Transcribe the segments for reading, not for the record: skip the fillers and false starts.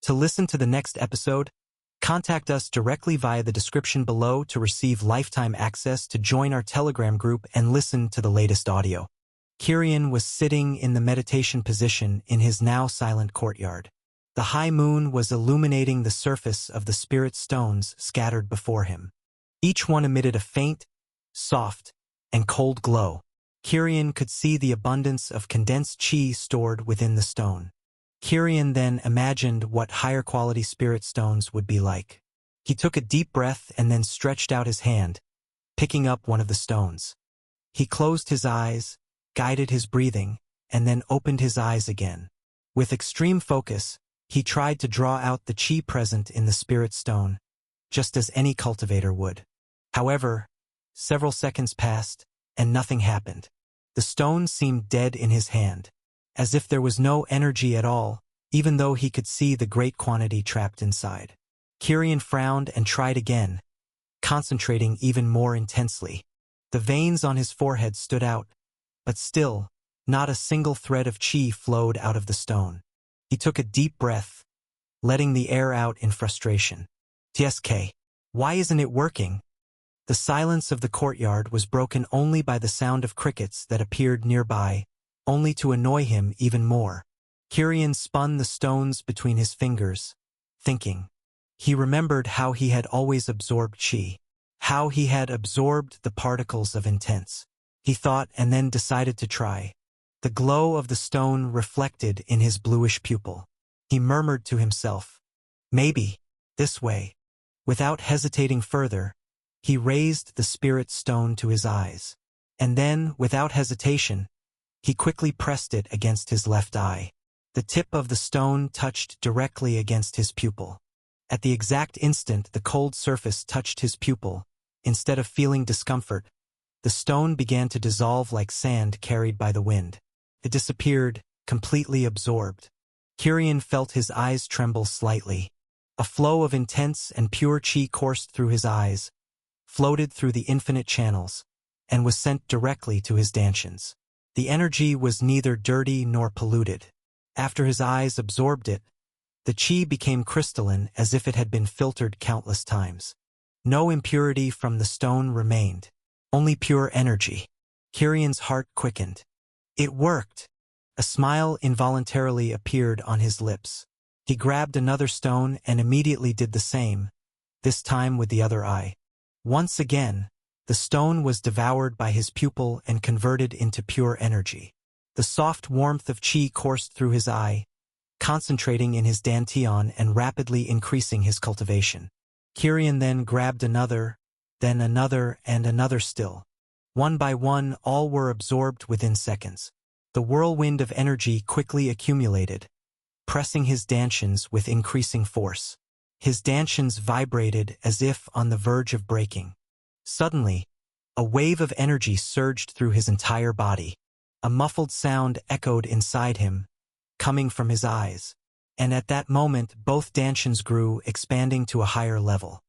To listen to the next episode, contact us directly via the description below to receive lifetime access to join our Telegram group and listen to the latest audio. Kirian was sitting in the meditation position in his now silent courtyard. The high moon was illuminating the surface of the spirit stones scattered before him. Each one emitted a faint, soft, and cold glow. Kirian could see the abundance of condensed chi stored within the stone. Kirian then imagined what higher quality spirit stones would be like. He took a deep breath and then stretched out his hand, picking up one of the stones. He closed his eyes, guided his breathing, and then opened his eyes again. With extreme focus, he tried to draw out the chi present in the spirit stone, just as any cultivator would. However, several seconds passed, and nothing happened. The stone seemed dead in his hand, as if there was no energy at all, even though he could see the great quantity trapped inside. Kirian frowned and tried again, concentrating even more intensely. The veins on his forehead stood out, but still, not a single thread of chi flowed out of the stone. He took a deep breath, letting the air out in frustration. TSK. Why isn't it working? The silence of the courtyard was broken only by the sound of crickets that appeared nearby, only to annoy him even more. Kirian spun the stones between his fingers, thinking. He remembered how he had always absorbed chi, how he had absorbed the particles of intense. He thought and then decided to try. The glow of the stone reflected in his bluish pupil. He murmured to himself, "Maybe, this way." Without hesitating further, he raised the spirit stone to his eyes. And then, without hesitation, he quickly pressed it against his left eye. The tip of the stone touched directly against his pupil. At the exact instant the cold surface touched his pupil, instead of feeling discomfort, the stone began to dissolve like sand carried by the wind. It disappeared, completely absorbed. Kirian felt his eyes tremble slightly. A flow of intense and pure chi coursed through his eyes, floated through the infinite channels, and was sent directly to his dantians. The energy was neither dirty nor polluted. After his eyes absorbed it, the chi became crystalline as if it had been filtered countless times. No impurity from the stone remained, only pure energy. Kirian's heart quickened. It worked! A smile involuntarily appeared on his lips. He grabbed another stone and immediately did the same, this time with the other eye. Once again, the stone was devoured by his pupil and converted into pure energy. The soft warmth of chi coursed through his eye, concentrating in his dantian and rapidly increasing his cultivation. Kirian then grabbed another, then another and another still. One by one, all were absorbed within seconds. The whirlwind of energy quickly accumulated, pressing his dantians with increasing force. His dantians vibrated as if on the verge of breaking. Suddenly, a wave of energy surged through his entire body. A muffled sound echoed inside him, coming from his eyes. And at that moment both dantians grew, expanding to a higher level.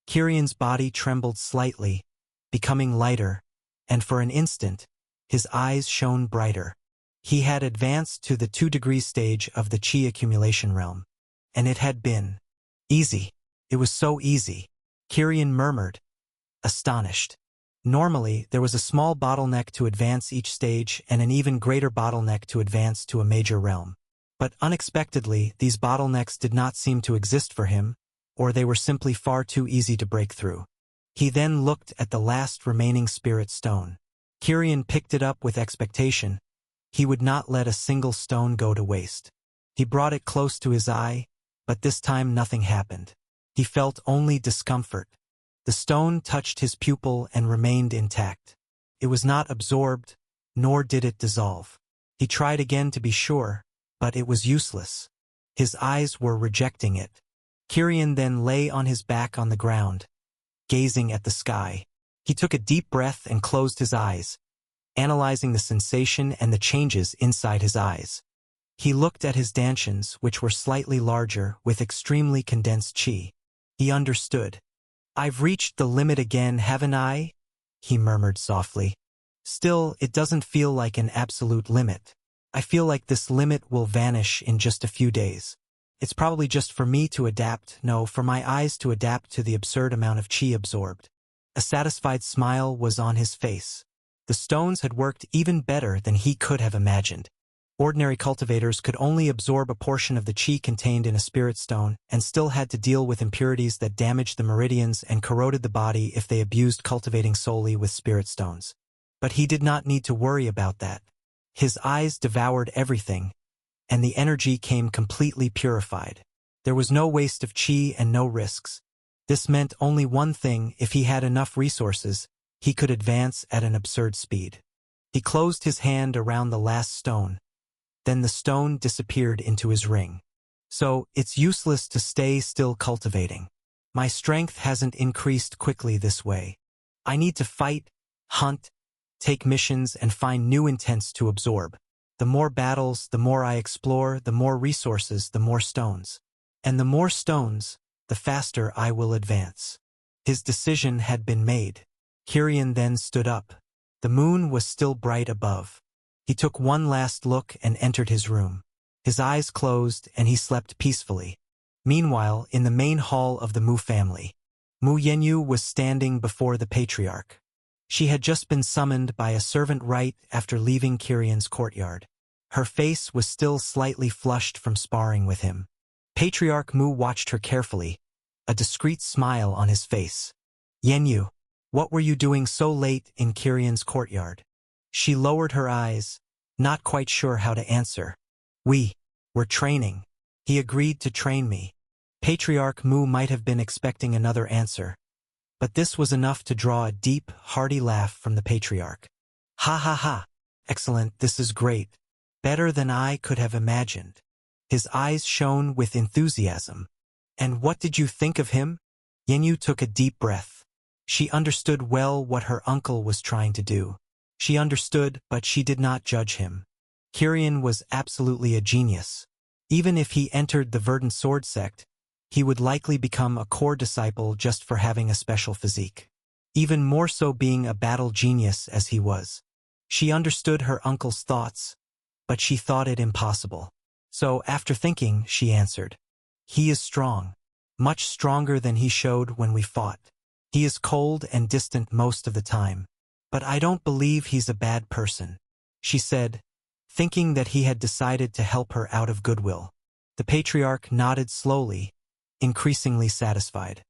Kirian's body trembled slightly, becoming lighter, and for an instant, his eyes shone brighter. He had advanced to the 2-degree stage of the chi accumulation realm. And it had been easy. It was so easy. Kirian murmured, astonished. Normally, there was a small bottleneck to advance each stage and an even greater bottleneck to advance to a major realm. But unexpectedly, these bottlenecks did not seem to exist for him, or they were simply far too easy to break through. He then looked at the last remaining spirit stone. Kirian picked it up with expectation. He would not let a single stone go to waste. He brought it close to his eye, but this time nothing happened. He felt only discomfort. The stone touched his pupil and remained intact. It was not absorbed, nor did it dissolve. He tried again to be sure, but it was useless. His eyes were rejecting it. Kirian then lay on his back on the ground, gazing at the sky. He took a deep breath and closed his eyes, analyzing the sensation and the changes inside his eyes. He looked at his dantians, which were slightly larger, with extremely condensed chi. He understood. "I've reached the limit again, haven't I?" he murmured softly. "Still, it doesn't feel like an absolute limit. I feel like this limit will vanish in just a few days." It's probably just for me to adapt, no, for my eyes to adapt to the absurd amount of chi absorbed. A satisfied smile was on his face. The stones had worked even better than he could have imagined. Ordinary cultivators could only absorb a portion of the chi contained in a spirit stone and still had to deal with impurities that damaged the meridians and corroded the body if they abused cultivating solely with spirit stones. But he did not need to worry about that. His eyes devoured everything, and the energy came completely purified. There was no waste of chi and no risks. This meant only one thing: if he had enough resources, he could advance at an absurd speed. He closed his hand around the last stone. Then the stone disappeared into his ring. So, it's useless to stay still cultivating. My strength hasn't increased quickly this way. I need to fight, hunt, take missions, and find new intents to absorb. The more battles, the more I explore, the more resources, the more stones. And the more stones, the faster I will advance. His decision had been made. Kirian then stood up. The moon was still bright above. He took one last look and entered his room. His eyes closed and he slept peacefully. Meanwhile, in the main hall of the Mu family, Mu Yenyu was standing before the patriarch. She had just been summoned by a servant right after leaving Kirian's courtyard. Her face was still slightly flushed from sparring with him. Patriarch Mu watched her carefully, a discreet smile on his face. Yenyu, what were you doing so late in Kirian's courtyard? She lowered her eyes, not quite sure how to answer. We were training. He agreed to train me. Patriarch Mu might have been expecting another answer, but this was enough to draw a deep, hearty laugh from the patriarch. Ha ha ha! Excellent, this is great. Better than I could have imagined. His eyes shone with enthusiasm. And what did you think of him? Yenyu took a deep breath. She understood well what her uncle was trying to do. She understood, but she did not judge him. Kirian was absolutely a genius. Even if he entered the Verdant Sword sect, he would likely become a core disciple just for having a special physique. Even more so being a battle genius as he was. She understood her uncle's thoughts, but she thought it impossible. So, after thinking, she answered. He is strong. Much stronger than he showed when we fought. He is cold and distant most of the time. But I don't believe he's a bad person, she said, thinking that he had decided to help her out of goodwill. The patriarch nodded slowly, increasingly satisfied.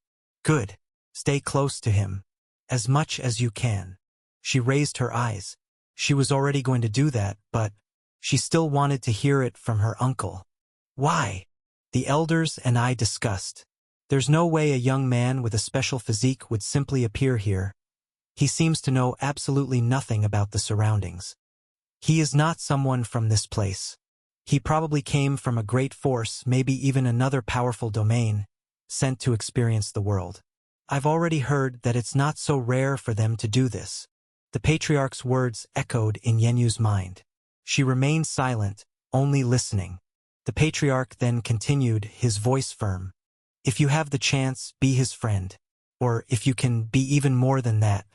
Good. Stay close to him. As much as you can. She raised her eyes. She was already going to do that, but she still wanted to hear it from her uncle. Why? The elders and I discussed. There's no way a young man with a special physique would simply appear here. He seems to know absolutely nothing about the surroundings. He is not someone from this place. He probably came from a great force, maybe even another powerful domain, sent to experience the world. I've already heard that it's not so rare for them to do this. The patriarch's words echoed in Yenyu's mind. She remained silent, only listening. The patriarch then continued, his voice firm. If you have the chance, be his friend. Or if you can be even more than that,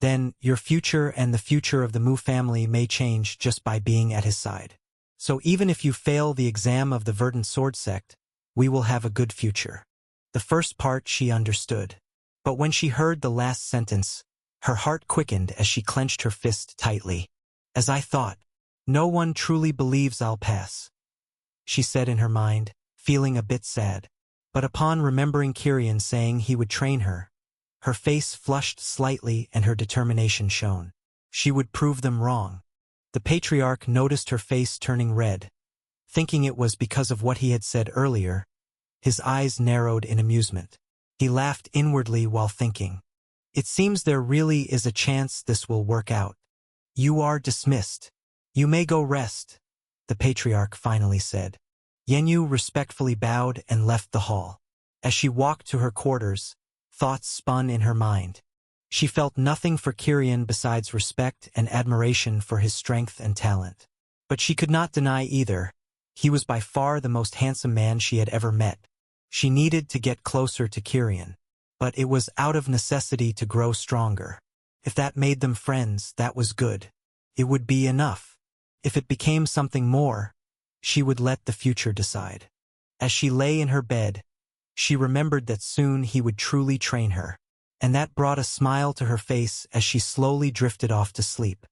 then your future and the future of the Mu family may change just by being at his side. So even if you fail the exam of the Verdant Sword sect, we will have a good future. The first part she understood. But when she heard the last sentence, her heart quickened as she clenched her fist tightly. As I thought, no one truly believes I'll pass, she said in her mind, feeling a bit sad. But upon remembering Kirian saying he would train her, her face flushed slightly and her determination shone. She would prove them wrong. The patriarch noticed her face turning red. Thinking it was because of what he had said earlier, his eyes narrowed in amusement. He laughed inwardly while thinking. It seems there really is a chance this will work out. You are dismissed. You may go rest, the patriarch finally said. Yenyu respectfully bowed and left the hall. As she walked to her quarters, thoughts spun in her mind. She felt nothing for Kirian besides respect and admiration for his strength and talent. But she could not deny either. He was by far the most handsome man she had ever met. She needed to get closer to Kirian. But it was out of necessity to grow stronger. If that made them friends, that was good. It would be enough. If it became something more, she would let the future decide. As she lay in her bed, she remembered that soon he would truly train her, and that brought a smile to her face as she slowly drifted off to sleep.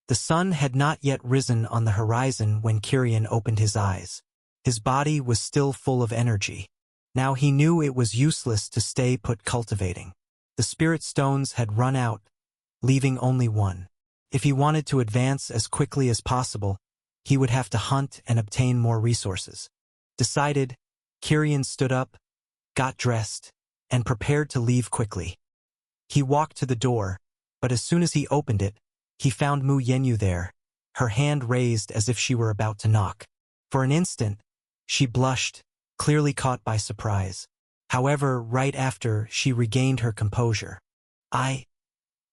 The sun had not yet risen on the horizon when Kirian opened his eyes. His body was still full of energy. Now he knew it was useless to stay put cultivating. The spirit stones had run out, leaving only one. If he wanted to advance as quickly as possible, he would have to hunt and obtain more resources. Decided, Kirian stood up, got dressed, and prepared to leave quickly. He walked to the door, but as soon as he opened it, he found Mu Yenyu there, her hand raised as if she were about to knock. For an instant, she blushed, clearly caught by surprise. However, right after, she regained her composure. I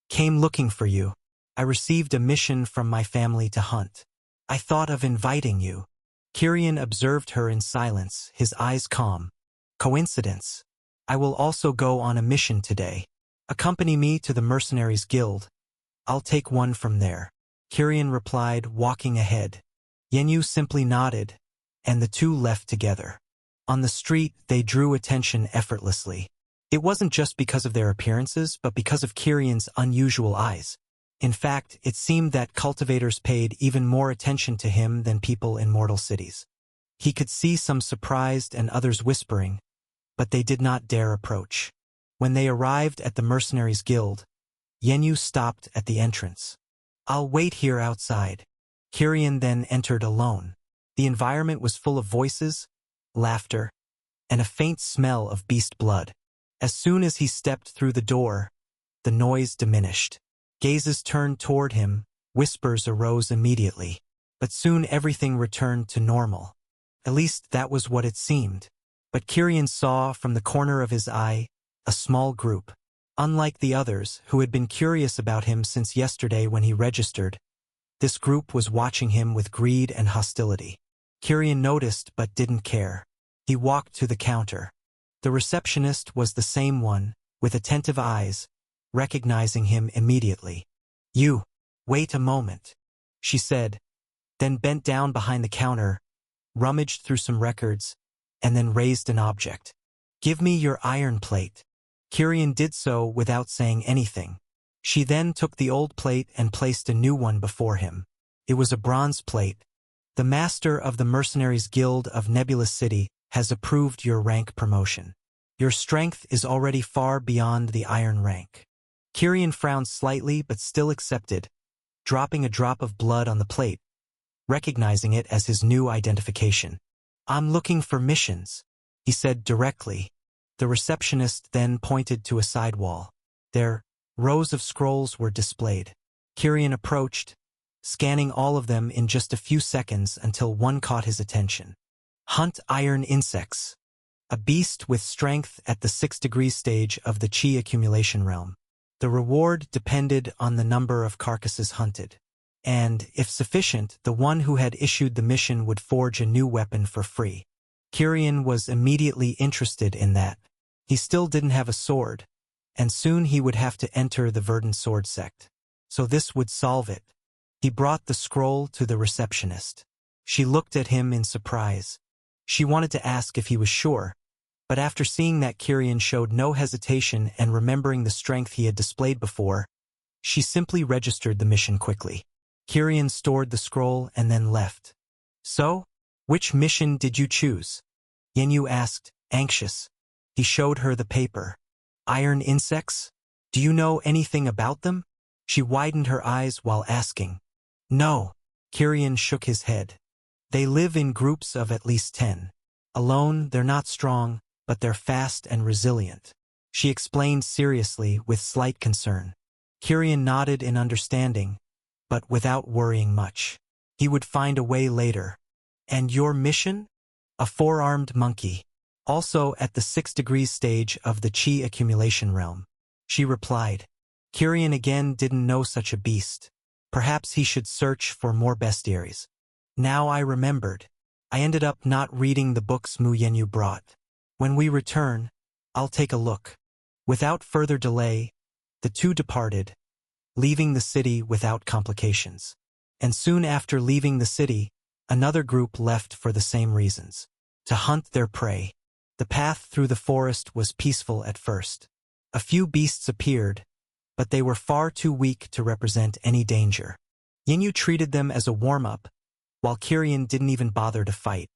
came looking for you. I received a mission from my family to hunt. I thought of inviting you. Kirian observed her in silence, his eyes calm. Coincidence. I will also go on a mission today. Accompany me to the Mercenaries Guild. I'll take one from there. Kirian replied, walking ahead. Yenyu simply nodded, and the two left together. On the street, they drew attention effortlessly. It wasn't just because of their appearances, but because of Kirian's unusual eyes. In fact, it seemed that cultivators paid even more attention to him than people in mortal cities. He could see some surprised and others whispering, but they did not dare approach. When they arrived at the Mercenaries Guild, Yenyu stopped at the entrance. I'll wait here outside. Kirian then entered alone. The environment was full of voices, laughter, and a faint smell of beast blood. As soon as he stepped through the door, the noise diminished. Gazes turned toward him, whispers arose immediately. But soon everything returned to normal. At least that was what it seemed. But Kirian saw from the corner of his eye a small group. Unlike the others, who had been curious about him since yesterday when he registered, this group was watching him with greed and hostility. Kirian noticed but didn't care. He walked to the counter. The receptionist was the same one, with attentive eyes, recognizing him immediately. You, wait a moment, she said, then bent down behind the counter, rummaged through some records, and then raised an object. Give me your iron plate. Kirian did so without saying anything. She then took the old plate and placed a new one before him. It was a bronze plate. The master of the Mercenaries Guild of Nebulous City has approved your rank promotion. Your strength is already far beyond the iron rank. Kirian frowned slightly but still accepted, dropping a drop of blood on the plate, recognizing it as his new identification. I'm looking for missions, he said directly. The receptionist then pointed to a side wall. There, rows of scrolls were displayed. Kirian approached, scanning all of them in just a few seconds until one caught his attention. Hunt iron insects. A beast with strength at the 6th degree stage of the Qi accumulation realm. The reward depended on the number of carcasses hunted. And, if sufficient, the one who had issued the mission would forge a new weapon for free. Kirian was immediately interested in that. He still didn't have a sword, and soon he would have to enter the Verdant Sword sect. So this would solve it. He brought the scroll to the receptionist. She looked at him in surprise. She wanted to ask if he was sure, but after seeing that Kirian showed no hesitation and remembering the strength he had displayed before, she simply registered the mission quickly. Kirian stored the scroll and then left. So, which mission did you choose? Yenyu asked, anxious. He showed her the paper. Iron insects? Do you know anything about them? She widened her eyes while asking. No. Kirian shook his head. They live in groups of at least 10. Alone, they're not strong, but they're fast and resilient. She explained seriously with slight concern. Kirian nodded in understanding, but without worrying much. He would find a way later. And your mission? A 4-armed monkey. Also at the 6th degree stage of the Qi accumulation realm. She replied. Kirian again didn't know such a beast. Perhaps he should search for more bestiaries. Now I remembered. I ended up not reading the books Mu Yenyu brought. When we return, I'll take a look. Without further delay, the two departed, leaving the city without complications. And soon after leaving the city, another group left for the same reasons. to hunt their prey. The path through the forest was peaceful at first. A few beasts appeared, but they were far too weak to represent any danger. Yenyu treated them as a warm-up, while Kiryan didn't even bother to fight.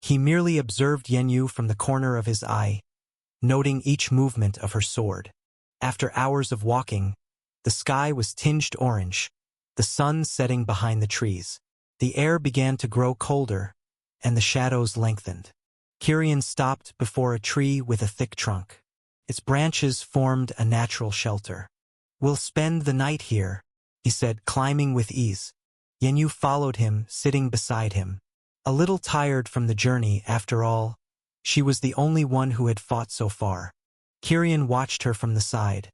He merely observed Yenyu from the corner of his eye, noting each movement of her sword. After hours of walking, the sky was tinged orange, the sun setting behind the trees. The air began to grow colder, and the shadows lengthened. Kiryan stopped before a tree with a thick trunk. Its branches formed a natural shelter. "We'll spend the night here," he said, climbing with ease. Yenyu followed him, sitting beside him. A little tired from the journey, after all, she was the only one who had fought so far. Kiryan watched her from the side,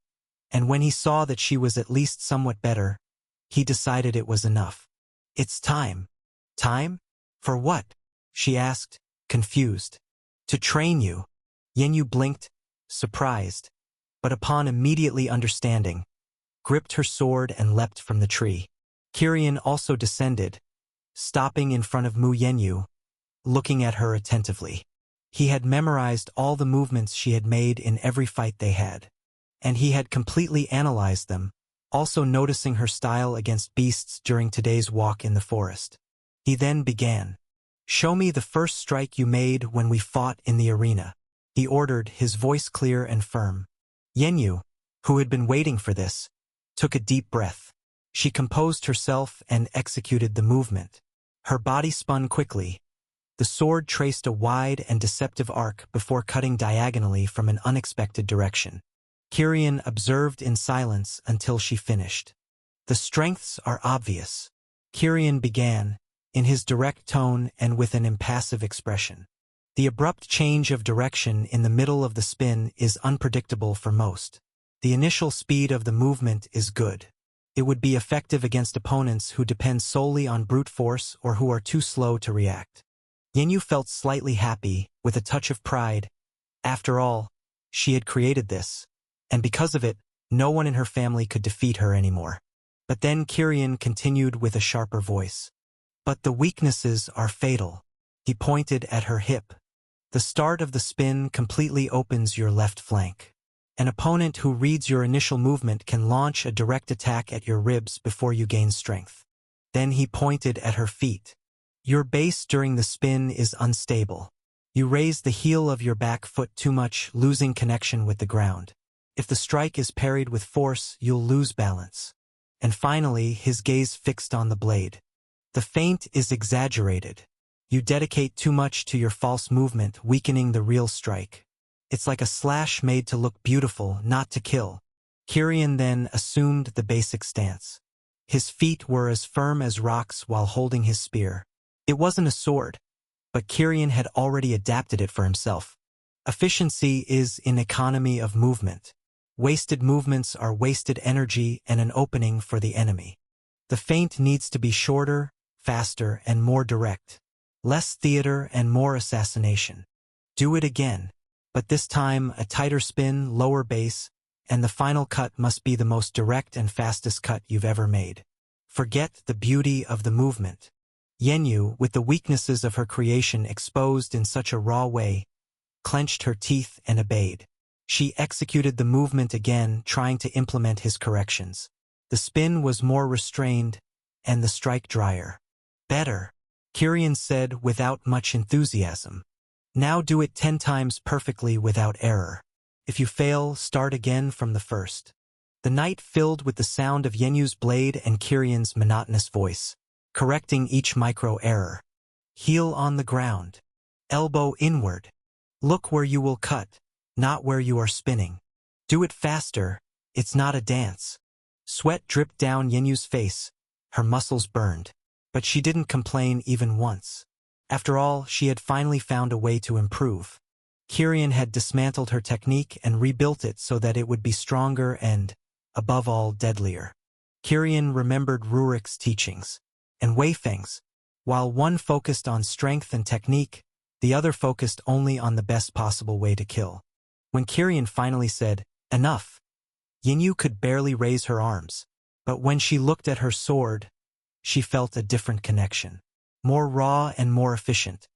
and when he saw that she was at least somewhat better, he decided it was enough. "It's time." "Time? For what?" she asked, confused. "To train you." Yenyu blinked, surprised, but upon immediately understanding, gripped her sword and leapt from the tree. Kiryan also descended, stopping in front of Mu Yenyu, looking at her attentively. He had memorized all the movements she had made in every fight they had, and he had completely analyzed them, also noticing her style against beasts during today's walk in the forest. He then began. "Show me the first strike you made when we fought in the arena," he ordered, his voice clear and firm. Yenyu, who had been waiting for this, took a deep breath. She composed herself and executed the movement. Her body spun quickly. The sword traced a wide and deceptive arc before cutting diagonally from an unexpected direction. Kiryan observed in silence until she finished. "The strengths are obvious," Kiryan began, in his direct tone and with an impassive expression. "The abrupt change of direction in the middle of the spin is unpredictable for most. The initial speed of the movement is good. It would be effective against opponents who depend solely on brute force or who are too slow to react." Yenyu felt slightly happy, with a touch of pride. After all, she had created this, and because of it, no one in her family could defeat her anymore. But then Kiryan continued with a sharper voice. "But the weaknesses are fatal." He pointed at her hip. "The start of the spin completely opens your left flank. An opponent who reads your initial movement can launch a direct attack at your ribs before you gain strength." Then he pointed at her feet. "Your base during the spin is unstable. You raise the heel of your back foot too much, losing connection with the ground. If the strike is parried with force, you'll lose balance." And finally, his gaze fixed on the blade. "The feint is exaggerated. You dedicate too much to your false movement, weakening the real strike. It's like a slash made to look beautiful, not to kill." Kiryan then assumed the basic stance. His feet were as firm as rocks while holding his spear. It wasn't a sword, but Kiryan had already adapted it for himself. Efficiency is in economy of movement. Wasted movements are wasted energy and an opening for the enemy. The feint needs to be shorter, faster, and more direct. Less theater and more assassination. Do it again. But this time, a tighter spin, lower base, and the final cut must be the most direct and fastest cut you've ever made. Forget the beauty of the movement. Yenyu, with the weaknesses of her creation exposed in such a raw way, clenched her teeth and obeyed. She executed the movement again, trying to implement his corrections. The spin was more restrained, and the strike drier. "Better," Kiryan said without much enthusiasm. "Now do it 10 times perfectly without error. If you fail, start again from the first." The night filled with the sound of Yenyu's blade and Kiryan's monotonous voice, correcting each micro-error. "Heel on the ground. Elbow inward. Look where you will cut, not where you are spinning. Do it faster, it's not a dance." Sweat dripped down Yenyu's face, her muscles burned, but she didn't complain even once. After all, she had finally found a way to improve. Kiryan had dismantled her technique and rebuilt it so that it would be stronger and, above all, deadlier. Kiryan remembered Rurik's teachings, and Wei Feng's. While one focused on strength and technique, the other focused only on the best possible way to kill. When Kiryan finally said, "Enough," Yenyu could barely raise her arms, but when she looked at her sword, she felt a different connection. More raw and more efficient.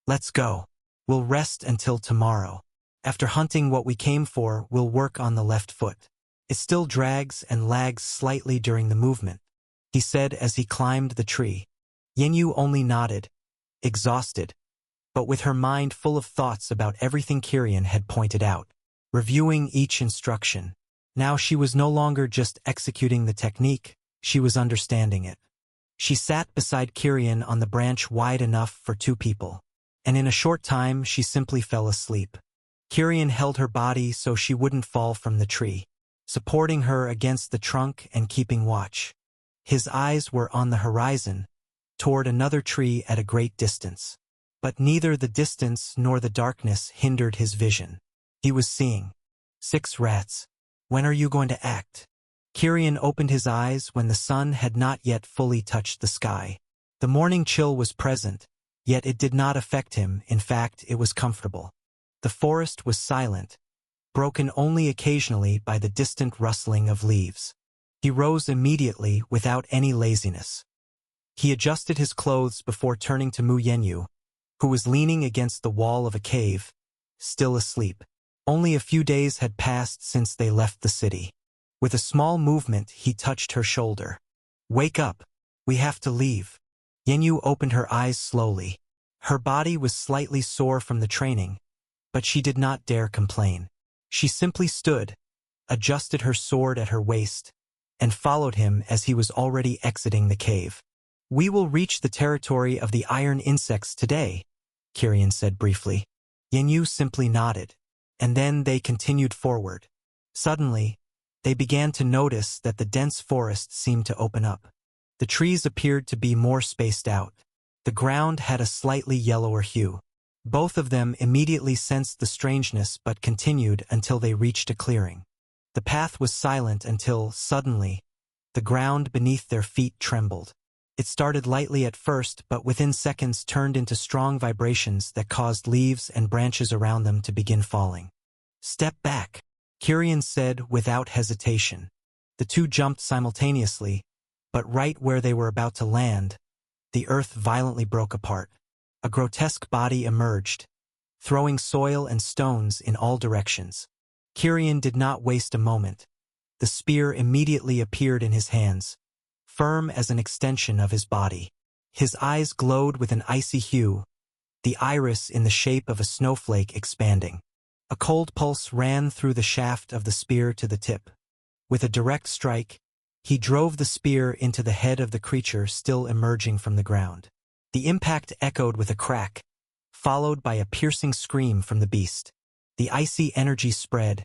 "Let's go." We'll rest until tomorrow. After hunting what we came for, we'll work on the left foot. It still drags and lags slightly during the movement," he said as he climbed the tree. Yenyu only nodded, exhausted, but with her mind full of thoughts about everything Kiryan had pointed out, reviewing each instruction. Now she was no longer just executing the technique, she was understanding it. She sat beside Kiryan on the branch wide enough for 2 people, and in a short time she simply fell asleep. Kiryan held her body so she wouldn't fall from the tree, supporting her against the trunk and keeping watch. His eyes were on the horizon, toward another tree at a great distance. But neither the distance nor the darkness hindered his vision. He was seeing 6 rats. "When are you going to act?" Kiryan opened his eyes when the sun had not yet fully touched the sky. The morning chill was present, yet it did not affect him. In fact, it was comfortable. The forest was silent, broken only occasionally by the distant rustling of leaves. He rose immediately without any laziness. He adjusted his clothes before turning to Mu Yenyu, who was leaning against the wall of a cave, still asleep. Only a few days had passed since they left the city. With a small movement, he touched her shoulder. "Wake up. We have to leave." Yenyu opened her eyes slowly. Her body was slightly sore from the training, but she did not dare complain. She simply stood, adjusted her sword at her waist, and followed him as he was already exiting the cave. "We will reach the territory of the iron insects today," Kiryan said briefly. Yenyu simply nodded, and then they continued forward. Suddenly, they began to notice that the dense forest seemed to open up. The trees appeared to be more spaced out. The ground had a slightly yellower hue. Both of them immediately sensed the strangeness but continued until they reached a clearing. The path was silent until, suddenly, the ground beneath their feet trembled. It started lightly at first, but within seconds turned into strong vibrations that caused leaves and branches around them to begin falling. "Step back," Kiryan said without hesitation. The 2 jumped simultaneously, but right where they were about to land, the earth violently broke apart. A grotesque body emerged, throwing soil and stones in all directions. Kiryan did not waste a moment. The spear immediately appeared in his hands, firm as an extension of his body. His eyes glowed with an icy hue, the iris in the shape of a snowflake expanding. A cold pulse ran through the shaft of the spear to the tip. With a direct strike, he drove the spear into the head of the creature still emerging from the ground. The impact echoed with a crack, followed by a piercing scream from the beast. The icy energy spread,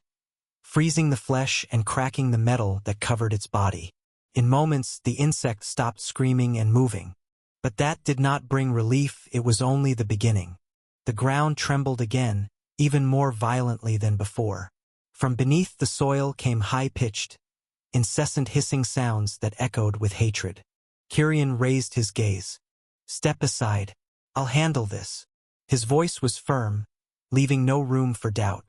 freezing the flesh and cracking the metal that covered its body. In moments, the insect stopped screaming and moving. But that did not bring relief, it was only the beginning. The ground trembled again, even more violently than before. From beneath the soil came high-pitched, incessant hissing sounds that echoed with hatred. Kiryan raised his gaze. "Step aside. I'll handle this." His voice was firm, leaving no room for doubt.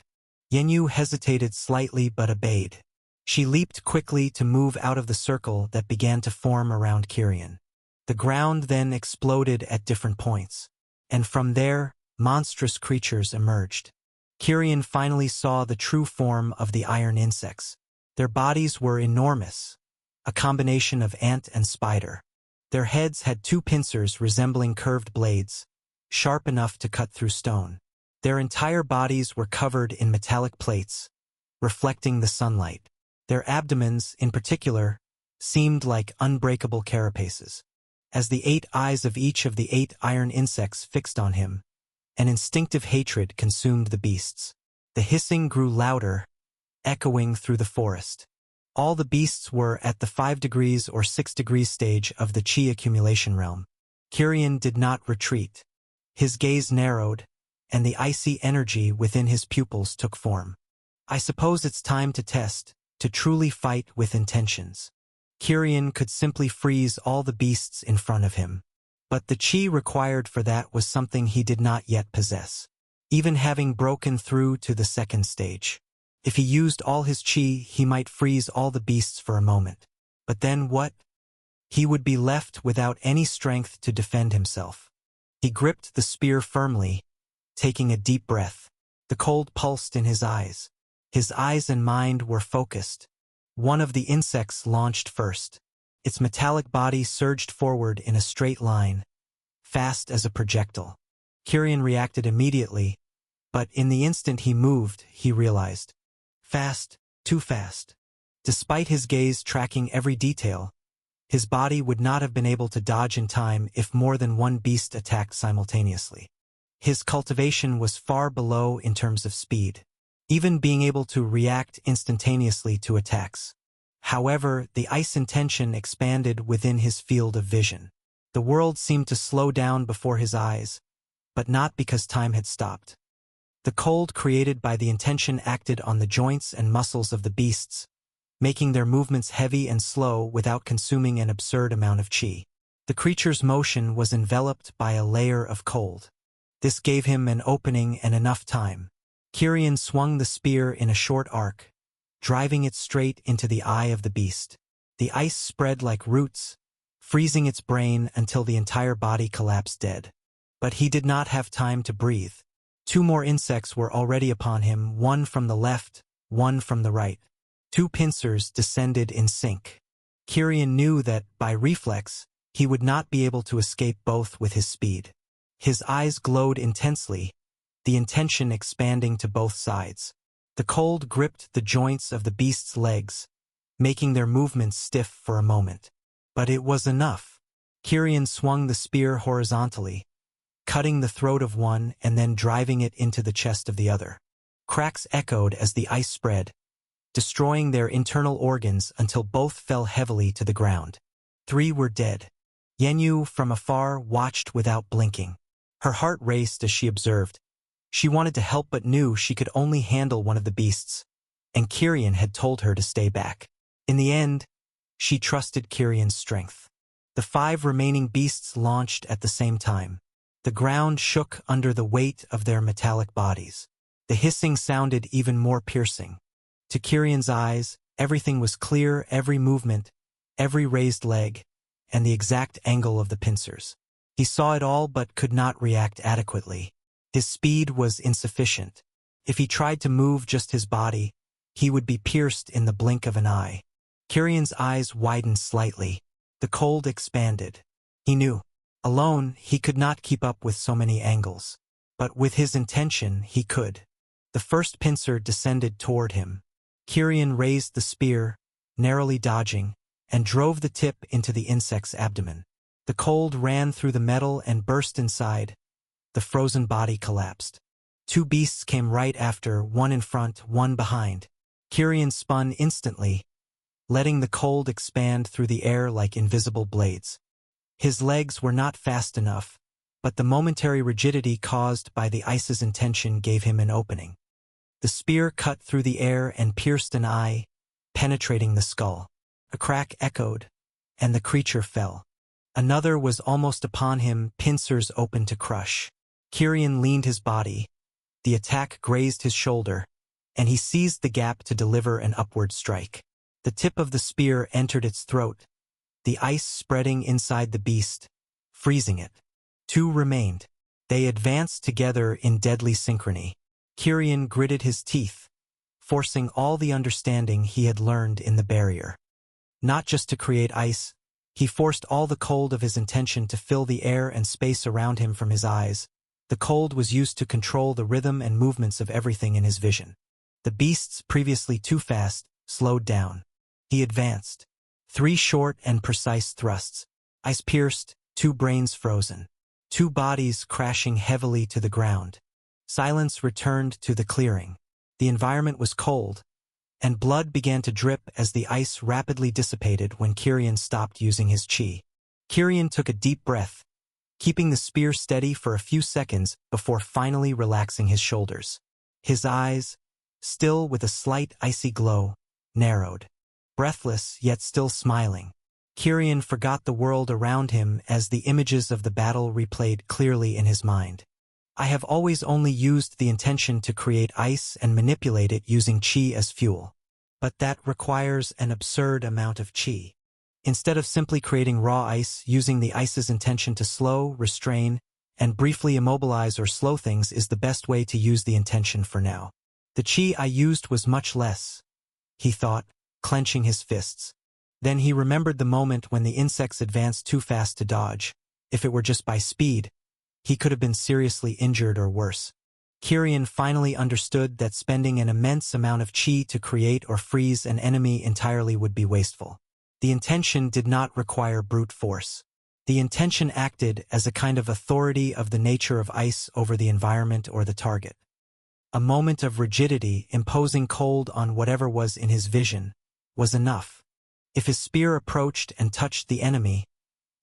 Yenyu hesitated slightly but obeyed. She leaped quickly to move out of the circle that began to form around Kiryan. The ground then exploded at different points, and from there, monstrous creatures emerged. Kiryan finally saw the true form of the iron insects. Their bodies were enormous, a combination of ant and spider. Their heads had 2 pincers resembling curved blades, sharp enough to cut through stone. Their entire bodies were covered in metallic plates, reflecting the sunlight. Their abdomens, in particular, seemed like unbreakable carapaces. As the 8 eyes of each of the 8 iron insects fixed on him, an instinctive hatred consumed the beasts. The hissing grew louder, echoing through the forest. All the beasts were at the 5 degrees or 6 degrees stage of the chi accumulation realm. Kiryan did not retreat. His gaze narrowed, and the icy energy within his pupils took form. "I suppose it's time to test, to truly fight with intentions." Kiryan could simply freeze all the beasts in front of him. But the chi required for that was something he did not yet possess, even having broken through to the 2nd stage. If he used all his chi, he might freeze all the beasts for a moment. But then what? He would be left without any strength to defend himself. He gripped the spear firmly, taking a deep breath. The cold pulsed in his eyes. His eyes and mind were focused. One of the insects launched first. Its metallic body surged forward in a straight line, fast as a projectile. Kirian reacted immediately, but in the instant he moved, he realized. Fast, too fast. Despite his gaze tracking every detail, his body would not have been able to dodge in time if more than one beast attacked simultaneously. His cultivation was far below in terms of speed, even being able to react instantaneously to attacks. However, the ice intention expanded within his field of vision. The world seemed to slow down before his eyes, but not because time had stopped. The cold created by the intention acted on the joints and muscles of the beasts, making their movements heavy and slow without consuming an absurd amount of chi. The creature's motion was enveloped by a layer of cold. This gave him an opening and enough time. Kirian swung the spear in a short arc, driving it straight into the eye of the beast. The ice spread like roots, freezing its brain until the entire body collapsed dead. But he did not have time to breathe. Two more insects were already upon him, one from the left, one from the right. Two pincers descended in sync. Kirian knew that, by reflex, he would not be able to escape both with his speed. His eyes glowed intensely, the intention expanding to both sides. The cold gripped the joints of the beast's legs, making their movements stiff for a moment. But it was enough. Kirian swung the spear horizontally, cutting the throat of one and then driving it into the chest of the other. Cracks echoed as the ice spread, destroying their internal organs until both fell heavily to the ground. 3 were dead. Yenyu, from afar, watched without blinking. Her heart raced as she observed. She wanted to help but knew she could only handle one of the beasts, and Kirian had told her to stay back. In the end, she trusted Kirian's strength. The 5 remaining beasts launched at the same time. The ground shook under the weight of their metallic bodies. The hissing sounded even more piercing. To Kirian's eyes, everything was clear, every movement, every raised leg, and the exact angle of the pincers. He saw it all but could not react adequately. His speed was insufficient. If he tried to move just his body, he would be pierced in the blink of an eye. Kirian's eyes widened slightly. The cold expanded. He knew. Alone, he could not keep up with so many angles. But with his intention, he could. The first pincer descended toward him. Kirian raised the spear, narrowly dodging, and drove the tip into the insect's abdomen. The cold ran through the metal and burst inside. The frozen body collapsed. 2 beasts came right after, one in front, one behind. Kirian spun instantly, letting the cold expand through the air like invisible blades. His legs were not fast enough, but the momentary rigidity caused by the ice's intention gave him an opening. The spear cut through the air and pierced an eye, penetrating the skull. A crack echoed, and the creature fell. Another was almost upon him, pincers open to crush. Kirian leaned his body. The attack grazed his shoulder, and he seized the gap to deliver an upward strike. The tip of the spear entered its throat, the ice spreading inside the beast, freezing it. 2 remained. They advanced together in deadly synchrony. Kirian gritted his teeth, forcing all the understanding he had learned in the barrier. Not just to create ice, he forced all the cold of his intention to fill the air and space around him from his eyes. The cold was used to control the rhythm and movements of everything in his vision. The beasts, previously too fast, slowed down. He advanced. 3 short and precise thrusts. Ice pierced, 2 brains frozen. 2 bodies crashing heavily to the ground. Silence returned to the clearing. The environment was cold, and blood began to drip as the ice rapidly dissipated when Kirian stopped using his chi. Kirian took a deep breath, keeping the spear steady for a few seconds before finally relaxing his shoulders. His eyes, still with a slight icy glow, narrowed. Breathless, yet still smiling, Kirian forgot the world around him as the images of the battle replayed clearly in his mind. I have always only used the intention to create ice and manipulate it using chi as fuel. But that requires an absurd amount of chi. Instead of simply creating raw ice using the ice's intention to slow, restrain, and briefly immobilize or slow things is the best way to use the intention for now. The chi I used was much less, he thought, clenching his fists. Then he remembered the moment when the insects advanced too fast to dodge. If it were just by speed, he could have been seriously injured or worse. Kirian finally understood that spending an immense amount of chi to create or freeze an enemy entirely would be wasteful. The intention did not require brute force. The intention acted as a kind of authority of the nature of ice over the environment or the target. A moment of rigidity imposing cold on whatever was in his vision was enough. If his spear approached and touched the enemy,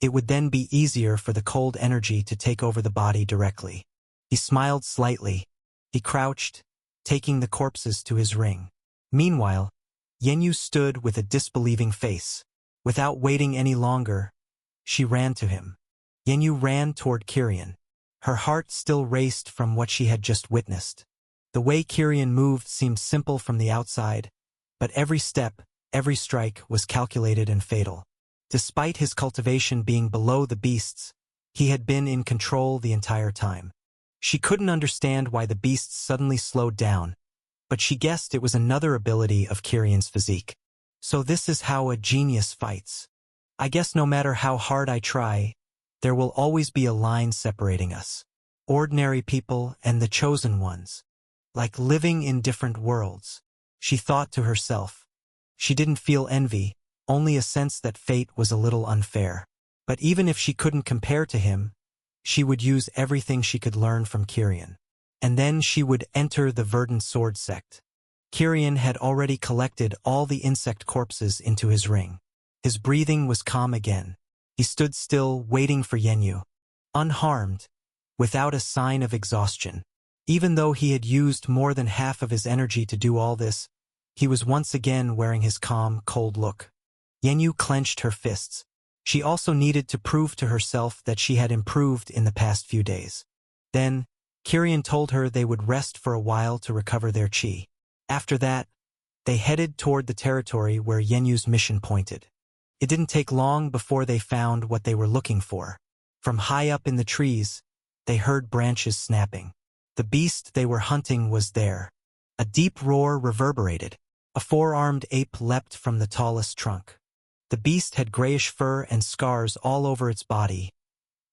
it would then be easier for the cold energy to take over the body directly. He smiled slightly. He crouched, taking the corpses to his ring. Meanwhile, Yenyu stood with a disbelieving face. Without waiting any longer, she ran to him. Yenyu ran toward Kirian. Her heart still raced from what she had just witnessed. The way Kirian moved seemed simple from the outside, but every step, every strike was calculated and fatal. Despite his cultivation being below the beasts, he had been in control the entire time. She couldn't understand why the beasts suddenly slowed down, but she guessed it was another ability of Kirian's physique. So this is how a genius fights. I guess no matter how hard I try, there will always be a line separating us. Ordinary people and the chosen ones. Like living in different worlds, she thought to herself. She didn't feel envy, only a sense that fate was a little unfair. But even if she couldn't compare to him, she would use everything she could learn from Kirian. And then she would enter the Verdant Sword sect. Kirian had already collected all the insect corpses into his ring. His breathing was calm again. He stood still, waiting for Yenyu. Unharmed, without a sign of exhaustion. Even though he had used more than half of his energy to do all this, he was once again wearing his calm, cold look. Yenyu clenched her fists. She also needed to prove to herself that she had improved in the past few days. Then, Kirian told her they would rest for a while to recover their chi. After that, they headed toward the territory where Yenyu's mission pointed. It didn't take long before they found what they were looking for. From high up in the trees, they heard branches snapping. The beast they were hunting was there. A deep roar reverberated. A four-armed ape leapt from the tallest trunk. The beast had grayish fur and scars all over its body,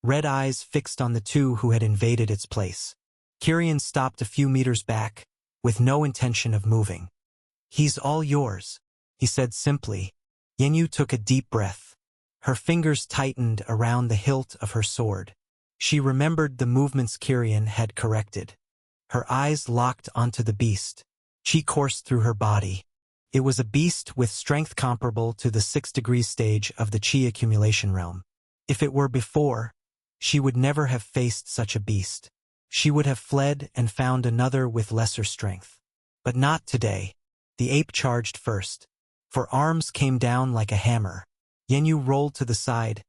red eyes fixed on the two who had invaded its place. Kirian stopped a few meters back, with no intention of moving. "He's all yours," he said simply. Yenyu took a deep breath. Her fingers tightened around the hilt of her sword. She remembered the movements Kirian had corrected. Her eyes locked onto the beast. Chi coursed through her body. It was a beast with strength comparable to the 6 degrees stage of the chi accumulation realm. If it were before, she would never have faced such a beast. She would have fled and found another with lesser strength. But not today. The ape charged first. For arms came down like a hammer. Yenyu rolled to the side,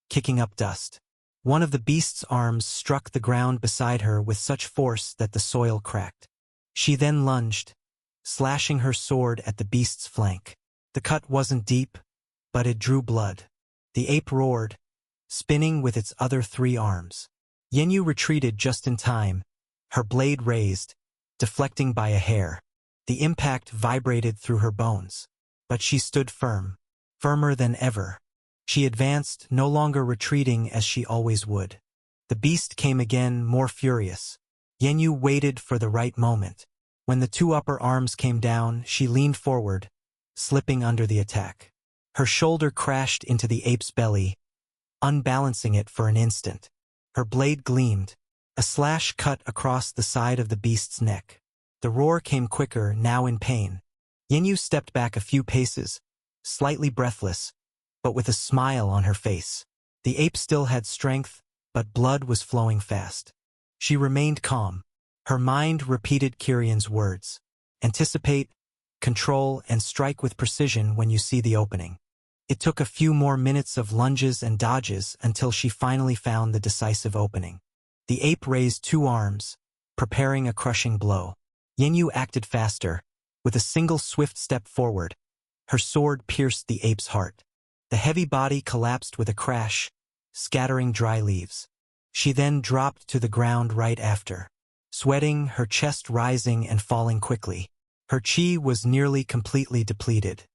kicking up dust. One of the beast's arms struck the ground beside her with such force that the soil cracked. She then lunged, slashing her sword at the beast's flank. The cut wasn't deep, but it drew blood. The ape roared, spinning with its other 3 arms. Yenyu retreated just in time, her blade raised, deflecting by a hair. The impact vibrated through her bones. But she stood firm, firmer than ever. She advanced, no longer retreating as she always would. The beast came again, more furious. Yenyu waited for the right moment. When the 2 upper arms came down, she leaned forward, slipping under the attack. Her shoulder crashed into the ape's belly, unbalancing it for an instant. Her blade gleamed. A slash cut across the side of the beast's neck. The roar came quicker, now in pain. Yenyu stepped back a few paces, slightly breathless, but with a smile on her face. The ape still had strength, but blood was flowing fast. She remained calm. Her mind repeated Kirian's words. Anticipate, control, and strike with precision when you see the opening. It took a few more minutes of lunges and dodges until she finally found the decisive opening. The ape raised 2 arms, preparing a crushing blow. Yenyu acted faster. With a single swift step forward, her sword pierced the ape's heart. The heavy body collapsed with a crash, scattering dry leaves. She then dropped to the ground right after, sweating, her chest rising and falling quickly. Her chi was nearly completely depleted,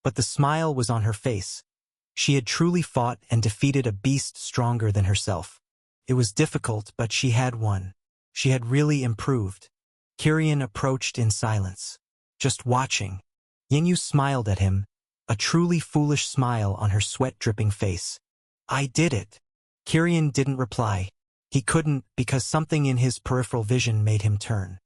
but the smile was on her face. She had truly fought and defeated a beast stronger than herself. It was difficult, but she had won. She had really improved. Kirian approached in silence, just watching. Yenyu smiled at him, a truly foolish smile on her sweat-dripping face. "I did it." Kirian didn't reply. He couldn't, because something in his peripheral vision made him turn.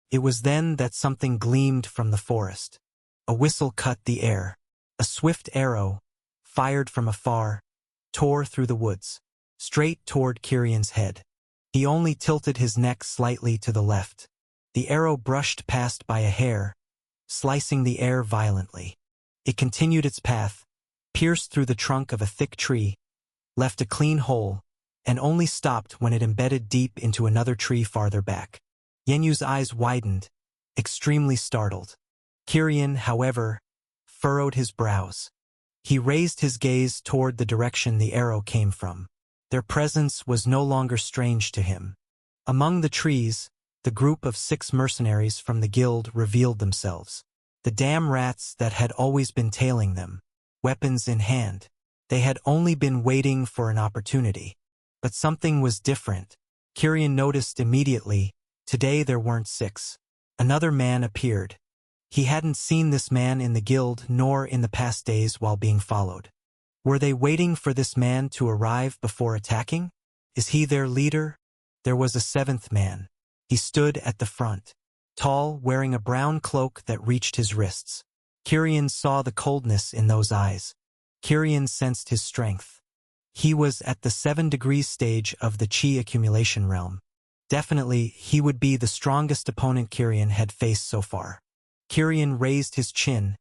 It was then that something gleamed from the forest. A whistle cut the air. A swift arrow, fired from afar, tore through the woods, straight toward Kirian's head. He only tilted his neck slightly to the left. The arrow brushed past by a hair, slicing the air violently. It continued its path, pierced through the trunk of a thick tree, left a clean hole, and only stopped when it embedded deep into another tree farther back. Yenyu's eyes widened, extremely startled. Kirian, however, furrowed his brows. He raised his gaze toward the direction the arrow came from. Their presence was no longer strange to him. Among the trees, the group of 6 mercenaries from the guild revealed themselves. The damn rats that had always been tailing them, weapons in hand. They had only been waiting for an opportunity. But something was different. Kirian noticed immediately. Today there weren't 6. Another man appeared. He hadn't seen this man in the guild nor in the past days while being followed. Were they waiting for this man to arrive before attacking? Is he their leader? There was a 7th man. He stood at the front, tall, wearing a brown cloak that reached his wrists. Kirian saw the coldness in those eyes. Kirian sensed his strength. He was at the 7 degrees stage of the chi accumulation realm. Definitely, he would be the strongest opponent Kirian had faced so far. Kirian raised his chin,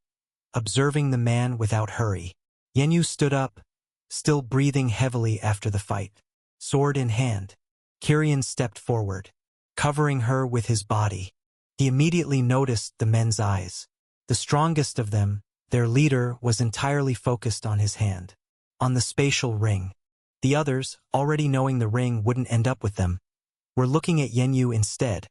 observing the man without hurry. Yenyu stood up, still breathing heavily after the fight. Sword in hand, Kirian stepped forward, covering her with his body. He immediately noticed the men's eyes. The strongest of them, their leader, was entirely focused on his hand, on the spatial ring. The others, already knowing the ring wouldn't end up with them, were looking at Yenyu instead,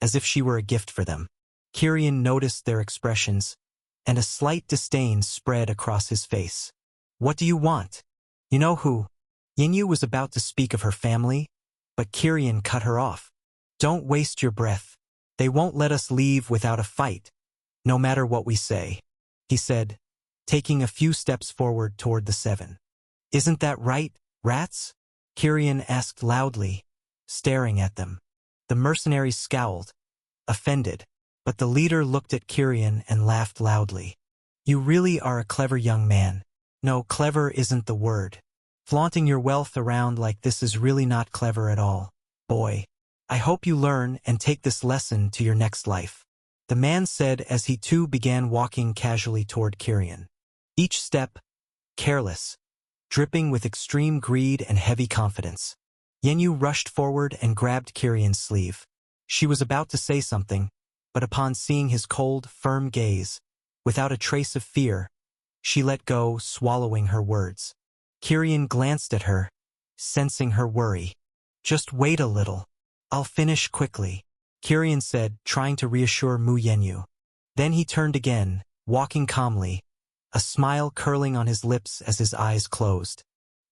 as if she were a gift for them. Kirian noticed their expressions, and a slight disdain spread across his face. "What do you want?" "You know who?" Yenyu was about to speak of her family, but Kirian cut her off. "Don't waste your breath. They won't let us leave without a fight, no matter what we say," he said, taking a few steps forward toward the 7. "Isn't that right, rats?" Kirian asked loudly, staring at them. The mercenaries scowled, offended, but the leader looked at Kirian and laughed loudly. "You really are a clever young man." "No, clever isn't the word. Flaunting your wealth around like this is really not clever at all, boy. I hope you learn and take this lesson to your next life," the man said as he too began walking casually toward Kirian. Each step, careless, dripping with extreme greed and heavy confidence. Yenyu rushed forward and grabbed Kirian's sleeve. She was about to say something, but upon seeing his cold, firm gaze, without a trace of fear, she let go, swallowing her words. Kirian glanced at her, sensing her worry. "Just wait a little. I'll finish quickly," Kirian said, trying to reassure Mu Yenyu. Then he turned again, walking calmly, a smile curling on his lips as his eyes closed.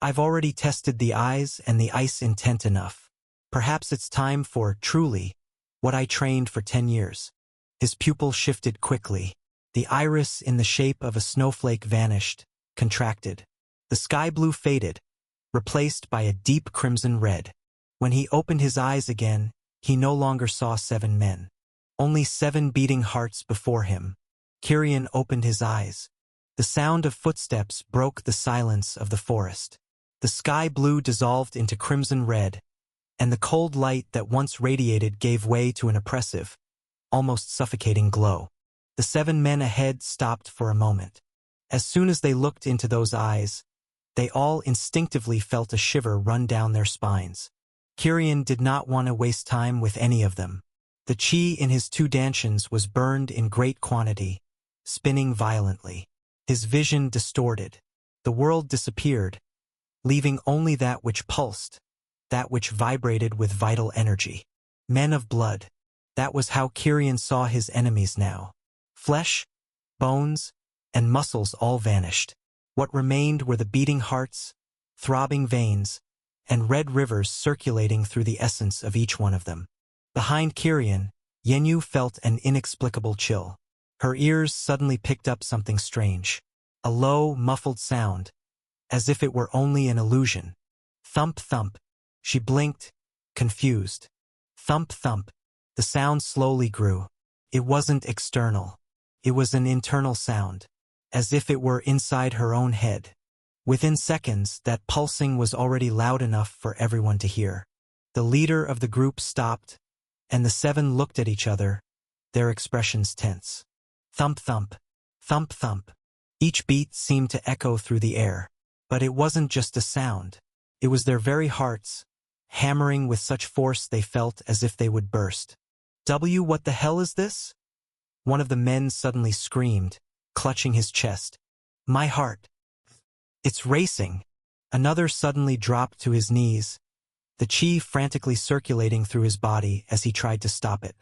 "I've already tested the eyes and the ice intent enough. Perhaps it's time for, truly, what I trained for 10 years. His pupil shifted quickly. The iris in the shape of a snowflake vanished, contracted. The sky blue faded, replaced by a deep crimson red. When he opened his eyes again, he no longer saw 7 men. Only 7 beating hearts before him. Kirian opened his eyes. The sound of footsteps broke the silence of the forest. The sky blue dissolved into crimson red, and the cold light that once radiated gave way to an oppressive, almost suffocating glow. The 7 men ahead stopped for a moment. As soon as they looked into those eyes, they all instinctively felt a shiver run down their spines. Kirian did not want to waste time with any of them. The chi in his 2 dantians was burned in great quantity, spinning violently. His vision distorted. The world disappeared, leaving only that which pulsed, that which vibrated with vital energy. Men of blood. That was how Kirian saw his enemies now. Flesh, bones, and muscles all vanished. What remained were the beating hearts, throbbing veins, and red rivers circulating through the essence of each one of them. Behind Kirian, Yenyu felt an inexplicable chill. Her ears suddenly picked up something strange. A low, muffled sound, as if it were only an illusion. Thump, thump. She blinked, confused. Thump, thump. The sound slowly grew. It wasn't external. It was an internal sound, as if it were inside her own head. Within seconds, that pulsing was already loud enough for everyone to hear. The leader of the group stopped, and the seven looked at each other, their expressions tense. Thump, thump. Thump, thump. Each beat seemed to echo through the air. But it wasn't just a sound. It was their very hearts, hammering with such force they felt as if they would burst. What the hell is this? One of the men suddenly screamed, clutching his chest. My heart. It's racing. Another suddenly dropped to his knees, the chi frantically circulating through his body as he tried to stop it.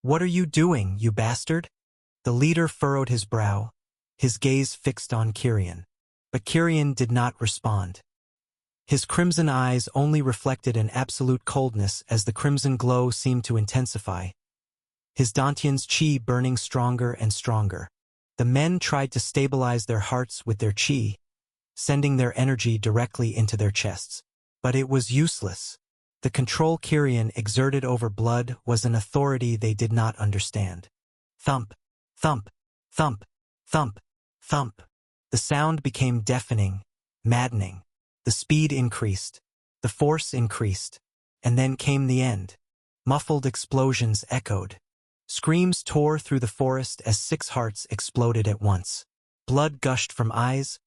What are you doing, you bastard? The leader furrowed his brow, his gaze fixed on Kirian. But Kirian did not respond. His crimson eyes only reflected an absolute coldness as the crimson glow seemed to intensify, his Dantian's chi burning stronger and stronger. The men tried to stabilize their hearts with their chi, sending their energy directly into their chests. But it was useless. The control Kirian exerted over blood was an authority they did not understand. Thump, thump, thump, thump, thump. The sound became deafening, maddening. The speed increased, the force increased, and then came the end. Muffled explosions echoed. Screams tore through the forest as 6 hearts exploded at once. Blood gushed from eyes,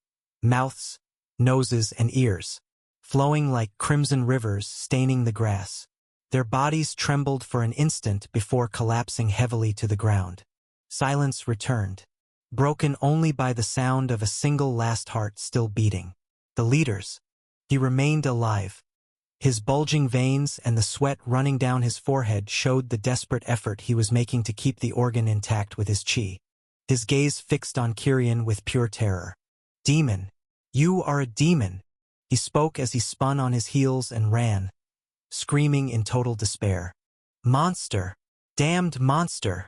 mouths, noses, and ears, flowing like crimson rivers staining the grass. Their bodies trembled for an instant before collapsing heavily to the ground. Silence returned, broken only by the sound of a single last heart still beating. The leader's. He remained alive. His bulging veins and the sweat running down his forehead showed the desperate effort he was making to keep the organ intact with his chi. His gaze fixed on Kirian with pure terror. Demon! You are a demon! He spoke as he spun on his heels and ran, screaming in total despair. Monster! Damned monster!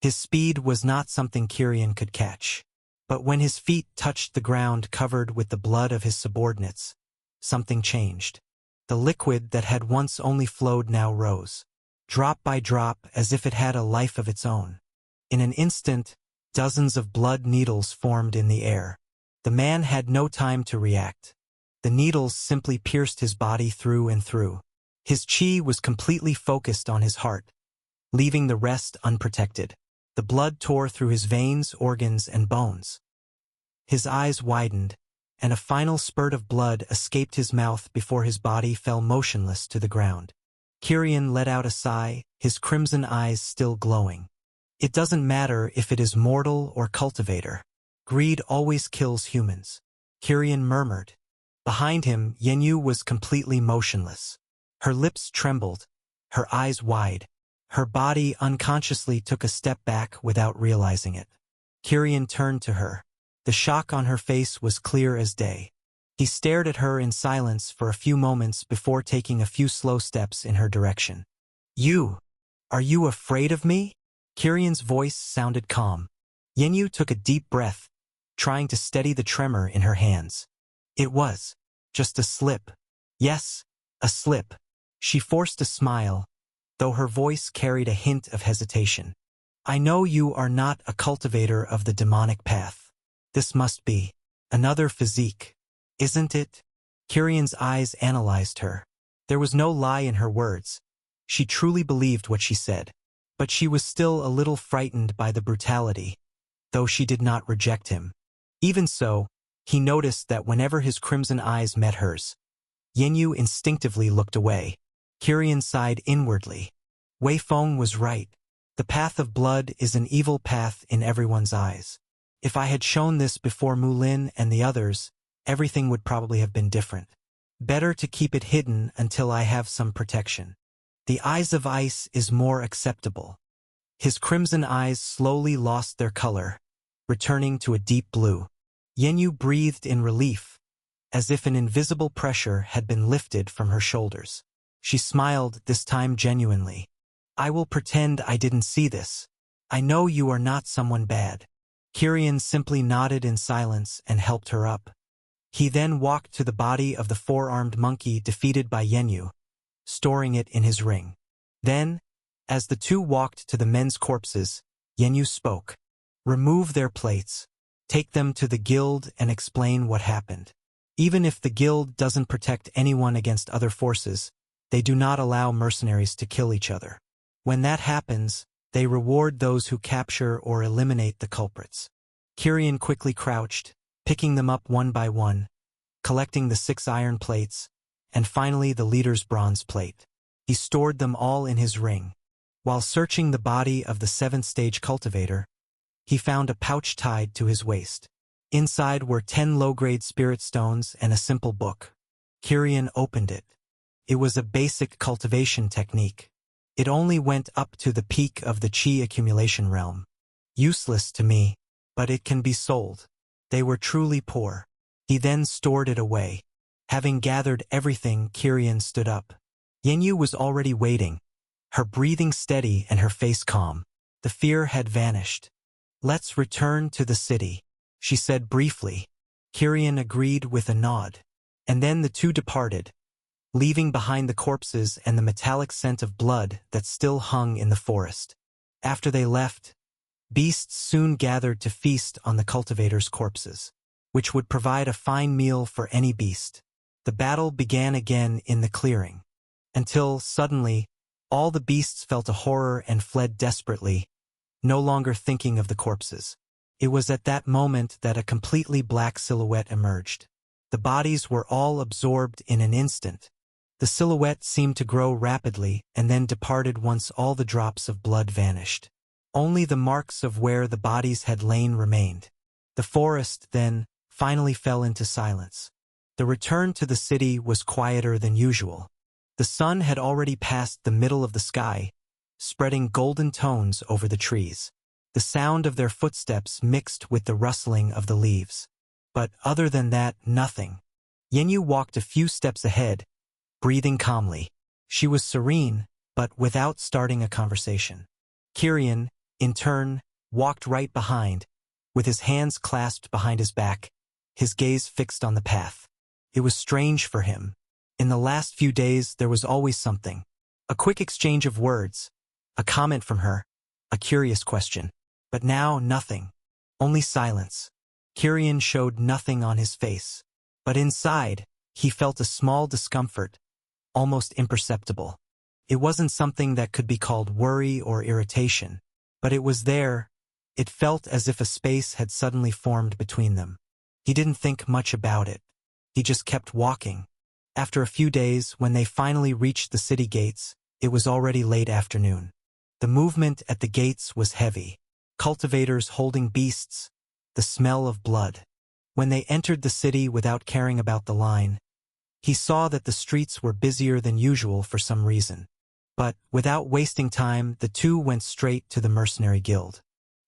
His speed was not something Kirian could catch. But when his feet touched the ground covered with the blood of his subordinates, something changed. The liquid that had once only flowed now rose, drop by drop as if it had a life of its own. In an instant, dozens of blood needles formed in the air. The man had no time to react. The needles simply pierced his body through and through. His chi was completely focused on his heart, leaving the rest unprotected. The blood tore through his veins, organs, and bones. His eyes widened, and a final spurt of blood escaped his mouth before his body fell motionless to the ground. Kirian let out a sigh, his crimson eyes still glowing. It doesn't matter if it is mortal or cultivator. Greed always kills humans. Kirian murmured. Behind him, Yenyu was completely motionless. Her lips trembled, her eyes wide. Her body unconsciously took a step back without realizing it. Kirian turned to her. The shock on her face was clear as day. He stared at her in silence for a few moments before taking a few slow steps in her direction. Are you afraid of me? Kirian's voice sounded calm. Yenyu took a deep breath, trying to steady the tremor in her hands. It was just a slip. Yes, a slip. She forced a smile, though her voice carried a hint of hesitation. I know you are not a cultivator of the demonic path. This must be another physique, isn't it? Kirian's eyes analyzed her. There was no lie in her words. She truly believed what she said. But she was still a little frightened by the brutality, though she did not reject him. Even so, he noticed that whenever his crimson eyes met hers, Yenyu instinctively looked away. Kirian sighed inwardly. Wei Feng was right. The path of blood is an evil path in everyone's eyes. If I had shown this before Mu Lin and the others, everything would probably have been different. Better to keep it hidden until I have some protection. The eyes of ice is more acceptable. His crimson eyes slowly lost their color, returning to a deep blue. Yenyu breathed in relief, as if an invisible pressure had been lifted from her shoulders. She smiled, this time genuinely. I will pretend I didn't see this. I know you are not someone bad. Kiryan simply nodded in silence and helped her up. He then walked to the body of the four-armed monkey defeated by Yenyu, storing it in his ring. Then, as the two walked to the men's corpses, Yenyu spoke. Remove their plates. Take them to the guild and explain what happened. Even if the guild doesn't protect anyone against other forces, they do not allow mercenaries to kill each other. When that happens, they reward those who capture or eliminate the culprits. Kiryan quickly crouched, picking them up one by one, collecting the 6 iron plates, and finally the leader's bronze plate. He stored them all in his ring. While searching the body of the 7th-stage cultivator, he found a pouch tied to his waist. Inside were 10 low-grade spirit stones and a simple book. Kiryan opened it. It was a basic cultivation technique. It only went up to the peak of the chi accumulation realm. Useless to me, but it can be sold. They were truly poor. He then stored it away. Having gathered everything, Kiryan stood up. Yenyu was already waiting, her breathing steady and her face calm. The fear had vanished. Let's return to the city, she said briefly. Kiryan agreed with a nod. And then the two departed, leaving behind the corpses and the metallic scent of blood that still hung in the forest. After they left, beasts soon gathered to feast on the cultivators' corpses, which would provide a fine meal for any beast. The battle began again in the clearing, until, suddenly, all the beasts felt a horror and fled desperately, no longer thinking of the corpses. It was at that moment that a completely black silhouette emerged. The bodies were all absorbed in an instant. The silhouette seemed to grow rapidly and then departed once all the drops of blood vanished. Only the marks of where the bodies had lain remained. The forest, then, finally fell into silence. The return to the city was quieter than usual. The sun had already passed the middle of the sky, spreading golden tones over the trees. The sound of their footsteps mixed with the rustling of the leaves. But other than that, nothing. Yenyu walked a few steps ahead, breathing calmly. She was serene, but without starting a conversation. Kiryan, in turn, walked right behind, with his hands clasped behind his back, his gaze fixed on the path. It was strange for him. In the last few days, there was always something. A quick exchange of words, a comment from her, a curious question. But now, nothing. Only silence. Kiryan showed nothing on his face. But inside, he felt a small discomfort, almost imperceptible. It wasn't something that could be called worry or irritation, but it was there. It felt as if a space had suddenly formed between them. He didn't think much about it. He just kept walking. After a few days, when they finally reached the city gates, it was already late afternoon. The movement at the gates was heavy. Cultivators holding beasts, the smell of blood. When they entered the city without caring about the line, he saw that the streets were busier than usual for some reason. But, without wasting time, the two went straight to the mercenary guild.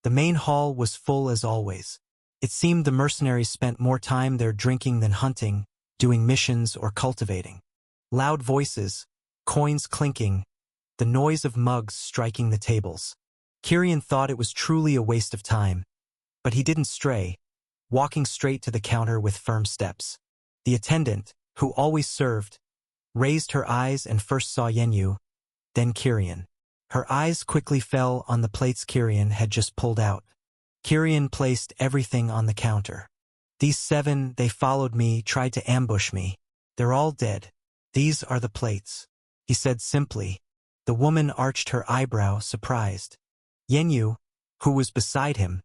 The main hall was full as always. It seemed the mercenaries spent more time there drinking than hunting, doing missions or cultivating. Loud voices, coins clinking, the noise of mugs striking the tables. Kiryan thought it was truly a waste of time, but he didn't stray, walking straight to the counter with firm steps. The attendant, who always served, raised her eyes and first saw Yenyu, then Kiryan. Her eyes quickly fell on the plates Kiryan had just pulled out. Kiryan placed everything on the counter. These 7, they followed me, tried to ambush me. They're all dead. These are the plates, he said simply. The woman arched her eyebrow, surprised. Yenyu, who was beside him,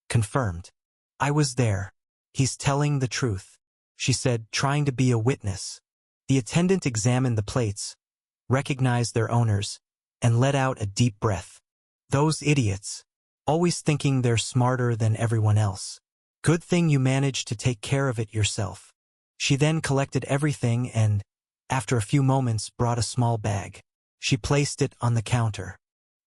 confirmed. I was there. He's telling the truth, she said, trying to be a witness. The attendant examined the plates, recognized their owners, and let out a deep breath. Those idiots, always thinking they're smarter than everyone else. Good thing you managed to take care of it yourself. She then collected everything and, after a few moments, brought a small bag. She placed it on the counter.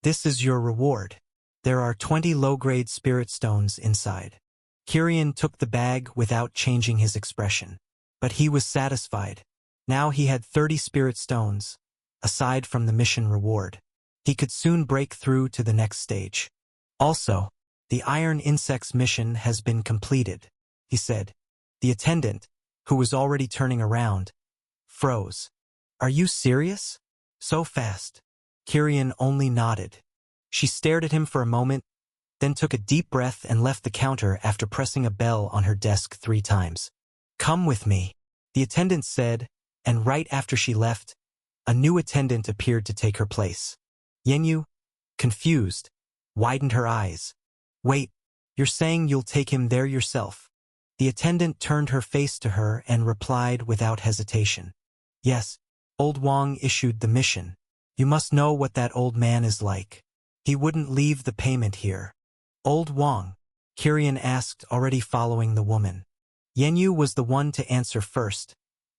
"This is your reward. There are 20 low-grade spirit stones inside." Kirian took the bag without changing his expression. But he was satisfied. Now he had 30 spirit stones, aside from the mission reward. He could soon break through to the next stage. "Also, the Iron Insects mission has been completed," he said. The attendant, who was already turning around, froze. "Are you serious? So fast?" Kirian only nodded. She stared at him for a moment, then took a deep breath and left the counter after pressing a bell on her desk 3 times. "Come with me," the attendant said, and right after she left, a new attendant appeared to take her place. Yenyu, confused, widened her eyes. "Wait, you're saying you'll take him there yourself?" The attendant turned her face to her and replied without hesitation. "Yes, old Wang issued the mission. You must know what that old man is like. He wouldn't leave the payment here." "Old Wang?" Kirian asked, already following the woman. Yenyu was the one to answer first,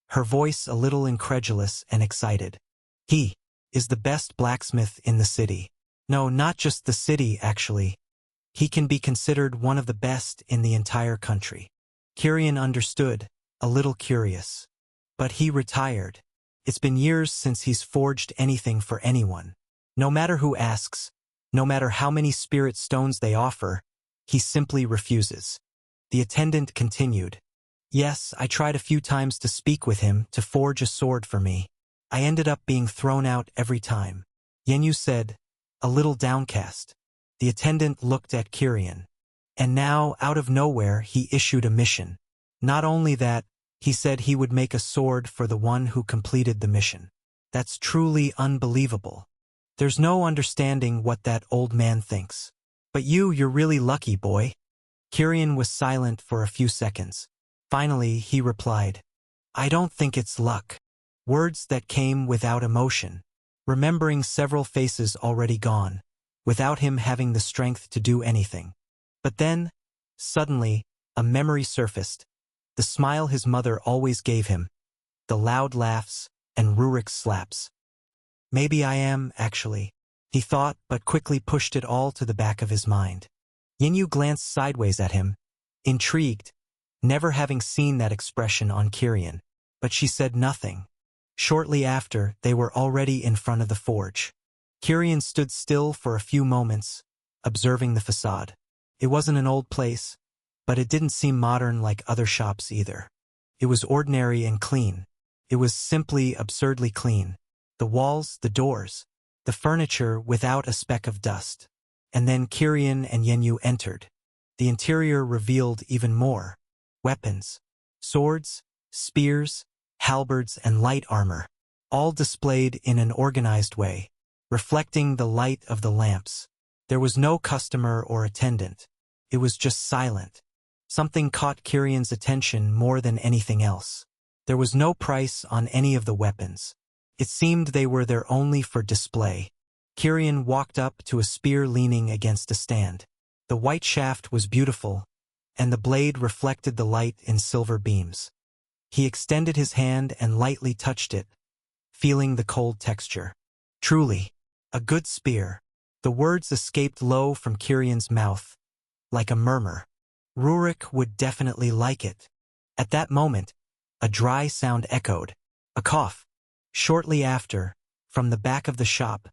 her voice a little incredulous and excited. "He is the best blacksmith in the city. No, not just the city, actually. He can be considered one of the best in the entire country." Kirian understood, a little curious. "But he retired. It's been years since he's forged anything for anyone. No matter who asks, no matter how many spirit stones they offer, he simply refuses." The attendant continued. "Yes, I tried a few times to speak with him to forge a sword for me. I ended up being thrown out every time," Yenyu said, a little downcast. The attendant looked at Kirian. "And now, out of nowhere, he issued a mission. Not only that, he said he would make a sword for the one who completed the mission. That's truly unbelievable. There's no understanding what that old man thinks. But you're really lucky, boy." Kirian was silent for a few seconds. Finally, he replied, "I don't think it's luck." Words that came without emotion, remembering several faces already gone, without him having the strength to do anything. But then, suddenly, a memory surfaced. The smile his mother always gave him, the loud laughs, and Rurik's slaps. "Maybe I am, actually," he thought, but quickly pushed it all to the back of his mind. Yenyu glanced sideways at him, intrigued, never having seen that expression on Kirian, but she said nothing. Shortly after, they were already in front of the forge. Kirian stood still for a few moments, observing the facade. It wasn't an old place, but it didn't seem modern like other shops either. It was ordinary and clean. It was simply absurdly clean. The walls, the doors, the furniture without a speck of dust. And then Kirian and Yenyu entered. The interior revealed even more. Weapons, swords, spears, halberds, and light armor, all displayed in an organized way, reflecting the light of the lamps. There was no customer or attendant. It was just silent. Something caught Kirian's attention more than anything else. There was no price on any of the weapons. It seemed they were there only for display. Kirian walked up to a spear leaning against a stand. The white shaft was beautiful, and the blade reflected the light in silver beams. He extended his hand and lightly touched it, feeling the cold texture. "Truly, a good spear." The words escaped low from Kirian's mouth, like a murmur. Rurik would definitely like it. At that moment, a dry sound echoed, a cough. Shortly after, from the back of the shop,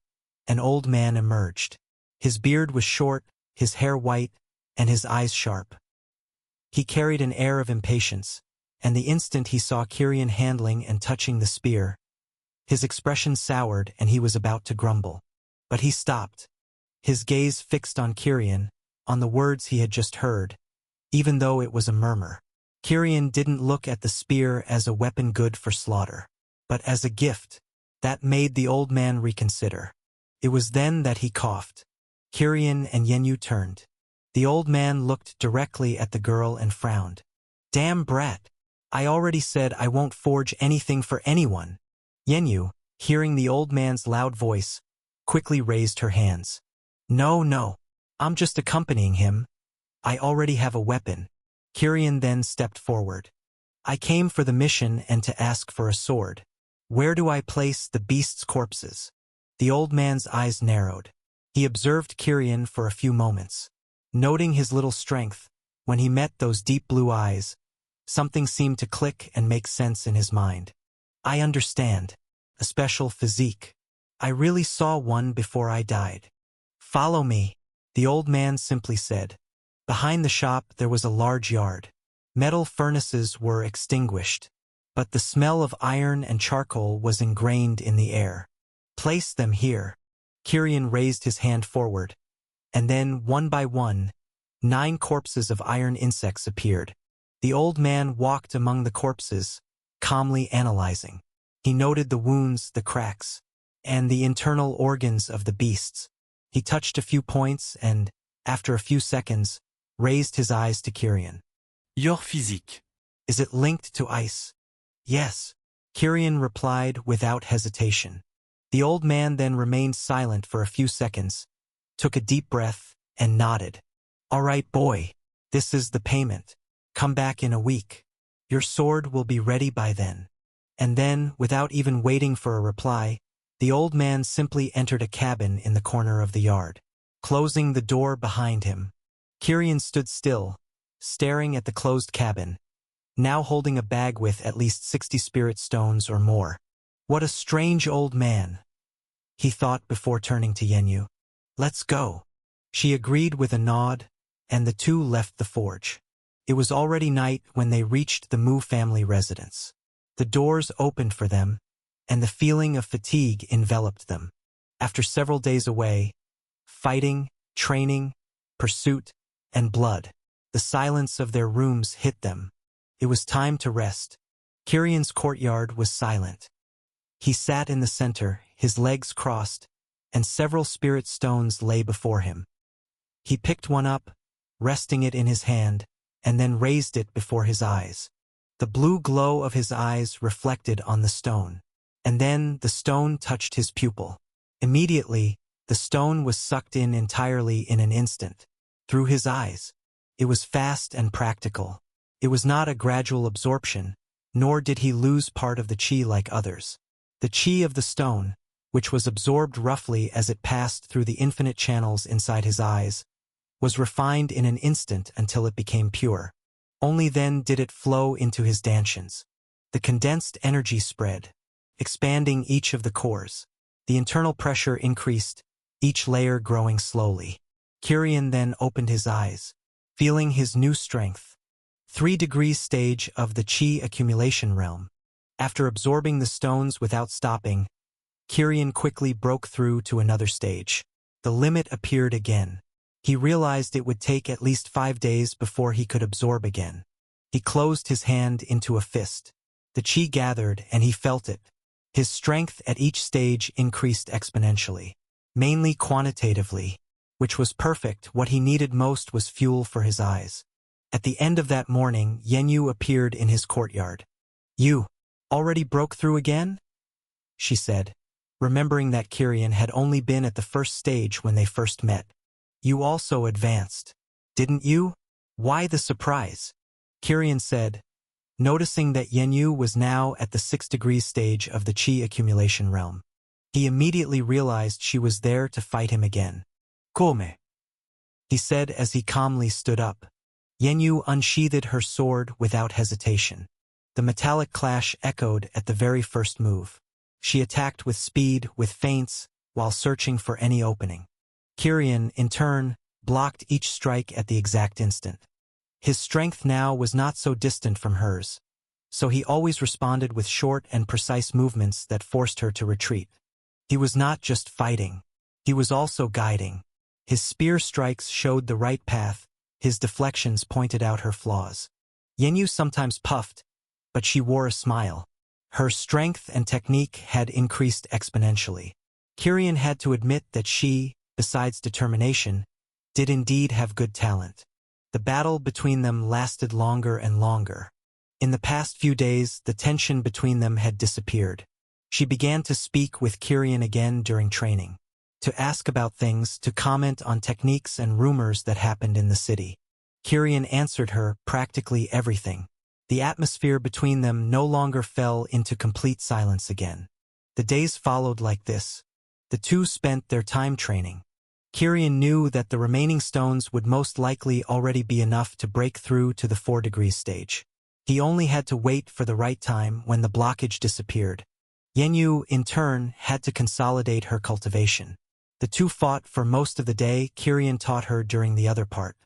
an old man emerged. His beard was short, his hair white, and his eyes sharp. He carried an air of impatience, and the instant he saw Kirian handling and touching the spear, his expression soured and he was about to grumble. But he stopped, his gaze fixed on Kirian, on the words he had just heard, even though it was a murmur. Kirian didn't look at the spear as a weapon good for slaughter, but as a gift. That made the old man reconsider. It was then that he coughed. Kirian and Yenyu turned. The old man looked directly at the girl and frowned. "Damn brat. I already said I won't forge anything for anyone." Yenyu, hearing the old man's loud voice, quickly raised her hands. No, I'm just accompanying him. I already have a weapon." Kirian then stepped forward. I came for the mission and to ask for a sword. Where do I place the beast's corpses? The old man's eyes narrowed. He observed Kirian for a few moments. Noting his little strength, when he met those deep blue eyes, something seemed to click and make sense in his mind. I understand. A special physique. I really saw one before I died. Follow me, the old man simply said. Behind the shop there was a large yard. Metal furnaces were extinguished, but the smell of iron and charcoal was ingrained in the air. Place them here. Kirian raised his hand forward, and then, one by one, 9 corpses of iron insects appeared. The old man walked among the corpses, calmly analyzing. He noted the wounds, the cracks, and the internal organs of the beasts. He touched a few points and, after a few seconds, raised his eyes to Kirian. Your physique. Is it linked to ice? Yes, Kirian replied without hesitation. The old man then remained silent for a few seconds, took a deep breath, and nodded. All right, boy, this is the payment. Come back in a week. Your sword will be ready by then. And then, without even waiting for a reply, the old man simply entered a cabin in the corner of the yard. Closing the door behind him, Kirian stood still, staring at the closed cabin, now holding a bag with at least 60 spirit stones or more. What a strange old man, he thought before turning to Yenyu. Let's go. She agreed with a nod, and the two left the forge. It was already night when they reached the Mu family residence. The doors opened for them, and the feeling of fatigue enveloped them. After several days away, fighting, training, pursuit, and blood, the silence of their rooms hit them. It was time to rest. Kirian's courtyard was silent. He sat in the center, his legs crossed, and several spirit stones lay before him. He picked one up, resting it in his hand, and then raised it before his eyes. The blue glow of his eyes reflected on the stone, and then the stone touched his pupil. Immediately, the stone was sucked in entirely in an instant, through his eyes. It was fast and practical. It was not a gradual absorption, nor did he lose part of the chi like others. The chi of the stone, which was absorbed roughly as it passed through the infinite channels inside his eyes, was refined in an instant until it became pure. Only then did it flow into his danshan's. The condensed energy spread, expanding each of the cores. The internal pressure increased, each layer growing slowly. Kirian then opened his eyes, feeling his new strength. 3 degrees stage of the chi accumulation realm. After absorbing the stones without stopping, Kirian quickly broke through to another stage. The limit appeared again. He realized it would take at least 5 days before he could absorb again. He closed his hand into a fist. The chi gathered and he felt it. His strength at each stage increased exponentially, mainly quantitatively, which was perfect. What he needed most was fuel for his eyes. At the end of that morning, Yenyu appeared in his courtyard. You already broke through again? She said, remembering that Kirian had only been at the first stage when they first met. You also advanced, didn't you? Why the surprise? Kirian said, noticing that Yenyu was now at the 6 degrees stage of the chi accumulation realm. He immediately realized she was there to fight him again. Come, he said as he calmly stood up. Yenyu unsheathed her sword without hesitation. The metallic clash echoed at the very first move. She attacked with speed, with feints, while searching for any opening. Kirian, in turn, blocked each strike at the exact instant. His strength now was not so distant from hers, so he always responded with short and precise movements that forced her to retreat. He was not just fighting, he was also guiding. His spear strikes showed the right path, his deflections pointed out her flaws. Yenyu sometimes puffed, but she wore a smile. Her strength and technique had increased exponentially. Kirian had to admit that she, besides determination, did indeed have good talent. The battle between them lasted longer and longer. In the past few days, the tension between them had disappeared. She began to speak with Kirian again during training, to ask about things, to comment on techniques and rumors that happened in the city. Kirian answered her practically everything. The atmosphere between them no longer fell into complete silence again. The days followed like this. The two spent their time training. Kirian knew that the remaining stones would most likely already be enough to break through to the 4 degrees stage. He only had to wait for the right time when the blockage disappeared. Yenyu, in turn, had to consolidate her cultivation. The two fought for most of the day. Kirian taught her during the other part.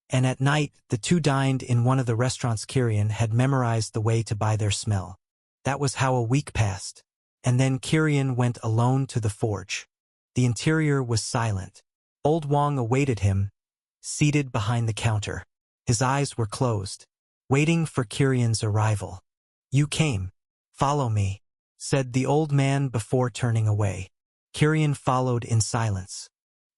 And at night, the two dined in one of the restaurants. Kirian had memorized the way to buy their smell. That was how a week passed. And then Kirian went alone to the forge. The interior was silent. Old Wang awaited him, seated behind the counter. His eyes were closed, waiting for Kirian's arrival. "You came. Follow me," said the old man before turning away. Kirian followed in silence.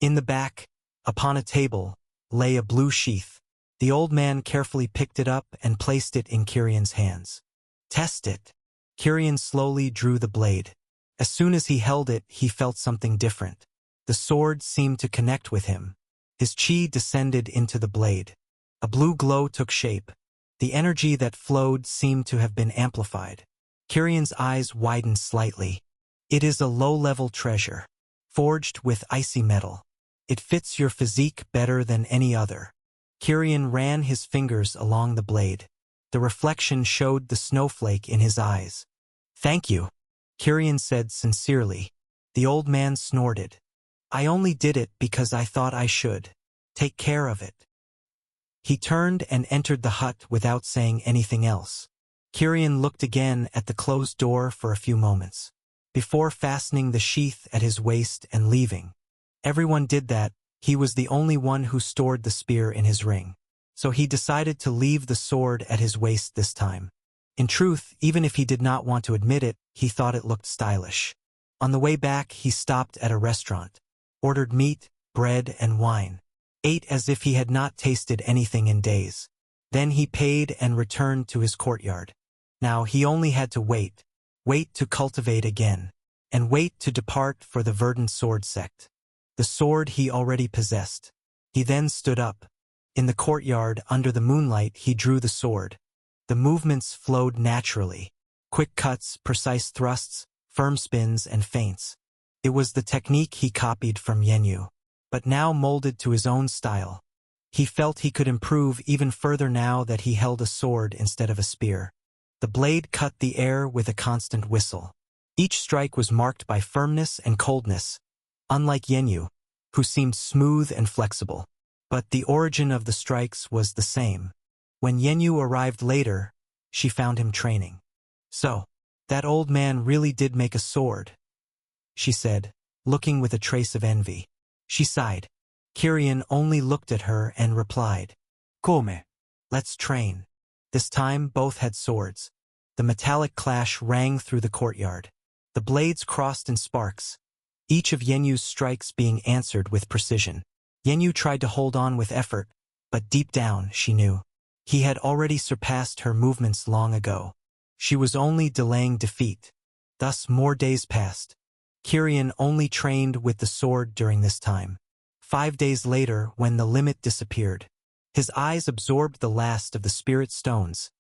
In the back, upon a table, lay a blue sheath. The old man carefully picked it up and placed it in Kirian's hands. "Test it." Kirian slowly drew the blade. As soon as he held it, he felt something different. The sword seemed to connect with him. His chi descended into the blade. A blue glow took shape. The energy that flowed seemed to have been amplified. Kirian's eyes widened slightly. "It is a low-level treasure, forged with icy metal. It fits your physique better than any other." Kirian ran his fingers along the blade. The reflection showed the snowflake in his eyes. "Thank you," Kirian said sincerely. The old man snorted. "I only did it because I thought I should. Take care of it." He turned and entered the hut without saying anything else. Kirian looked again at the closed door for a few moments, before fastening the sheath at his waist and leaving. Everyone did that. He was the only one who stored the spear in his ring. So he decided to leave the sword at his waist this time. In truth, even if he did not want to admit it, he thought it looked stylish. On the way back, he stopped at a restaurant, ordered meat, bread, and wine, ate as if he had not tasted anything in days. Then he paid and returned to his courtyard. Now he only had to wait to cultivate again, and wait to depart for the verdant sword sect. The sword he already possessed. He then stood up. In the courtyard, under the moonlight, he drew the sword. The movements flowed naturally. Quick cuts, precise thrusts, firm spins, and feints. It was the technique he copied from Yenyu, but now molded to his own style. He felt he could improve even further now that he held a sword instead of a spear. The blade cut the air with a constant whistle. Each strike was marked by firmness and coldness, unlike Yenyu, who seemed smooth and flexible. But the origin of the strikes was the same. When Yenyu arrived later, she found him training. "So, that old man really did make a sword," she said, looking with a trace of envy. She sighed. Kirian only looked at her and replied, "Come, let's train." This time both had swords. The metallic clash rang through the courtyard. The blades crossed in sparks, each of Yenyu's strikes being answered with precision. Yenyu tried to hold on with effort, but deep down, she knew. He had already surpassed her movements long ago. She was only delaying defeat. Thus more days passed. Kirian only trained with the sword during this time. 5 days later, when the limit disappeared, his eyes absorbed the last of the spirit stones,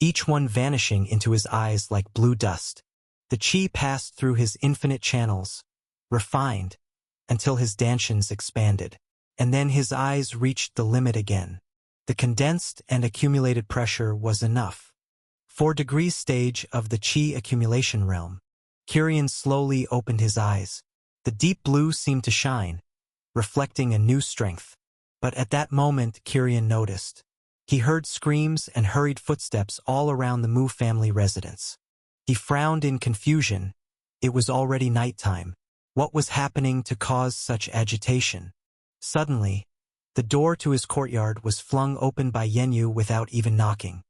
each one vanishing into his eyes like blue dust. The chi passed through his infinite channels, refined, until his dantians expanded. And then his eyes reached the limit again. The condensed and accumulated pressure was enough. 4 degrees stage of the chi accumulation realm. Kirian slowly opened his eyes. The deep blue seemed to shine, reflecting a new strength. But at that moment, Kirian noticed. He heard screams and hurried footsteps all around the Mu family residence. He frowned in confusion. It was already nighttime. What was happening to cause such agitation? Suddenly, the door to his courtyard was flung open by Yenyu without even knocking.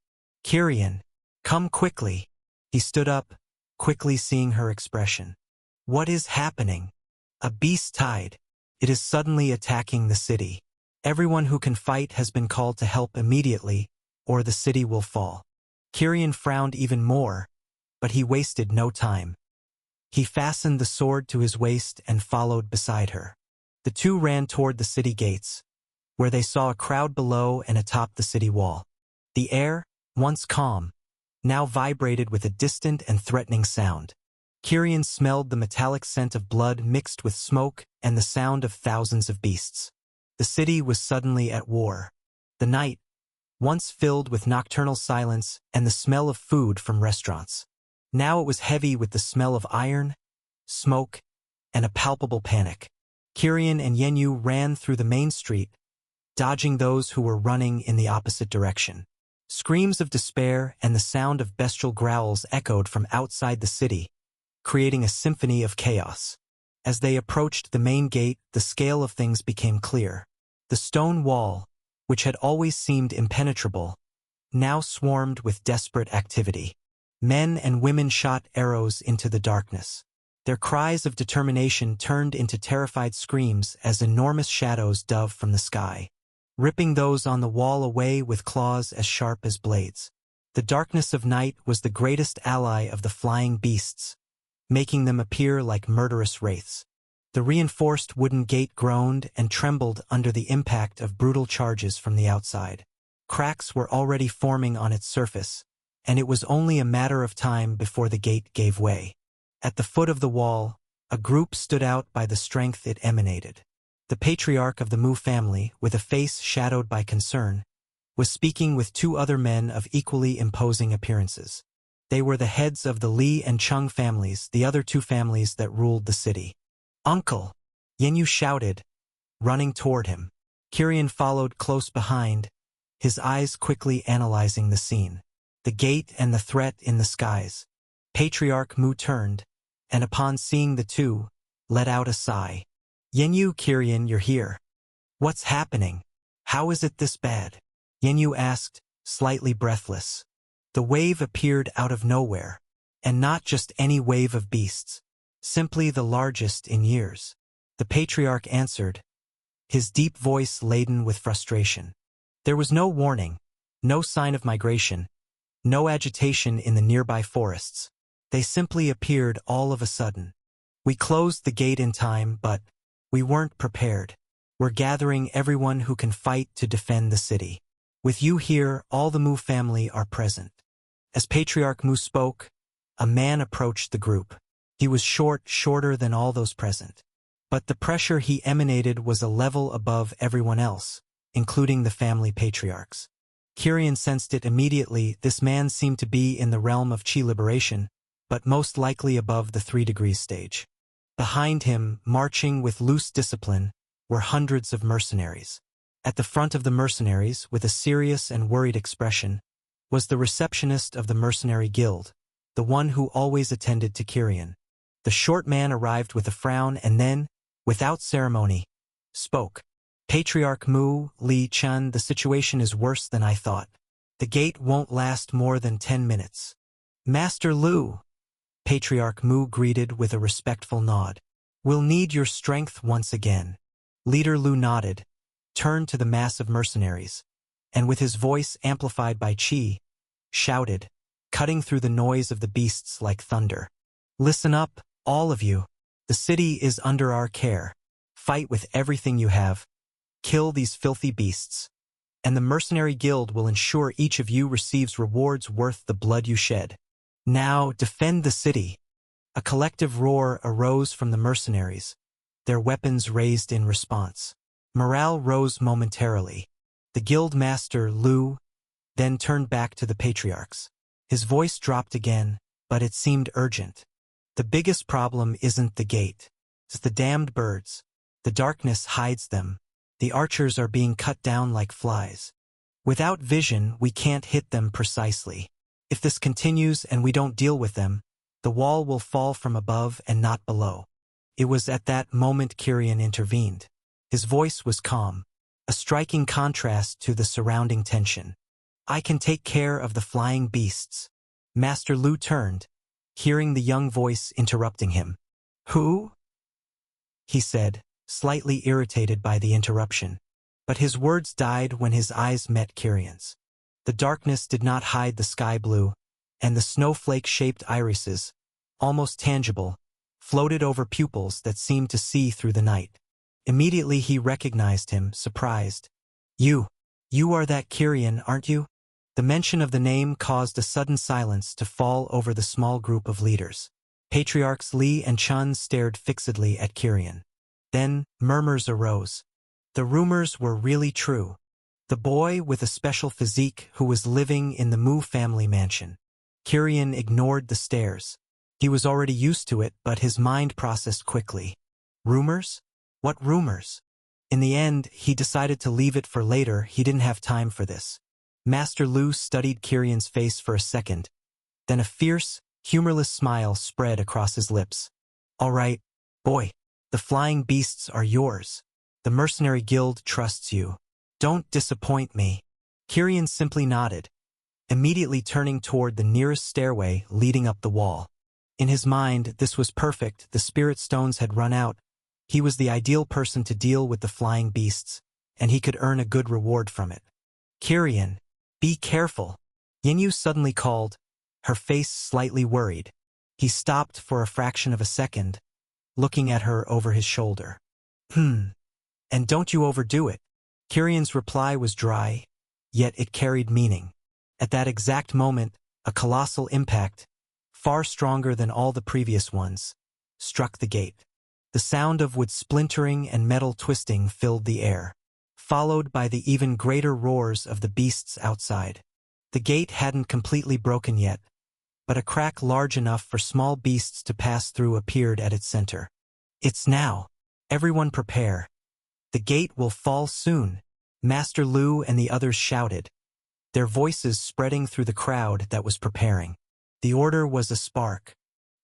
"Kirian, come quickly." He stood up, quickly seeing her expression. "What is happening?" "A beast tide. It is suddenly attacking the city. Everyone who can fight has been called to help immediately, or the city will fall." Kirian frowned even more, but he wasted no time. He fastened the sword to his waist and followed beside her. The two ran toward the city gates, where they saw a crowd below and atop the city wall. The air, once calm, now vibrated with a distant and threatening sound. Kirian smelled the metallic scent of blood mixed with smoke and the sound of thousands of beasts. The city was suddenly at war. The night, once filled with nocturnal silence and the smell of food from restaurants. Now it was heavy with the smell of iron, smoke, and a palpable panic. Kirian and Yenyu ran through the main street, dodging those who were running in the opposite direction. Screams of despair and the sound of bestial growls echoed from outside the city, creating a symphony of chaos. As they approached the main gate, the scale of things became clear. The stone wall, which had always seemed impenetrable, now swarmed with desperate activity. Men and women shot arrows into the darkness. Their cries of determination turned into terrified screams as enormous shadows dove from the sky, ripping those on the wall away with claws as sharp as blades. The darkness of night was the greatest ally of the flying beasts, making them appear like murderous wraiths. The reinforced wooden gate groaned and trembled under the impact of brutal charges from the outside. Cracks were already forming on its surface, and it was only a matter of time before the gate gave way. At the foot of the wall, a group stood out by the strength it emanated. The patriarch of the Mu family, with a face shadowed by concern, was speaking with two other men of equally imposing appearances. They were the heads of the Li and Chung families, the other two families that ruled the city. "Uncle!" Yenyu shouted, running toward him. Kirian followed close behind, his eyes quickly analyzing the scene. The gate and the threat in the skies. Patriarch Mu turned, and upon seeing the two, let out a sigh. "Yenyu, Kirian, you're here. What's happening? How is it this bad?" Yenyu asked, slightly breathless. The wave appeared out of nowhere, and not just any wave of beasts, simply the largest in years. The patriarch answered, his deep voice laden with frustration. There was no warning, no sign of migration, no agitation in the nearby forests. They simply appeared all of a sudden. We closed the gate in time, but we weren't prepared. We're gathering everyone who can fight to defend the city. With you here, all the Mu family are present. As Patriarch Mu spoke, a man approached the group. He was shorter than all those present. But the pressure he emanated was a level above everyone else, including the family patriarchs. Kirian sensed it immediately. This man seemed to be in the realm of Qi liberation, but most likely above the 3 degrees stage. Behind him, marching with loose discipline, were hundreds of mercenaries. At the front of the mercenaries, with a serious and worried expression, was the receptionist of the mercenary guild, the one who always attended to Kirian. The short man arrived with a frown and then, without ceremony, spoke. Patriarch Mu, Li Chun, the situation is worse than I thought. The gate won't last more than 10 minutes. Master Lu, Patriarch Mu greeted with a respectful nod. We'll need your strength once again. Leader Lu nodded, turned to the mass of mercenaries, and with his voice amplified by Qi, shouted, cutting through the noise of the beasts like thunder. Listen up, all of you. The city is under our care. Fight with everything you have. Kill these filthy beasts. And the mercenary guild will ensure each of you receives rewards worth the blood you shed. Now defend the city. A collective roar arose from the mercenaries, their weapons raised in response. Morale rose momentarily. The guild master, Lu, then turned back to the patriarchs. His voice dropped again, but it seemed urgent. The biggest problem isn't the gate. It's the damned birds. The darkness hides them. The archers are being cut down like flies. Without vision, we can't hit them precisely. If this continues and we don't deal with them, the wall will fall from above and not below. It was at that moment Kirian intervened. His voice was calm, a striking contrast to the surrounding tension. I can take care of the flying beasts. Master Lu turned, hearing the young voice interrupting him. Who? He said, slightly irritated by the interruption. But his words died when his eyes met Kirian's. The darkness did not hide the sky blue, and the snowflake-shaped irises, almost tangible, floated over pupils that seemed to see through the night. Immediately he recognized him, surprised. You are that Kirian, aren't you? The mention of the name caused a sudden silence to fall over the small group of leaders. Patriarchs Li and Chun stared fixedly at Kirian. Then, murmurs arose. The rumors were really true. The boy with a special physique who was living in the Mu family mansion. Kirian ignored the stares. He was already used to it, but his mind processed quickly. Rumors? What rumors? In the end, he decided to leave it for later. He didn't have time for this. Master Lu studied Kirian's face for a second. Then a fierce, humorless smile spread across his lips. All right, boy. The flying beasts are yours. The mercenary guild trusts you. Don't disappoint me. Kirian simply nodded, immediately turning toward the nearest stairway leading up the wall. In his mind, this was perfect. The spirit stones had run out. He was the ideal person to deal with the flying beasts, and he could earn a good reward from it. Kirian, be careful. Yinyu suddenly called, her face slightly worried. He stopped for a fraction of a second, looking at her over his shoulder. And don't you overdo it. Kirian's reply was dry, yet it carried meaning. At that exact moment, a colossal impact, far stronger than all the previous ones, struck the gate. The sound of wood splintering and metal twisting filled the air, followed by the even greater roars of the beasts outside. The gate hadn't completely broken yet, but a crack large enough for small beasts to pass through appeared at its center. It's now. Everyone prepare. The gate will fall soon. Master Lu and the others shouted, their voices spreading through the crowd that was preparing. The order was a spark.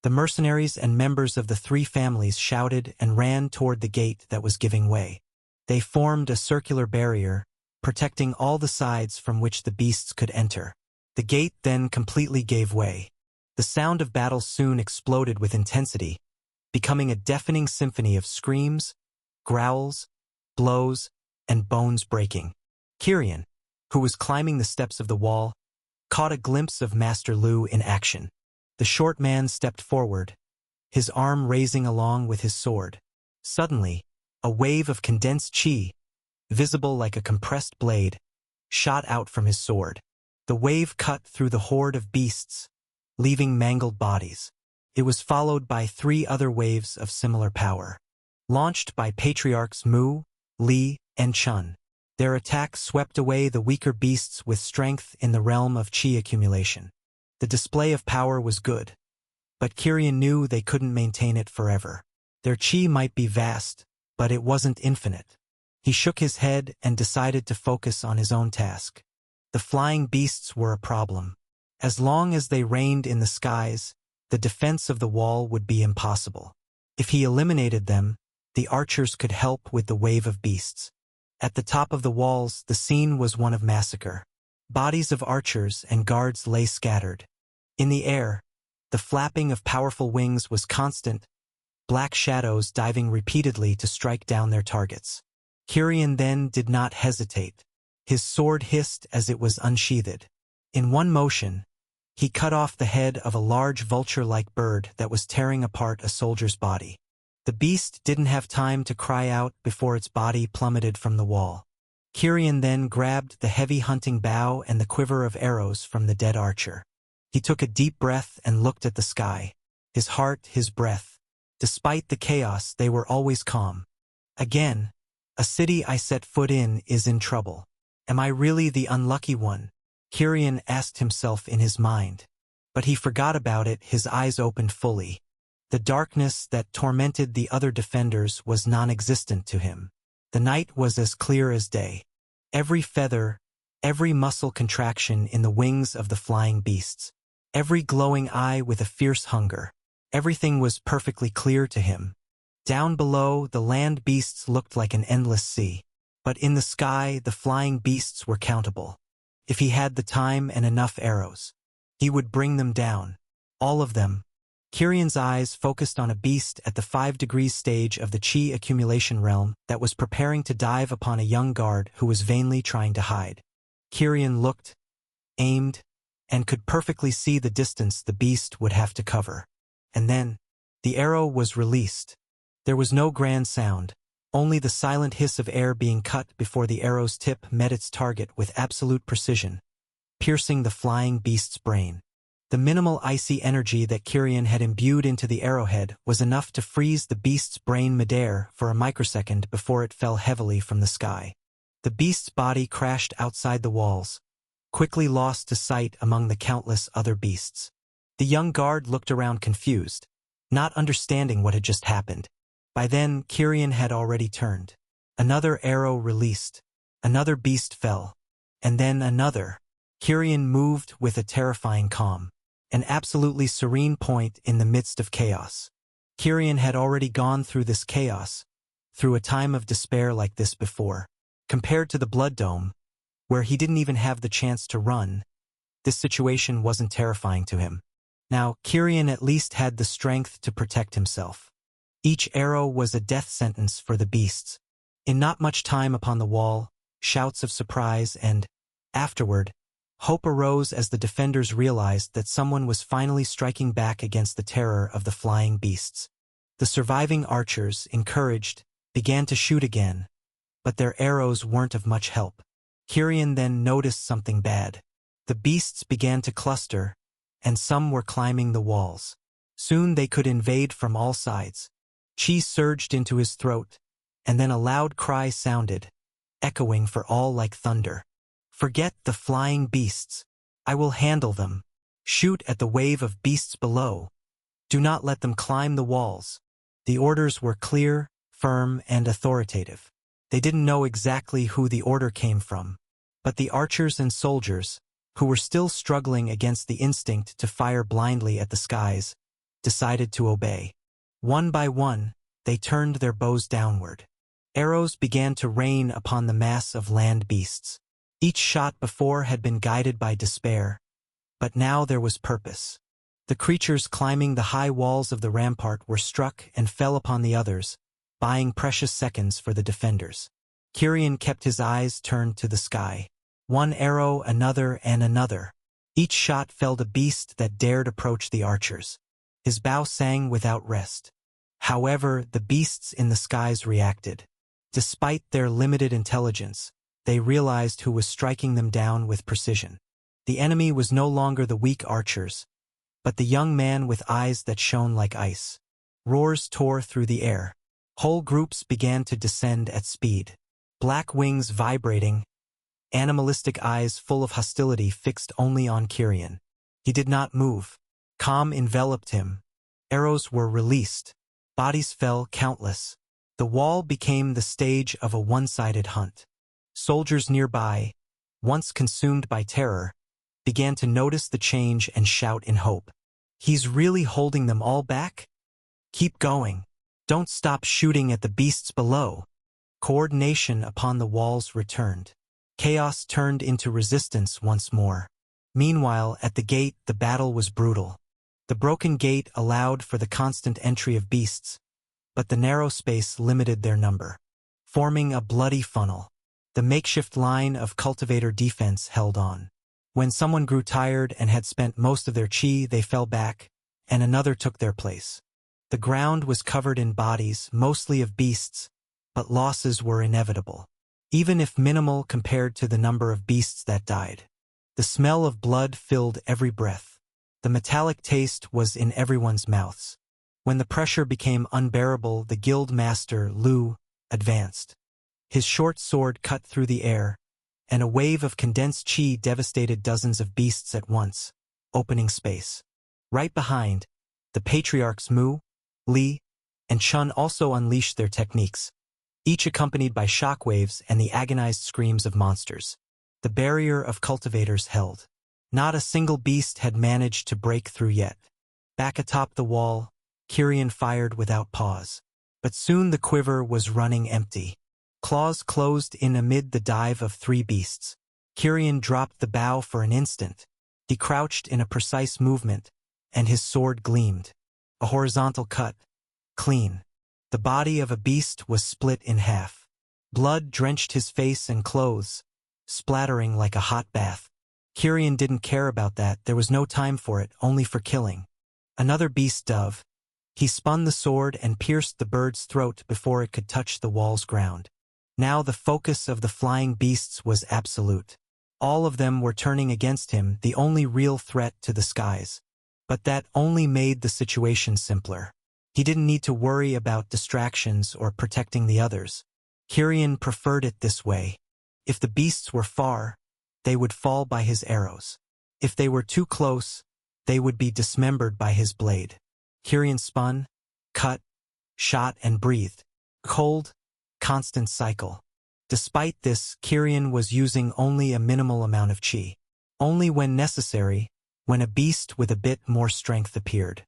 The mercenaries and members of the three families shouted and ran toward the gate that was giving way. They formed a circular barrier, protecting all the sides from which the beasts could enter. The gate then completely gave way. The sound of battle soon exploded with intensity, becoming a deafening symphony of screams, growls, blows, and bones breaking. Kirian, who was climbing the steps of the wall, caught a glimpse of Master Lu in action. The short man stepped forward, his arm raising along with his sword. Suddenly, a wave of condensed qi, visible like a compressed blade, shot out from his sword. The wave cut through the horde of beasts, leaving mangled bodies. It was followed by 3 other waves of similar power, launched by Patriarchs Mu, Li, and Chun. Their attack swept away the weaker beasts with strength in the realm of qi accumulation. The display of power was good, but Kirian knew they couldn't maintain it forever. Their qi might be vast, but it wasn't infinite. He shook his head and decided to focus on his own task. The flying beasts were a problem. As long as they reigned in the skies, the defense of the wall would be impossible. If he eliminated them, the archers could help with the wave of beasts. At the top of the walls, the scene was one of massacre. Bodies of archers and guards lay scattered. In the air, the flapping of powerful wings was constant, black shadows diving repeatedly to strike down their targets. Kirian then did not hesitate. His sword hissed as it was unsheathed. In one motion, he cut off the head of a large vulture-like bird that was tearing apart a soldier's body. The beast didn't have time to cry out before its body plummeted from the wall. Kirian then grabbed the heavy hunting bow and the quiver of arrows from the dead archer. He took a deep breath and looked at the sky. His heart, his breath. Despite the chaos, they were always calm. Again, a city I set foot in is in trouble. Am I really the unlucky one? Kirian asked himself in his mind. But he forgot about it, his eyes opened fully. The darkness that tormented the other defenders was non-existent to him. The night was as clear as day. Every feather, every muscle contraction in the wings of the flying beasts, every glowing eye with a fierce hunger, everything was perfectly clear to him. Down below, the land beasts looked like an endless sea. But in the sky, the flying beasts were countable. If he had the time and enough arrows, he would bring them down. All of them. Kirian's eyes focused on a beast at the 5 degrees stage of the qi accumulation realm that was preparing to dive upon a young guard who was vainly trying to hide. Kirian looked, aimed, and could perfectly see the distance the beast would have to cover. And then, the arrow was released. There was no grand sound, only the silent hiss of air being cut before the arrow's tip met its target with absolute precision. piercing the flying beast's brain. The minimal icy energy that Kyrian had imbued into the arrowhead was enough to freeze the beast's brain midair for a microsecond before it fell heavily from the sky. The beast's body crashed outside the walls, quickly lost to sight among the countless other beasts. The young guard looked around confused, not understanding what had just happened. By then, Kyrian had already turned. Another arrow released. Another beast fell. And then another. Kyrian moved with a terrifying calm. An absolutely serene point in the midst of chaos. Kyrian had already gone through this chaos, through a time of despair like this before. Compared to the Blood Dome, where he didn't even have the chance to run, this situation wasn't terrifying to him. Now, Kyrian at least had the strength to protect himself. Each arrow was a death sentence for the beasts. In not much time upon the wall, shouts of surprise and, afterward, hope arose as the defenders realized that someone was finally striking back against the terror of the flying beasts. The surviving archers, encouraged, began to shoot again, but their arrows weren't of much help. Kyrian then noticed something bad. The beasts began to cluster, and some were climbing the walls. Soon they could invade from all sides. Chi surged into his throat, and then a loud cry sounded, echoing for all like thunder. "Forget the flying beasts. I will handle them. Shoot at the wave of beasts below. Do not let them climb the walls." The orders were clear, firm, and authoritative. They didn't know exactly who the order came from, but the archers and soldiers, who were still struggling against the instinct to fire blindly at the skies, decided to obey. One by one, they turned their bows downward. Arrows began to rain upon the mass of land beasts. Each shot before had been guided by despair, but now there was purpose. The creatures climbing the high walls of the rampart were struck and fell upon the others, buying precious seconds for the defenders. Kyrian kept his eyes turned to the sky. One arrow, another, and another. Each shot felled a beast that dared approach the archers. His bow sang without rest. However, the beasts in the skies reacted. Despite their limited intelligence, they realized who was striking them down with precision. The enemy was no longer the weak archers, but the young man with eyes that shone like ice. Roars tore through the air. Whole groups began to descend at speed. Black wings vibrating, animalistic eyes full of hostility fixed only on Kyrian. He did not move. Calm enveloped him. Arrows were released. Bodies fell countless. The wall became the stage of a one-sided hunt. Soldiers nearby, once consumed by terror, began to notice the change and shout in hope. "He's really holding them all back? Keep going. Don't stop shooting at the beasts below." Coordination upon the walls returned. Chaos turned into resistance once more. Meanwhile, at the gate, the battle was brutal. The broken gate allowed for the constant entry of beasts, but the narrow space limited their number, forming a bloody funnel. The makeshift line of cultivator defense held on. When someone grew tired and had spent most of their chi, they fell back, and another took their place. The ground was covered in bodies, mostly of beasts, but losses were inevitable, even if minimal compared to the number of beasts that died. The smell of blood filled every breath. The metallic taste was in everyone's mouths. When the pressure became unbearable, the guild master, Lu, advanced. His short sword cut through the air, and a wave of condensed chi devastated dozens of beasts at once, opening space. Right behind, the patriarchs Mu, Li, and Chun also unleashed their techniques, each accompanied by shockwaves and the agonized screams of monsters. The barrier of cultivators held. Not a single beast had managed to break through yet. Back atop the wall, Kyrian fired without pause. But soon the quiver was running empty. Claws closed in amid the dive of three beasts. Kyrian dropped the bow for an instant. He crouched in a precise movement, and his sword gleamed. A horizontal cut. Clean. The body of a beast was split in half. Blood drenched his face and clothes, splattering like a hot bath. Kyrian didn't care about that. There was no time for it, only for killing. Another beast dove. He spun the sword and pierced the bird's throat before it could touch the wall's ground. Now the focus of the flying beasts was absolute. All of them were turning against him, the only real threat to the skies. But that only made the situation simpler. He didn't need to worry about distractions or protecting the others. Kirian preferred it this way. If the beasts were far, they would fall by his arrows. If they were too close, they would be dismembered by his blade. Kirian spun, cut, shot, and breathed. Cold, constant cycle. Despite this, Kirian was using only a minimal amount of chi. Only when necessary, when a beast with a bit more strength appeared.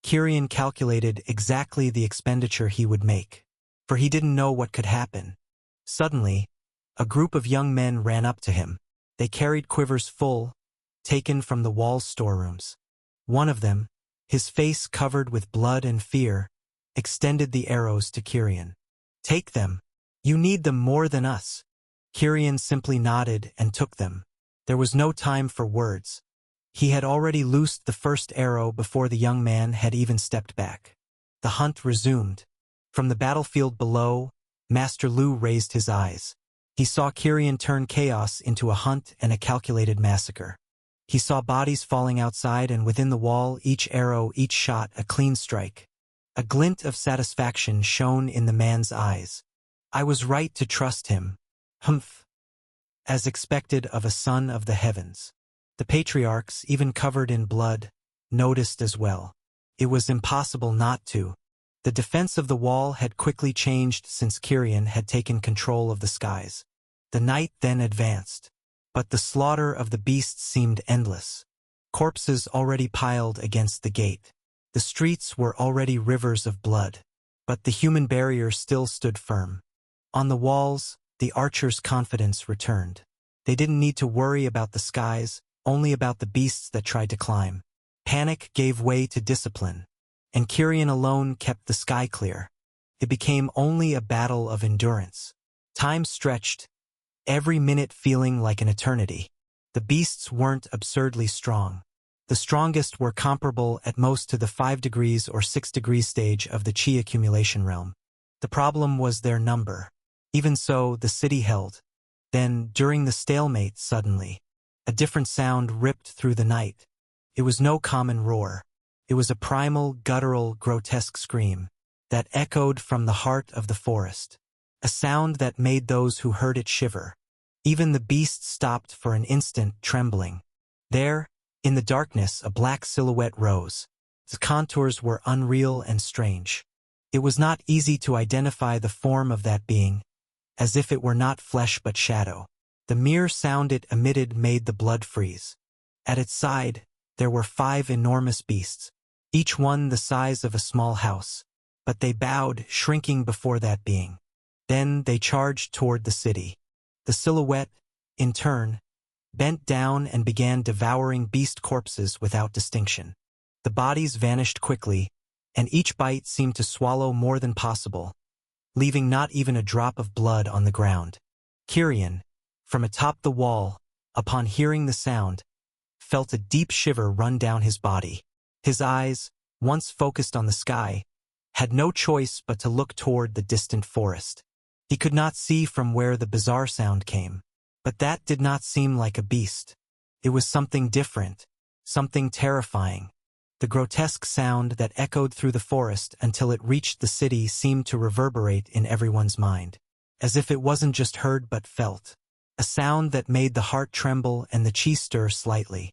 Kirian calculated exactly the expenditure he would make, for he didn't know what could happen. Suddenly, a group of young men ran up to him. They carried quivers full, taken from the wall's storerooms. One of them, his face covered with blood and fear, extended the arrows to Kirian. "Take them. You need them more than us." Kirian simply nodded and took them. There was no time for words. He had already loosed the first arrow before the young man had even stepped back. The hunt resumed. From the battlefield below, Master Lu raised his eyes. He saw Kirian turn chaos into a hunt and a calculated massacre. He saw bodies falling outside and within the wall, each arrow, each shot, a clean strike. A glint of satisfaction shone in the man's eyes. I was right to trust him. Humph. As expected of a son of the heavens. The patriarchs, even covered in blood, noticed as well. It was impossible not to. The defense of the wall had quickly changed since Kirian had taken control of the skies. The night then advanced. But the slaughter of the beasts seemed endless. Corpses already piled against the gate. The streets were already rivers of blood. But the human barrier still stood firm. On the walls, the archers' confidence returned. They didn't need to worry about the skies, only about the beasts that tried to climb. Panic gave way to discipline, and Kirian alone kept the sky clear. It became only a battle of endurance. Time stretched, every minute feeling like an eternity. The beasts weren't absurdly strong. The strongest were comparable at most to the 5 degrees or 6 degrees stage of the chi accumulation realm. The problem was their number. Even so, the city held. Then, during the stalemate, suddenly, a different sound ripped through the night. It was no common roar. It was a primal, guttural, grotesque scream that echoed from the heart of the forest. A sound that made those who heard it shiver. Even the beasts stopped for an instant, trembling. There, in the darkness, a black silhouette rose. The contours were unreal and strange. It was not easy to identify the form of that being, as if it were not flesh but shadow. The mere sound it emitted made the blood freeze. At its side, there were 5 enormous beasts, each one the size of a small house. But they bowed, shrinking before that being. Then they charged toward the city. The silhouette, in turn, bent down and began devouring beast corpses without distinction. The bodies vanished quickly, and each bite seemed to swallow more than possible, leaving not even a drop of blood on the ground. Kirian, from atop the wall, upon hearing the sound, felt a deep shiver run down his body. His eyes, once focused on the sky, had no choice but to look toward the distant forest. He could not see from where the bizarre sound came, but that did not seem like a beast. It was something different, something terrifying. The grotesque sound that echoed through the forest until it reached the city seemed to reverberate in everyone's mind, as if it wasn't just heard but felt. A sound that made the heart tremble and the chi stir slightly.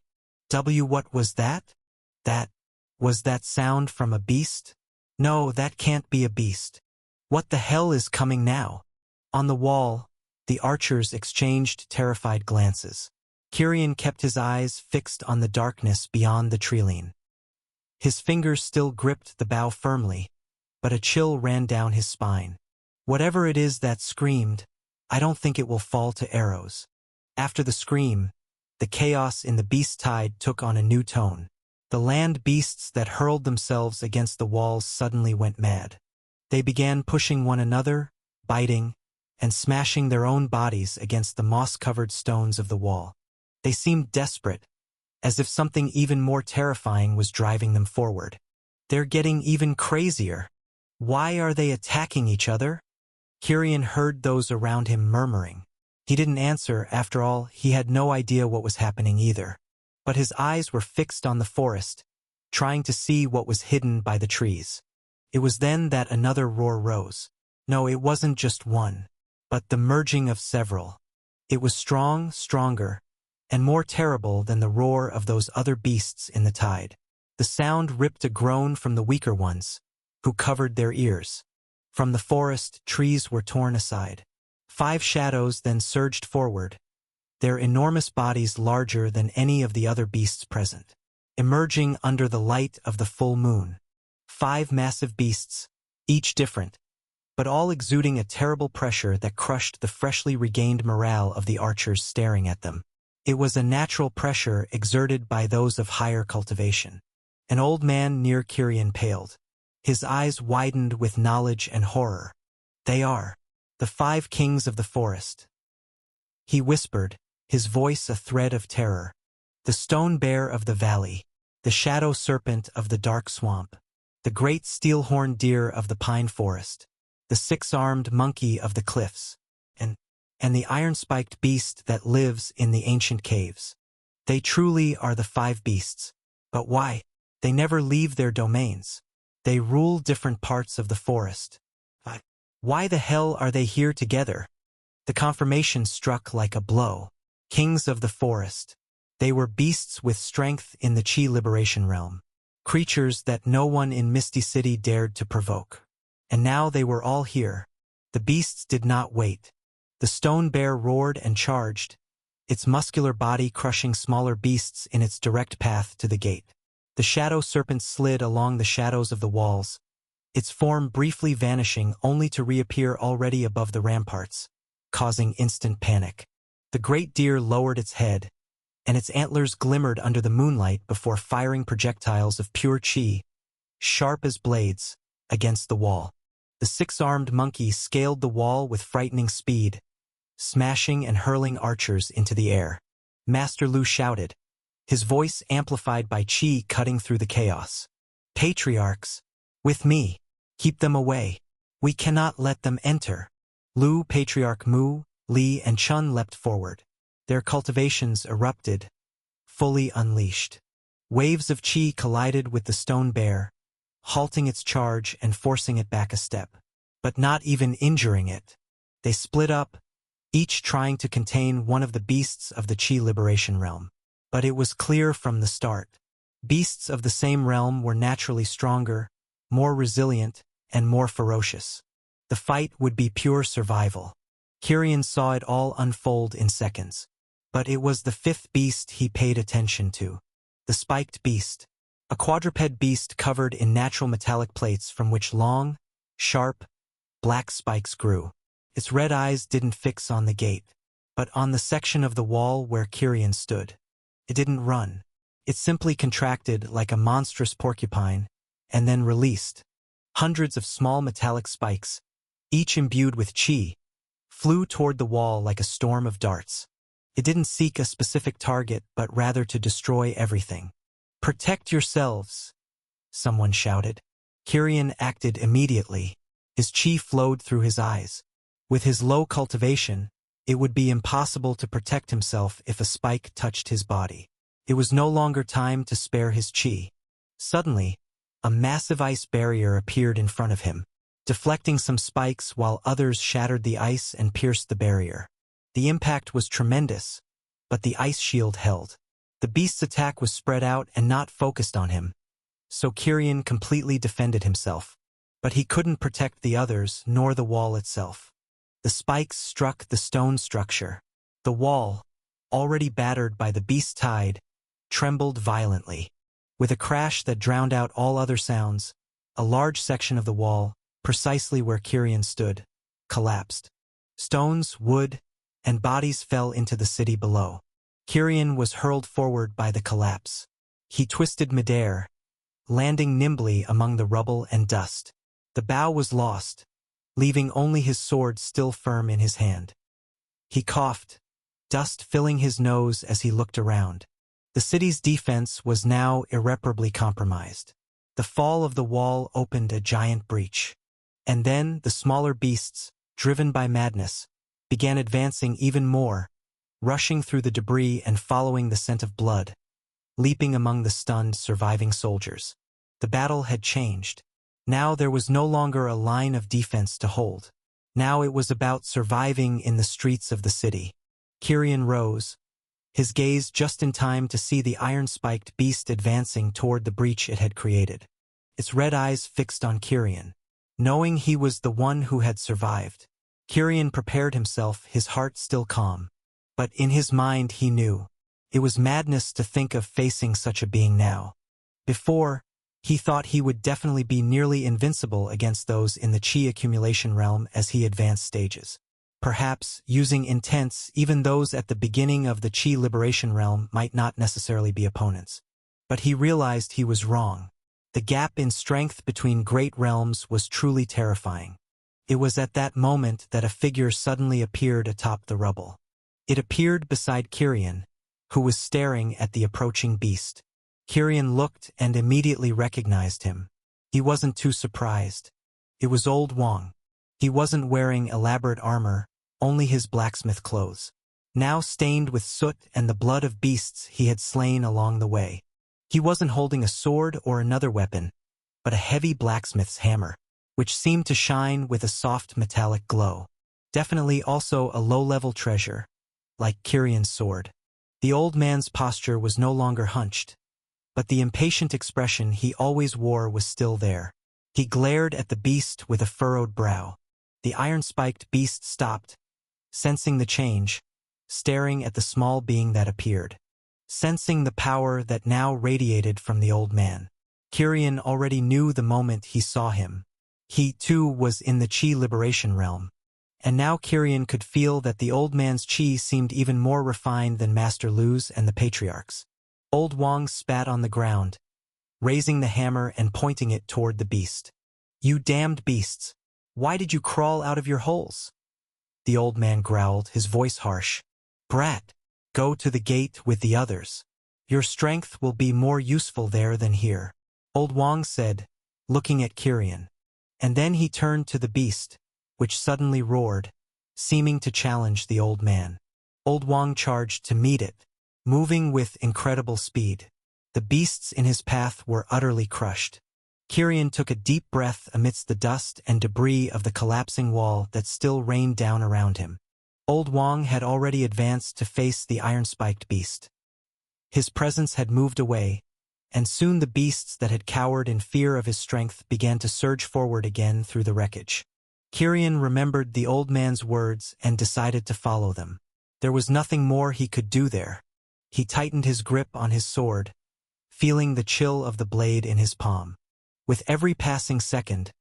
What was that? Was that sound from a beast? No, that can't be a beast. What the hell is coming now? On the wall, the archers exchanged terrified glances. Kirian kept his eyes fixed on the darkness beyond the treeline. His fingers still gripped the bow firmly, but a chill ran down his spine. Whatever it is that screamed, I don't think it will fall to arrows. After the scream, the chaos in the beast tide took on a new tone. The land beasts that hurled themselves against the walls suddenly went mad. They began pushing one another, biting, and smashing their own bodies against the moss-covered stones of the wall. They seemed desperate, as if something even more terrifying was driving them forward. They're getting even crazier. Why are they attacking each other? Kirian heard those around him murmuring. He didn't answer. After all, he had no idea what was happening either. But his eyes were fixed on the forest, trying to see what was hidden by the trees. It was then that another roar rose. No, it wasn't just one, but the merging of several. It was strong, stronger, and more terrible than the roar of those other beasts in the tide. The sound ripped a groan from the weaker ones, who covered their ears. From the forest, trees were torn aside. 5 shadows then surged forward, their enormous bodies larger than any of the other beasts present, emerging under the light of the full moon. 5 massive beasts, each different, but all exuding a terrible pressure that crushed the freshly regained morale of the archers staring at them. It was a natural pressure exerted by those of higher cultivation. An old man near Kirian paled. His eyes widened with knowledge and horror. They are the 5 kings of the forest. He whispered, his voice a thread of terror. The stone bear of the valley, the shadow serpent of the dark swamp, the great steel-horned deer of the pine forest, the 6-armed monkey of the cliffs, and the iron-spiked beast that lives in the ancient caves. They truly are the 5 beasts. But why? They never leave their domains. They rule different parts of the forest. Why the hell are they here together? The confirmation struck like a blow. Kings of the forest. They were beasts with strength in the Qi liberation realm. Creatures that no one in Misty City dared to provoke. And now they were all here. The beasts did not wait. The stone bear roared and charged, its muscular body crushing smaller beasts in its direct path to the gate. The shadow serpent slid along the shadows of the walls, its form briefly vanishing only to reappear already above the ramparts, causing instant panic. The great deer lowered its head, and its antlers glimmered under the moonlight before firing projectiles of pure Qi, sharp as blades, against the wall. The 6-armed monkey scaled the wall with frightening speed, smashing and hurling archers into the air. Master Lu shouted, his voice amplified by Qi cutting through the chaos. Patriarchs, with me. Keep them away. We cannot let them enter. Lu, Patriarch Mu, Li, and Chun leapt forward. Their cultivations erupted, fully unleashed. Waves of Qi collided with the stone bear, halting its charge and forcing it back a step, but not even injuring it. They split up, each trying to contain one of the beasts of the Qi liberation realm. But it was clear from the start. Beasts of the same realm were naturally stronger, more resilient, and more ferocious. The fight would be pure survival. Kirian saw it all unfold in seconds. But it was the 5th beast he paid attention to. The spiked beast. A quadruped beast covered in natural metallic plates from which long, sharp, black spikes grew. Its red eyes didn't fix on the gate, but on the section of the wall where Kirian stood. It didn't run. It simply contracted like a monstrous porcupine, and then released. Hundreds of small metallic spikes, each imbued with Qi, flew toward the wall like a storm of darts. It didn't seek a specific target, but rather to destroy everything. Protect yourselves, someone shouted. Kirian acted immediately. His Qi flowed through his eyes. With his low cultivation, it would be impossible to protect himself if a spike touched his body. It was no longer time to spare his Qi. Suddenly, a massive ice barrier appeared in front of him, deflecting some spikes while others shattered the ice and pierced the barrier. The impact was tremendous, but the ice shield held. The beast's attack was spread out and not focused on him, so Kirian completely defended himself. But he couldn't protect the others nor the wall itself. The spikes struck the stone structure. The wall, already battered by the beast's tide, trembled violently. With a crash that drowned out all other sounds, a large section of the wall, precisely where Kirian stood, collapsed. Stones, wood, and bodies fell into the city below. Kirian was hurled forward by the collapse. He twisted midair, landing nimbly among the rubble and dust. The bow was lost, leaving only his sword still firm in his hand. He coughed, dust filling his nose as he looked around. The city's defense was now irreparably compromised. The fall of the wall opened a giant breach. And then the smaller beasts, driven by madness, began advancing even more, rushing through the debris and following the scent of blood, leaping among the stunned surviving soldiers. The battle had changed. Now there was no longer a line of defense to hold. Now it was about surviving in the streets of the city. Kirian rose, his gaze just in time to see the iron-spiked beast advancing toward the breach it had created. Its red eyes fixed on Kirian. Knowing he was the one who had survived, Kirian prepared himself, his heart still calm. But in his mind he knew. It was madness to think of facing such a being now. Before, he thought he would definitely be nearly invincible against those in the Qi accumulation realm as he advanced stages. Perhaps, using intents, even those at the beginning of the Qi liberation realm might not necessarily be opponents. But he realized he was wrong. The gap in strength between great realms was truly terrifying. It was at that moment that a figure suddenly appeared atop the rubble. It appeared beside Kirian, who was staring at the approaching beast. Kirian looked and immediately recognized him. He wasn't too surprised. It was Old Wang. He wasn't wearing elaborate armor, only his blacksmith clothes, now stained with soot and the blood of beasts he had slain along the way. He wasn't holding a sword or another weapon, but a heavy blacksmith's hammer, which seemed to shine with a soft metallic glow. Definitely also a low-level treasure, like Kirian's sword. The old man's posture was no longer hunched, but the impatient expression he always wore was still there. He glared at the beast with a furrowed brow. The iron-spiked beast stopped, sensing the change, staring at the small being that appeared, sensing the power that now radiated from the old man. Kirian already knew the moment he saw him. He, too, was in the Qi liberation realm. And now Kirian could feel that the old man's Qi seemed even more refined than Master Lu's and the Patriarch's. Old Wang spat on the ground, raising the hammer and pointing it toward the beast. "You damned beasts! Why did you crawl out of your holes?" The old man growled, his voice harsh. "Brat, go to the gate with the others. Your strength will be more useful there than here," Old Wang said, looking at Kirian. And then he turned to the beast, which suddenly roared, seeming to challenge the old man. Old Wang charged to meet it, moving with incredible speed. The beasts in his path were utterly crushed. Kirian took a deep breath amidst the dust and debris of the collapsing wall that still rained down around him. Old Wang had already advanced to face the iron-spiked beast. His presence had moved away, and soon the beasts that had cowered in fear of his strength began to surge forward again through the wreckage. Kirian remembered the old man's words and decided to follow them. There was nothing more he could do there. He tightened his grip on his sword, feeling the chill of the blade in his palm. With every passing second,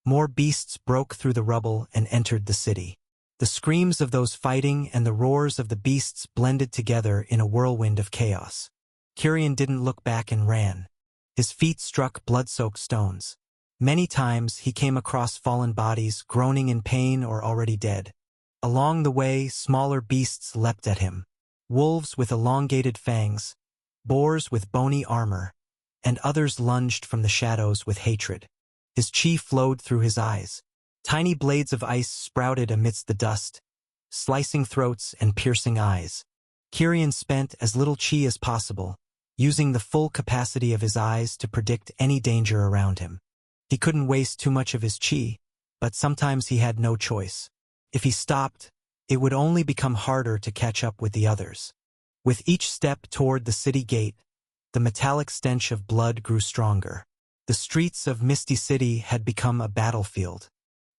more beasts broke through the rubble and entered the city. The screams of those fighting and the roars of the beasts blended together in a whirlwind of chaos. Kirian didn't look back and ran. His feet struck blood-soaked stones. Many times he came across fallen bodies, groaning in pain or already dead. Along the way, smaller beasts leapt at him. Wolves with elongated fangs, boars with bony armor, and others lunged from the shadows with hatred. His Qi flowed through his eyes. Tiny blades of ice sprouted amidst the dust, slicing throats and piercing eyes. Kirian spent as little Qi as possible, using the full capacity of his eyes to predict any danger around him. He couldn't waste too much of his Qi, but sometimes he had no choice. If he stopped, it would only become harder to catch up with the others. With each step toward the city gate, the metallic stench of blood grew stronger. The streets of Misty City had become a battlefield.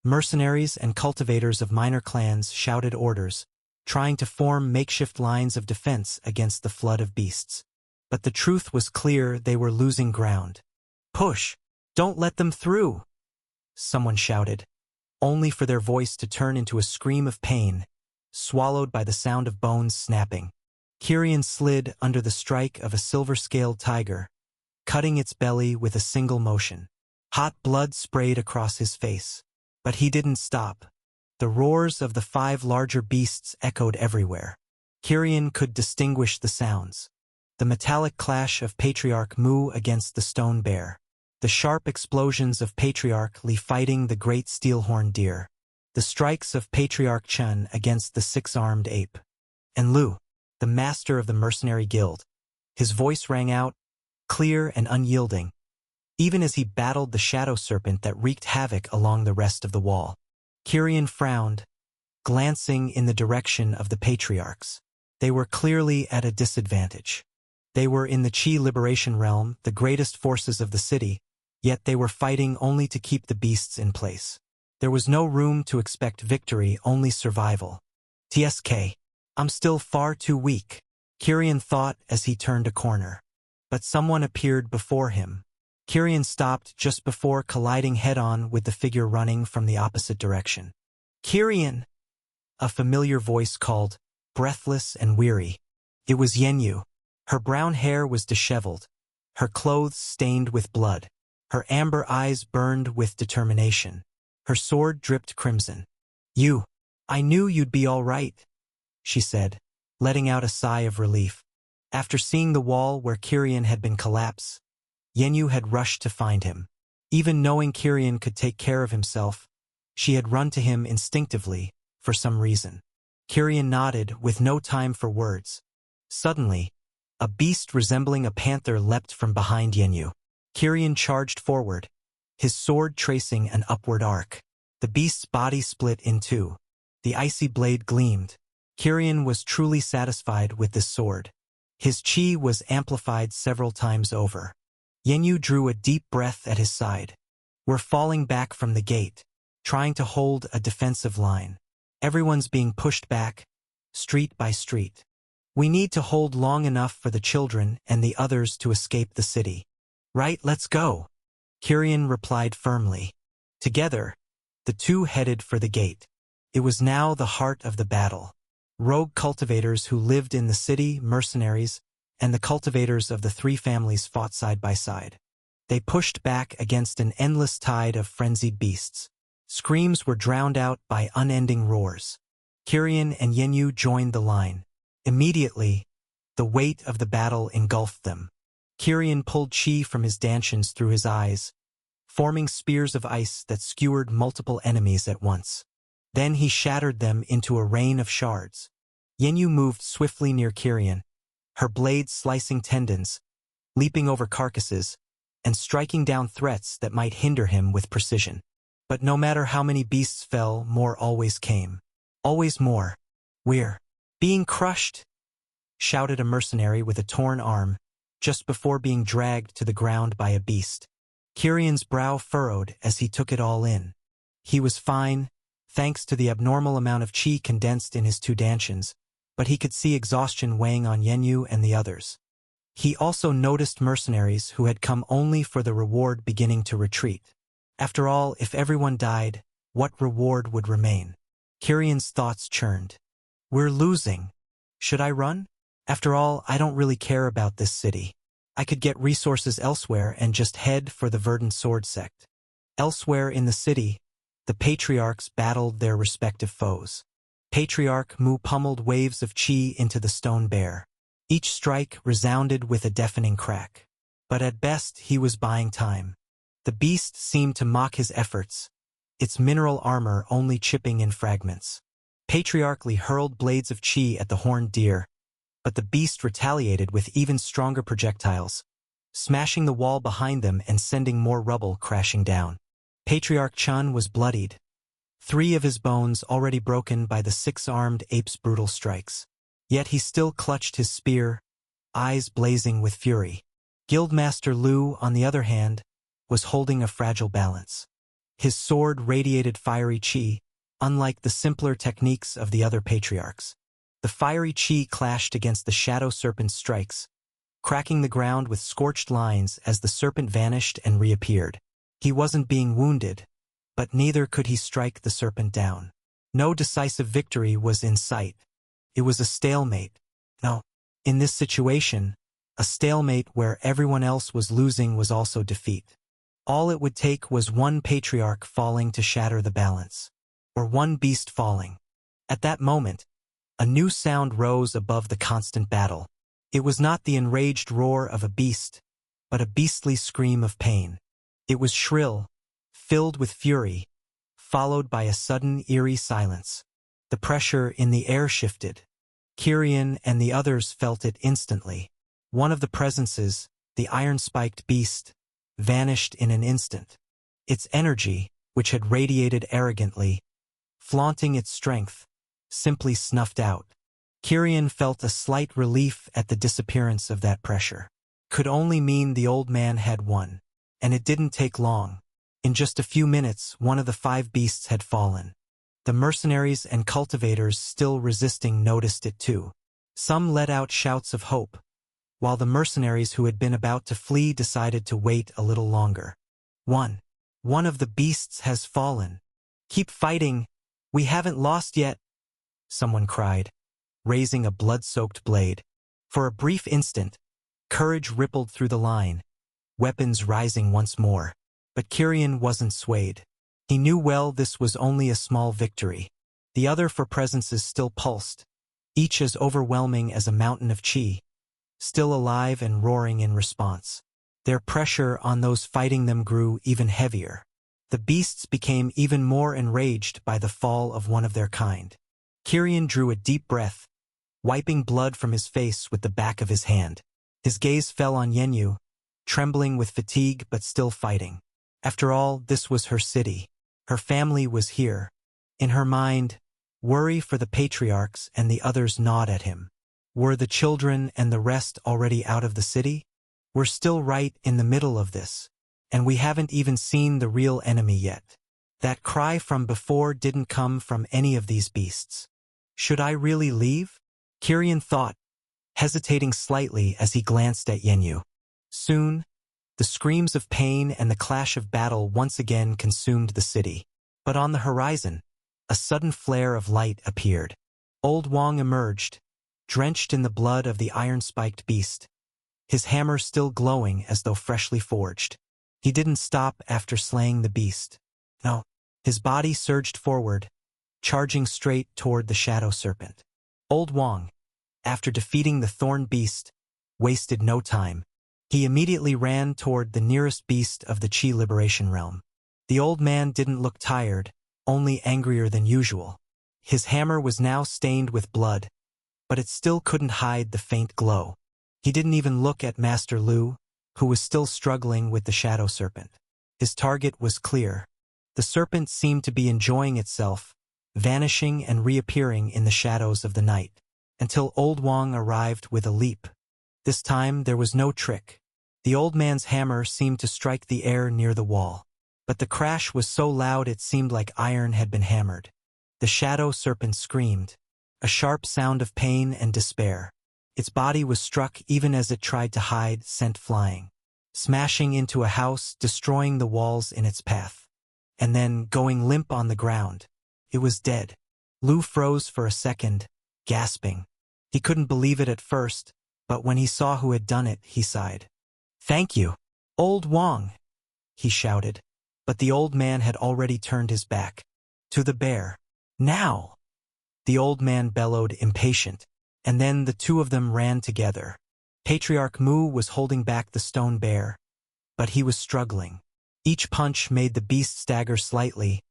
Mercenaries and cultivators of minor clans shouted orders, trying to form makeshift lines of defense against the flood of beasts. But the truth was clear: they were losing ground. "Push! Don't let them through!" someone shouted, only for their voice to turn into a scream of pain, swallowed by the sound of bones snapping. Kirian slid under the strike of a silver-scaled tiger, cutting its belly with a single motion. Hot blood sprayed across his face. But he didn't stop. The roars of the 5 larger beasts echoed everywhere. Kirian could distinguish the sounds. The metallic clash of Patriarch Mu against the stone bear. The sharp explosions of Patriarch Li fighting the great steelhorn deer. the strikes of Patriarch Chun against the six-armed ape. And Lu, the master of the mercenary guild. His voice rang out, clear and unyielding, even as he battled the shadow serpent that wreaked havoc along the rest of the wall. Kirian frowned, glancing in the direction of the patriarchs. They were clearly at a disadvantage. They were in the Qi Liberation Realm, the greatest forces of the city, yet they were fighting only to keep the beasts in place. There was no room to expect victory, only survival. TSK. I'm still far too weak, Kirian thought as he turned a corner. But someone appeared before him. Kirian stopped just before colliding head-on with the figure running from the opposite direction. Kirian! A familiar voice called, breathless and weary. It was Yenyu. Her brown hair was disheveled, her clothes stained with blood, her amber eyes burned with determination. Her sword dripped crimson. I knew you'd be all right, she said, letting out a sigh of relief. After seeing the wall where Kirian had been collapsed, Yenyu had rushed to find him. Even knowing Kirian could take care of himself, she had run to him instinctively, for some reason. Kirian nodded with no time for words. Suddenly, a beast resembling a panther leapt from behind Yenyu. Kirian charged forward, his sword tracing an upward arc. The beast's body split in two. The icy blade gleamed. Kirian was truly satisfied with this sword. His qi was amplified several times over. Yenyu drew a deep breath at his side. We're falling back from the gate, trying to hold a defensive line. Everyone's being pushed back, street by street. We need to hold long enough for the children and the others to escape the city. Right, let's go, Kirian replied firmly. Together, the two headed for the gate. It was now the heart of the battle. Rogue cultivators who lived in the city, mercenaries, and the cultivators of the three families fought side by side. They pushed back against an endless tide of frenzied beasts. Screams were drowned out by unending roars. Kirian and Yenyu joined the line. Immediately, the weight of the battle engulfed them. Kirian pulled qi from his dantians through his eyes, forming spears of ice that skewered multiple enemies at once. Then he shattered them into a rain of shards. Yenyu moved swiftly near Kirian, her blades slicing tendons, leaping over carcasses, and striking down threats that might hinder him with precision. But no matter how many beasts fell, more always came. Always more. We're being crushed, shouted a mercenary with a torn arm, just before being dragged to the ground by a beast. Kirian's brow furrowed as he took it all in. He was fine, thanks to the abnormal amount of qi condensed in his two dantians, but he could see exhaustion weighing on Yenyu and the others. He also noticed mercenaries who had come only for the reward beginning to retreat. After all, if everyone died, what reward would remain? Kirian's thoughts churned. We're losing. Should I run? After all, I don't really care about this city. I could get resources elsewhere and just head for the Verdant Sword Sect. Elsewhere in the city, the patriarchs battled their respective foes. Patriarch Mu pummeled waves of qi into the stone bear. Each strike resounded with a deafening crack. But at best, he was buying time. The beast seemed to mock his efforts, its mineral armor only chipping in fragments. Patriarch Li hurled blades of qi at the horned deer, but the beast retaliated with even stronger projectiles, smashing the wall behind them and sending more rubble crashing down. Patriarch Chun was bloodied, 3 of his bones already broken by the 6-armed ape's brutal strikes. Yet he still clutched his spear, eyes blazing with fury. Guildmaster Lu, on the other hand, was holding a fragile balance. His sword radiated fiery qi, unlike the simpler techniques of the other patriarchs. The fiery qi clashed against the shadow serpent's strikes, cracking the ground with scorched lines as the serpent vanished and reappeared. He wasn't being wounded, but neither could he strike the serpent down. No decisive victory was in sight. It was a stalemate. No, in this situation, a stalemate where everyone else was losing was also defeat. All it would take was one patriarch falling to shatter the balance, or one beast falling. At that moment, a new sound rose above the constant battle. It was not the enraged roar of a beast, but a beastly scream of pain. It was shrill, filled with fury, followed by a sudden eerie silence. The pressure in the air shifted. Kirian and the others felt it instantly. One of the presences, the iron-spiked beast, vanished in an instant. Its energy, which had radiated arrogantly, flaunting its strength, simply snuffed out. Kirian felt a slight relief at the disappearance of that pressure. Could only mean the old man had won. And it didn't take long. In just a few minutes, one of the 5 beasts had fallen. The mercenaries and cultivators still resisting noticed it too. Some let out shouts of hope, while the mercenaries who had been about to flee decided to wait a little longer. One of the beasts has fallen. Keep fighting. We haven't lost yet, someone cried, raising a blood-soaked blade. For a brief instant, courage rippled through the line, weapons rising once more. But Kirian wasn't swayed. He knew well this was only a small victory. The other 4 presences still pulsed, each as overwhelming as a mountain of chi, still alive and roaring in response. Their pressure on those fighting them grew even heavier. The beasts became even more enraged by the fall of one of their kind. Kirian drew a deep breath, wiping blood from his face with the back of his hand. His gaze fell on Yenyu, trembling with fatigue but still fighting. After all, this was her city. Her family was here. In her mind, worry for the patriarchs and the others gnawed at him. Were the children and the rest already out of the city? We're still right in the middle of this, and we haven't even seen the real enemy yet. That cry from before didn't come from any of these beasts. Should I really leave? Kirian thought, hesitating slightly as he glanced at Yenyu. Soon, the screams of pain and the clash of battle once again consumed the city. But on the horizon, a sudden flare of light appeared. Old Wang emerged, drenched in the blood of the iron-spiked beast, his hammer still glowing as though freshly forged. He didn't stop after slaying the beast. No, his body surged forward, charging straight toward the shadow serpent. Old Wang, after defeating the thorn beast, wasted no time. He immediately ran toward the nearest beast of the Qi Liberation Realm. The old man didn't look tired, only angrier than usual. His hammer was now stained with blood, but it still couldn't hide the faint glow. He didn't even look at Master Lu, who was still struggling with the shadow serpent. His target was clear. The serpent seemed to be enjoying itself, vanishing and reappearing in the shadows of the night, until Old Wang arrived with a leap. This time there was no trick. The old man's hammer seemed to strike the air near the wall, but the crash was so loud it seemed like iron had been hammered. The shadow serpent screamed, a sharp sound of pain and despair. Its body was struck even as it tried to hide, sent flying, smashing into a house, destroying the walls in its path, and then going limp on the ground. It was dead. Lu froze for a second, gasping. He couldn't believe it at first, but when he saw who had done it, he sighed. "Thank you, Old Wang," he shouted, but the old man had already turned his back. To the bear. "Now!" The old man bellowed, impatient, and then the 2 of them ran together. Patriarch Mu was holding back the stone bear, but he was struggling. Each punch made the beast stagger slightly,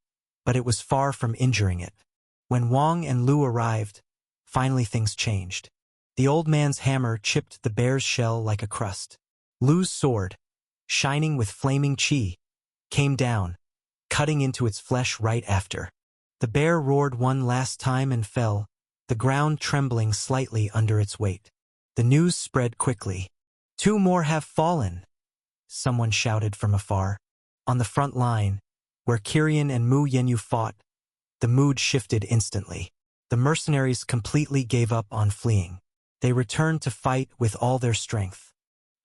but it was far from injuring it. When Wang and Lu arrived, finally things changed. The old man's hammer chipped the bear's shell like a crust. Lu's sword, shining with flaming chi, came down, cutting into its flesh right after. The bear roared one last time and fell, the ground trembling slightly under its weight. The news spread quickly. 2 more have fallen, someone shouted from afar. On the front line, where Kirian and Mu Yenyu fought, the mood shifted instantly. The mercenaries completely gave up on fleeing. They returned to fight with all their strength.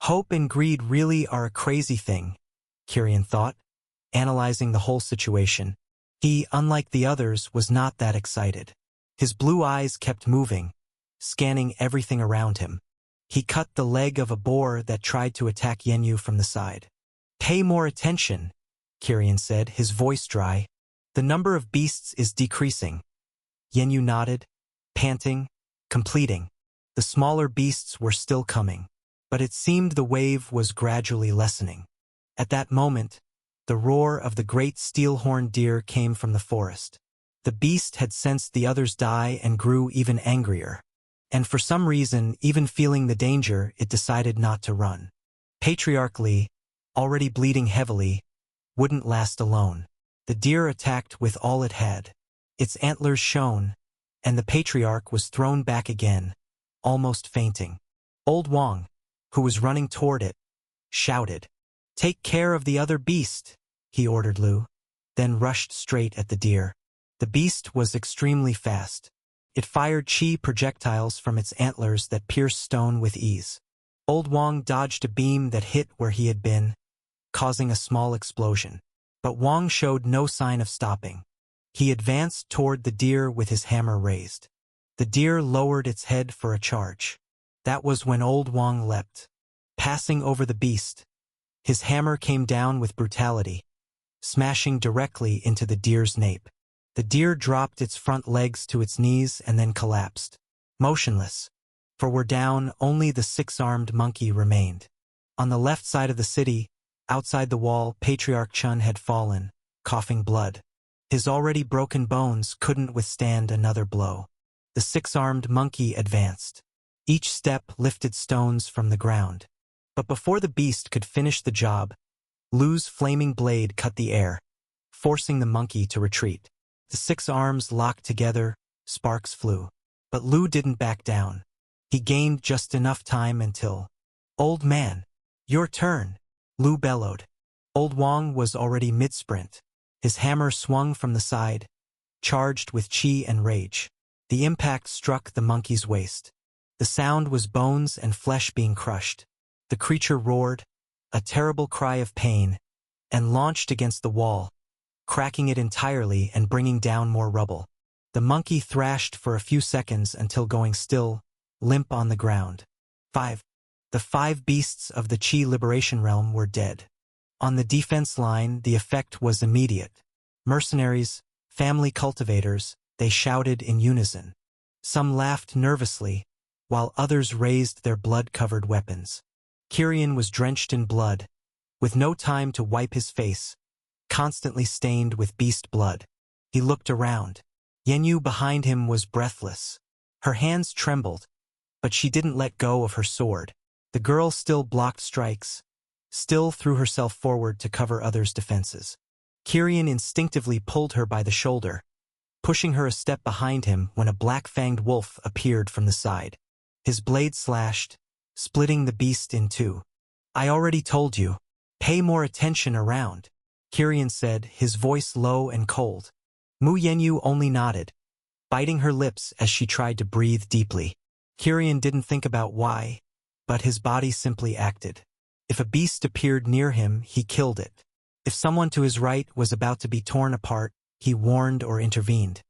Hope and greed really are a crazy thing, Kirian thought, analyzing the whole situation. He, unlike the others, was not that excited. His blue eyes kept moving, scanning everything around him. He cut the leg of a boar that tried to attack Yenyu from the side. "Pay more attention," Kirian said, his voice dry. "The number of beasts is decreasing." Yenyu nodded, panting, completing. The smaller beasts were still coming, but it seemed the wave was gradually lessening. At that moment, the roar of the great steel-horned deer came from the forest. The beast had sensed the others die and grew even angrier. And for some reason, even feeling the danger, it decided not to run. Patriarch Li, already bleeding heavily, wouldn't last alone. The deer attacked with all it had. Its antlers shone, and the patriarch was thrown back again, almost fainting. Old Wang, who was running toward it, shouted, "Take care of the other beast," he ordered Lu, then rushed straight at the deer. The beast was extremely fast. It fired chi projectiles from its antlers that pierced stone with ease. Old Wang dodged a beam that hit where he had been, causing a small explosion. But Wang showed no sign of stopping. He advanced toward the deer with his hammer raised. The deer lowered its head for a charge. That was when Old Wang leapt, passing over the beast. His hammer came down with brutality, smashing directly into the deer's nape. The deer dropped its front legs to its knees and then collapsed, motionless. For where down, only the six-armed monkey remained. On the left side of the city, outside the wall, Patriarch Chun had fallen, coughing blood. His already broken bones couldn't withstand another blow. The six-armed monkey advanced. Each step lifted stones from the ground. But before the beast could finish the job, Lu's flaming blade cut the air, forcing the monkey to retreat. The six arms locked together, sparks flew. But Lu didn't back down. He gained just enough time until, "Old man, your turn," Lu bellowed. Old Wang was already mid-sprint. His hammer swung from the side, charged with chi and rage. The impact struck the monkey's waist. The sound was bones and flesh being crushed. The creature roared, a terrible cry of pain, and launched against the wall, cracking it entirely and bringing down more rubble. The monkey thrashed for a few seconds until going still, limp on the ground. 5. The 5 beasts of the Chi Liberation Realm were dead. On the defense line, the effect was immediate. Mercenaries, family cultivators, they shouted in unison. Some laughed nervously, while others raised their blood-covered weapons. Kirian was drenched in blood, with no time to wipe his face, constantly stained with beast blood. He looked around. Yenyu behind him was breathless. Her hands trembled, but she didn't let go of her sword. The girl still blocked strikes, still threw herself forward to cover others' defenses. Kirian instinctively pulled her by the shoulder, pushing her a step behind him when a black-fanged wolf appeared from the side. His blade slashed, splitting the beast in two. "I already told you. Pay more attention around," Kirian said, his voice low and cold. Mu Yenyu only nodded, biting her lips as she tried to breathe deeply. Kirian didn't think about why, but his body simply acted. If a beast appeared near him, he killed it. If someone to his right was about to be torn apart, he warned or intervened.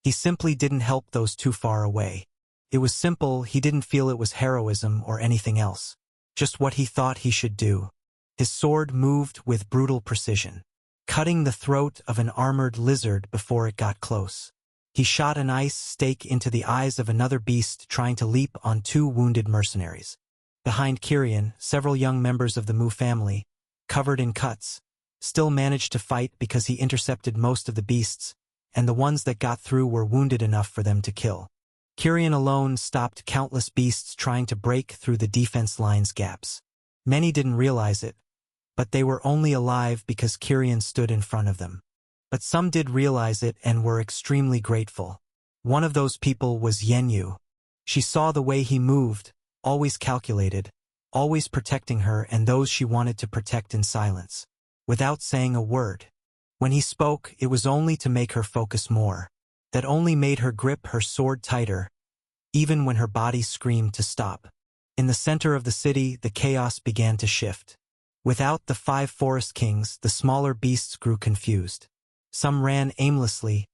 He simply didn't help those too far away. It was simple, he didn't feel it was heroism or anything else. Just what he thought he should do. His sword moved with brutal precision, cutting the throat of an armored lizard before it got close. He shot an ice stake into the eyes of another beast trying to leap on 2 wounded mercenaries. Behind Kirian, several young members of the Mu family, covered in cuts, still managed to fight because he intercepted most of the beasts, and the ones that got through were wounded enough for them to kill. Kirian alone stopped countless beasts trying to break through the defense line's gaps. Many didn't realize it, but they were only alive because Kirian stood in front of them. But some did realize it and were extremely grateful. One of those people was Yenyu. She saw the way he moved, always calculated, always protecting her and those she wanted to protect in silence, without saying a word. When he spoke, it was only to make her focus more. That only made her grip her sword tighter, even when her body screamed to stop. In the center of the city, the chaos began to shift. Without the 5 forest kings, the smaller beasts grew confused. Some ran aimlessly,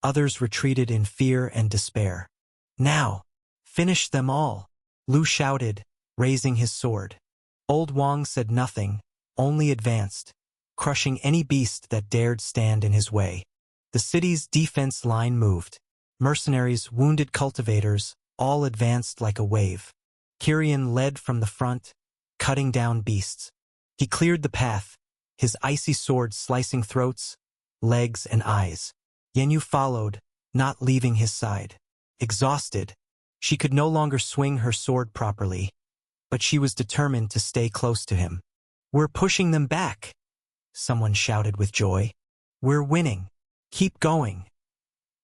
others retreated in fear and despair. "Now! Finish them all!" Lu shouted, raising his sword. Old Wang said nothing, only advanced, crushing any beast that dared stand in his way. The city's defense line moved. Mercenaries, wounded cultivators, all advanced like a wave. Kirian led from the front, cutting down beasts. He cleared the path, his icy sword slicing throats, legs, and eyes. Yanyu followed, not leaving his side. Exhausted, she could no longer swing her sword properly, but she was determined to stay close to him. "We're pushing them back," someone shouted with joy. "We're winning. Keep going,"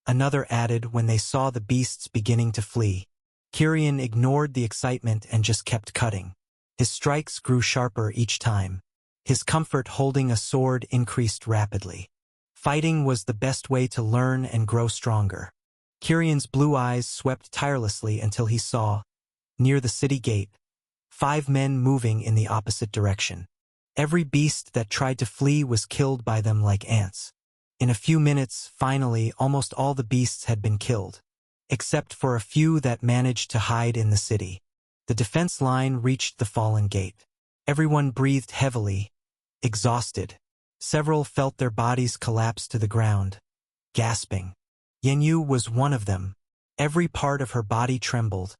another added when they saw the beasts beginning to flee. Kiryan ignored the excitement and just kept cutting. His strikes grew sharper each time. His comfort holding a sword increased rapidly. Fighting was the best way to learn and grow stronger. Kiryan's blue eyes swept tirelessly until he saw, near the city gate, 5 men moving in the opposite direction. Every beast that tried to flee was killed by them like ants. In a few minutes, finally, almost all the beasts had been killed, except for a few that managed to hide in the city. The defense line reached the fallen gate. Everyone breathed heavily, exhausted. Several felt their bodies collapse to the ground, gasping. Yanyu was one of them. Every part of her body trembled.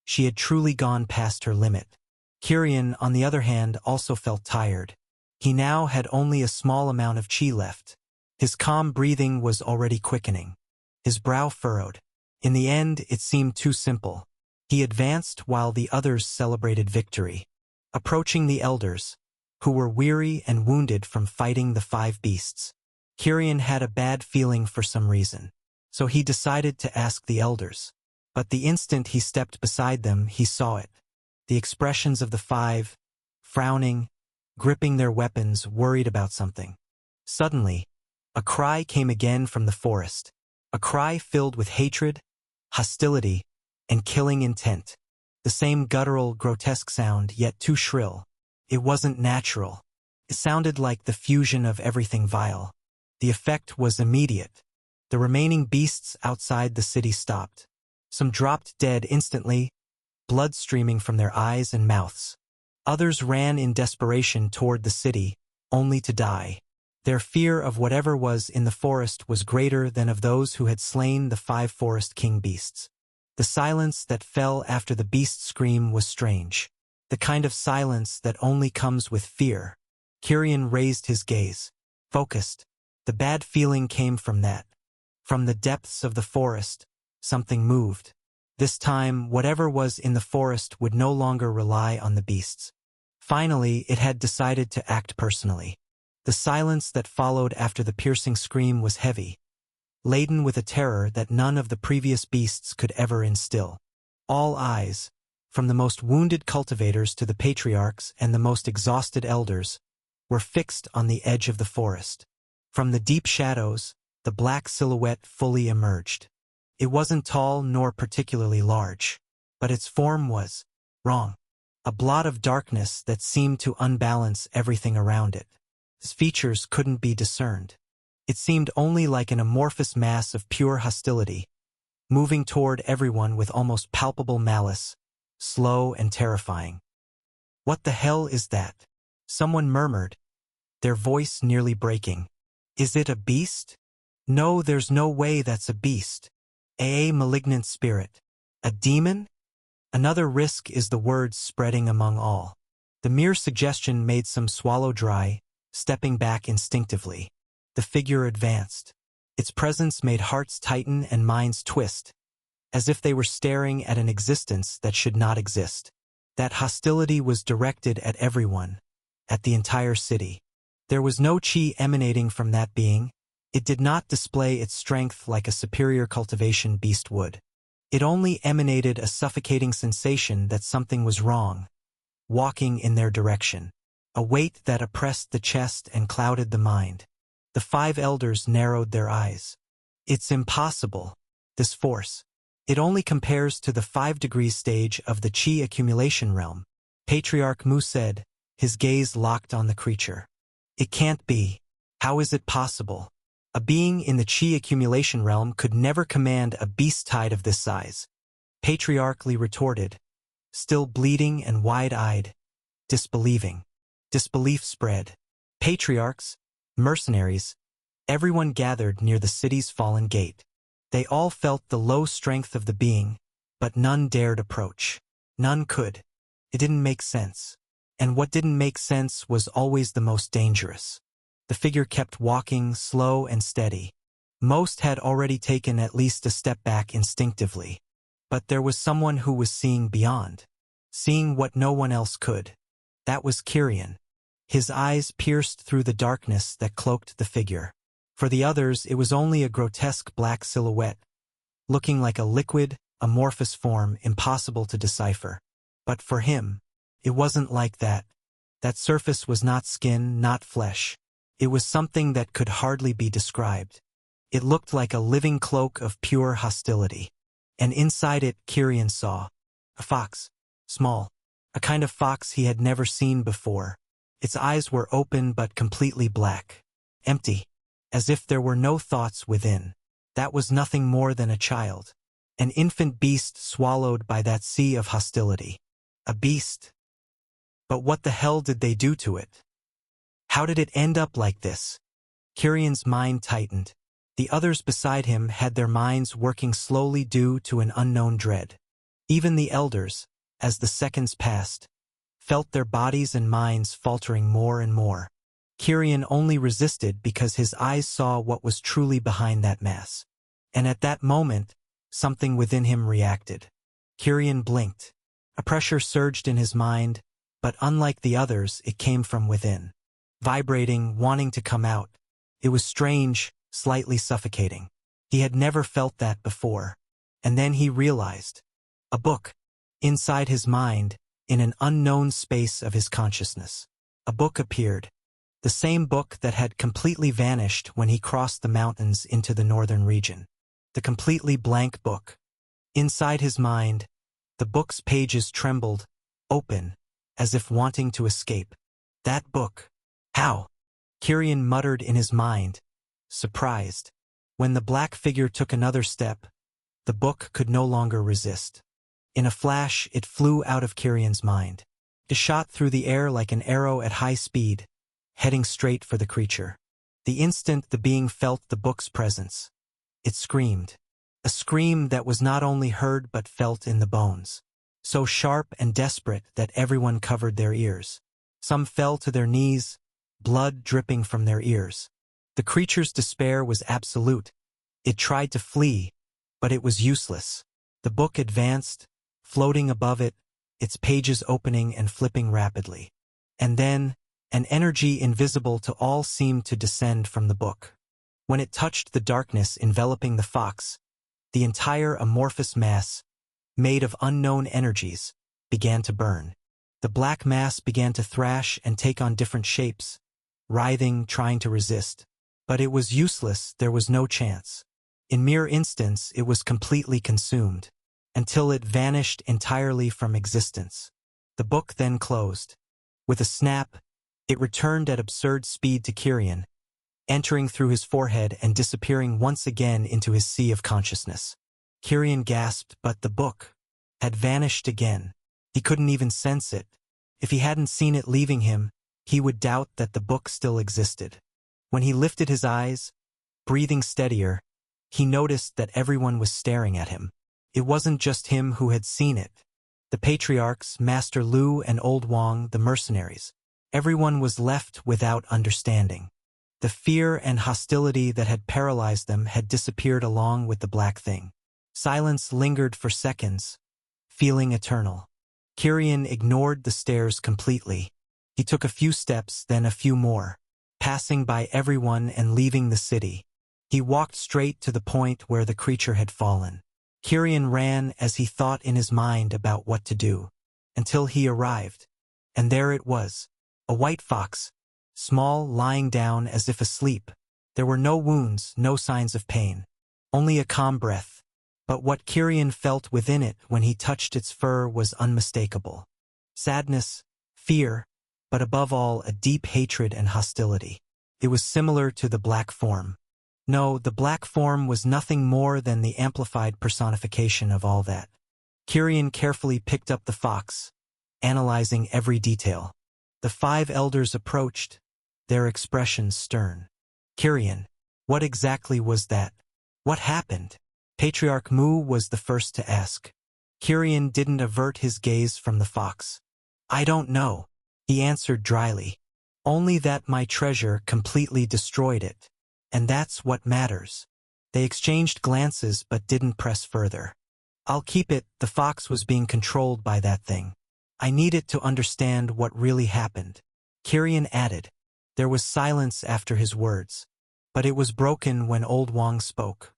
She had truly gone past her limit. Kiryan, on the other hand, also felt tired. He now had only a small amount of chi left. His calm breathing was already quickening. His brow furrowed. In the end, it seemed too simple. He advanced while the others celebrated victory. Approaching the elders, who were weary and wounded from fighting the 5 beasts. Kiryan had a bad feeling for some reason, so he decided to ask the elders. But the instant he stepped beside them, he saw it. The expressions of the 5, frowning, gripping their weapons, worried about something. Suddenly, a cry came again from the forest. A cry filled with hatred, hostility, and killing intent. The same guttural, grotesque sound, yet too shrill. It wasn't natural. It sounded like the fusion of everything vile. The effect was immediate. The remaining beasts outside the city stopped. Some dropped dead instantly, blood streaming from their eyes and mouths. Others ran in desperation toward the city, only to die. Their fear of whatever was in the forest was greater than of those who had slain the 5 forest king beasts. The silence that fell after the beast's scream was strange. The kind of silence that only comes with fear. Kiryan raised his gaze, focused. The bad feeling came from that. From the depths of the forest, something moved. This time, whatever was in the forest would no longer rely on the beasts. Finally, it had decided to act personally. The silence that followed after the piercing scream was heavy, laden with a terror that none of the previous beasts could ever instill. All eyes, from the most wounded cultivators to the patriarchs and the most exhausted elders, were fixed on the edge of the forest. From the deep shadows, the black silhouette fully emerged. It wasn't tall nor particularly large, but its form was wrong. A blot of darkness that seemed to unbalance everything around it. Its features couldn't be discerned. It seemed only like an amorphous mass of pure hostility, moving toward everyone with almost palpable malice, slow and terrifying. "What the hell is that?" someone murmured, their voice nearly breaking. "Is it a beast? No, there's no way that's a beast. A malignant spirit. A demon?" Another risk is the words spreading among all. The mere suggestion made some swallow dry, stepping back instinctively. The figure advanced. Its presence made hearts tighten and minds twist, as if they were staring at an existence that should not exist. That hostility was directed at everyone, at the entire city. There was no chi emanating from that being. It did not display its strength like a superior cultivation beast would. It only emanated a suffocating sensation that something was wrong, walking in their direction. A weight that oppressed the chest and clouded the mind. The 5 elders narrowed their eyes. "It's impossible, this force. It only compares to the 5-degree stage of the chi accumulation realm," Patriarch Mu said, his gaze locked on the creature. "It can't be. How is it possible? A being in the chi accumulation realm could never command a beast tide of this size," Patriarch Li retorted, still bleeding and wide-eyed, disbelieving. Disbelief spread. Patriarchs, mercenaries, everyone gathered near the city's fallen gate. They all felt the low strength of the being, but none dared approach. None could. It didn't make sense. And what didn't make sense was always the most dangerous. The figure kept walking, slow and steady. Most had already taken at least a step back instinctively. But there was someone who was seeing beyond. Seeing what no one else could. That was Kyrian. His eyes pierced through the darkness that cloaked the figure. For the others, it was only a grotesque black silhouette, looking like a liquid, amorphous form impossible to decipher. But for him, it wasn't like that. That surface was not skin, not flesh. It was something that could hardly be described. It looked like a living cloak of pure hostility. And inside it, Kyrian saw a fox, small, a kind of fox he had never seen before. Its eyes were open but completely black, empty, as if there were no thoughts within. That was nothing more than a child, an infant beast swallowed by that sea of hostility. A beast. But what the hell did they do to it? How did it end up like this? Kyrian's mind tightened. The others beside him had their minds working slowly due to an unknown dread. Even the elders, as the seconds passed, felt their bodies and minds faltering more and more. Kyrian only resisted because his eyes saw what was truly behind that mass. And at that moment, something within him reacted. Kyrian blinked. A pressure surged in his mind, but unlike the others, it came from within. Vibrating, wanting to come out. It was strange, slightly suffocating. He had never felt that before. And then he realized. A book. Inside his mind, in an unknown space of his consciousness. A book appeared. The same book that had completely vanished when he crossed the mountains into the northern region. The completely blank book. Inside his mind, the book's pages trembled, open, as if wanting to escape. That book. How? Kyrian muttered in his mind, surprised. When the black figure took another step, the book could no longer resist. In a flash, it flew out of Kyrian's mind. It shot through the air like an arrow at high speed, heading straight for the creature. The instant the being felt the book's presence, it screamed. A scream that was not only heard but felt in the bones. So sharp and desperate that everyone covered their ears. Some fell to their knees, blood dripping from their ears. The creature's despair was absolute. It tried to flee, but it was useless. The book advanced, floating above it, its pages opening and flipping rapidly. And then, an energy invisible to all seemed to descend from the book. When it touched the darkness enveloping the fox, the entire amorphous mass, made of unknown energies, began to burn. The black mass began to thrash and take on different shapes, writhing, trying to resist. But it was useless, there was no chance. In mere instants, it was completely consumed, until it vanished entirely from existence. The book then closed. With a snap, it returned at absurd speed to Kyrian, entering through his forehead and disappearing once again into his sea of consciousness. Kyrian gasped, but the book had vanished again. He couldn't even sense it. If he hadn't seen it leaving him, he would doubt that the book still existed. When he lifted his eyes, breathing steadier, he noticed that everyone was staring at him. It wasn't just him who had seen it. The patriarchs, Master Lu and Old Wang, the mercenaries. Everyone was left without understanding. The fear and hostility that had paralyzed them had disappeared along with the black thing. Silence lingered for seconds, feeling eternal. Kyrian ignored the stares completely. He took a few steps, then a few more, passing by everyone and leaving the city. He walked straight to the point where the creature had fallen. Kyrian ran as he thought in his mind about what to do, until he arrived. And there it was, a white fox, small, lying down as if asleep. There were no wounds, no signs of pain, only a calm breath. But what Kyrian felt within it when he touched its fur was unmistakable. Sadness, fear, but above all a deep hatred and hostility. It was similar to the black form. No, the black form was nothing more than the amplified personification of all that. Kyrian carefully picked up the fox, analyzing every detail. The 5 elders approached, their expressions stern. Kyrian, what exactly was that? What happened? Patriarch Mu was the first to ask. Kyrian didn't avert his gaze from the fox. I don't know. He answered dryly. Only that my treasure completely destroyed it. And that's what matters. They exchanged glances but didn't press further. I'll keep it, the fox was being controlled by that thing. I need it to understand what really happened. Kirian added. There was silence after his words. But it was broken when Old Wang spoke.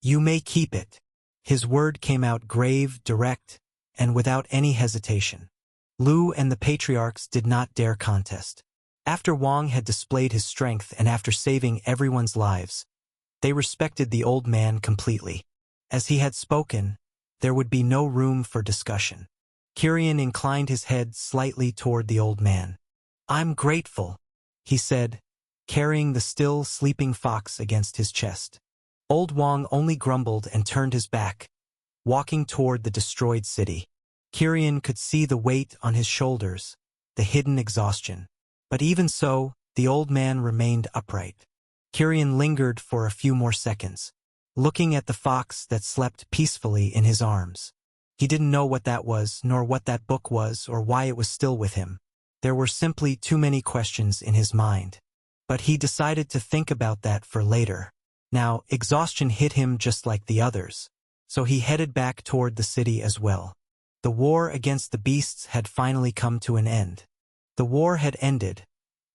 You may keep it. His word came out grave, direct, and without any hesitation. Lu and the patriarchs did not dare contest. After Wang had displayed his strength and after saving everyone's lives, they respected the old man completely. As he had spoken, there would be no room for discussion. Kirian inclined his head slightly toward the old man. I'm grateful, he said, carrying the still sleeping fox against his chest. Old Wang only grumbled and turned his back, walking toward the destroyed city. Kirian could see the weight on his shoulders, the hidden exhaustion. But even so, the old man remained upright. Kirian lingered for a few more seconds, looking at the fox that slept peacefully in his arms. He didn't know what that was, nor what that book was, or why it was still with him. There were simply too many questions in his mind. But he decided to think about that for later. Now, exhaustion hit him just like the others, so he headed back toward the city as well. The war against the beasts had finally come to an end. The war had ended,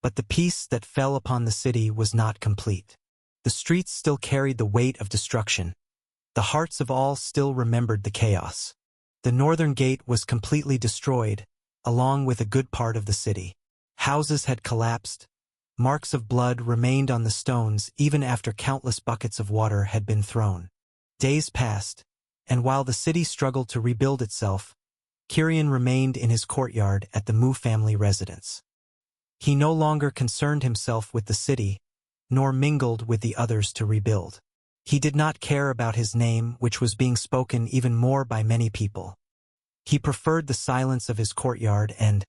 but the peace that fell upon the city was not complete. The streets still carried the weight of destruction. The hearts of all still remembered the chaos. The northern gate was completely destroyed, along with a good part of the city. Houses had collapsed. Marks of blood remained on the stones even after countless buckets of water had been thrown. Days passed, and while the city struggled to rebuild itself, Kirian remained in his courtyard at the Mu family residence. He no longer concerned himself with the city, nor mingled with the others to rebuild. He did not care about his name, which was being spoken even more by many people. He preferred the silence of his courtyard and,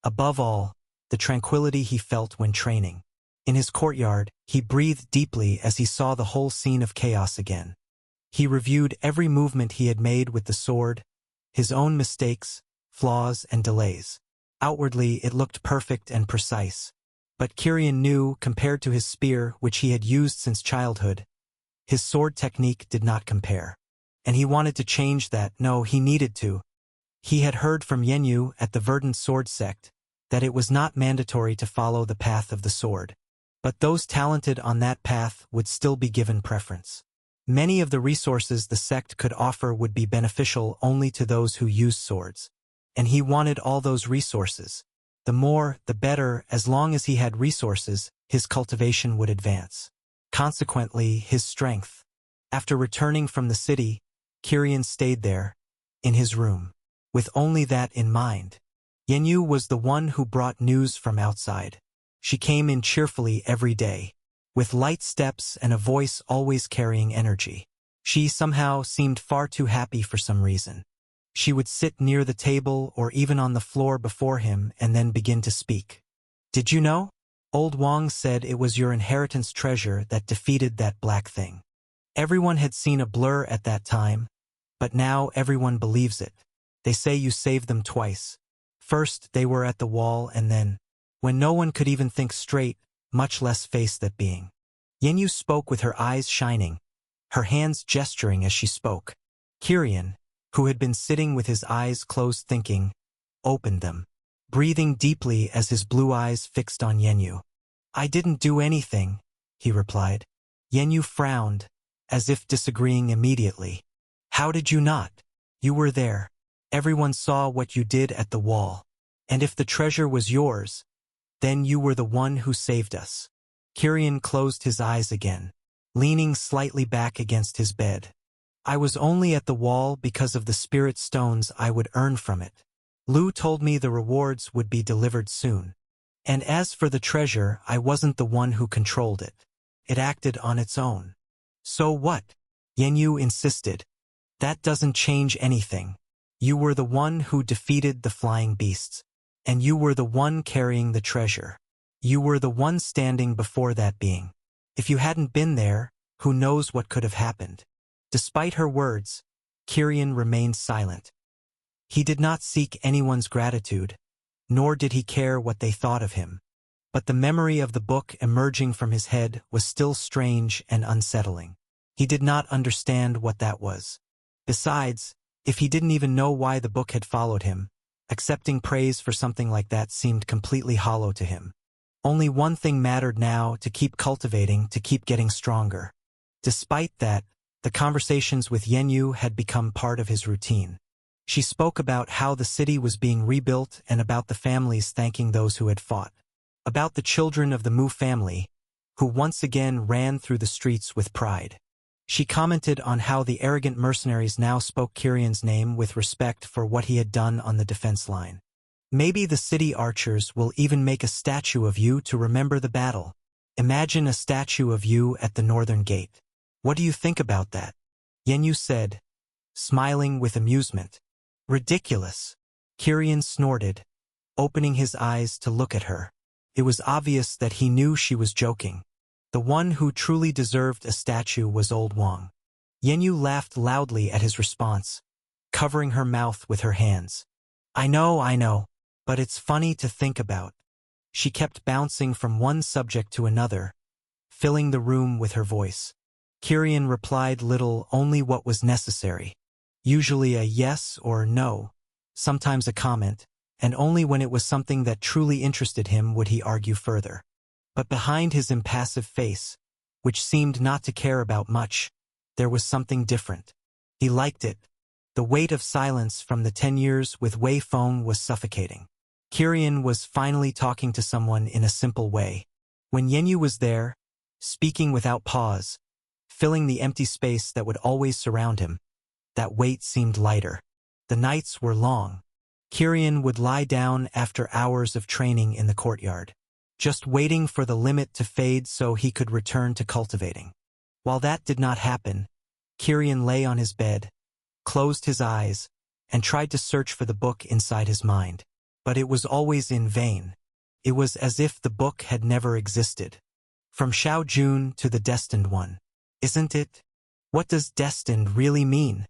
above all, the tranquility he felt when training. In his courtyard, he breathed deeply as he saw the whole scene of chaos again. He reviewed every movement he had made with the sword, his own mistakes, flaws, and delays. Outwardly, it looked perfect and precise. But Kirian knew, compared to his spear, which he had used since childhood, his sword technique did not compare. And he wanted to change that. No, he needed to. He had heard from Yenyu at the Verdant Sword Sect that it was not mandatory to follow the path of the sword. But those talented on that path would still be given preference. Many of the resources the sect could offer would be beneficial only to those who used swords. And he wanted all those resources. The more, the better. As long as he had resources, his cultivation would advance. Consequently, his strength. After returning from the city, Kirian stayed there, in his room, with only that in mind. Yenyu was the one who brought news from outside. She came in cheerfully every day, with light steps and a voice always carrying energy. She somehow seemed far too happy for some reason. She would sit near the table or even on the floor before him and then begin to speak. Did you know? Old Wang said it was your inheritance treasure that defeated that black thing. Everyone had seen a blur at that time, but now everyone believes it. They say you saved them twice. First, they were at the wall, and then, when no one could even think straight, much less face that being. Yenyu spoke with her eyes shining, her hands gesturing as she spoke. Kirian, who had been sitting with his eyes closed thinking, opened them, breathing deeply as his blue eyes fixed on Yenyu. I didn't do anything, he replied. Yenyu frowned, as if disagreeing immediately. How did you not? You were there. Everyone saw what you did at the wall. And if the treasure was yours, then you were the one who saved us. Kirian closed his eyes again, leaning slightly back against his bed. I was only at the wall because of the spirit stones I would earn from it. Lu told me the rewards would be delivered soon. And as for the treasure, I wasn't the one who controlled it. It acted on its own. So what? Yenyu insisted. That doesn't change anything. You were the one who defeated the flying beasts. And you were the one carrying the treasure. You were the one standing before that being. If you hadn't been there, who knows what could have happened? Despite her words, Kirian remained silent. He did not seek anyone's gratitude, nor did he care what they thought of him. But the memory of the book emerging from his head was still strange and unsettling. He did not understand what that was. Besides, if he didn't even know why the book had followed him, accepting praise for something like that seemed completely hollow to him. Only one thing mattered now: to keep cultivating, to keep getting stronger. Despite that, the conversations with Yenyu had become part of his routine. She spoke about how the city was being rebuilt and about the families thanking those who had fought. About the children of the Mu family, who once again ran through the streets with pride. She commented on how the arrogant mercenaries now spoke Kirion's name with respect for what he had done on the defense line. Maybe the city archers will even make a statue of you to remember the battle. Imagine a statue of you at the northern gate. What do you think about that? Yenyu said, smiling with amusement. Ridiculous. Kirion snorted, opening his eyes to look at her. It was obvious that he knew she was joking. The one who truly deserved a statue was Old Wang. Yenyu laughed loudly at his response, covering her mouth with her hands. I know, but it's funny to think about. She kept bouncing from one subject to another, filling the room with her voice. Kirion replied little, only what was necessary. Usually a yes or no, sometimes a comment, and only when it was something that truly interested him would he argue further. But behind his impassive face, which seemed not to care about much, there was something different. He liked it. The weight of silence from the 10 years with Wei Feng was suffocating. Kirion was finally talking to someone in a simple way. When Yenyu was there, speaking without pause, filling the empty space that would always surround him, that weight seemed lighter. The nights were long. Kirion would lie down after hours of training in the courtyard, just waiting for the limit to fade so he could return to cultivating. While that did not happen, Kirion lay on his bed, closed his eyes, and tried to search for the book inside his mind. But it was always in vain. It was as if the book had never existed. From Xiao Jun to the Destined One. Isn't it? What does destined really mean?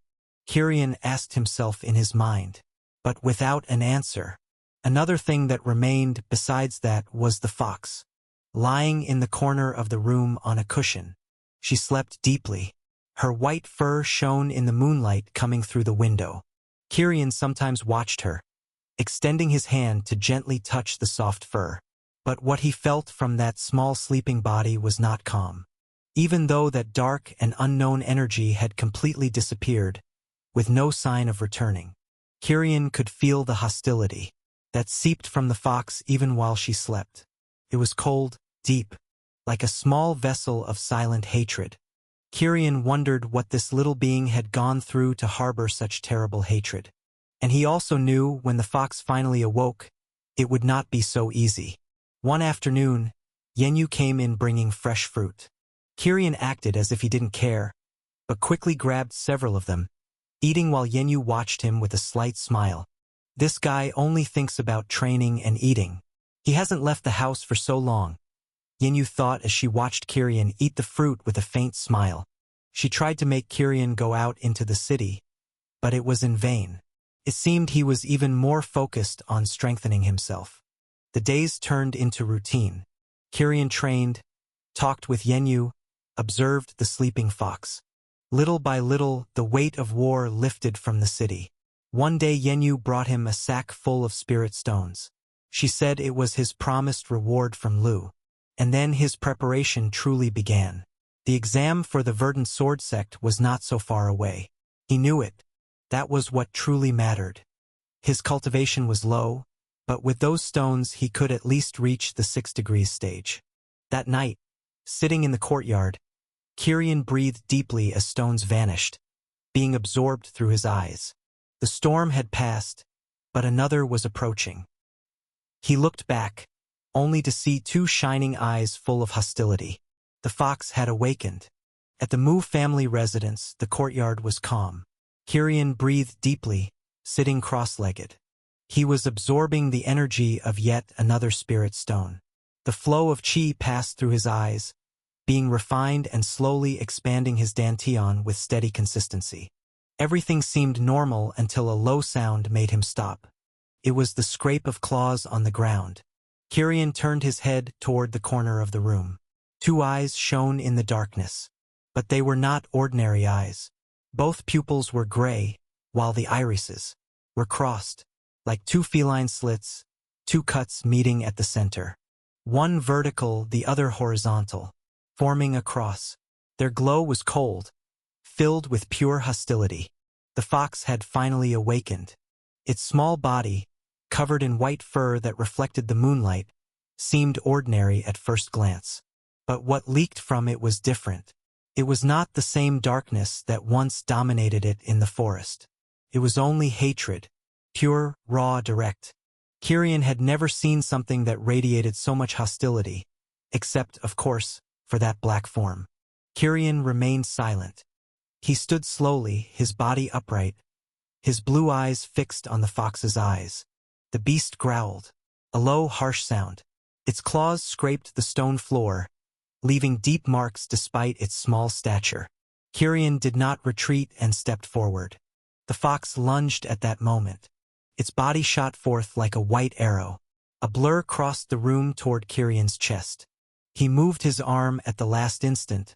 Kirion asked himself in his mind, but without an answer. Another thing that remained besides that was the fox. Lying in the corner of the room on a cushion. She slept deeply. Her white fur shone in the moonlight coming through the window. Kirion sometimes watched her, extending his hand to gently touch the soft fur. But what he felt from that small sleeping body was not calm. Even though that dark and unknown energy had completely disappeared, with no sign of returning, Kirion could feel the hostility that seeped from the fox even while she slept. It was cold, deep, like a small vessel of silent hatred. Kirion wondered what this little being had gone through to harbor such terrible hatred. And he also knew when the fox finally awoke, it would not be so easy. One afternoon, Yenyu came in bringing fresh fruit. Kirion acted as if he didn't care, but quickly grabbed several of them, eating while Yenyu watched him with a slight smile. This guy only thinks about training and eating. He hasn't left the house for so long. Yenyu thought as she watched Kirion eat the fruit with a faint smile. She tried to make Kirion go out into the city, but it was in vain. It seemed he was even more focused on strengthening himself. The days turned into routine. Kirion trained, talked with Yenyu, observed the sleeping fox. Little by little, the weight of war lifted from the city. One day Yenyu brought him a sack full of spirit stones. She said it was his promised reward from Lu. And then his preparation truly began. The exam for the Verdant Sword Sect was not so far away. He knew it. That was what truly mattered. His cultivation was low, but with those stones he could at least reach the 6 degrees stage. That night, sitting in the courtyard, Kirion breathed deeply as stones vanished, being absorbed through his eyes. The storm had passed, but another was approaching. He looked back, only to see 2 shining eyes full of hostility. The fox had awakened. At the Mu family residence, the courtyard was calm. Kirion breathed deeply, sitting cross-legged. He was absorbing the energy of yet another spirit stone. The flow of qi passed through his eyes, being refined and slowly expanding his dantian with steady consistency. Everything seemed normal until a low sound made him stop. It was the scrape of claws on the ground. Kyrian turned his head toward the corner of the room. Two eyes shone in the darkness. But they were not ordinary eyes. Both pupils were gray, while the irises were crossed, like two feline slits, two cuts meeting at the center. One vertical, the other horizontal, forming a cross. Their glow was cold, filled with pure hostility. The fox had finally awakened. Its small body, covered in white fur that reflected the moonlight, seemed ordinary at first glance. But what leaked from it was different. It was not the same darkness that once dominated it in the forest. It was only hatred, pure, raw, direct. Kyrian had never seen something that radiated so much hostility, except, of course, for that black form. Kyrian remained silent. He stood slowly, his body upright, his blue eyes fixed on the fox's eyes. The beast growled, a low, harsh sound. Its claws scraped the stone floor, leaving deep marks despite its small stature. Kyrian did not retreat and stepped forward. The fox lunged at that moment. Its body shot forth like a white arrow. A blur crossed the room toward Kyrian's chest. He moved his arm at the last instant,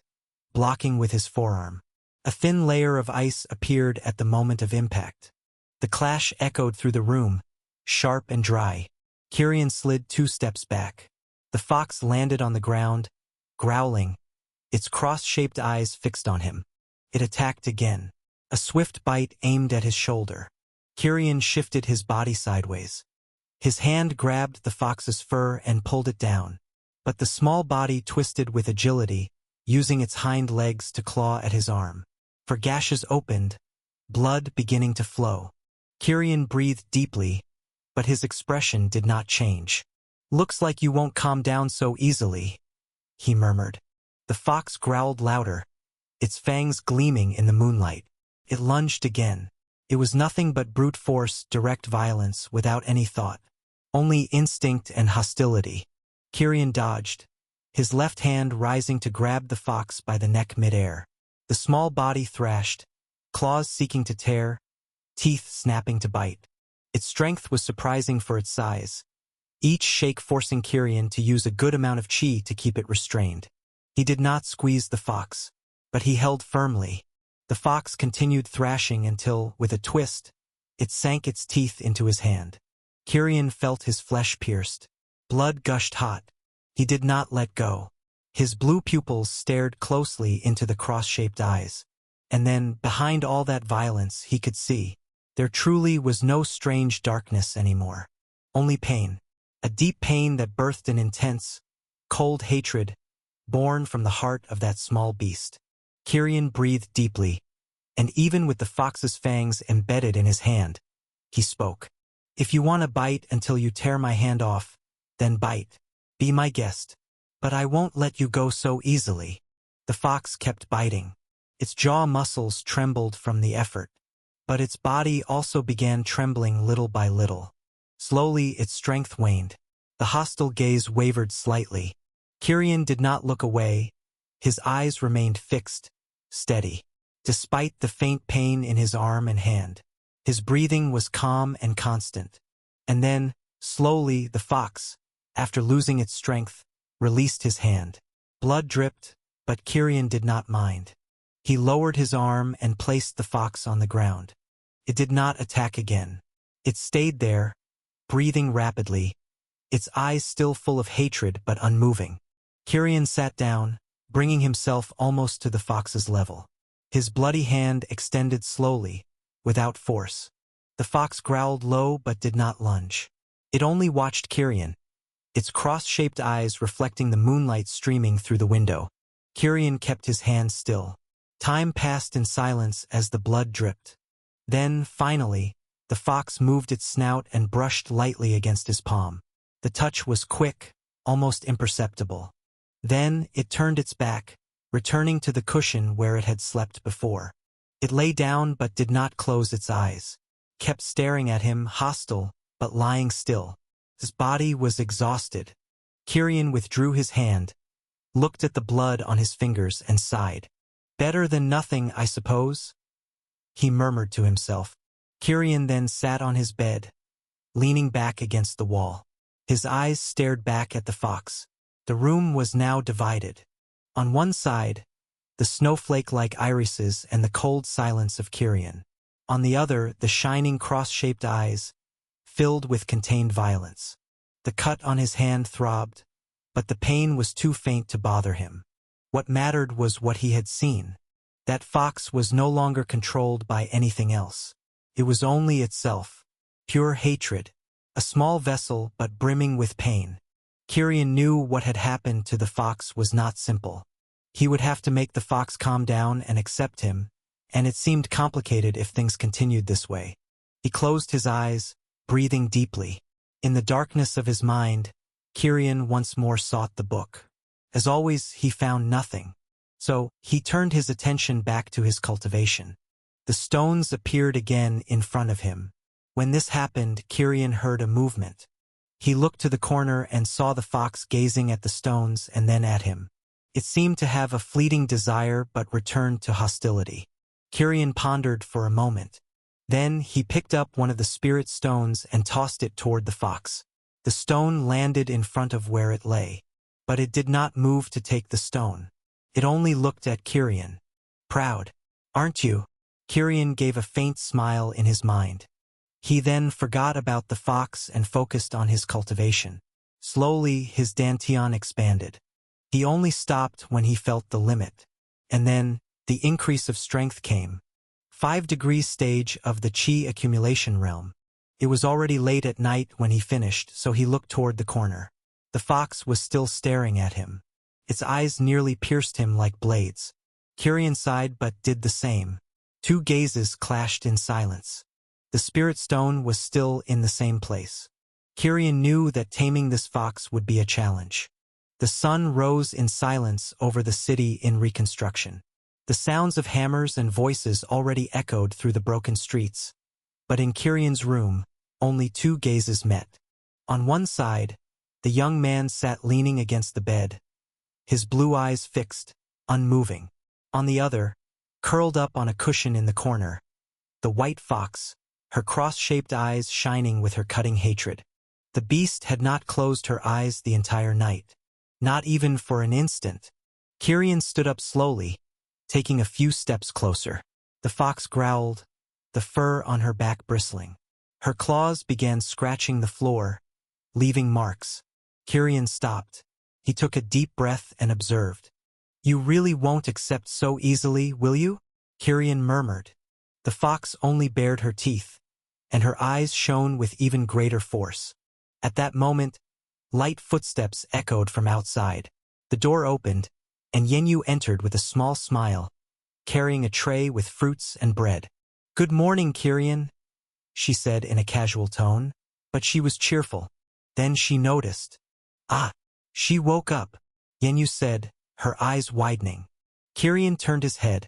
blocking with his forearm. A thin layer of ice appeared at the moment of impact. The clash echoed through the room, sharp and dry. Kyrian slid 2 steps back. The fox landed on the ground, growling, its cross-shaped eyes fixed on him. It attacked again. A swift bite aimed at his shoulder. Kyrian shifted his body sideways. His hand grabbed the fox's fur and pulled it down. But the small body twisted with agility, using its hind legs to claw at his arm. For gashes opened, blood beginning to flow. Kyrian breathed deeply, but his expression did not change. "Looks like you won't calm down so easily," he murmured. The fox growled louder, its fangs gleaming in the moonlight. It lunged again. It was nothing but brute force, direct violence, without any thought. Only instinct and hostility. Kyrian dodged, his left hand rising to grab the fox by the neck midair. The small body thrashed, claws seeking to tear, teeth snapping to bite. Its strength was surprising for its size, each shake forcing Kyrian to use a good amount of chi to keep it restrained. He did not squeeze the fox, but he held firmly. The fox continued thrashing until, with a twist, it sank its teeth into his hand. Kyrian felt his flesh pierced. Blood gushed hot. He did not let go. His blue pupils stared closely into the cross-shaped eyes. And then, behind all that violence, he could see. There truly was no strange darkness anymore. Only pain. A deep pain that birthed an intense, cold hatred, born from the heart of that small beast. Kyrian breathed deeply, and even with the fox's fangs embedded in his hand, he spoke. "If you want to bite until you tear my hand off, then bite. Be my guest. But I won't let you go so easily." The fox kept biting. Its jaw muscles trembled from the effort, but its body also began trembling little by little. Slowly, its strength waned. The hostile gaze wavered slightly. Kyrian did not look away. His eyes remained fixed, steady. Despite the faint pain in his arm and hand, his breathing was calm and constant. And then, slowly, the fox, after losing its strength, released his hand. Blood dripped, but Kyrian did not mind. He lowered his arm and placed the fox on the ground. It did not attack again. It stayed there, breathing rapidly, its eyes still full of hatred but unmoving. Kyrian sat down, bringing himself almost to the fox's level. His bloody hand extended slowly, without force. The fox growled low but did not lunge. It only watched Kyrian, its cross-shaped eyes reflecting the moonlight streaming through the window. Kyrian kept his hand still. Time passed in silence as the blood dripped. Then, finally, the fox moved its snout and brushed lightly against his palm. The touch was quick, almost imperceptible. Then, it turned its back, returning to the cushion where it had slept before. It lay down but did not close its eyes, kept staring at him, hostile, but lying still. His body was exhausted. Kyrian withdrew his hand, looked at the blood on his fingers and sighed. "Better than nothing, I suppose?" he murmured to himself. Kyrian then sat on his bed, leaning back against the wall. His eyes stared back at the fox. The room was now divided. On one side, the snowflake-like irises and the cold silence of Kirian. On the other, the shining cross-shaped eyes, filled with contained violence. The cut on his hand throbbed, but the pain was too faint to bother him. What mattered was what he had seen. That fox was no longer controlled by anything else. It was only itself. Pure hatred. A small vessel but brimming with pain. Kirian knew what had happened to the fox was not simple. He would have to make the fox calm down and accept him, and it seemed complicated if things continued this way. He closed his eyes, breathing deeply. In the darkness of his mind, Kirian once more sought the book. As always, he found nothing. So, he turned his attention back to his cultivation. The stones appeared again in front of him. When this happened, Kirian heard a movement. He looked to the corner and saw the fox gazing at the stones and then at him. It seemed to have a fleeting desire but returned to hostility. Kirian pondered for a moment. Then he picked up one of the spirit stones and tossed it toward the fox. The stone landed in front of where it lay. But it did not move to take the stone. It only looked at Kirian. Proud, aren't you? Kirian gave a faint smile in his mind. He then forgot about the fox and focused on his cultivation. Slowly, his dantian expanded. He only stopped when he felt the limit. And then, the increase of strength came. 5 degrees stage of the Qi accumulation realm. It was already late at night when he finished, so he looked toward the corner. The fox was still staring at him. Its eyes nearly pierced him like blades. Kirian sighed but did the same. 2 gazes clashed in silence. The spirit stone was still in the same place. Kirian knew that taming this fox would be a challenge. The sun rose in silence over the city in reconstruction. The sounds of hammers and voices already echoed through the broken streets. But in Kirian's room, only 2 gazes met. On one side, the young man sat leaning against the bed, his blue eyes fixed, unmoving. On the other, curled up on a cushion in the corner, the white fox, her cross-shaped eyes shining with her cutting hatred. The beast had not closed her eyes the entire night. Not even for an instant. Kirian stood up slowly, taking a few steps closer. The fox growled, the fur on her back bristling. Her claws began scratching the floor, leaving marks. Kirian stopped. He took a deep breath and observed. You really won't accept so easily, will you? Kirian murmured. The fox only bared her teeth, and her eyes shone with even greater force. At that moment, light footsteps echoed from outside. The door opened, and Yenyu entered with a small smile, carrying a tray with fruits and bread. Good morning, Kirian, she said in a casual tone, but she was cheerful. Then she noticed. Ah, she woke up, Yenyu said, her eyes widening. Kirian turned his head,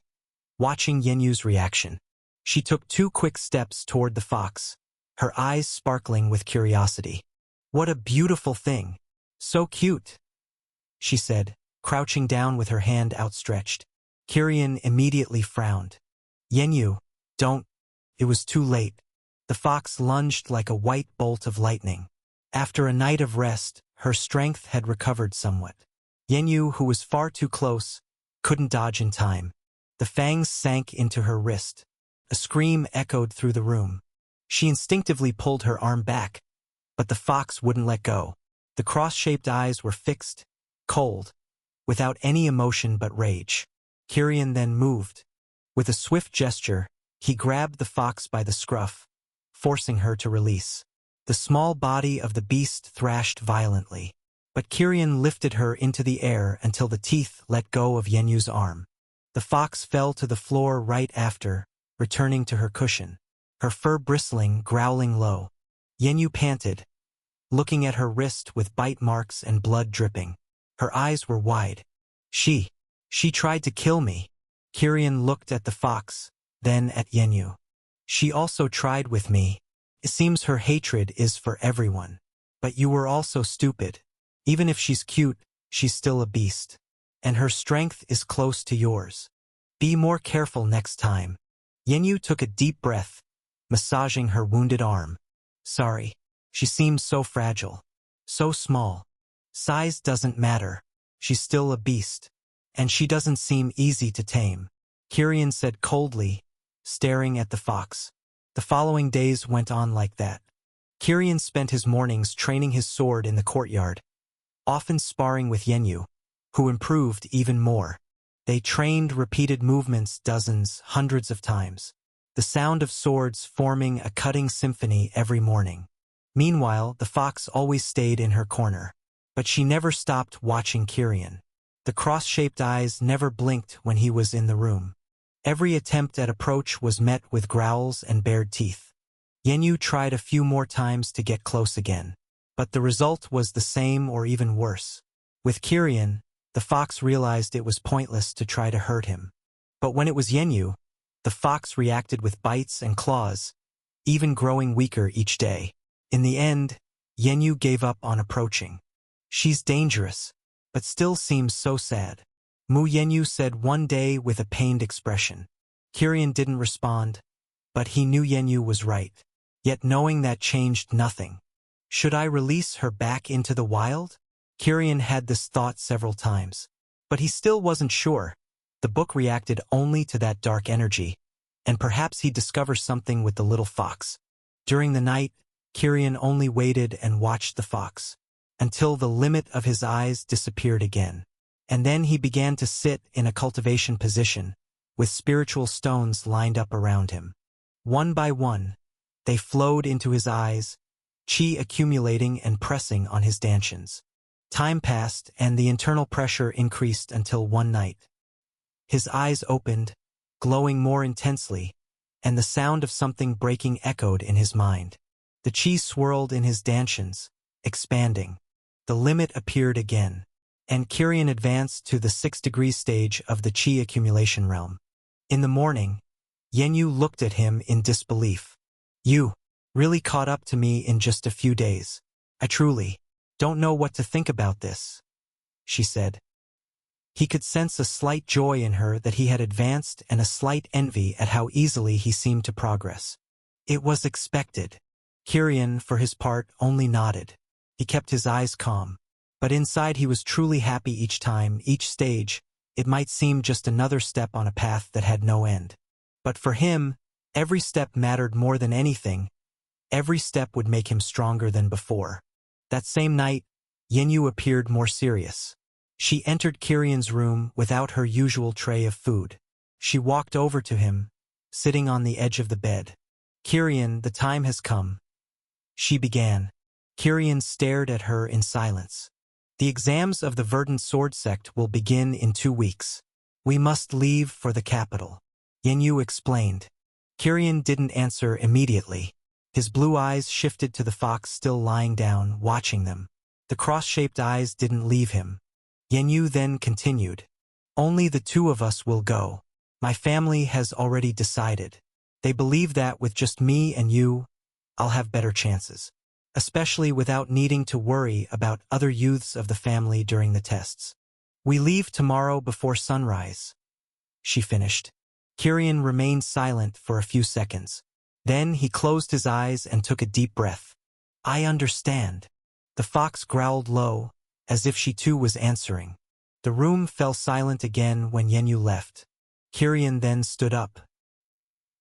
watching Yenyu's reaction. She took 2 quick steps toward the fox, her eyes sparkling with curiosity. What a beautiful thing. So cute, she said, crouching down with her hand outstretched. Kirian immediately frowned. Yenyu, don't. It was too late. The fox lunged like a white bolt of lightning. After a night of rest, her strength had recovered somewhat. Yenyu, who was far too close, couldn't dodge in time. The fangs sank into her wrist. A scream echoed through the room. She instinctively pulled her arm back, but the fox wouldn't let go. The cross-shaped eyes were fixed, cold, without any emotion but rage. Kirian then moved. With a swift gesture, he grabbed the fox by the scruff, forcing her to release. The small body of the beast thrashed violently, but Kirian lifted her into the air until the teeth let go of Yenyu's arm. The fox fell to the floor right after, returning to her cushion, her fur bristling, growling low. Yenyu panted, looking at her wrist with bite marks and blood dripping. Her eyes were wide. She tried to kill me. Kirian looked at the fox, then at Yenyu. She also tried with me. It seems her hatred is for everyone. But you were also stupid. Even if she's cute, she's still a beast. And her strength is close to yours. Be more careful next time. Yenyu took a deep breath, massaging her wounded arm. Sorry. She seemed so fragile, so small. Size doesn't matter. She's still a beast. And she doesn't seem easy to tame, Kirian said coldly, staring at the fox. The following days went on like that. Kirian spent his mornings training his sword in the courtyard, often sparring with Yenyu, who improved even more. They trained repeated movements dozens, hundreds of times, the sound of swords forming a cutting symphony every morning. Meanwhile, the fox always stayed in her corner, but she never stopped watching Kirian. The cross-shaped eyes never blinked when he was in the room. Every attempt at approach was met with growls and bared teeth. Yenyu tried a few more times to get close again, but the result was the same or even worse. With Kirian, the fox realized it was pointless to try to hurt him. But when it was Yenyu, the fox reacted with bites and claws, even growing weaker each day. In the end, Yenyu gave up on approaching. She's dangerous, but still seems so sad, Mu Yenyu said one day with a pained expression. Kirian didn't respond, but he knew Yenyu was right. Yet knowing that changed nothing. Should I release her back into the wild? Kirian had this thought several times, but he still wasn't sure. The book reacted only to that dark energy, and perhaps he'd discover something with the little fox. During the night, Kirian only waited and watched the fox, until the limit of his eyes disappeared again. And then he began to sit in a cultivation position, with spiritual stones lined up around him. One by one, they flowed into his eyes, chi accumulating and pressing on his dantians. Time passed, and the internal pressure increased until one night. His eyes opened, glowing more intensely, and the sound of something breaking echoed in his mind. The chi swirled in his dantians, expanding. The limit appeared again, and Kirian advanced to the 6-degree stage of the chi accumulation realm. In the morning, Yenyu looked at him in disbelief. You really caught up to me in just a few days. I truly don't know what to think about this, she said. He could sense a slight joy in her that he had advanced and a slight envy at how easily he seemed to progress. It was expected. Kirian, for his part, only nodded. He kept his eyes calm, but inside he was truly happy each time, each stage. It might seem just another step on a path that had no end. But for him, every step mattered more than anything. Every step would make him stronger than before. That same night, Yenyu appeared more serious. She entered Kirian's room without her usual tray of food. She walked over to him, sitting on the edge of the bed. Kirian, the time has come, she began. Kirian stared at her in silence. The exams of the Verdant Sword Sect will begin in 2 weeks. We must leave for the capital, Yenyu explained. Kirian didn't answer immediately. His blue eyes shifted to the fox still lying down, watching them. The cross-shaped eyes didn't leave him. Yenyu then continued. Only the 2 of us will go. My family has already decided. They believe that with just me and you, I'll have better chances. Especially without needing to worry about other youths of the family during the tests. We leave tomorrow before sunrise, she finished. Kirian remained silent for a few seconds. Then he closed his eyes and took a deep breath. I understand. The fox growled low, as if she too was answering. The room fell silent again when Yenyu left. Kirian then stood up.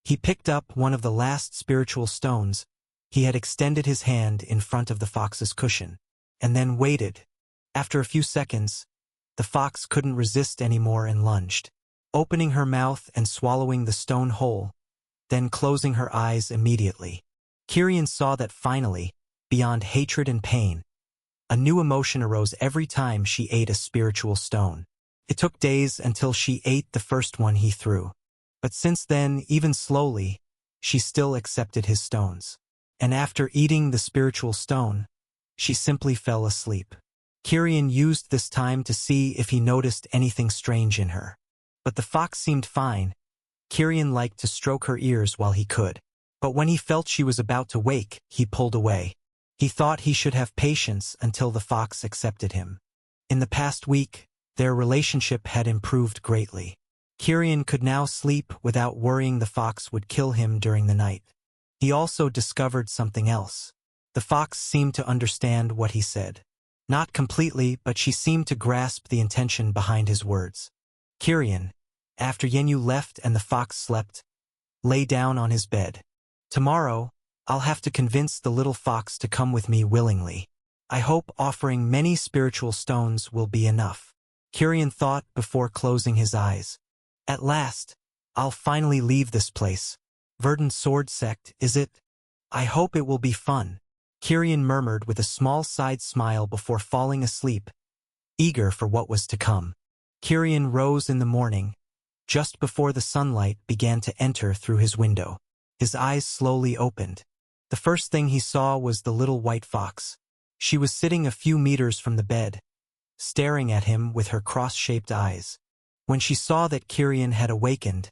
He picked up one of the last spiritual stones. He had extended his hand in front of the fox's cushion, and then waited. After a few seconds, the fox couldn't resist anymore and lunged, opening her mouth and swallowing the stone whole, then closing her eyes immediately. Kirian saw that finally, beyond hatred and pain, a new emotion arose every time she ate a spiritual stone. It took days until she ate the first one he threw. But since then, even slowly, she still accepted his stones. And after eating the spiritual stone, she simply fell asleep. Kirian used this time to see if he noticed anything strange in her. But the fox seemed fine. Kirian liked to stroke her ears while he could. But when he felt she was about to wake, he pulled away. He thought he should have patience until the fox accepted him. In the past week, their relationship had improved greatly. Kirian could now sleep without worrying the fox would kill him during the night. He also discovered something else. The The fox seemed to understand what he said. Not completely, but she seemed to grasp the intention behind his words. Kirian, after Yenyu left and the fox slept, lay down on his bed. Tomorrow, I'll have to convince the little fox to come with me willingly. I hope offering many spiritual stones will be enough. Kirian thought before closing his eyes. At last, I'll finally leave this place. Verdant Sword Sect, is it? I hope it will be fun. Kirian murmured with a small side smile before falling asleep, eager for what was to come. Kirian rose in the morning, just before the sunlight began to enter through his window. His eyes slowly opened. The first thing he saw was the little white fox. She was sitting a few meters from the bed, staring at him with her cross-shaped eyes. When she saw that Kirian had awakened,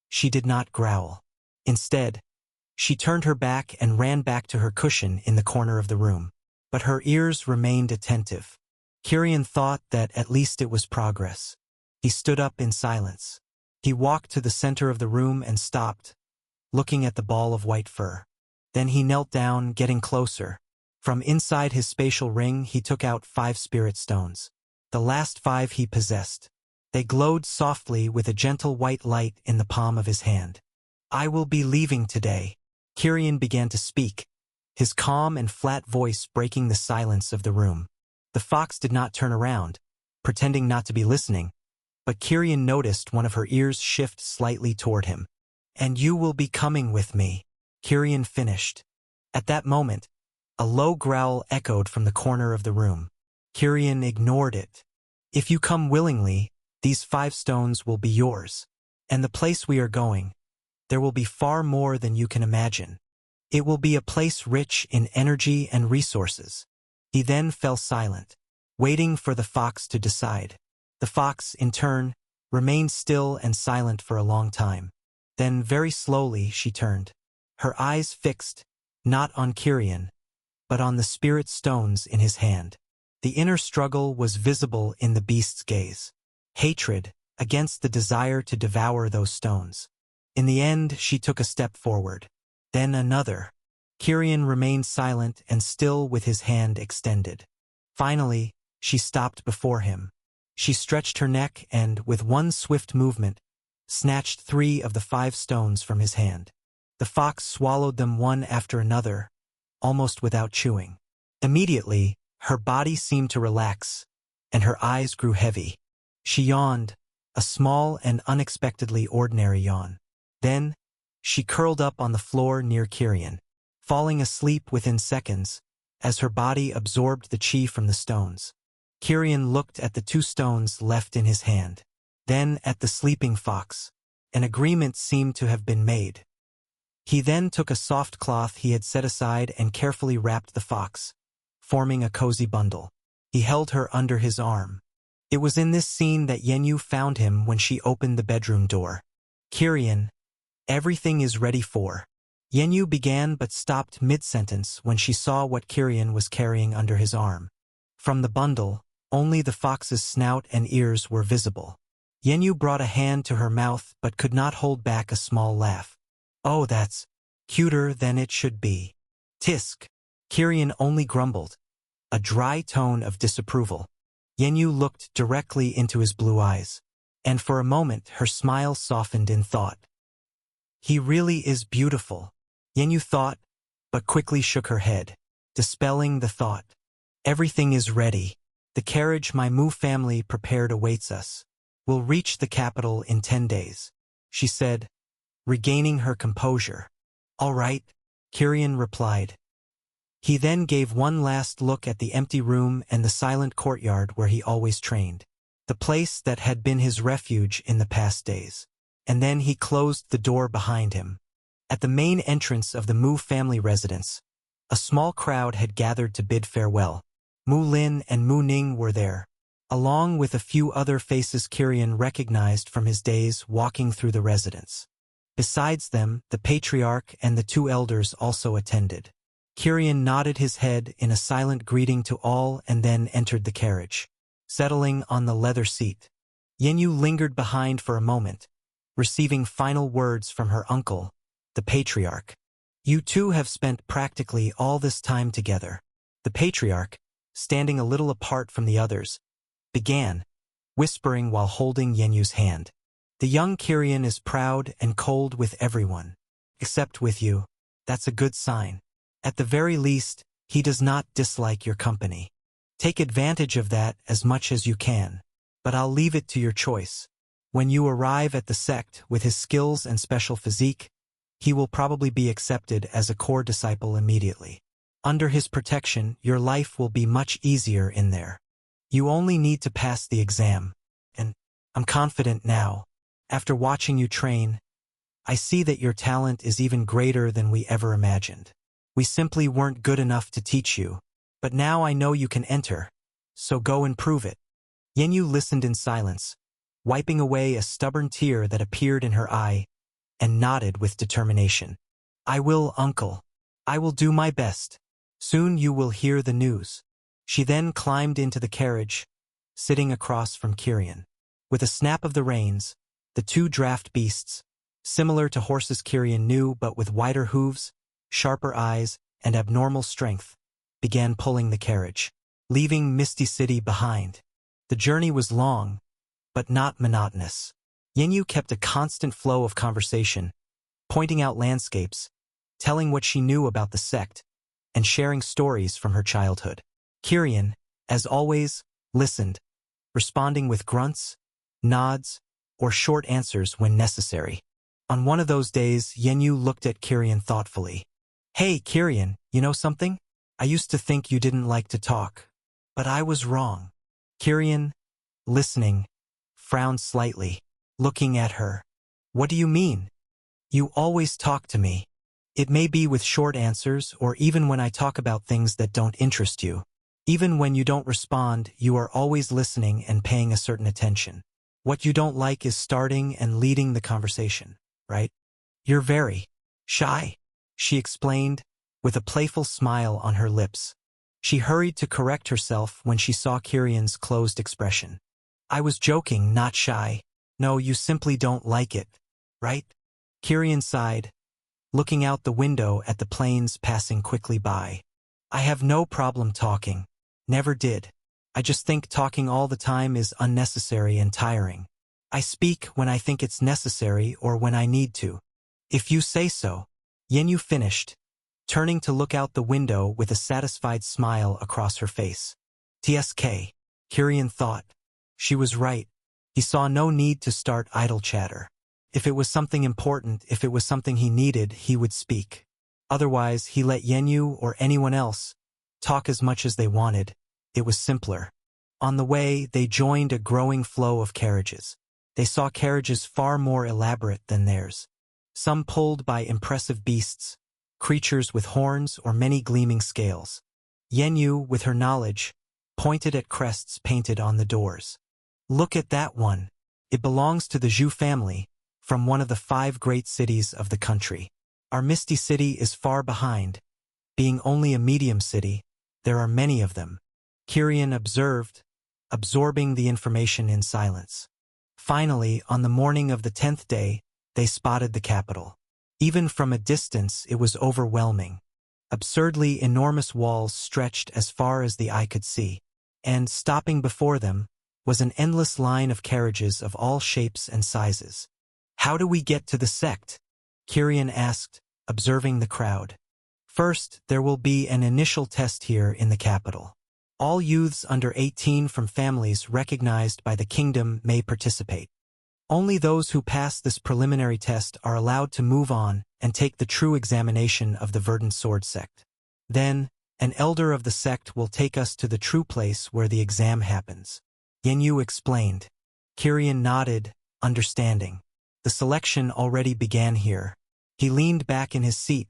she did not growl. Instead, she turned her back and ran back to her cushion in the corner of the room. But her ears remained attentive. Kirian thought that at least it was progress. He stood up in silence. He walked to the center of the room and stopped, looking at the ball of white fur. Then he knelt down, getting closer. From inside his spatial ring, he took out 5 spirit stones. The last 5 he possessed. They glowed softly with a gentle white light in the palm of his hand. I will be leaving today. Kirian began to speak, his calm and flat voice breaking the silence of the room. The fox did not turn around, pretending not to be listening, but Kirian noticed one of her ears shift slightly toward him. And you will be coming with me, Kirian finished. At that moment, a low growl echoed from the corner of the room. Kirian ignored it. If you come willingly, these 5 stones will be yours. And the place we are going, there will be far more than you can imagine. It will be a place rich in energy and resources. He then fell silent, waiting for the fox to decide. The fox, in turn, remained still and silent for a long time. Then very slowly she turned, her eyes fixed, not on Kirian, but on the spirit stones in his hand. The inner struggle was visible in the beast's gaze. Hatred against the desire to devour those stones. In the end, she took a step forward. Then another. Kirian remained silent and still with his hand extended. Finally, she stopped before him. She stretched her neck and, with one swift movement, snatched 3 of the 5 stones from his hand. The fox swallowed them one after another, almost without chewing. Immediately, her body seemed to relax, and her eyes grew heavy. She yawned, a small and unexpectedly ordinary yawn. Then, she curled up on the floor near Kirian, falling asleep within seconds, as her body absorbed the chi from the stones. Kirian looked at the 2 stones left in his hand, then at the sleeping fox. An agreement seemed to have been made. He then took a soft cloth he had set aside and carefully wrapped the fox, forming a cozy bundle. He held her under his arm. It was in this scene that Yenyu found him when she opened the bedroom door. Kirian, everything is ready for. Yenyu began but stopped mid-sentence when she saw what Kirian was carrying under his arm. From the bundle, only the fox's snout and ears were visible. Yenyu brought a hand to her mouth but could not hold back a small laugh. Oh, that's cuter than it should be. Tisk. Kirian only grumbled, a dry tone of disapproval. Yenyu looked directly into his blue eyes, and for a moment her smile softened in thought. He really is beautiful, Yenyu thought, but quickly shook her head, dispelling the thought. Everything is ready. The carriage my Mu family prepared awaits us. We'll reach the capital in 10 days, she said, regaining her composure. All right, Kirian replied. He then gave one last look at the empty room and the silent courtyard where he always trained, the place that had been his refuge in the past days. And then he closed the door behind him. At the main entrance of the Mu family residence, a small crowd had gathered to bid farewell. Mu Lin and Mu Ning were there, along with a few other faces Kirian recognized from his days walking through the residence. Besides them, the patriarch and the 2 elders also attended. Kirian nodded his head in a silent greeting to all and then entered the carriage, settling on the leather seat. Yenyu lingered behind for a moment, receiving final words from her uncle, the patriarch. You two have spent practically all this time together. The patriarch, standing a little apart from the others, began, whispering while holding Yenyu's hand. The young Kirian is proud and cold with everyone, except with you. That's a good sign. At the very least, he does not dislike your company. Take advantage of that as much as you can, but I'll leave it to your choice. When you arrive at the sect with his skills and special physique, he will probably be accepted as a core disciple immediately. Under his protection, your life will be much easier in there. You only need to pass the exam, and I'm confident now, after watching you train, I see that your talent is even greater than we ever imagined. We simply weren't good enough to teach you, but now I know you can enter, so go and prove it. Yenyu listened in silence, wiping away a stubborn tear that appeared in her eye, and nodded with determination. I will, uncle. I will do my best. Soon you will hear the news. She then climbed into the carriage, sitting across from Kirian. With a snap of the reins, the two draft beasts, similar to horses Kirian knew but with wider hooves, sharper eyes, and abnormal strength, began pulling the carriage, leaving Misty City behind. The journey was long, but not monotonous. Yenyu kept a constant flow of conversation, pointing out landscapes, telling what she knew about the sect, and sharing stories from her childhood. Kirian, as always, listened, responding with grunts, nods, or short answers when necessary. On one of those days, Yenyu looked at Kirian thoughtfully. Hey, Kirian, you know something? I used to think you didn't like to talk, but I was wrong. Kirian, listening, frowned slightly, looking at her. What do you mean? You always talk to me. It may be with short answers or even when I talk about things that don't interest you. Even when you don't respond, you are always listening and paying a certain attention. What you don't like is starting and leading the conversation, right? You're very shy, she explained, with a playful smile on her lips. She hurried to correct herself when she saw Kirian's closed expression. I was joking, not shy. No, you simply don't like it, right? Kirian sighed, looking out the window at the planes passing quickly by. I have no problem talking. Never did. I just think talking all the time is unnecessary and tiring. I speak when I think it's necessary or when I need to. If you say so. Yenyu finished, turning to look out the window with a satisfied smile across her face. TSK. Kirian thought. She was right. He saw no need to start idle chatter. If it was something important, if it was something he needed, he would speak. Otherwise, he let Yenyu or anyone else talk as much as they wanted. It was simpler. On the way, they joined a growing flow of carriages. They saw carriages far more elaborate than theirs. Some pulled by impressive beasts, creatures with horns or many gleaming scales. Yenyu, with her knowledge, pointed at crests painted on the doors. Look at that one. It belongs to the Zhu family, from one of the 5 great cities of the country. Our Misty City is far behind. Being only a medium city, there are many of them. Kirian observed, absorbing the information in silence. Finally, on the morning of the 10th day, they spotted the capital. Even from a distance, it was overwhelming. Absurdly enormous walls stretched as far as the eye could see, and stopping before them was an endless line of carriages of all shapes and sizes. How do we get to the sect? Kirian asked, observing the crowd. First, there will be an initial test here in the capital. All youths under 18 from families recognized by the kingdom may participate. Only those who pass this preliminary test are allowed to move on and take the true examination of the Verdant Sword sect. Then, an elder of the sect will take us to the true place where the exam happens. Yenyu explained. Kirian nodded, understanding. The selection already began here. He leaned back in his seat,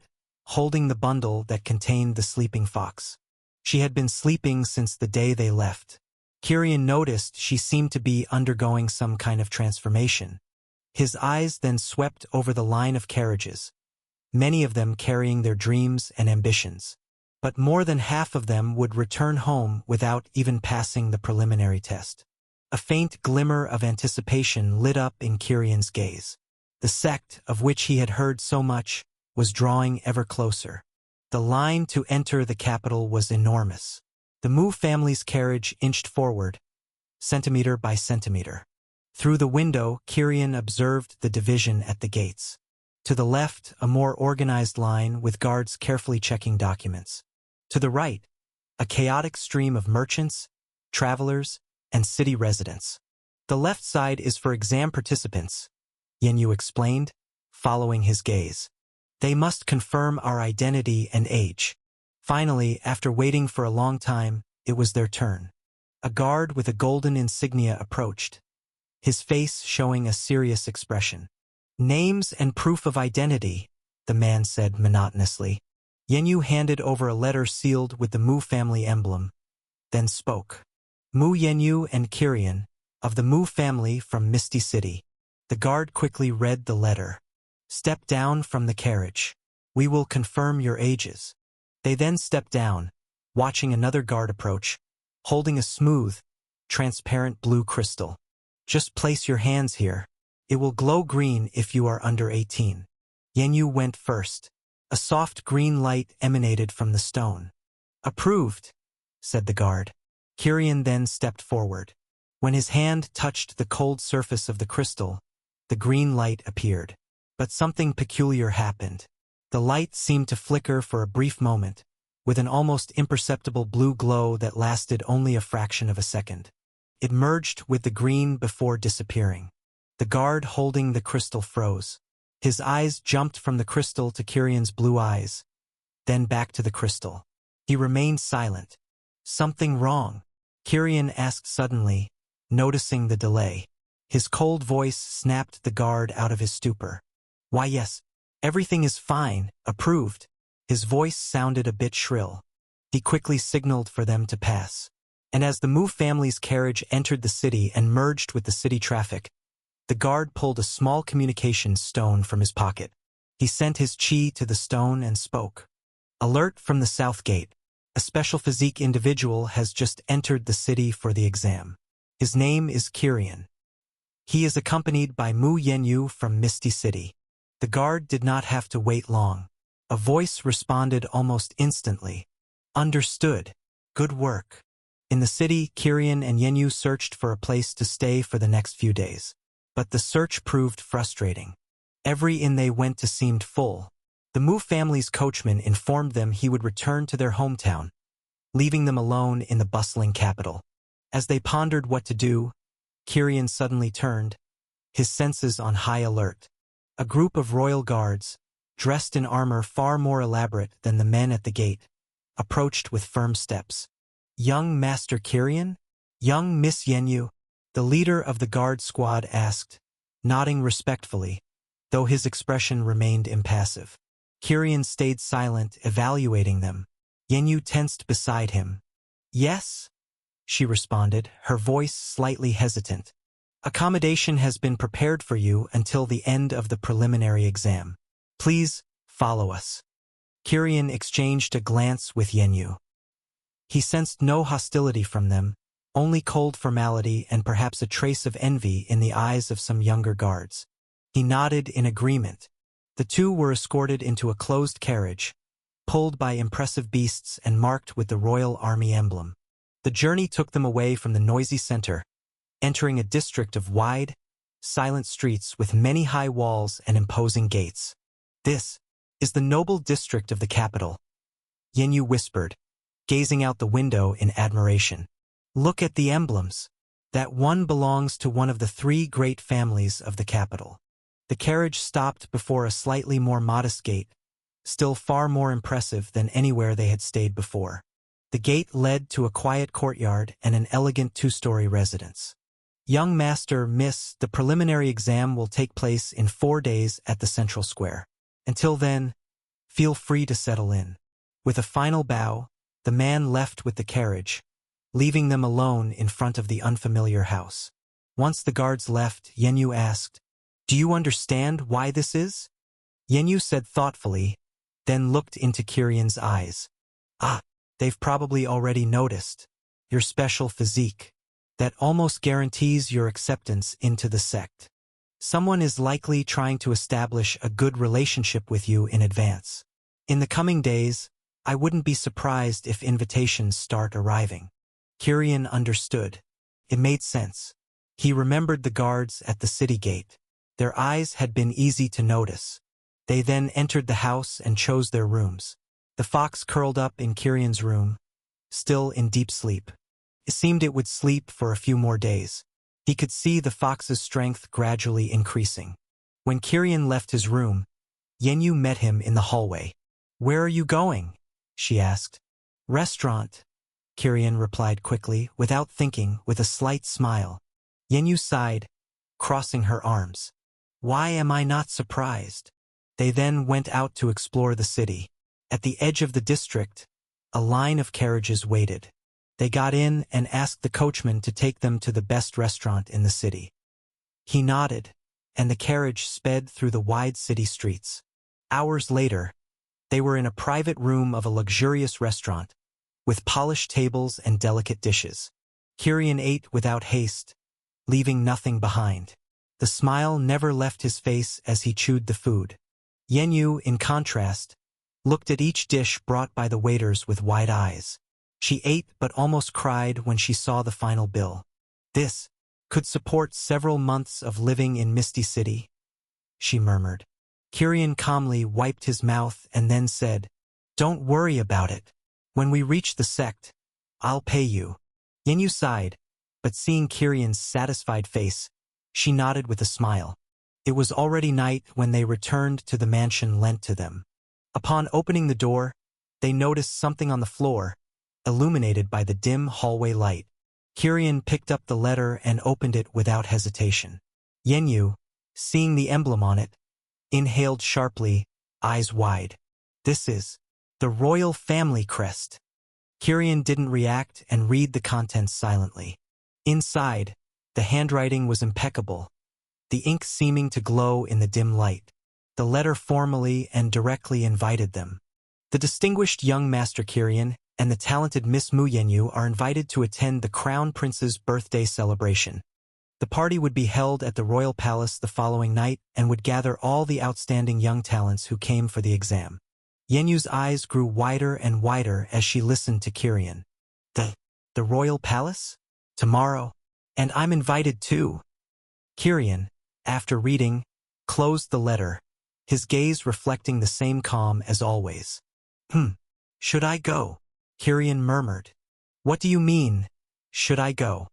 holding the bundle that contained the sleeping fox. She had been sleeping since the day they left. Kirian noticed she seemed to be undergoing some kind of transformation. His eyes then swept over the line of carriages, many of them carrying their dreams and ambitions. But more than half of them would return home without even passing the preliminary test. A faint glimmer of anticipation lit up in Kirian's gaze. The sect, of which he had heard so much, was drawing ever closer. The line to enter the capital was enormous. The Mu family's carriage inched forward, centimeter by centimeter. Through the window, Kirian observed the division at the gates. To the left, a more organized line with guards carefully checking documents. To the right, a chaotic stream of merchants, travelers, and city residents. The left side is for exam participants, Yenyu explained, following his gaze. They must confirm our identity and age. Finally, after waiting for a long time, it was their turn. A guard with a golden insignia approached, his face showing a serious expression. Names and proof of identity, the man said monotonously. Yenyu handed over a letter sealed with the Mu family emblem, then spoke. Mu Yenyu and Kirian, of the Mu family from Misty City. The guard quickly read the letter. Step down from the carriage. We will confirm your ages. They then stepped down, watching another guard approach, holding a smooth, transparent blue crystal. Just place your hands here. It will glow green if you are under 18. Yenyu went first. A soft green light emanated from the stone. Approved, said the guard. Kirian then stepped forward. When his hand touched the cold surface of the crystal, the green light appeared. But something peculiar happened. The light seemed to flicker for a brief moment, with an almost imperceptible blue glow that lasted only a fraction of a second. It merged with the green before disappearing. The guard holding the crystal froze. His eyes jumped from the crystal to Kirian's blue eyes, then back to the crystal. He remained silent. Something wrong? Kirian asked suddenly, noticing the delay. His cold voice snapped the guard out of his stupor. Why yes, everything is fine, approved. His voice sounded a bit shrill. He quickly signaled for them to pass. And as the Mu family's carriage entered the city and merged with the city traffic, the guard pulled a small communication stone from his pocket. He sent his chi to the stone and spoke. Alert from the south gate. A special physique individual has just entered the city for the exam. His name is Kirian. He is accompanied by Mu Yenyu from Misty City. The guard did not have to wait long. A voice responded almost instantly. Understood. Good work. In the city, Kirian and Yenyu searched for a place to stay for the next few days. But the search proved frustrating. Every inn they went to seemed full. The Mu family's coachman informed them he would return to their hometown, leaving them alone in the bustling capital. As they pondered what to do, Kirian suddenly turned, his senses on high alert. A group of royal guards, dressed in armor far more elaborate than the men at the gate, approached with firm steps. Young Master Kirian? Young Miss Yenyu? The leader of the guard squad asked, nodding respectfully, though his expression remained impassive. Kirian stayed silent, evaluating them. Yenyu tensed beside him. Yes? She responded, her voice slightly hesitant. Accommodation has been prepared for you until the end of the preliminary exam. Please, follow us. Kirian exchanged a glance with Yenyu. He sensed no hostility from them, only cold formality and perhaps a trace of envy in the eyes of some younger guards. He nodded in agreement. The two were escorted into a closed carriage, pulled by impressive beasts and marked with the Royal Army emblem. The journey took them away from the noisy center, entering a district of wide, silent streets with many high walls and imposing gates. This is the noble district of the capital, Yenyu whispered, gazing out the window in admiration. Look at the emblems. That one belongs to one of the three great families of the capital. The carriage stopped before a slightly more modest gate, still far more impressive than anywhere they had stayed before. The gate led to a quiet courtyard and an elegant two-story residence. Young Master, Miss, the preliminary exam will take place in 4 days at the Central Square. Until then, feel free to settle in. With a final bow, the man left with the carriage, leaving them alone in front of the unfamiliar house. Once the guards left, Yenyu asked, "Do you understand why this is?" Yenyu said thoughtfully, then looked into Kirian's eyes. "Ah, they've probably already noticed. Your special physique. That almost guarantees your acceptance into the sect." Someone is likely trying to establish a good relationship with you in advance. In the coming days, I wouldn't be surprised if invitations start arriving. Kirian understood. It made sense. He remembered the guards at the city gate. Their eyes had been easy to notice. They then entered the house and chose their rooms. The fox curled up in Kirian's room, still in deep sleep. It seemed it would sleep for a few more days. He could see the fox's strength gradually increasing. When Kirian left his room, Yenyu met him in the hallway. "Where are you going?" she asked. "Restaurant," Kirian replied quickly, without thinking, with a slight smile. Yenyu sighed, crossing her arms. "Why am I not surprised?" They then went out to explore the city. At the edge of the district, a line of carriages waited. They got in and asked the coachman to take them to the best restaurant in the city. He nodded, and the carriage sped through the wide city streets. Hours later, they were in a private room of a luxurious restaurant, with polished tables and delicate dishes. Kirian ate without haste, leaving nothing behind. The smile never left his face as he chewed the food. Yenyu, in contrast, looked at each dish brought by the waiters with wide eyes. She ate but almost cried when she saw the final bill. "This could support several months of living in Misty City," she murmured. Kirian calmly wiped his mouth and then said, "Don't worry about it. When we reach the sect, I'll pay you." Yenyu sighed, but seeing Kirian's satisfied face, she nodded with a smile. It was already night when they returned to the mansion lent to them. Upon opening the door, they noticed something on the floor, illuminated by the dim hallway light. Kirian picked up the letter and opened it without hesitation. Yenyu, seeing the emblem on it, inhaled sharply, eyes wide. "This is the royal family crest." Kirian didn't react and read the contents silently. Inside, the handwriting was impeccable, the ink seeming to glow in the dim light. The letter formally and directly invited them. The distinguished young Master Kirian and the talented Miss Mu Yenyu are invited to attend the Crown Prince's birthday celebration. The party would be held at the royal palace the following night and would gather all the outstanding young talents who came for the exam. Yenyu's eyes grew wider and wider as she listened to Kirian. The royal palace? Tomorrow? And I'm invited too." Kirian, after reading, closed the letter, his gaze reflecting the same calm as always. Should I go?" Kirian murmured. "What do you mean, should I go?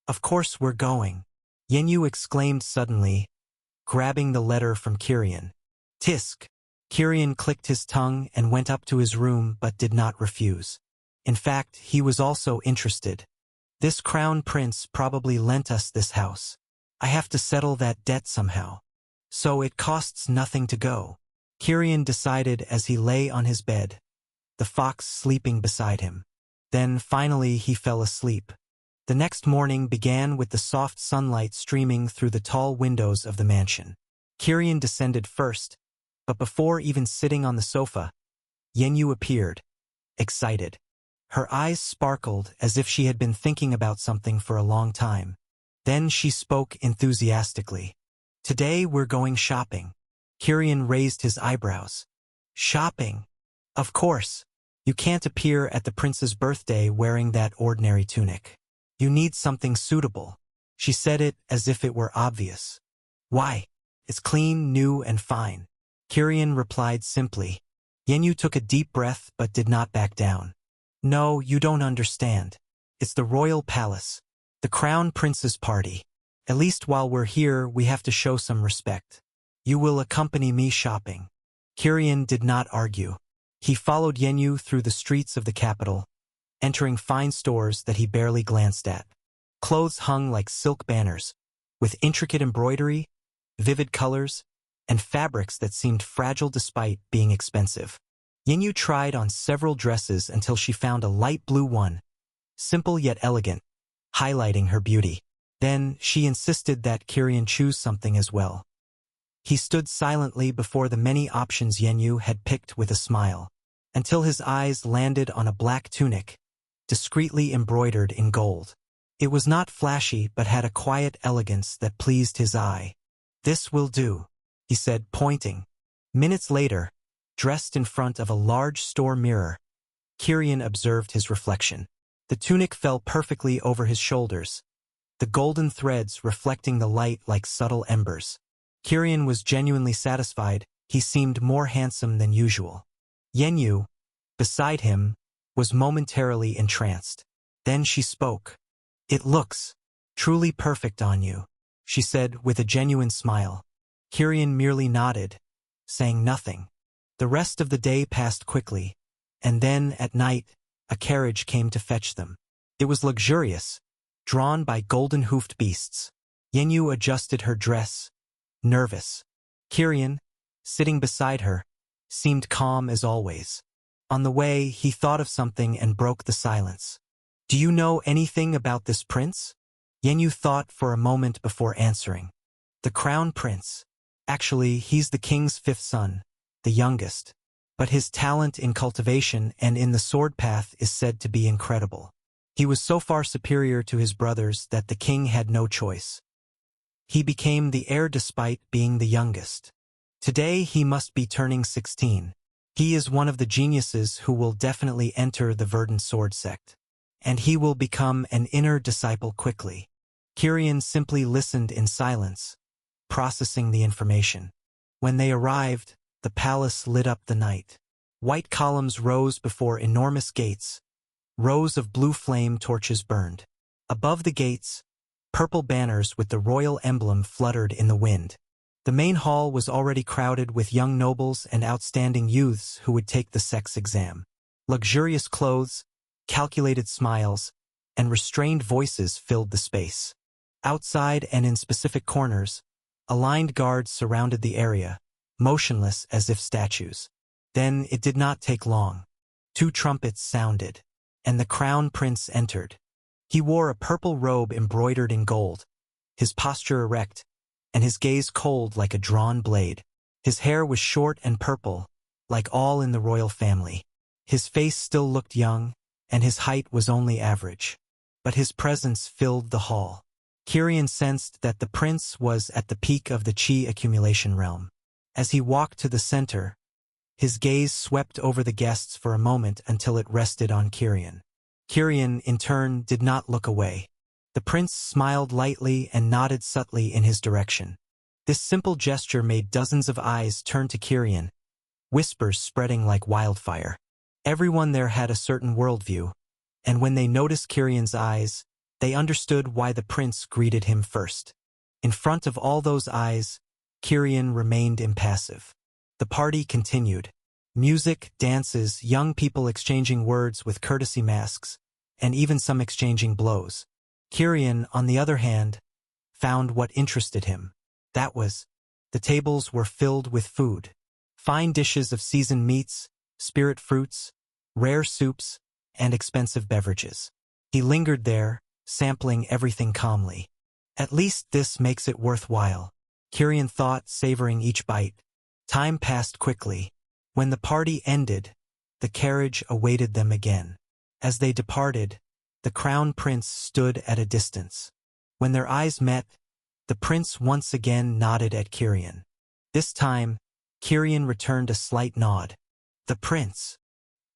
Of course we're going," Yenyu exclaimed suddenly, grabbing the letter from Kirian. "Tisk." Kirian clicked his tongue and went up to his room but did not refuse. In fact, he was also interested. "This crown prince probably lent us this house. I have to settle that debt somehow. So it costs nothing to go," Kirian decided as he lay on his bed, the fox sleeping beside him. Then finally he fell asleep. The next morning began with the soft sunlight streaming through the tall windows of the mansion. Kirian descended first, but before even sitting on the sofa, Yenyu appeared, excited. Her eyes sparkled as if she had been thinking about something for a long time. Then she spoke enthusiastically. "Today we're going shopping." Kirian raised his eyebrows. "Shopping? Of course. You can't appear at the prince's birthday wearing that ordinary tunic. You need something suitable." She said it as if it were obvious. "Why? It's clean, new, and fine," Kirian replied simply. Yenyu took a deep breath but did not back down. "No, you don't understand. It's the royal palace, the crown prince's party. At least while we're here, we have to show some respect. You will accompany me shopping." Kirian did not argue. He followed Yenyu through the streets of the capital, entering fine stores that he barely glanced at. Clothes hung like silk banners, with intricate embroidery, vivid colors, and fabrics that seemed fragile despite being expensive. Yenyu tried on several dresses until she found a light blue one, simple yet elegant, highlighting her beauty. Then she insisted that Kirian choose something as well. He stood silently before the many options Yenyu had picked with a smile, until his eyes landed on a black tunic, discreetly embroidered in gold. It was not flashy but had a quiet elegance that pleased his eye. "This will do," he said, pointing. Minutes later, dressed in front of a large store mirror, Kirian observed his reflection. The tunic fell perfectly over his shoulders, the golden threads reflecting the light like subtle embers. Kirian was genuinely satisfied. He seemed more handsome than usual. Yenyu, beside him, was momentarily entranced. Then she spoke. "It looks truly perfect on you," she said with a genuine smile. Kirian merely nodded, saying nothing. The rest of the day passed quickly, and then, at night, a carriage came to fetch them. It was luxurious, drawn by golden-hoofed beasts. Yenyu adjusted her dress, nervous. Kirian, sitting beside her, seemed calm as always. On the way, he thought of something and broke the silence. "Do you know anything about this prince?" Yenyu thought for a moment before answering. "The crown prince. Actually, he's the king's fifth son, the youngest. But his talent in cultivation and in the sword path is said to be incredible. He was so far superior to his brothers that the king had no choice. He became the heir despite being the youngest. Today he must be turning 16. He is one of the geniuses who will definitely enter the Verdant Sword sect. And he will become an inner disciple quickly." Kirian simply listened in silence, processing the information. When they arrived, the palace lit up the night. White columns rose before enormous gates. Rows of blue flame torches burned. Above the gates, purple banners with the royal emblem fluttered in the wind. The main hall was already crowded with young nobles and outstanding youths who would take the sex exam. Luxurious clothes, calculated smiles, and restrained voices filled the space. Outside and in specific corners, aligned guards surrounded the area, motionless as if statues. Then it did not take long. 2 trumpets sounded, and the crown prince entered. He wore a purple robe embroidered in gold, his posture erect, and his gaze cold like a drawn blade. His hair was short and purple, like all in the royal family. His face still looked young, and his height was only average. But his presence filled the hall. Kirian sensed that the prince was at the peak of the chi accumulation realm. As he walked to the center, his gaze swept over the guests for a moment until it rested on Kirian. Kirian, in turn, did not look away. The prince smiled lightly and nodded subtly in his direction. This simple gesture made dozens of eyes turn to Kirian, whispers spreading like wildfire. Everyone there had a certain worldview, and when they noticed Kirian's eyes, they understood why the prince greeted him first. In front of all those eyes, Kirian remained impassive. The party continued. Music, dances, young people exchanging words with courtesy masks, and even some exchanging blows. Kirian, on the other hand, found what interested him. That was, the tables were filled with food. Fine dishes of seasoned meats, spirit fruits, rare soups, and expensive beverages. He lingered there, sampling everything calmly. At least this makes it worthwhile, Kirian thought, savoring each bite. Time passed quickly. When the party ended, the carriage awaited them again. As they departed, the crown prince stood at a distance. When their eyes met, the prince once again nodded at Kirian. This time, Kirian returned a slight nod. The prince.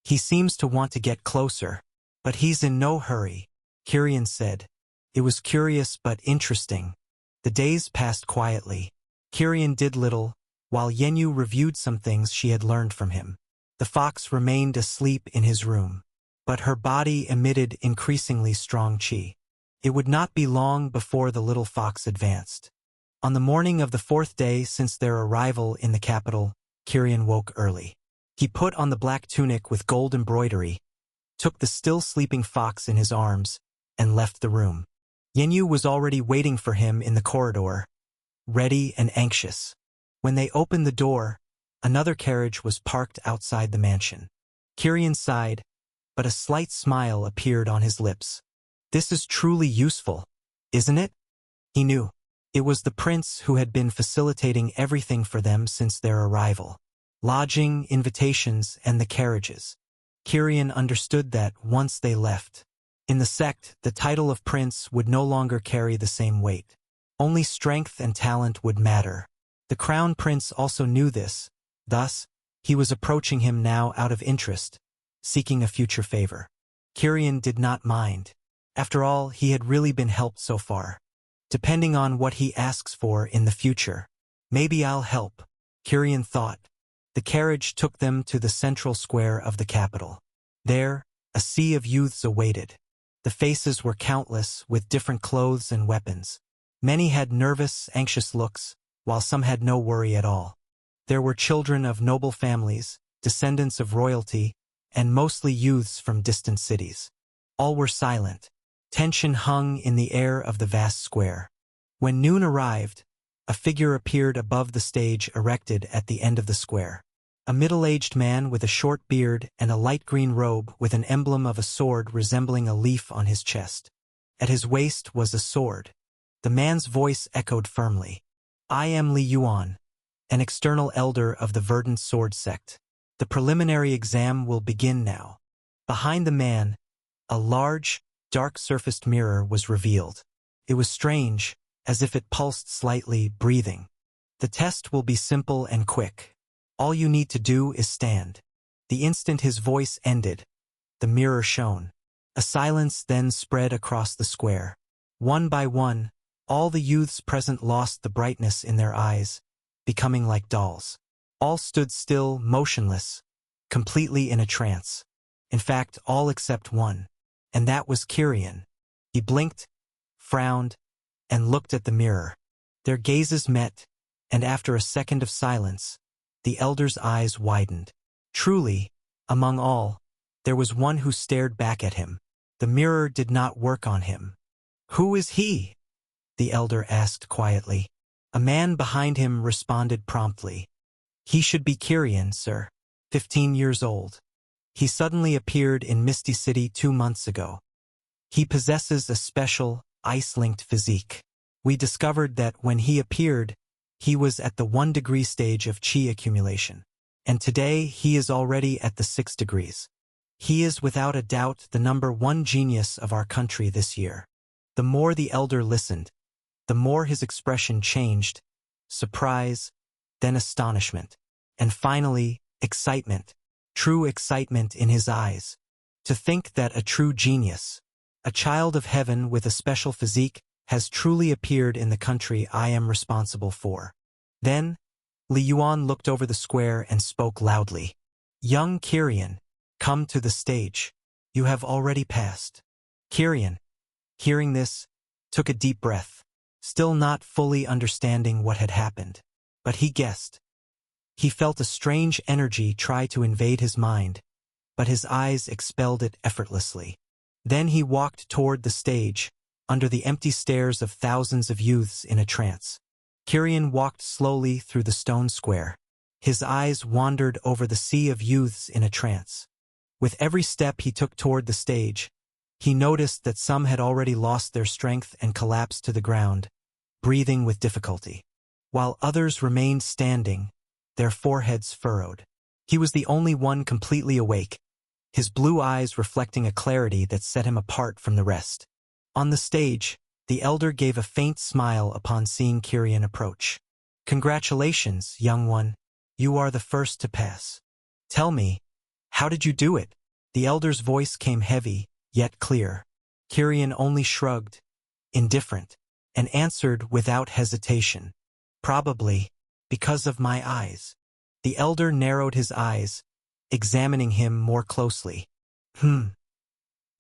He seems to want to get closer, but he's in no hurry, Kirian said. It was curious but interesting. The days passed quietly. Kirian did little, while Yenyu reviewed some things she had learned from him. The fox remained asleep in his room, but her body emitted increasingly strong chi. It would not be long before the little fox advanced. On the morning of the 4th day since their arrival in the capital, Kirian woke early. He put on the black tunic with gold embroidery, took the still sleeping fox in his arms, and left the room. Yenyu was already waiting for him in the corridor, ready and anxious. When they opened the door, another carriage was parked outside the mansion. Kirian sighed, but a slight smile appeared on his lips. This is truly useful, isn't it? He knew. It was the prince who had been facilitating everything for them since their arrival. Lodging, invitations, and the carriages. Kirian understood that once they left. In the sect, the title of prince would no longer carry the same weight. Only strength and talent would matter. The Crown Prince also knew this. Thus, he was approaching him now out of interest, seeking a future favor. Kirian did not mind. After all, he had really been helped so far. Depending on what he asks for in the future, maybe I'll help, Kirian thought. The carriage took them to the central square of the capital. There, a sea of youths awaited. The faces were countless, with different clothes and weapons. Many had nervous, anxious looks, while some had no worry at all. There were children of noble families, descendants of royalty, and mostly youths from distant cities. All were silent. Tension hung in the air of the vast square. When noon arrived, a figure appeared above the stage erected at the end of the square. A middle-aged man with a short beard and a light green robe with an emblem of a sword resembling a leaf on his chest. At his waist was a sword. The man's voice echoed firmly. I am Li Yuan, an external elder of the Verdant Sword sect. The preliminary exam will begin now. Behind the man, a large, dark-surfaced mirror was revealed. It was strange, as if it pulsed slightly, breathing. The test will be simple and quick. All you need to do is stand. The instant his voice ended, the mirror shone. A silence then spread across the square. One by one, all the youths present lost the brightness in their eyes, becoming like dolls. All stood still, motionless, completely in a trance. In fact, all except one. And that was Kirian. He blinked, frowned, and looked at the mirror. Their gazes met, and after a second of silence, the elder's eyes widened. Truly, among all, there was one who stared back at him. The mirror did not work on him. Who is he? The elder asked quietly. A man behind him responded promptly. He should be Kirian, sir. 15 years old. He suddenly appeared in Misty City 2 months ago. He possesses a special, ice-linked physique. We discovered that when he appeared, he was at the 1-degree stage of chi accumulation. And today he is already at the 6 degrees. He is without a doubt the #1 genius of our country this year. The more the elder listened, the more his expression changed. Surprise, then astonishment, and finally, excitement. True excitement in his eyes. To think that a true genius, a child of heaven with a special physique, has truly appeared in the country I am responsible for. Then, Li Yuan looked over the square and spoke loudly. Young Kirian, come to the stage. You have already passed. Kirian, hearing this, took a deep breath, still not fully understanding what had happened. But he guessed. He felt a strange energy try to invade his mind, but his eyes expelled it effortlessly. Then he walked toward the stage, under the empty stares of thousands of youths in a trance. Kirian walked slowly through the stone square. His eyes wandered over the sea of youths in a trance. With every step he took toward the stage, he noticed that some had already lost their strength and collapsed to the ground, breathing with difficulty, while others remained standing, their foreheads furrowed. He was the only one completely awake, his blue eyes reflecting a clarity that set him apart from the rest. On the stage, the elder gave a faint smile upon seeing Kirian approach. Congratulations, young one. You are the first to pass. Tell me, how did you do it? The elder's voice came heavy, yet clear. Kirian only shrugged, indifferent, and answered without hesitation. Probably, because of my eyes. The elder narrowed his eyes, examining him more closely.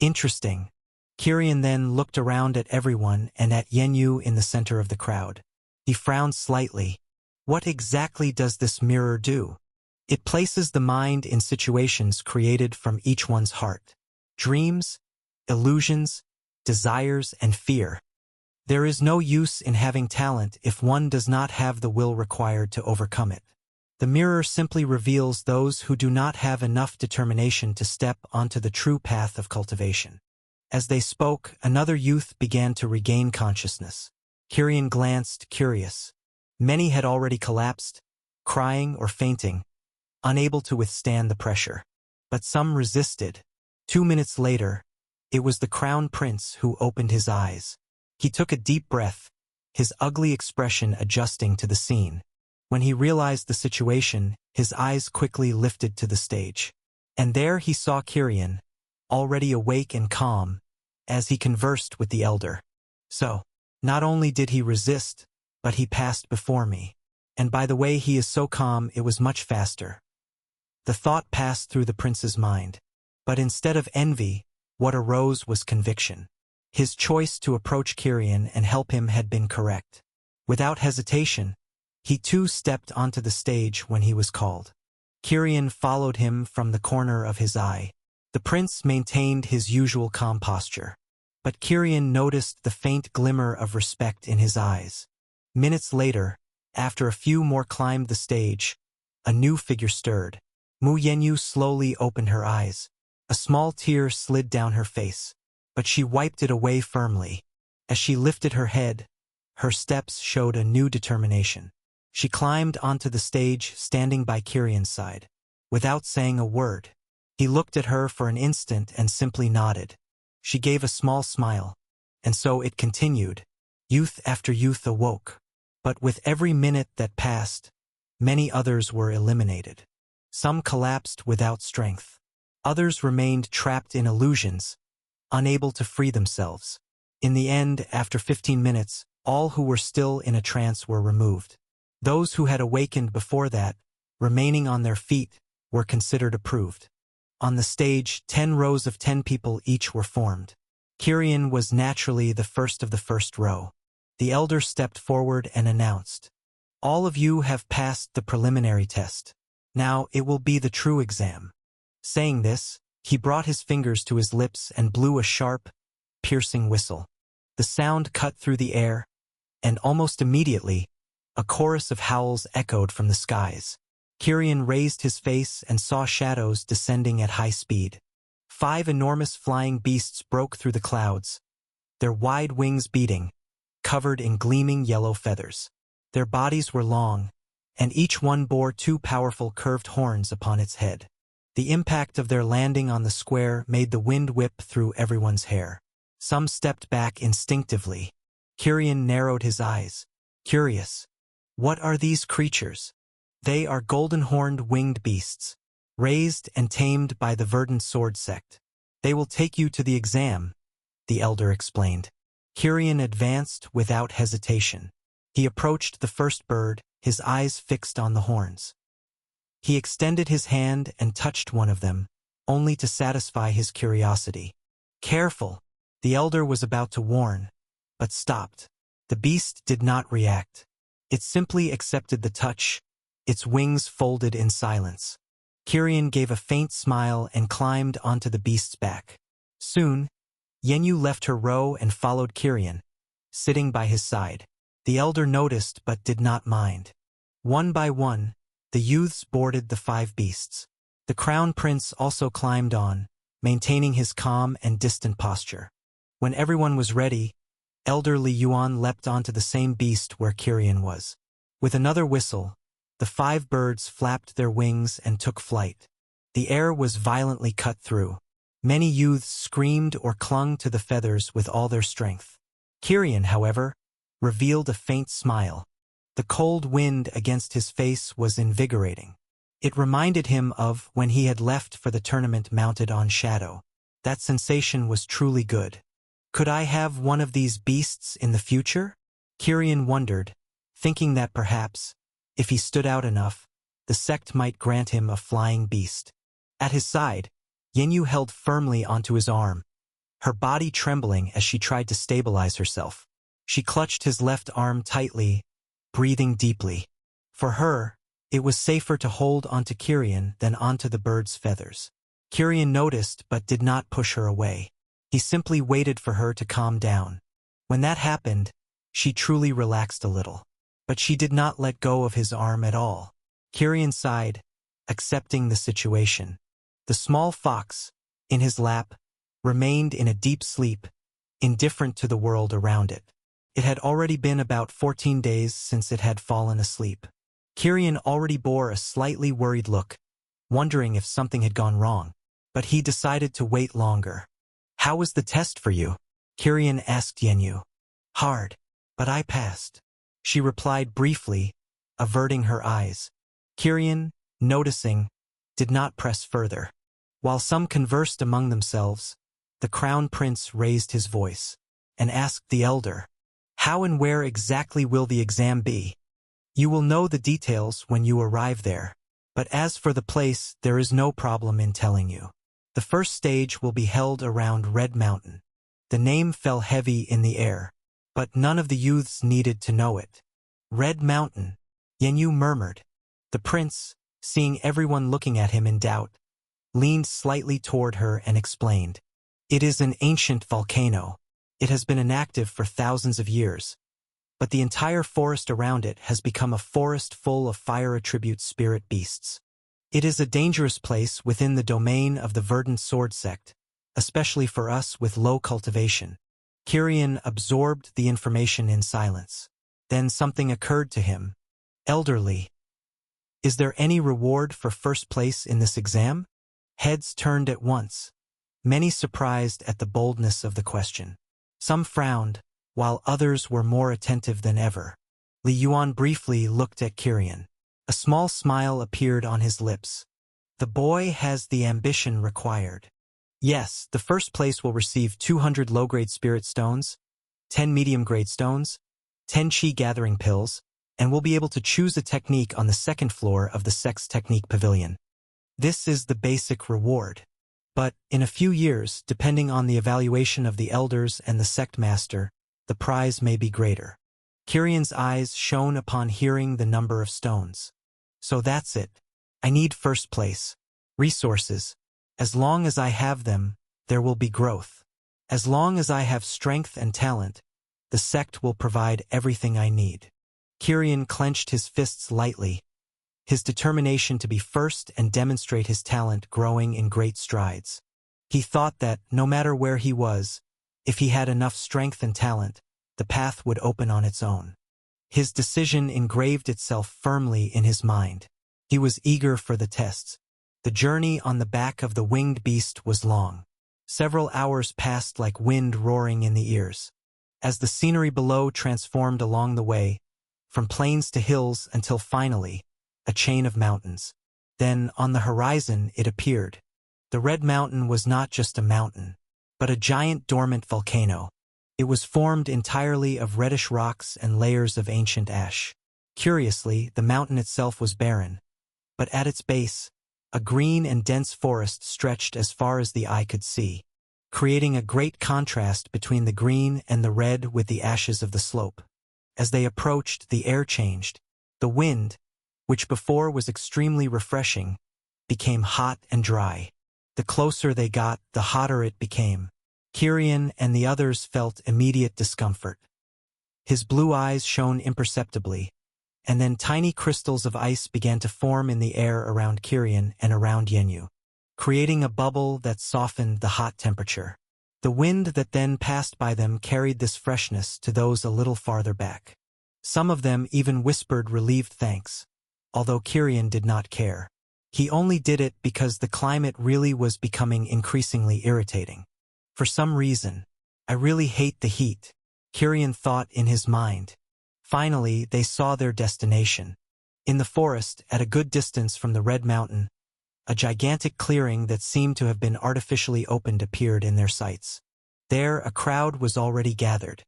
Interesting. Kirian then looked around at everyone and at Yenyu in the center of the crowd. He frowned slightly. What exactly does this mirror do? It places the mind in situations created from each one's heart. Dreams, illusions, desires, and fear. There is no use in having talent if one does not have the will required to overcome it. The mirror simply reveals those who do not have enough determination to step onto the true path of cultivation. As they spoke, another youth began to regain consciousness. Kirian glanced, curious. Many had already collapsed, crying or fainting, unable to withstand the pressure. But some resisted. 2 minutes later, it was the Crown Prince who opened his eyes. He took a deep breath, his ugly expression adjusting to the scene. When he realized the situation, his eyes quickly lifted to the stage. And there he saw Kirian, already awake and calm, as he conversed with the elder. So, not only did he resist, but he passed before me. And by the way he is so calm, it was much faster. The thought passed through the prince's mind. But instead of envy, what arose was conviction. His choice to approach Kirian and help him had been correct. Without hesitation, he too stepped onto the stage when he was called. Kirian followed him from the corner of his eye. The prince maintained his usual calm posture. But Kirian noticed the faint glimmer of respect in his eyes. Minutes later, after a few more climbed the stage, a new figure stirred. Mu Yenyu slowly opened her eyes. A small tear slid down her face, but she wiped it away firmly. As she lifted her head, her steps showed a new determination. She climbed onto the stage, standing by Kirian's side. Without saying a word, he looked at her for an instant and simply nodded. She gave a small smile, and so it continued. Youth after youth awoke. But with every minute that passed, many others were eliminated. Some collapsed without strength. Others remained trapped in illusions, unable to free themselves. In the end, after 15 minutes, all who were still in a trance were removed. Those who had awakened before that, remaining on their feet, were considered approved. On the stage, 10 rows of 10 people each were formed. Kirian was naturally the first of the first row. The elder stepped forward and announced, "All of you have passed the preliminary test. Now it will be the true exam." Saying this, he brought his fingers to his lips and blew a sharp, piercing whistle. The sound cut through the air, and almost immediately, a chorus of howls echoed from the skies. Kirian raised his face and saw shadows descending at high speed. 5 enormous flying beasts broke through the clouds, their wide wings beating, covered in gleaming yellow feathers. Their bodies were long, and each one bore 2 powerful curved horns upon its head. The impact of their landing on the square made the wind whip through everyone's hair. Some stepped back instinctively. Kirian narrowed his eyes, curious. What are these creatures? They are golden-horned winged beasts, raised and tamed by the Verdant Sword sect. They will take you to the exam, the elder explained. Kirian advanced without hesitation. He approached the first bird, his eyes fixed on the horns. He extended his hand and touched one of them, only to satisfy his curiosity. Careful, the elder was about to warn, but stopped. The beast did not react. It simply accepted the touch, its wings folded in silence. Kirian gave a faint smile and climbed onto the beast's back. Soon, Yenyu left her row and followed Kirian, sitting by his side. The elder noticed but did not mind. One by one, the youths boarded the 5 beasts. The crown prince also climbed on, maintaining his calm and distant posture. When everyone was ready, Elder Li Yuan leapt onto the same beast where Kirian was. With another whistle, the 5 birds flapped their wings and took flight. The air was violently cut through. Many youths screamed or clung to the feathers with all their strength. Kirian, however, revealed a faint smile. The cold wind against his face was invigorating. It reminded him of when he had left for the tournament mounted on Shadow. That sensation was truly good. Could I have one of these beasts in the future? Kirian wondered, thinking that perhaps, if he stood out enough, the sect might grant him a flying beast. At his side, Yenyu held firmly onto his arm, her body trembling as she tried to stabilize herself. She clutched his left arm tightly, breathing deeply. For her, it was safer to hold onto Kirian than onto the bird's feathers. Kirian noticed but did not push her away. He simply waited for her to calm down. When that happened, she truly relaxed a little. But she did not let go of his arm at all. Kirian sighed, accepting the situation. The small fox, in his lap, remained in a deep sleep, indifferent to the world around it. It had already been about 14 days since it had fallen asleep. Kirian already bore a slightly worried look, wondering if something had gone wrong. But he decided to wait longer. How was the test for you? Kirian asked Yenyu. Hard. But I passed. She replied briefly, averting her eyes. Kirian, noticing, did not press further. While some conversed among themselves, the crown prince raised his voice and asked the elder, "How and where exactly will the exam be? You will know the details when you arrive there. But as for the place, there is no problem in telling you. The first stage will be held around Red Mountain." The name fell heavy in the air, but none of the youths needed to know it. Red Mountain, Yenyu murmured. The prince, seeing everyone looking at him in doubt, leaned slightly toward her and explained. It is an ancient volcano. It has been inactive for thousands of years, but the entire forest around it has become a forest full of fire attribute spirit beasts. It is a dangerous place within the domain of the Verdant Sword Sect, especially for us with low cultivation. Kirian absorbed the information in silence. Then something occurred to him. Elderly. Is there any reward for first place in this exam? Heads turned at once, many surprised at the boldness of the question. Some frowned, while others were more attentive than ever. Li Yuan briefly looked at Kirian. A small smile appeared on his lips. The boy has the ambition required. Yes, the first place will receive 200 low-grade spirit stones, 10 medium-grade stones, 10 chi gathering pills, and will be able to choose a technique on the second floor of the Sex Technique Pavilion. This is the basic reward. But, in a few years, depending on the evaluation of the elders and the sect master, the prize may be greater. Kirian's eyes shone upon hearing the number of stones. So that's it. I need first place. Resources. As long as I have them, there will be growth. As long as I have strength and talent, the sect will provide everything I need. Kirian clenched his fists lightly, his determination to be first and demonstrate his talent growing in great strides. He thought that, no matter where he was, if he had enough strength and talent, the path would open on its own. His decision engraved itself firmly in his mind. He was eager for the tests. The journey on the back of the winged beast was long. Several hours passed like wind roaring in the ears. As the scenery below transformed along the way, from plains to hills until finally, a chain of mountains. Then, on the horizon, it appeared. The Red Mountain was not just a mountain, but a giant dormant volcano. It was formed entirely of reddish rocks and layers of ancient ash. Curiously, the mountain itself was barren, but at its base, a green and dense forest stretched as far as the eye could see, creating a great contrast between the green and the red with the ashes of the slope. As they approached, the air changed. The wind, which before was extremely refreshing, became hot and dry. The closer they got, the hotter it became. Kirian and the others felt immediate discomfort. His blue eyes shone imperceptibly, and then tiny crystals of ice began to form in the air around Kirian and around Yenyu, creating a bubble that softened the hot temperature. The wind that then passed by them carried this freshness to those a little farther back. Some of them even whispered relieved thanks, although Kirian did not care. He only did it because the climate really was becoming increasingly irritating. For some reason, I really hate the heat, Kirian thought in his mind. Finally, they saw their destination. In the forest, at a good distance from the Red Mountain, a gigantic clearing that seemed to have been artificially opened appeared in their sights. There, a crowd was already gathered.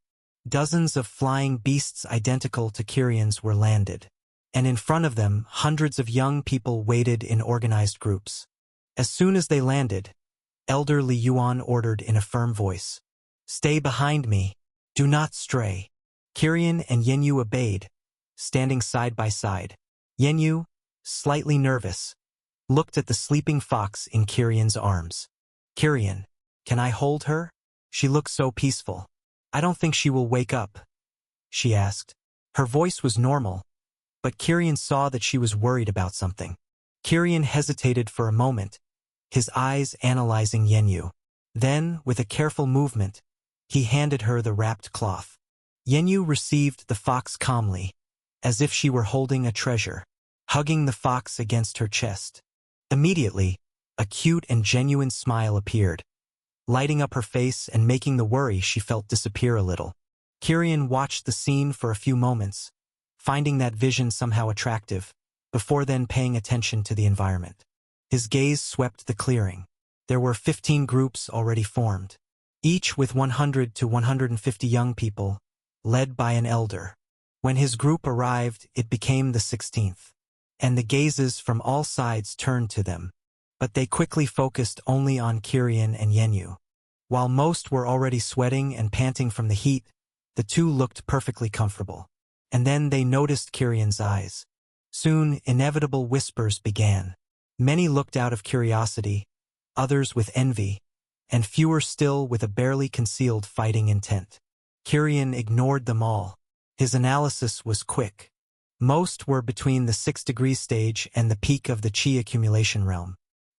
Dozens of flying beasts identical to Kirian's were landed, and in front of them, hundreds of young people waited in organized groups. As soon as they landed, Elder Li Yuan ordered in a firm voice, "Stay behind me. Do not stray." Kirian and Yenyu obeyed, standing side by side. Yenyu, slightly nervous, looked at the sleeping fox in Kirian's arms. "Kirian, can I hold her? She looks so peaceful. I don't think she will wake up," she asked. Her voice was normal, but Kirian saw that she was worried about something. Kirian hesitated for a moment, his eyes analyzing Yenyu. Then, with a careful movement, he handed her the wrapped cloth. Yenyu received the fox calmly, as if she were holding a treasure, hugging the fox against her chest. Immediately, a cute and genuine smile appeared, lighting up her face and making the worry she felt disappear a little. Kirian watched the scene for a few moments, finding that vision somehow attractive, before then paying attention to the environment. His gaze swept the clearing. There were 15 groups already formed, each with 100 to 150 young people, led by an elder. When his group arrived, it became the 16th, and the gazes from all sides turned to them. But they quickly focused only on Kirian and Yenyu. While most were already sweating and panting from the heat, the two looked perfectly comfortable. And then they noticed Kirian's eyes. Soon, inevitable whispers began. Many looked out of curiosity, others with envy, and fewer still with a barely concealed fighting intent. Kirian ignored them all. His analysis was quick. Most were between the 6-degree stage and the peak of the Qi accumulation realm.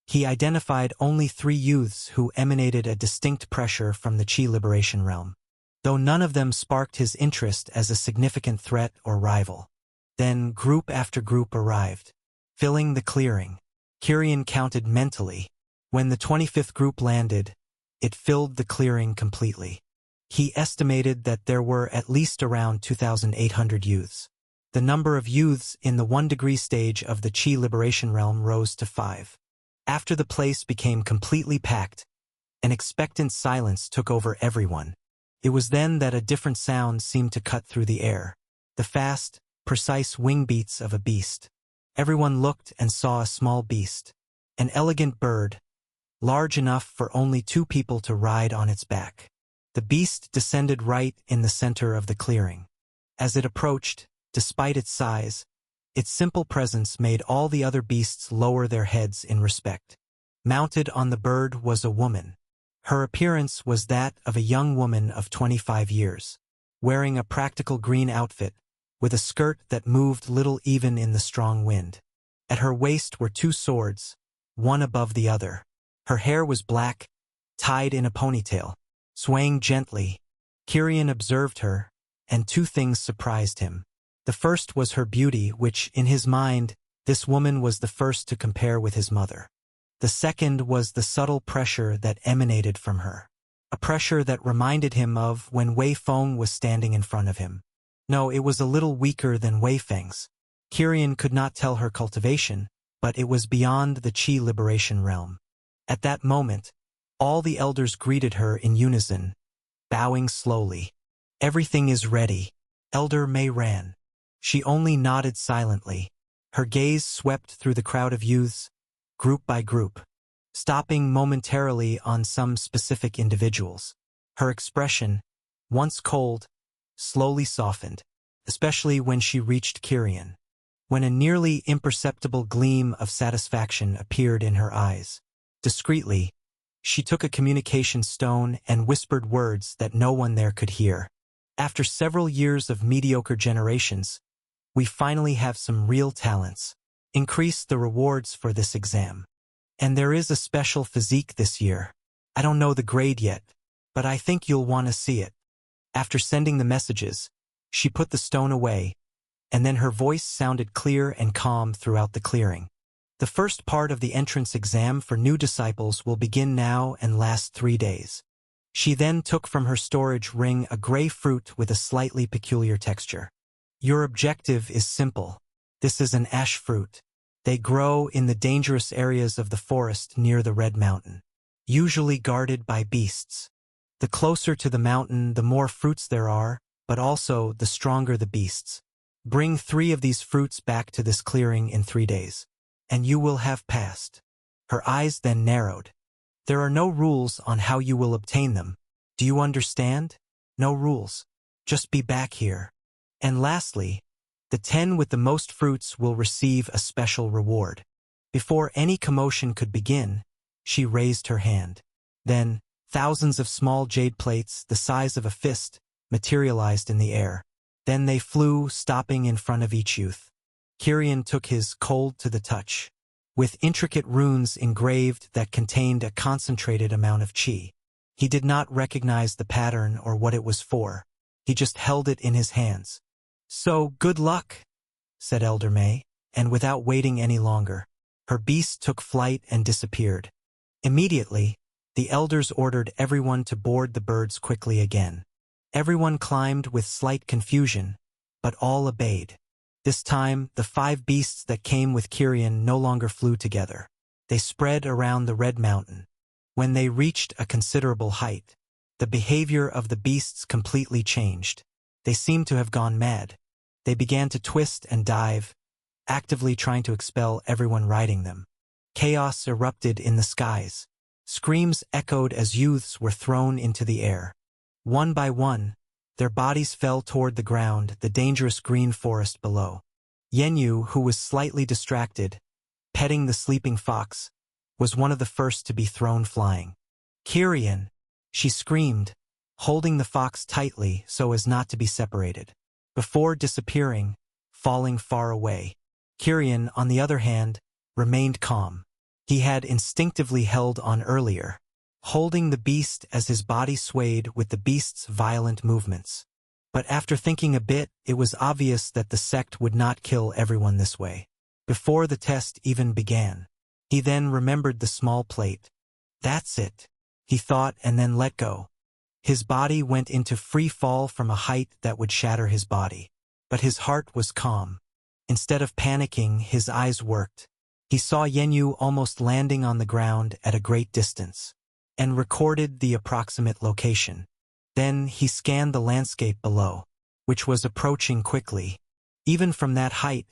He identified only 3 youths who emanated a distinct pressure from the Qi liberation realm, though none of them sparked his interest as a significant threat or rival. Then group after group arrived, filling the clearing. Kirian counted mentally. When the 25th group landed, it filled the clearing completely. He estimated that there were at least around 2,800 youths. The number of youths in the 1-degree stage of the Qi liberation realm rose to 5. After the place became completely packed, an expectant silence took over everyone. It was then that a different sound seemed to cut through the air. The fast, precise wing beats of a beast. Everyone looked and saw a small beast. An elegant bird, large enough for only 2 people to ride on its back. The beast descended right in the center of the clearing. As it approached, despite its size, its simple presence made all the other beasts lower their heads in respect. Mounted on the bird was a woman. Her appearance was that of a young woman of 25 years, wearing a practical green outfit, with a skirt that moved little even in the strong wind. At her waist were 2 swords, one above the other. Her hair was black, tied in a ponytail, swaying gently. Kirian observed her, and 2 things surprised him. The first was her beauty, which, in his mind, this woman was the first to compare with his mother. The second was the subtle pressure that emanated from her. A pressure that reminded him of when Wei Feng was standing in front of him. No, it was a little weaker than Wei Feng's. Kirian could not tell her cultivation, but it was beyond the Qi liberation realm. At that moment, all the elders greeted her in unison, bowing slowly. "Everything is ready, Elder Mei Ran." She only nodded silently. Her gaze swept through the crowd of youths, group by group, stopping momentarily on some specific individuals. Her expression, once cold, slowly softened, especially when she reached Kirian, when a nearly imperceptible gleam of satisfaction appeared in her eyes. Discreetly, she took a communication stone and whispered words that no one there could hear. "After several years of mediocre generations, we finally have some real talents. Increase the rewards for this exam. And there is a special physique this year. I don't know the grade yet, but I think you'll want to see it." After sending the messages, she put the stone away, and then her voice sounded clear and calm throughout the clearing. "The first part of the entrance exam for new disciples will begin now and last 3 days." She then took from her storage ring a gray fruit with a slightly peculiar texture. "Your objective is simple. This is an ash fruit. They grow in the dangerous areas of the forest near the Red Mountain, usually guarded by beasts. The closer to the mountain, the more fruits there are, but also the stronger the beasts. Bring 3 of these fruits back to this clearing in 3 days, and you will have passed." Her eyes then narrowed. "There are no rules on how you will obtain them. Do you understand? No rules. Just be back here. And lastly, the 10 with the most fruits will receive a special reward." Before any commotion could begin, she raised her hand. Then, thousands of small jade plates, the size of a fist, materialized in the air. Then they flew, stopping in front of each youth. Kirian took his, cold to the touch, with intricate runes engraved that contained a concentrated amount of qi. He did not recognize the pattern or what it was for. He just held it in his hands. "So, good luck," said Elder Mei, and without waiting any longer, her beast took flight and disappeared. Immediately, the elders ordered everyone to board the birds quickly again. Everyone climbed with slight confusion, but all obeyed. This time, the 5 beasts that came with Kirian no longer flew together. They spread around the Red Mountain. When they reached a considerable height, the behavior of the beasts completely changed. They seemed to have gone mad. They began to twist and dive, actively trying to expel everyone riding them. Chaos erupted in the skies. Screams echoed as youths were thrown into the air. One by one, their bodies fell toward the ground, the dangerous green forest below. Yenyu, who was slightly distracted, petting the sleeping fox, was one of the first to be thrown flying. Kirian, she screamed, holding the fox tightly so as not to be separated. Before disappearing, falling far away. Kirian, on the other hand, remained calm. He had instinctively held on earlier, holding the beast as his body swayed with the beast's violent movements. But after thinking a bit, it was obvious that the sect would not kill everyone this way. Before the test even began, he then remembered the small plate. That's it, he thought, and then let go. His body went into free fall from a height that would shatter his body. But his heart was calm. Instead of panicking, his eyes worked. He saw Yenyu almost landing on the ground at a great distance, and recorded the approximate location. Then he scanned the landscape below, which was approaching quickly. Even from that height,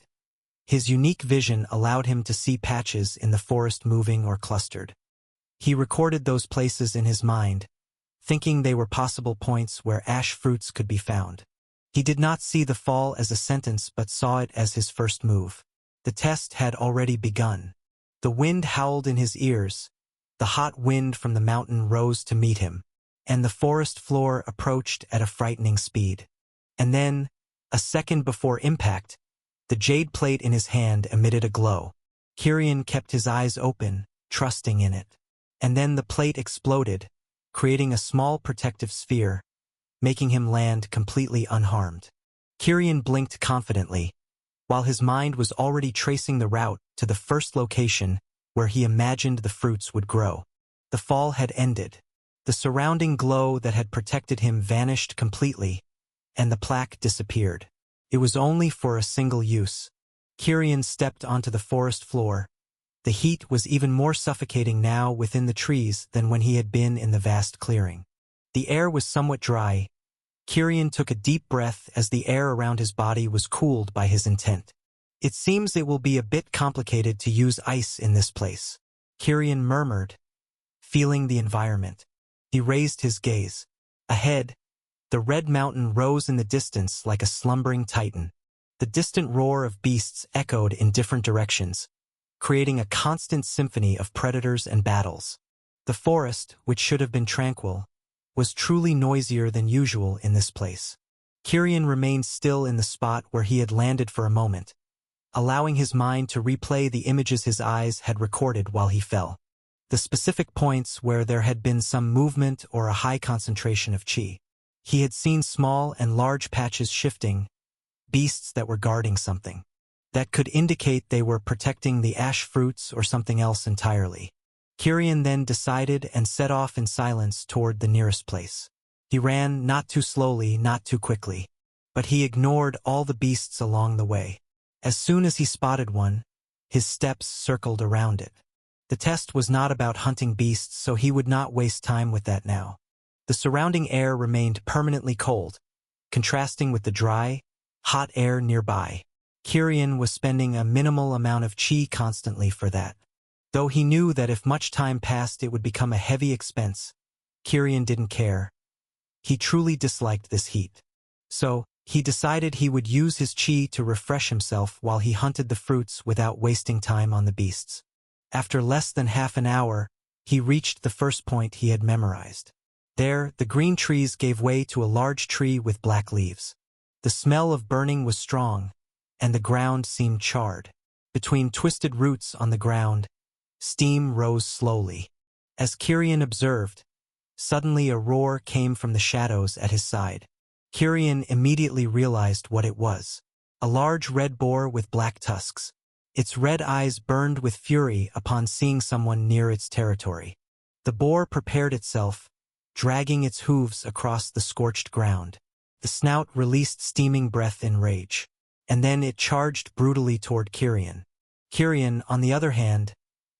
his unique vision allowed him to see patches in the forest moving or clustered. He recorded those places in his mind, thinking they were possible points where ash fruits could be found. He did not see the fall as a sentence but saw it as his first move. The test had already begun. The wind howled in his ears, the hot wind from the mountain rose to meet him, and the forest floor approached at a frightening speed. And then, a second before impact, the jade plate in his hand emitted a glow. Kirian kept his eyes open, trusting in it. And then the plate exploded, creating a small protective sphere, making him land completely unharmed. Kirian blinked confidently, while his mind was already tracing the route to the first location where he imagined the fruits would grow. The fall had ended. The surrounding glow that had protected him vanished completely, and the plaque disappeared. It was only for a single use. Kirian stepped onto the forest floor. The heat was even more suffocating now within the trees than when he had been in the vast clearing. The air was somewhat dry. Kirian took a deep breath as the air around his body was cooled by his intent. It seems it will be a bit complicated to use ice in this place, Kirian murmured, feeling the environment. He raised his gaze. Ahead, the Red Mountain rose in the distance like a slumbering titan. The distant roar of beasts echoed in different directions, creating a constant symphony of predators and battles. The forest, which should have been tranquil, was truly noisier than usual in this place. Kirian remained still in the spot where he had landed for a moment, allowing his mind to replay the images his eyes had recorded while he fell. The specific points where there had been some movement or a high concentration of chi. He had seen small and large patches shifting, beasts that were guarding something. That could indicate they were protecting the ash fruits or something else entirely. Kirian then decided and set off in silence toward the nearest place. He ran not too slowly, not too quickly, but he ignored all the beasts along the way. As soon as he spotted one, his steps circled around it. The test was not about hunting beasts, so he would not waste time with that now. The surrounding air remained permanently cold, contrasting with the dry, hot air nearby. Kirian was spending a minimal amount of chi constantly for that. Though he knew that if much time passed it would become a heavy expense, Kirian didn't care. He truly disliked this heat. So, he decided he would use his chi to refresh himself while he hunted the fruits without wasting time on the beasts. After less than half an hour, he reached the first point he had memorized. There, the green trees gave way to a large tree with black leaves. The smell of burning was strong, and the ground seemed charred. Between twisted roots on the ground, steam rose slowly. As Kirian observed, suddenly a roar came from the shadows at his side. Kirian immediately realized what it was. A large red boar with black tusks. Its red eyes burned with fury upon seeing someone near its territory. The boar prepared itself, dragging its hooves across the scorched ground. The snout released steaming breath in rage. And then it charged brutally toward Kirian. Kirian, on the other hand,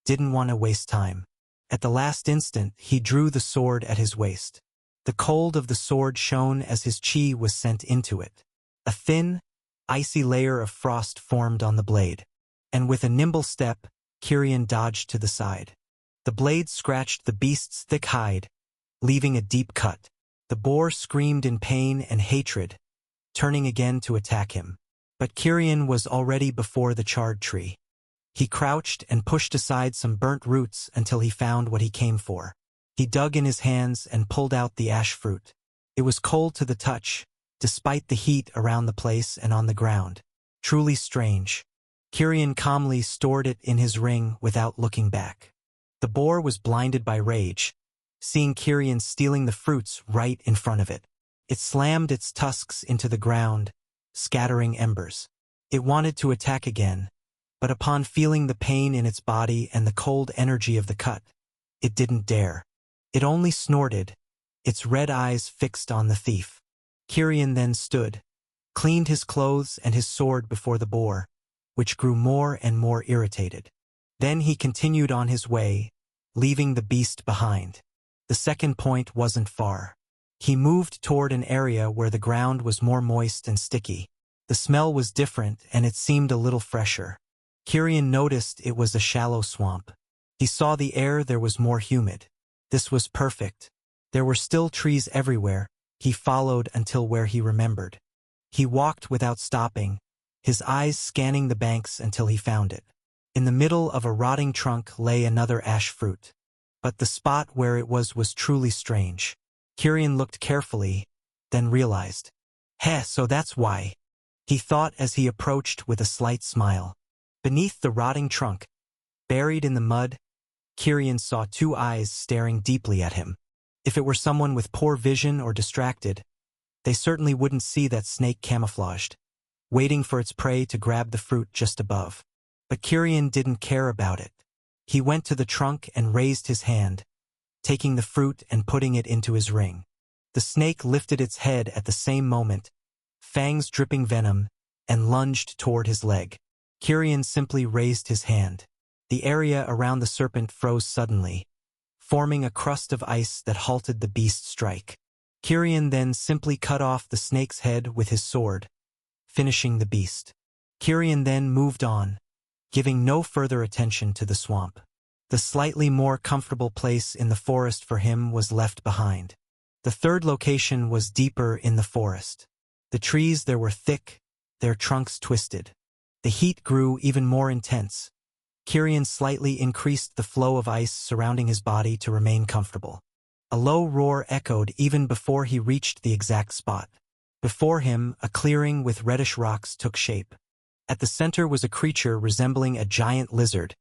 didn't want to waste time. At the last instant, he drew the sword at his waist. The cold of the sword shone as his chi was sent into it. A thin, icy layer of frost formed on the blade. And with a nimble step, Kirian dodged to the side. The blade scratched the beast's thick hide, leaving a deep cut. The boar screamed in pain and hatred, turning again to attack him. But Kirian was already before the charred tree. He crouched and pushed aside some burnt roots until he found what he came for. He dug in his hands and pulled out the ash fruit. It was cold to the touch, despite the heat around the place and on the ground. Truly strange. Kirian calmly stored it in his ring without looking back. The boar was blinded by rage, seeing Kirian stealing the fruits right in front of it. It slammed its tusks into the ground, scattering embers. It wanted to attack again, but upon feeling the pain in its body and the cold energy of the cut, it didn't dare. It only snorted, its red eyes fixed on the thief. Kirian then stood, cleaned his clothes and his sword before the boar, which grew more and more irritated. Then he continued on his way, leaving the beast behind. The second point wasn't far. He moved toward an area where the ground was more moist and sticky. The smell was different and it seemed a little fresher. Kirian noticed it was a shallow swamp. He saw the air there was more humid. This was perfect. There were still trees everywhere. He followed until where he remembered. He walked without stopping, his eyes scanning the banks until he found it. In the middle of a rotting trunk lay another ash fruit. But the spot where it was truly strange. Kirian looked carefully, then realized. So that's why, he thought as he approached with a slight smile. Beneath the rotting trunk, buried in the mud, Kirian saw two eyes staring deeply at him. If it were someone with poor vision or distracted, they certainly wouldn't see that snake camouflaged, waiting for its prey to grab the fruit just above. But Kirian didn't care about it. He went to the trunk and raised his hand, taking the fruit and putting it into his ring. The snake lifted its head at the same moment, fangs dripping venom, and lunged toward his leg. Kirian simply raised his hand. The area around the serpent froze suddenly, forming a crust of ice that halted the beast's strike. Kirian then simply cut off the snake's head with his sword, finishing the beast. Kirian then moved on, giving no further attention to the swamp. The slightly more comfortable place in the forest for him was left behind. The third location was deeper in the forest. The trees there were thick, their trunks twisted. The heat grew even more intense. Kirian slightly increased the flow of ice surrounding his body to remain comfortable. A low roar echoed even before he reached the exact spot. Before him, a clearing with reddish rocks took shape. At the center was a creature resembling a giant lizard,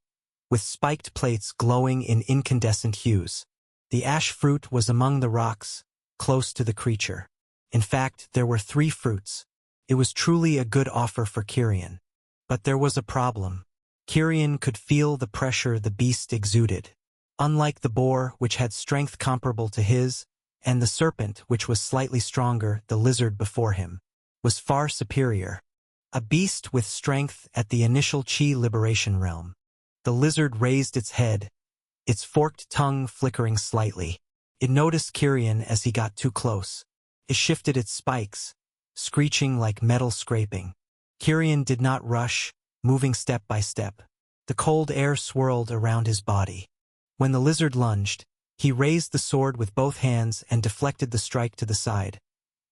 with spiked plates glowing in incandescent hues. The ash fruit was among the rocks, close to the creature. In fact, there were 3 fruits. It was truly a good offer for Kirian. But there was a problem. Kirian could feel the pressure the beast exuded. Unlike the boar, which had strength comparable to his, and the serpent, which was slightly stronger, the lizard before him was far superior. A beast with strength at the initial Chi liberation realm. The lizard raised its head, its forked tongue flickering slightly. It noticed Kirian as he got too close. It shifted its spikes, screeching like metal scraping. Kirian did not rush, moving step by step. The cold air swirled around his body. When the lizard lunged, he raised the sword with both hands and deflected the strike to the side,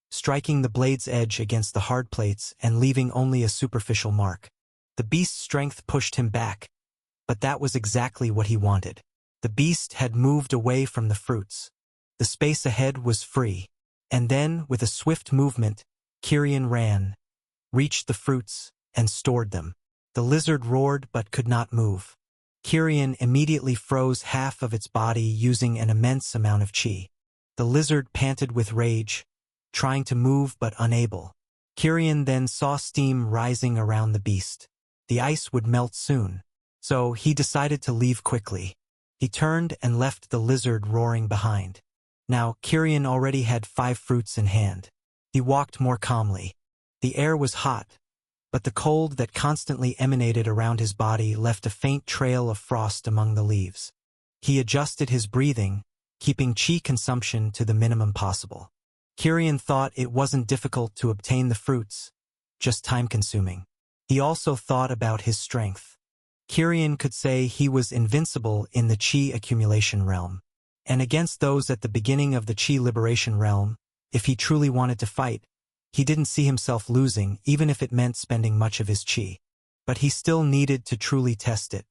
striking the blade's edge against the hard plates and leaving only a superficial mark. The beast's strength pushed him back, but that was exactly what he wanted. The beast had moved away from the fruits. The space ahead was free. And then, with a swift movement, Kirian ran, reached the fruits, and stored them. The lizard roared but could not move. Kirian immediately froze half of its body using an immense amount of chi. The lizard panted with rage, trying to move but unable. Kirian then saw steam rising around the beast. The ice would melt soon, so he decided to leave quickly. He turned and left the lizard roaring behind. Now, Kirian already had 5 fruits in hand. He walked more calmly. The air was hot, but the cold that constantly emanated around his body left a faint trail of frost among the leaves. He adjusted his breathing, keeping qi consumption to the minimum possible. Kirian thought it wasn't difficult to obtain the fruits, just time-consuming. He also thought about his strength. Kirian could say he was invincible in the qi accumulation realm. And against those at the beginning of the qi liberation realm, if he truly wanted to fight, he didn't see himself losing, even if it meant spending much of his qi. But he still needed to truly test it.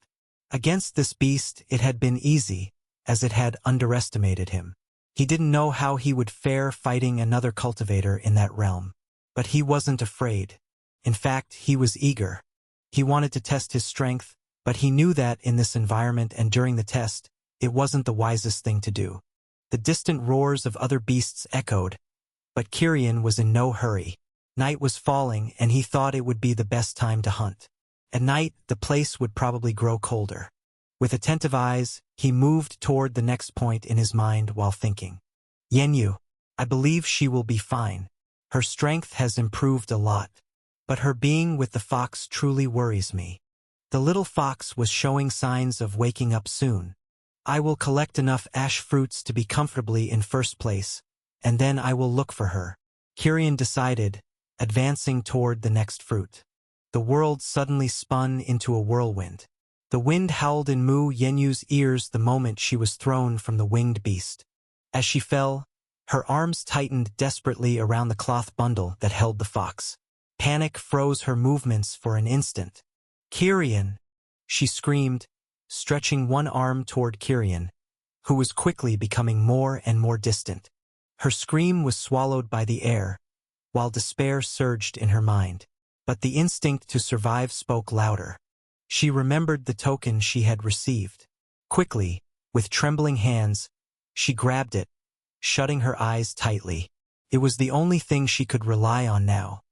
Against this beast it had been easy, as it had underestimated him. He didn't know how he would fare fighting another cultivator in that realm. But he wasn't afraid. In fact, he was eager. He wanted to test his strength, but he knew that in this environment and during the test, it wasn't the wisest thing to do. The distant roars of other beasts echoed, but Kirian was in no hurry. Night was falling, and he thought it would be the best time to hunt. At night, the place would probably grow colder. With attentive eyes, he moved toward the next point in his mind while thinking. Yanyu, I believe she will be fine. Her strength has improved a lot. But her being with the fox truly worries me. The little fox was showing signs of waking up soon. I will collect enough ash fruits to be comfortably in first place, and then I will look for her. Kirian decided, advancing toward the next fruit. The world suddenly spun into a whirlwind. The wind howled in Mu Yenyu's ears the moment she was thrown from the winged beast. As she fell, her arms tightened desperately around the cloth bundle that held the fox. Panic froze her movements for an instant. Kirian! She screamed, stretching one arm toward Kirian, who was quickly becoming more and more distant. Her scream was swallowed by the air, while despair surged in her mind. But the instinct to survive spoke louder. She remembered the token she had received. Quickly, with trembling hands, she grabbed it, shutting her eyes tightly. It was the only thing she could rely on now.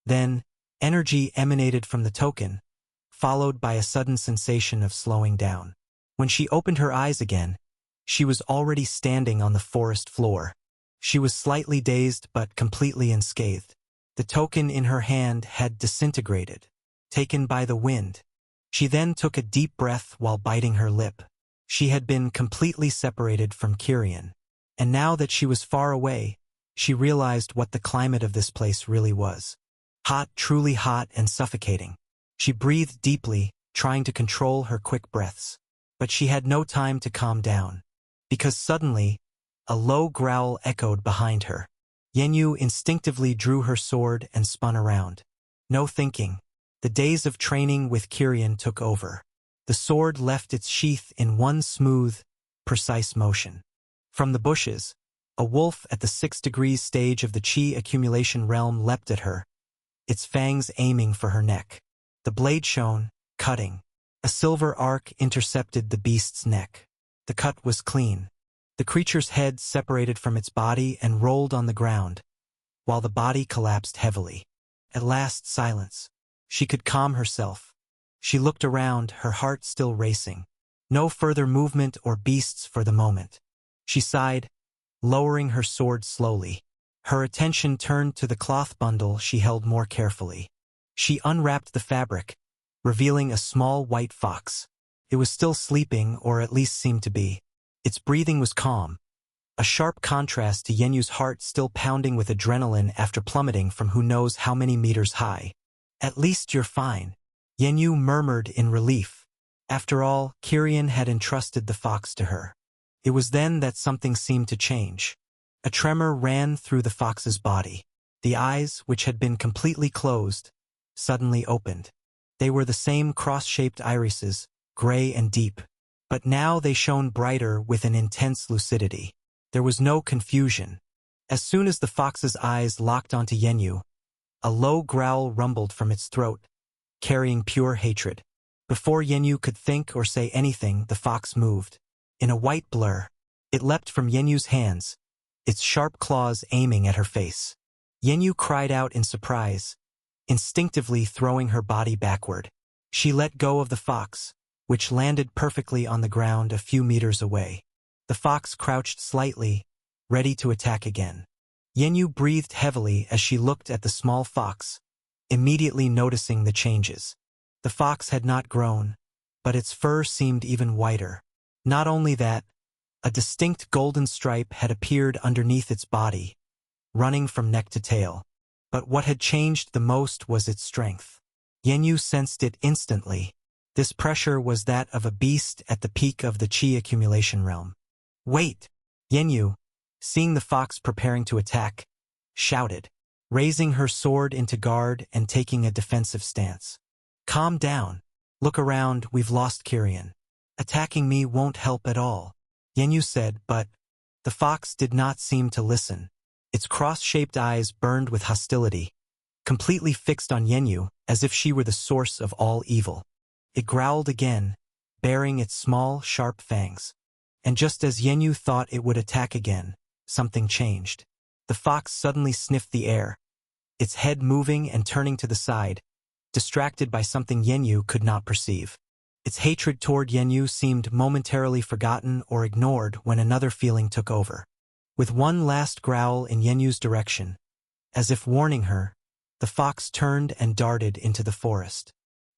Then, energy emanated from the token, followed by a sudden sensation of slowing down. When she opened her eyes again, she was already standing on the forest floor. She was slightly dazed but completely unscathed. The token in her hand had disintegrated, taken by the wind. She then took a deep breath while biting her lip. She had been completely separated from Kirian, and now that she was far away, she realized what the climate of this place really was. Hot, truly hot and suffocating. She breathed deeply, trying to control her quick breaths. But she had no time to calm down, because suddenly, a low growl echoed behind her. Yenyu instinctively drew her sword and spun around. No thinking. The days of training with Kirian took over. The sword left its sheath in one smooth, precise motion. From the bushes, a wolf at the 6 degrees stage of the qi accumulation realm leapt at her, its fangs aiming for her neck. The blade shone, cutting. A silver arc intercepted the beast's neck. The cut was clean. The creature's head separated from its body and rolled on the ground, while the body collapsed heavily. At last, silence. She could calm herself. She looked around, her heart still racing. No further movement or beasts for the moment. She sighed, lowering her sword slowly. Her attention turned to the cloth bundle she held more carefully. She unwrapped the fabric, revealing a small white fox. It was still sleeping, or at least seemed to be. Its breathing was calm, a sharp contrast to Yenyu's heart still pounding with adrenaline after plummeting from who knows how many meters high. At least you're fine, Yenyu murmured in relief. After all, Kirian had entrusted the fox to her. It was then that something seemed to change. A tremor ran through the fox's body. The eyes, which had been completely closed, suddenly opened. They were the same cross-shaped irises, gray and deep, but now they shone brighter with an intense lucidity. There was no confusion. As soon as the fox's eyes locked onto Yenyu, a low growl rumbled from its throat, carrying pure hatred. Before Yenyu could think or say anything, the fox moved. In a white blur, it leapt from Yenyu's hands, its sharp claws aiming at her face. Yenyu cried out in surprise, instinctively throwing her body backward. She let go of the fox, which landed perfectly on the ground a few meters away. The fox crouched slightly, ready to attack again. Yenyu breathed heavily as she looked at the small fox, immediately noticing the changes. The fox had not grown, but its fur seemed even whiter. Not only that, a distinct golden stripe had appeared underneath its body, running from neck to tail. But what had changed the most was its strength. Yenyu sensed it instantly. This pressure was that of a beast at the peak of the qi accumulation realm. "Wait!" Yenyu, seeing the fox preparing to attack, shouted, raising her sword into guard and taking a defensive stance. "Calm down. Look around, we've lost Kiryan. Attacking me won't help at all," Yenyu said, but the fox did not seem to listen. Its cross-shaped eyes burned with hostility, completely fixed on Yenyu, as if she were the source of all evil. It growled again, baring its small, sharp fangs. And just as Yenyu thought it would attack again, something changed. The fox suddenly sniffed the air, its head moving and turning to the side, distracted by something Yenyu could not perceive. Its hatred toward Yenyu seemed momentarily forgotten or ignored when another feeling took over. With one last growl in Yenyu's direction, as if warning her, the fox turned and darted into the forest.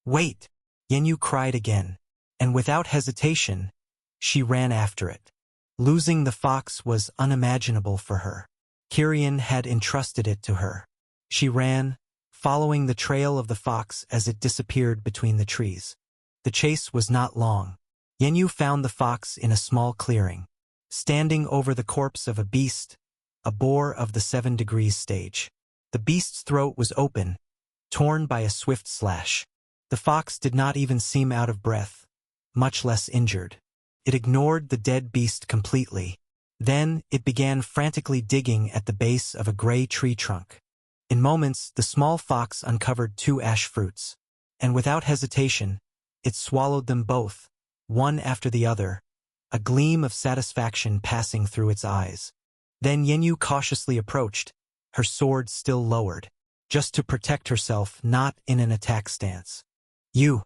"Wait!" Yenyu cried again, and without hesitation, she ran after it. Losing the fox was unimaginable for her. Kiryan had entrusted it to her. She ran, following the trail of the fox as it disappeared between the trees. The chase was not long. Yenyu found the fox in a small clearing, standing over the corpse of a beast, a boar of the 7 degrees stage. The beast's throat was open, torn by a swift slash. The fox did not even seem out of breath, much less injured. It ignored the dead beast completely. Then it began frantically digging at the base of a gray tree trunk. In moments, the small fox uncovered 2 ash fruits, and without hesitation, it swallowed them both, one after the other, a gleam of satisfaction passing through its eyes. Then Yenyu cautiously approached, her sword still lowered, just to protect herself, not in an attack stance. You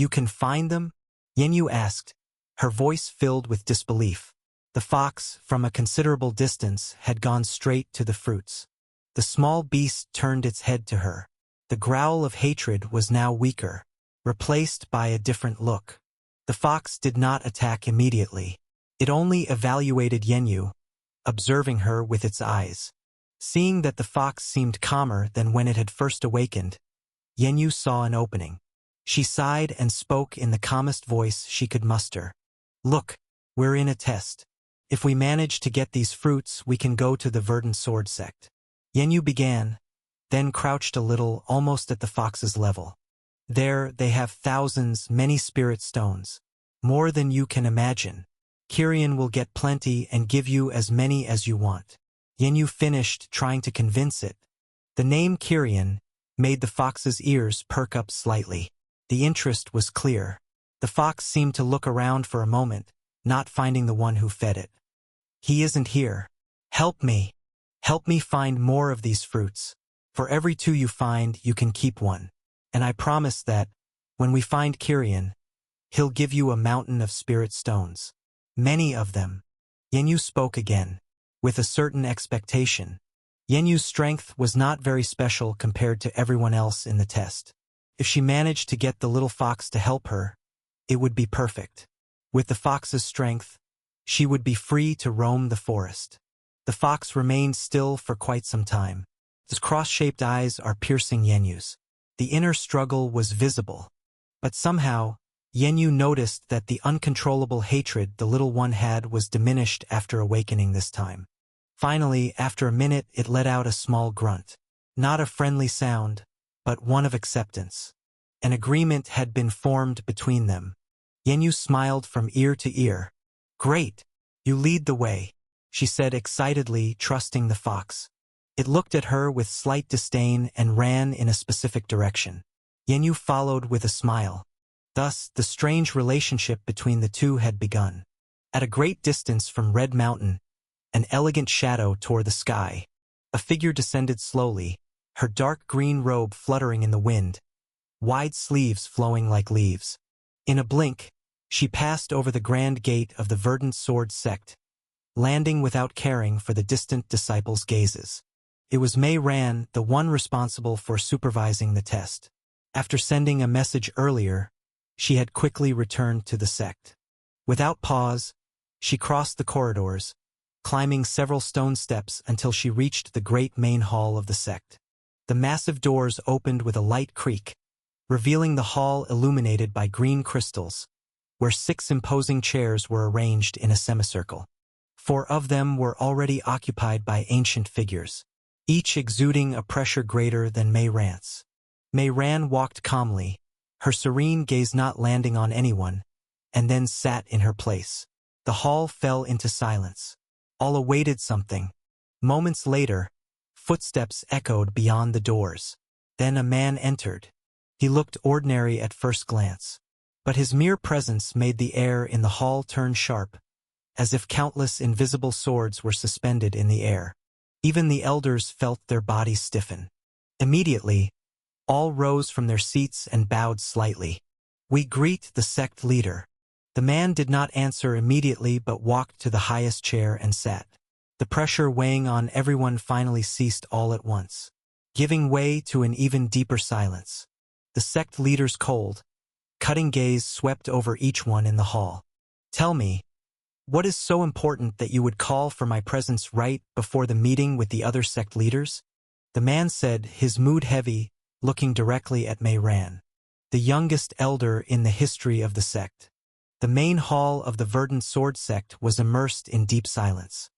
can find them?" Yenyu asked, her voice filled with disbelief. The fox, from a considerable distance, had gone straight to the fruits. The small beast turned its head to her. The growl of hatred was now weaker, replaced by a different look. The fox did not attack immediately. It only evaluated Yenyu, observing her with its eyes. Seeing that the fox seemed calmer than when it had first awakened, Yenyu saw an opening. She sighed and spoke in the calmest voice she could muster. "Look, we're in a test. If we manage to get these fruits, we can go to the Verdant Sword Sect." Yenyu began, then crouched a little, almost at the fox's level. "There they have thousands, many spirit stones. More than you can imagine. Kiryan will get plenty and give you as many as you want." Yenyu finished, trying to convince it. The name Kiryan made the fox's ears perk up slightly. The interest was clear. The fox seemed to look around for a moment, not finding the one who fed it. "He isn't here. Help me. Help me find more of these fruits. For every 2 you find, you can keep one. And I promise that, when we find Kiryan, he'll give you a mountain of spirit stones. Many of them." Yenyu spoke again, with a certain expectation. Yenyu's strength was not very special compared to everyone else in the test. If she managed to get the little fox to help her, it would be perfect. With the fox's strength, she would be free to roam the forest. The fox remained still for quite some time. His cross-shaped eyes are piercing Yenyu's. The inner struggle was visible, but somehow, Yenyu noticed that the uncontrollable hatred the little one had was diminished after awakening this time. Finally, after a minute, it let out a small grunt. Not a friendly sound, but one of acceptance. An agreement had been formed between them. Yenyu smiled from ear to ear. "Great! You lead the way," she said excitedly, trusting the fox. It looked at her with slight disdain and ran in a specific direction. Yenyu followed with a smile. Thus, the strange relationship between the two had begun. At a great distance from Red Mountain, an elegant shadow tore the sky. A figure descended slowly, her dark green robe fluttering in the wind, wide sleeves flowing like leaves. In a blink, she passed over the grand gate of the Verdant Sword Sect, landing without caring for the distant disciples' gazes. It was Mei Ran, the one responsible for supervising the test. After sending a message earlier, she had quickly returned to the sect. Without pause, she crossed the corridors, climbing several stone steps until she reached the great main hall of the sect. The massive doors opened with a light creak, revealing the hall illuminated by green crystals, where 6 imposing chairs were arranged in a semicircle. 4 of them were already occupied by ancient figures, each exuding a pressure greater than Mei Ran's. Mei Ran walked calmly, her serene gaze not landing on anyone, and then sat in her place. The hall fell into silence. All awaited something. Moments later, footsteps echoed beyond the doors. Then a man entered. He looked ordinary at first glance, but his mere presence made the air in the hall turn sharp, as if countless invisible swords were suspended in the air. Even the elders felt their bodies stiffen. Immediately, all rose from their seats and bowed slightly. "We greet the sect leader." The man did not answer immediately but walked to the highest chair and sat. The pressure weighing on everyone finally ceased all at once, giving way to an even deeper silence. The sect leader's cold, cutting gaze swept over each one in the hall. "Tell me, what is so important that you would call for my presence right before the meeting with the other sect leaders?" The man said, his mood heavy, looking directly at Mei Ran, the youngest elder in the history of the sect. The main hall of the Verdant Sword sect was immersed in deep silence.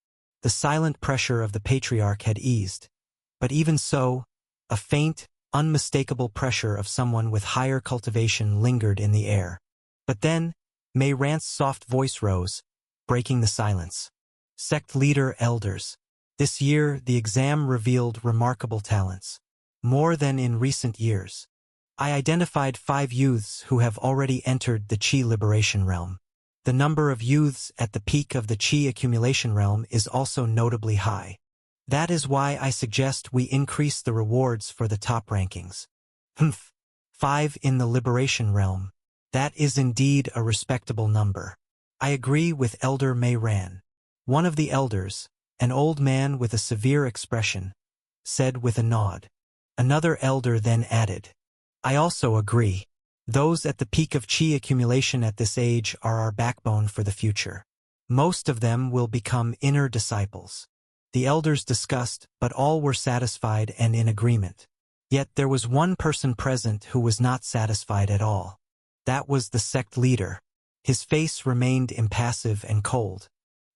The silent pressure of the patriarch had eased, but even so, a faint, unmistakable pressure of someone with higher cultivation lingered in the air. But then, Mei Ran's soft voice rose, breaking the silence. "Sect leader elders, this year the exam revealed remarkable talents, more than in recent years. I identified 5 youths who have already entered the Qi liberation realm. The number of youths at the peak of the Qi accumulation realm is also notably high. That is why I suggest we increase the rewards for the top rankings." 5 in the liberation realm. That is indeed a respectable number. I agree with Elder Mei Ran. One of the elders, an old man with a severe expression, said with a nod. Another elder then added, "I also agree. Those at the peak of Qi accumulation at this age are our backbone for the future. Most of them will become inner disciples." The elders discussed, but all were satisfied and in agreement. Yet there was one person present who was not satisfied at all. That was the sect leader. His face remained impassive and cold.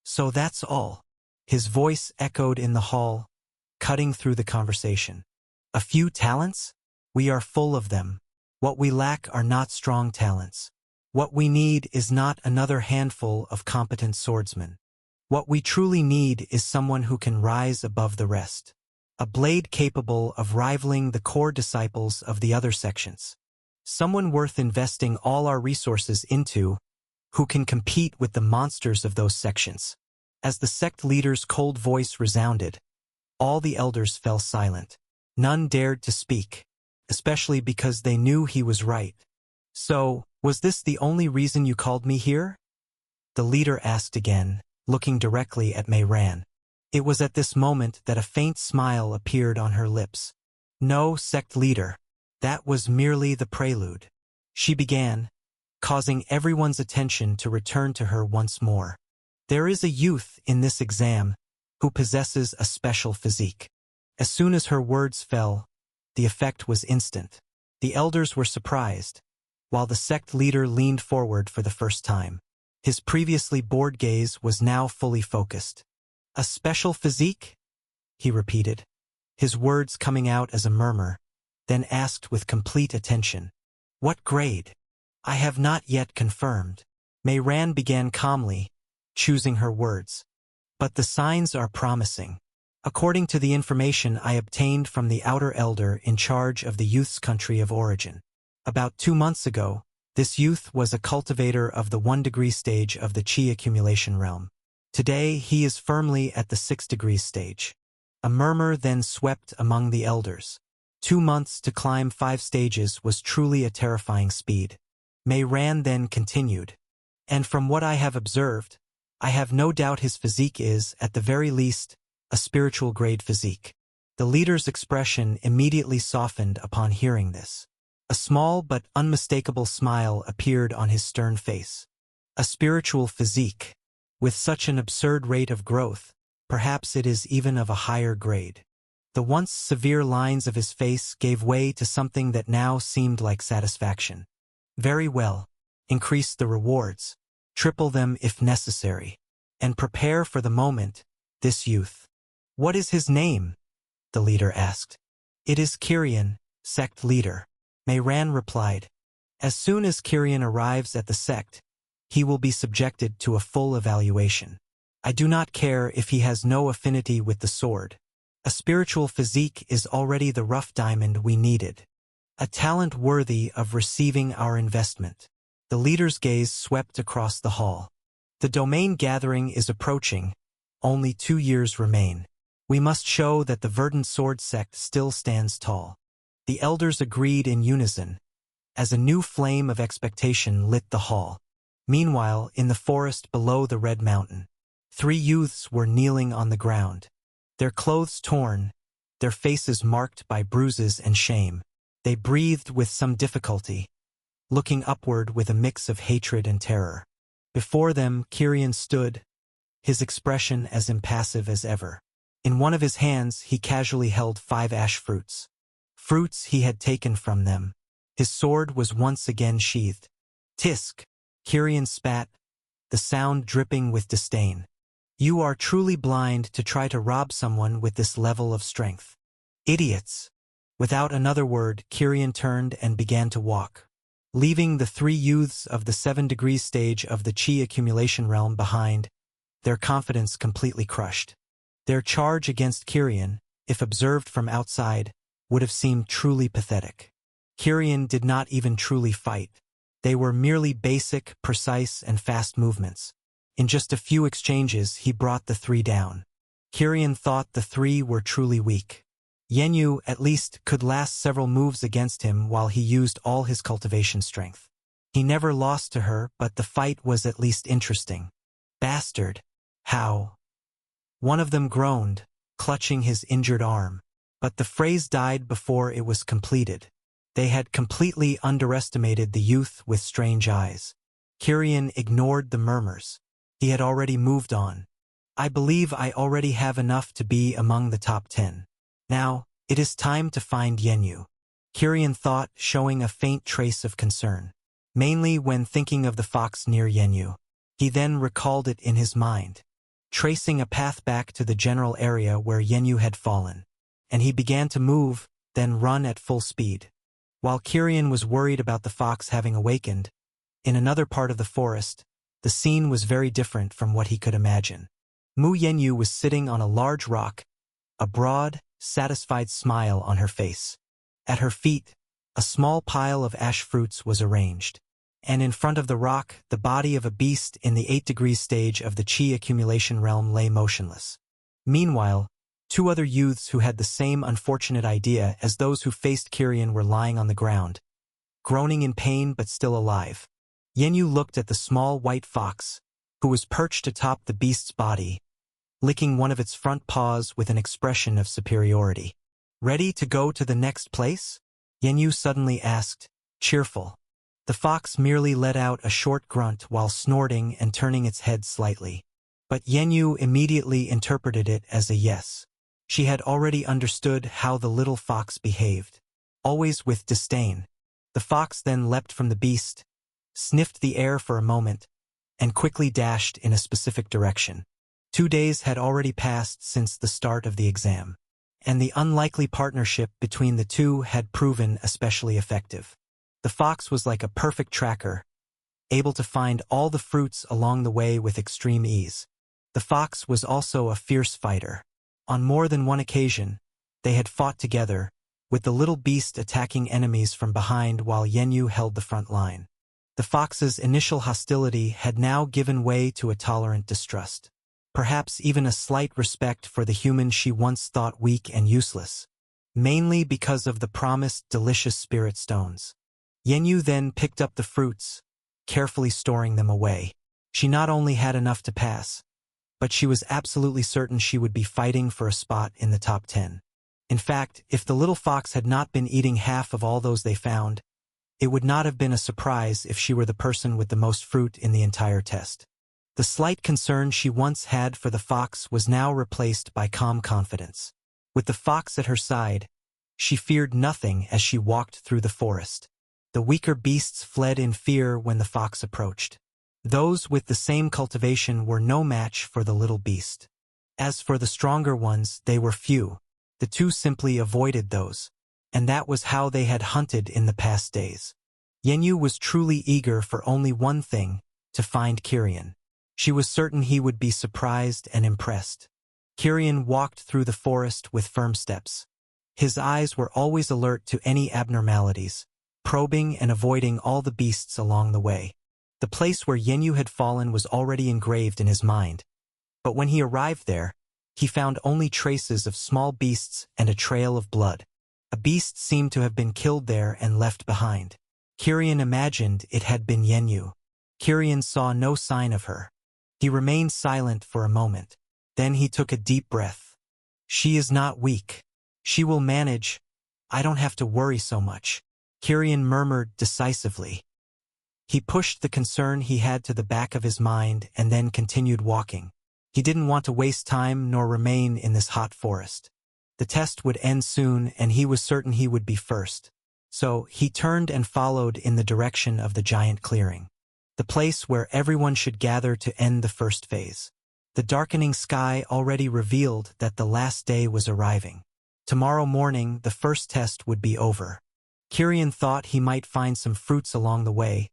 "So that's all." His voice echoed in the hall, cutting through the conversation. "A few talents? We are full of them. What we lack are not strong talents. What we need is not another handful of competent swordsmen. What we truly need is someone who can rise above the rest. A blade capable of rivaling the core disciples of the other sections. Someone worth investing all our resources into, who can compete with the monsters of those sections." As the sect leader's cold voice resounded, all the elders fell silent. None dared to speak, especially because they knew he was right. "So, was this the only reason you called me here?" The leader asked again, looking directly at Mei Ran. It was at this moment that a faint smile appeared on her lips. "No, sect leader. That was merely the prelude," she began, causing everyone's attention to return to her once more. "There is a youth in this exam who possesses a special physique." As soon as her words fell, the effect was instant. The elders were surprised, while the sect leader leaned forward for the first time. His previously bored gaze was now fully focused. "A special physique?" he repeated, his words coming out as a murmur, then asked with complete attention, "What grade?" "I have not yet confirmed." Mei Ran began calmly, choosing her words. "But the signs are promising. According to the information I obtained from the outer elder in charge of the youth's country of origin. About 2 months ago, this youth was a cultivator of the 1-degree stage of the Qi accumulation realm. Today he is firmly at the 6-degree stage." A murmur then swept among the elders. 2 months to climb 5 stages was truly a terrifying speed. Mei Ran then continued, "And from what I have observed, I have no doubt his physique is, at the very least, a spiritual-grade physique. The leader's expression immediately softened upon hearing this. A small but unmistakable smile appeared on his stern face. A spiritual physique. With such an absurd rate of growth, perhaps it is even of a higher grade. The once severe lines of his face gave way to something that now seemed like satisfaction. Very well. Increase the rewards. Triple them if necessary. And prepare for the moment, this youth. What is his name? The leader asked. It is Kirian, sect leader. Mayran replied. As soon as Kirian arrives at the sect, he will be subjected to a full evaluation. I do not care if he has no affinity with the sword. A spiritual physique is already the rough diamond we needed. A talent worthy of receiving our investment. The leader's gaze swept across the hall. The domain gathering is approaching. Only 2 years remain. We must show that the Verdant Sword sect still stands tall. The elders agreed in unison, as a new flame of expectation lit the hall. Meanwhile, in the forest below the Red Mountain, 3 youths were kneeling on the ground. Their clothes torn, their faces marked by bruises and shame. They breathed with some difficulty, looking upward with a mix of hatred and terror. Before them, Kirian stood, his expression as impassive as ever. In one of his hands, he casually held 5 ash fruits. Fruits he had taken from them. His sword was once again sheathed. Tisk! Kirian spat, the sound dripping with disdain. You are truly blind to try to rob someone with this level of strength. Idiots! Without another word, Kirian turned and began to walk, leaving the 3 youths of the 7 degrees stage of the Qi accumulation realm behind, their confidence completely crushed. Their charge against Kirian, if observed from outside, would have seemed truly pathetic. Kirian did not even truly fight. They were merely basic, precise, and fast movements. In just a few exchanges, he brought the 3 down. Kirian thought the 3 were truly weak. Yenyu, at least, could last several moves against him while he used all his cultivation strength. He never lost to her, but the fight was at least interesting. Bastard! How? One of them groaned, clutching his injured arm. But the phrase died before it was completed. They had completely underestimated the youth with strange eyes. Kirian ignored the murmurs. He had already moved on. I believe I already have enough to be among the top 10. Now, it is time to find Yenyu. Kirian thought, showing a faint trace of concern. Mainly when thinking of the fox near Yenyu. He then recalled it in his mind, tracing a path back to the general area where Yenyu had fallen. And he began to move, then run at full speed. While Kirian was worried about the fox having awakened, in another part of the forest, the scene was very different from what he could imagine. Mu Yenyu was sitting on a large rock, a broad, satisfied smile on her face. At her feet, a small pile of ash fruits was arranged. And in front of the rock, the body of a beast in the 8 degrees stage of the Qi accumulation realm lay motionless. Meanwhile, 2 other youths who had the same unfortunate idea as those who faced Kirian were lying on the ground, groaning in pain but still alive. Yenyu looked at the small white fox, who was perched atop the beast's body, licking one of its front paws with an expression of superiority. Ready to go to the next place? Yenyu suddenly asked, cheerful. The fox merely let out a short grunt while snorting and turning its head slightly. But Yenyu immediately interpreted it as a yes. She had already understood how the little fox behaved, always with disdain. The fox then leapt from the beast, sniffed the air for a moment, and quickly dashed in a specific direction. 2 days had already passed since the start of the exam, and the unlikely partnership between the 2 had proven especially effective. The fox was like a perfect tracker, able to find all the fruits along the way with extreme ease. The fox was also a fierce fighter. On more than one occasion, they had fought together, with the little beast attacking enemies from behind while Yenyu held the front line. The fox's initial hostility had now given way to a tolerant distrust, perhaps even a slight respect for the human she once thought weak and useless, mainly because of the promised delicious spirit stones. Yenyu then picked up the fruits, carefully storing them away. She not only had enough to pass, but she was absolutely certain she would be fighting for a spot in the top 10. In fact, if the little fox had not been eating half of all those they found, it would not have been a surprise if she were the person with the most fruit in the entire test. The slight concern she once had for the fox was now replaced by calm confidence. With the fox at her side, she feared nothing as she walked through the forest. The weaker beasts fled in fear when the fox approached. Those with the same cultivation were no match for the little beast. As for the stronger ones, they were few. The two simply avoided those, and that was how they had hunted in the past days. Yenyu was truly eager for only one thing, to find Kirian. She was certain he would be surprised and impressed. Kirian walked through the forest with firm steps. His eyes were always alert to any abnormalities, probing and avoiding all the beasts along the way. The place where Yenyu had fallen was already engraved in his mind, but when he arrived there, he found only traces of small beasts and a trail of blood. A beast seemed to have been killed there and left behind. Kirian imagined it had been Yenyu. Kirian saw no sign of her. He remained silent for a moment. Then he took a deep breath. She is not weak. She will manage. I don't have to worry so much, Kirian murmured decisively. He pushed the concern he had to the back of his mind and then continued walking. He didn't want to waste time nor remain in this hot forest. The test would end soon and he was certain he would be first. So he turned and followed in the direction of the giant clearing, the place where everyone should gather to end the first phase. The darkening sky already revealed that the last day was arriving. Tomorrow morning, the first test would be over. Kirian thought he might find some fruits along the way,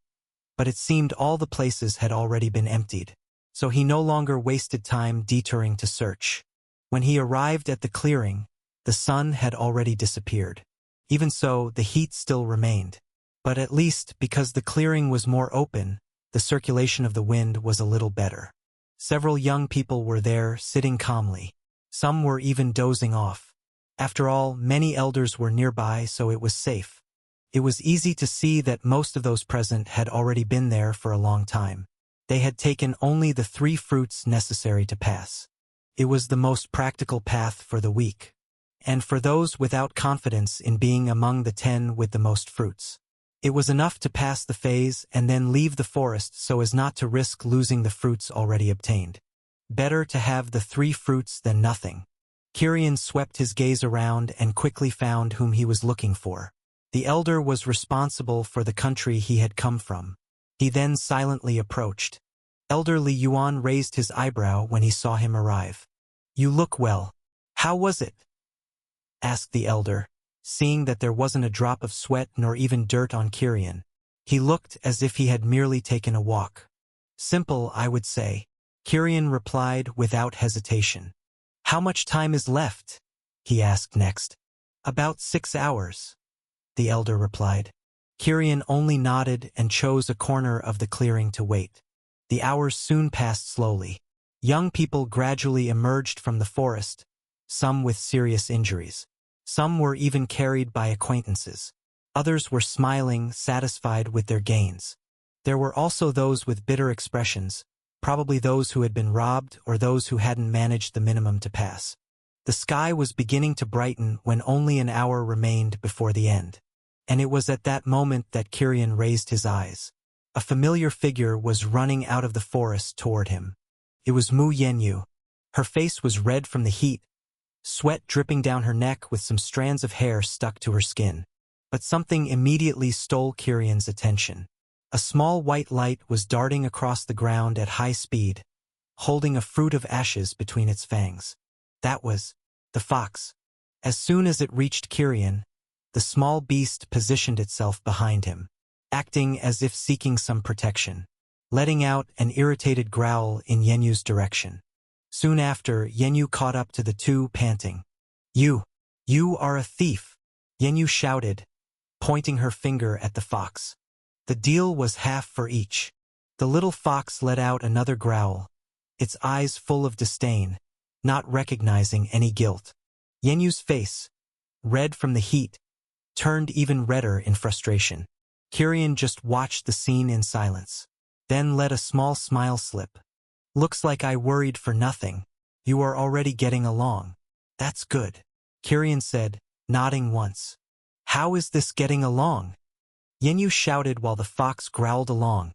but it seemed all the places had already been emptied, so he no longer wasted time detouring to search. When he arrived at the clearing, the sun had already disappeared. Even so, the heat still remained. But at least, because the clearing was more open, the circulation of the wind was a little better. Several young people were there, sitting calmly. Some were even dozing off. After all, many elders were nearby, so it was safe. It was easy to see that most of those present had already been there for a long time. They had taken only the 3 fruits necessary to pass. It was the most practical path for the weak, and for those without confidence in being among the 10 with the most fruits. It was enough to pass the phase and then leave the forest so as not to risk losing the fruits already obtained. Better to have the 3 fruits than nothing. Kirian swept his gaze around and quickly found whom he was looking for. The elder was responsible for the country he had come from. He then silently approached. Elder Li Yuan raised his eyebrow when he saw him arrive. "You look well. How was it?" asked the elder, seeing that there wasn't a drop of sweat nor even dirt on Kirian. He looked as if he had merely taken a walk. "Simple, I would say," Kirian replied without hesitation. "How much time is left?" he asked next. "About 6 hours," the elder replied. Kirian only nodded and chose a corner of the clearing to wait. The hours soon passed slowly. Young people gradually emerged from the forest, some with serious injuries. Some were even carried by acquaintances. Others were smiling, satisfied with their gains. There were also those with bitter expressions, probably those who had been robbed or those who hadn't managed the minimum to pass. The sky was beginning to brighten when only an hour remained before the end. And it was at that moment that Kirian raised his eyes. A familiar figure was running out of the forest toward him. It was Mu Yenyu. Her face was red from the heat, sweat dripping down her neck with some strands of hair stuck to her skin. But something immediately stole Kirian's attention. A small white light was darting across the ground at high speed, holding a fruit of ashes between its fangs. That was the fox. As soon as it reached Kirian, the small beast positioned itself behind him, acting as if seeking some protection, letting out an irritated growl in Yenyu's direction. Soon after, Yenyu caught up to the two, panting. You are a thief," Yenyu shouted, pointing her finger at the fox. The deal was half for each. The little fox let out another growl, its eyes full of disdain, not recognizing any guilt. Yenyu's face, red from the heat, turned even redder in frustration. Kirian just watched the scene in silence. then let a small smile slip. Looks like I worried for nothing. You are already getting along. That's good, Kirian said, nodding once. How is this getting along? Yenyu shouted while the fox growled along,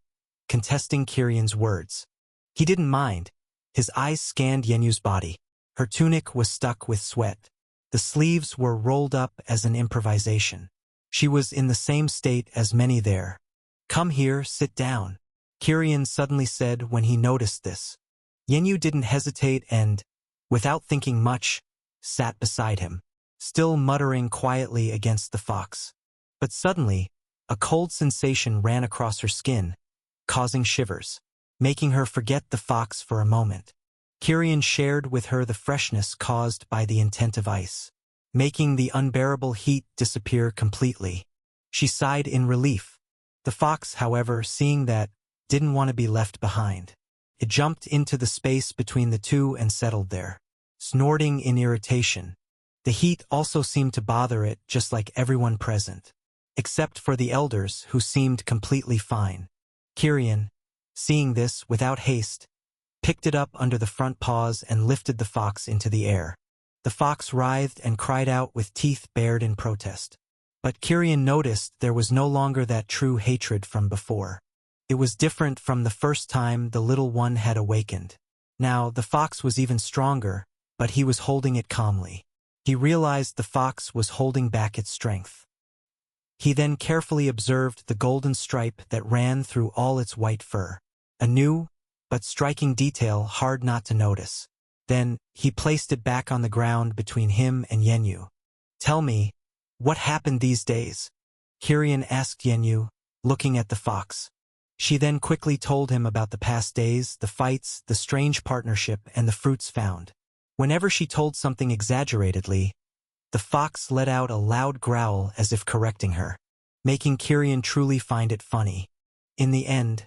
contesting Kirian's words. He didn't mind. His eyes scanned Yenyu's body. Her tunic was stuck with sweat. The sleeves were rolled up as an improvisation. She was in the same state as many there. Come here, sit down, Kirian suddenly said when he noticed this. Yenyu didn't hesitate and, without thinking much, sat beside him, still muttering quietly against the fox. But suddenly, a cold sensation ran across her skin, causing shivers, making her forget the fox for a moment. Kirian shared with her the freshness caused by the intent of ice, making the unbearable heat disappear completely. She sighed in relief. The fox, however, seeing that, didn't want to be left behind. It jumped into the space between the two and settled there, snorting in irritation. The heat also seemed to bother it just like everyone present, except for the elders who seemed completely fine. Kirian, seeing this without haste, picked it up under the front paws and lifted the fox into the air. The fox writhed and cried out with teeth bared in protest. But Kirian noticed there was no longer that true hatred from before. It was different from the first time the little one had awakened. Now the fox was even stronger, but he was holding it calmly. He realized the fox was holding back its strength. He then carefully observed the golden stripe that ran through all its white fur. A new, but striking detail hard not to notice. Then, he placed it back on the ground between him and Yenyu. Tell me, what happened these days? Kirian asked Yenyu, looking at the fox. She then quickly told him about the past days, the fights, the strange partnership, and the fruits found. Whenever she told something exaggeratedly, the fox let out a loud growl as if correcting her, making Kirian truly find it funny. In the end,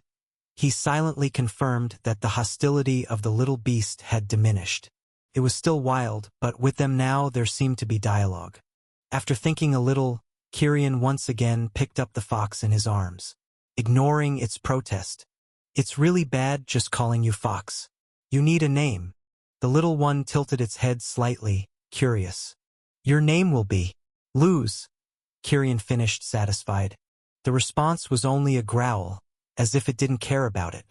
he silently confirmed that the hostility of the little beast had diminished. It was still wild, but with them now there seemed to be dialogue. After thinking a little, Kirian once again picked up the fox in his arms, ignoring its protest. It's really bad just calling you fox. You need a name. The little one tilted its head slightly, curious. Your name will be Luz, Kirian finished satisfied. The response was only a growl, as if it didn't care about it.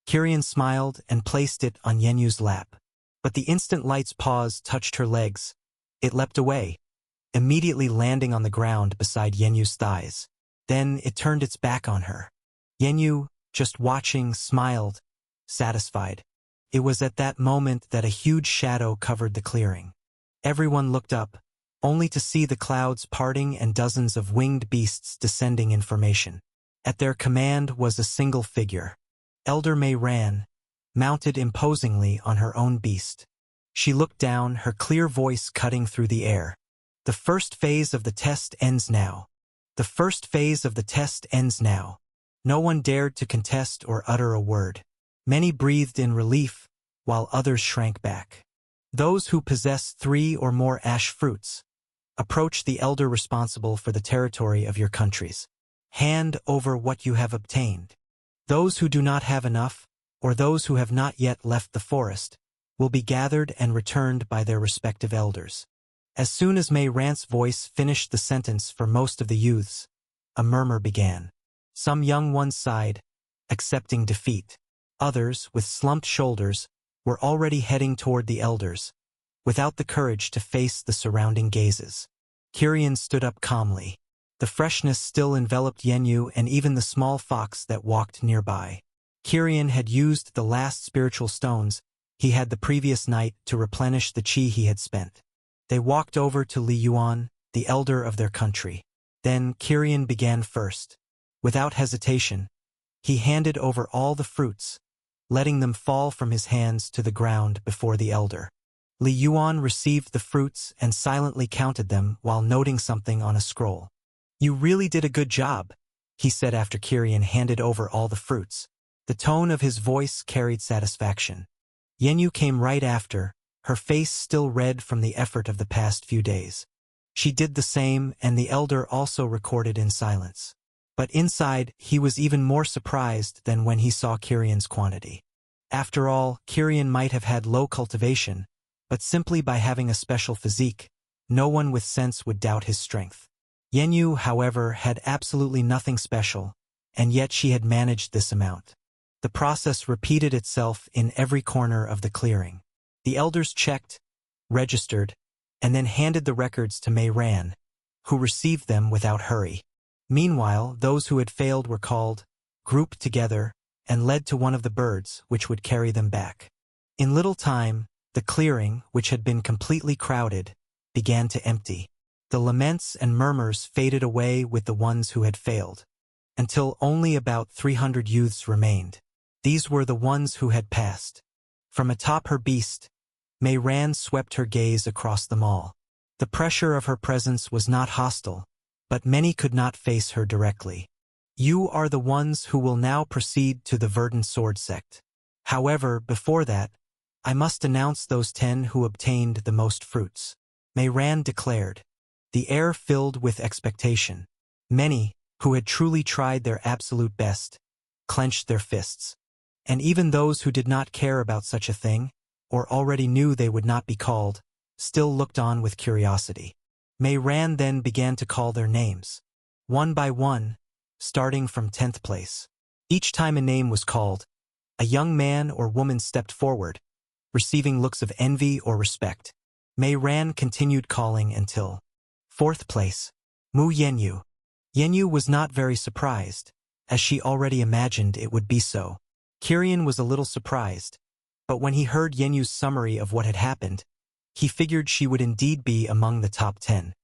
Kirian smiled and placed it on Yenyu's lap. But the instant Light's paws touched her legs, it leapt away, immediately landing on the ground beside Yenyu's thighs. Then it turned its back on her. Yenyu, just watching, smiled, satisfied. It was at that moment that a huge shadow covered the clearing. Everyone looked up, only to see the clouds parting and dozens of winged beasts descending in formation. At their command was a single figure. Elder Mei ran, mounted imposingly on her own beast. She looked down, her clear voice cutting through the air. The first phase of the test ends now. The first phase of the test ends now. No one dared to contest or utter a word. Many breathed in relief, while others shrank back. Those who possess 3 or more ash fruits, approach the elder responsible for the territory of your countries. Hand over what you have obtained. Those who do not have enough, or those who have not yet left the forest, will be gathered and returned by their respective elders. As soon as Mei Rant's voice finished the sentence for most of the youths, a murmur began. Some young ones sighed, accepting defeat. Others, with slumped shoulders, were already heading toward the elders, without the courage to face the surrounding gazes. Kirian stood up calmly. The freshness still enveloped Yenyu and even the small fox that walked nearby. Kirian had used the last spiritual stones he had the previous night to replenish the chi he had spent. They walked over to Li Yuan, the elder of their country. Then Kirian began first. Without hesitation, he handed over all the fruits, letting them fall from his hands to the ground before the elder. Li Yuan received the fruits and silently counted them while noting something on a scroll. You really did a good job, he said after Kirian handed over all the fruits. The tone of his voice carried satisfaction. Yenyu came right after, her face still red from the effort of the past few days. She did the same, and the elder also recorded in silence. But inside, he was even more surprised than when he saw Kirian's quantity. After all, Kirian might have had low cultivation, but simply by having a special physique, no one with sense would doubt his strength. Yanyu, however, had absolutely nothing special, and yet she had managed this amount. The process repeated itself in every corner of the clearing. The elders checked, registered, and then handed the records to Mei Ran, who received them without hurry. Meanwhile, those who had failed were called, grouped together, and led to one of the birds which would carry them back. In little time, the clearing, which had been completely crowded, began to empty. The laments and murmurs faded away with the ones who had failed, until only about 300 youths remained. These were the ones who had passed. From atop her beast, Mei Ran swept her gaze across them all. The pressure of her presence was not hostile, but many could not face her directly. You are the ones who will now proceed to the Verdant Sword Sect. However, before that, I must announce those 10 who obtained the most fruits. Mei Ran declared. The air filled with expectation. Many, who had truly tried their absolute best, clenched their fists. And even those who did not care about such a thing, or already knew they would not be called, still looked on with curiosity. Mei Ran then began to call their names, one by one, starting from 10th place. Each time a name was called, a young man or woman stepped forward, receiving looks of envy or respect. Mei Ran continued calling until 4th place, Mu Yanyu. Yanyu was not very surprised, as she already imagined it would be so. Kirian was a little surprised, but when he heard Yanyu's summary of what had happened, he figured she would indeed be among the top 10.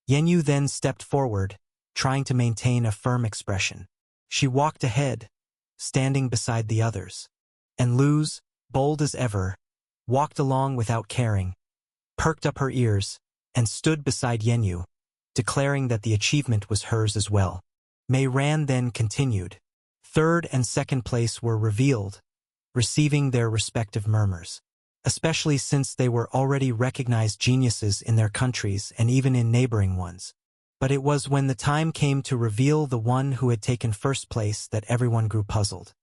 Yanyu then stepped forward, trying to maintain a firm expression. She walked ahead, standing beside the others. And Luz, bold as ever, walked along without caring, perked up her ears, and stood beside Yanyu, declaring that the achievement was hers as well. Mei Ran then continued. 3rd and 2nd place were revealed, receiving their respective murmurs, especially since they were already recognized geniuses in their countries and even in neighboring ones. But it was when the time came to reveal the one who had taken 1st place that everyone grew puzzled.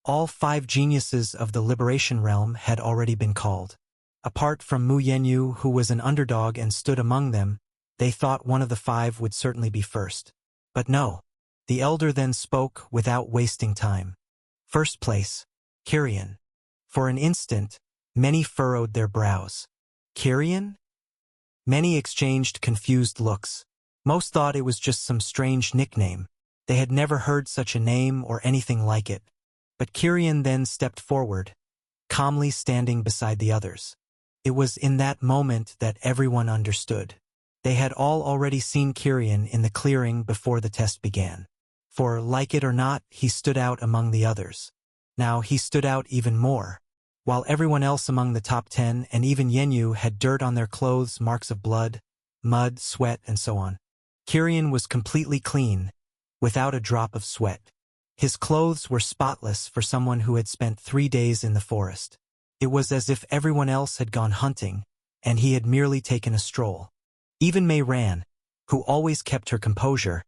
All 5 geniuses of the Liberation Realm had already been called. Apart from Mu Yanyu, who was an underdog and stood among them, they thought one of the 5 would certainly be first. But no. The elder then spoke without wasting time. 1st place, Kirian. For an instant, many furrowed their brows. Kirian? Many exchanged confused looks. Most thought it was just some strange nickname. They had never heard such a name or anything like it. But Kirian then stepped forward, calmly standing beside the others. It was in that moment that everyone understood. They had all already seen Kirian in the clearing before the test began. For, like it or not, he stood out among the others. Now he stood out even more. While everyone else among the top 10 and even Yanyu had dirt on their clothes, marks of blood, mud, sweat, and so on, Kirian was completely clean, without a drop of sweat. His clothes were spotless for someone who had spent 3 days in the forest. It was as if everyone else had gone hunting, and he had merely taken a stroll. Even Mei Ran, who always kept her composure,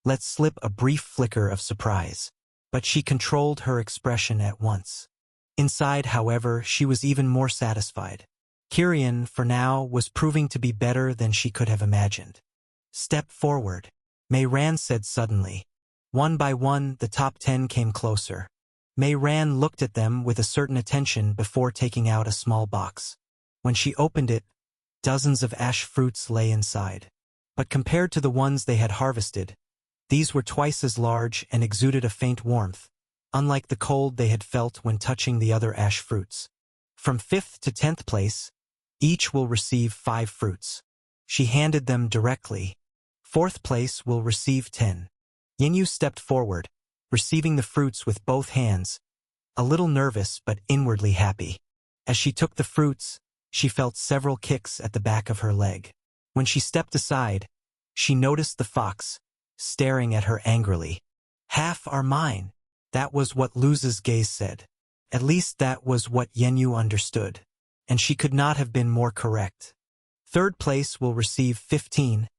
let slip a brief flicker of surprise. But she controlled her expression at once. Inside, however, she was even more satisfied. Kirian, for now, was proving to be better than she could have imagined. Step forward, Mei Ran said suddenly. One by one, the top 10 came closer. Mei Ran looked at them with a certain attention before taking out a small box. When she opened it, dozens of ash fruits lay inside. But compared to the ones they had harvested, these were twice as large and exuded a faint warmth, unlike the cold they had felt when touching the other ash fruits. From 5th to 10th place, each will receive 5 fruits. She handed them directly. 4th place will receive 10. Yanyu stepped forward, receiving the fruits with both hands, a little nervous but inwardly happy. As she took the fruits, she felt several kicks at the back of her leg. When she stepped aside, she noticed the fox, staring at her angrily. Half are mine. That was what Luz's gaze said. At least that was what Yanyu understood, and she could not have been more correct. 3rd place will receive 15,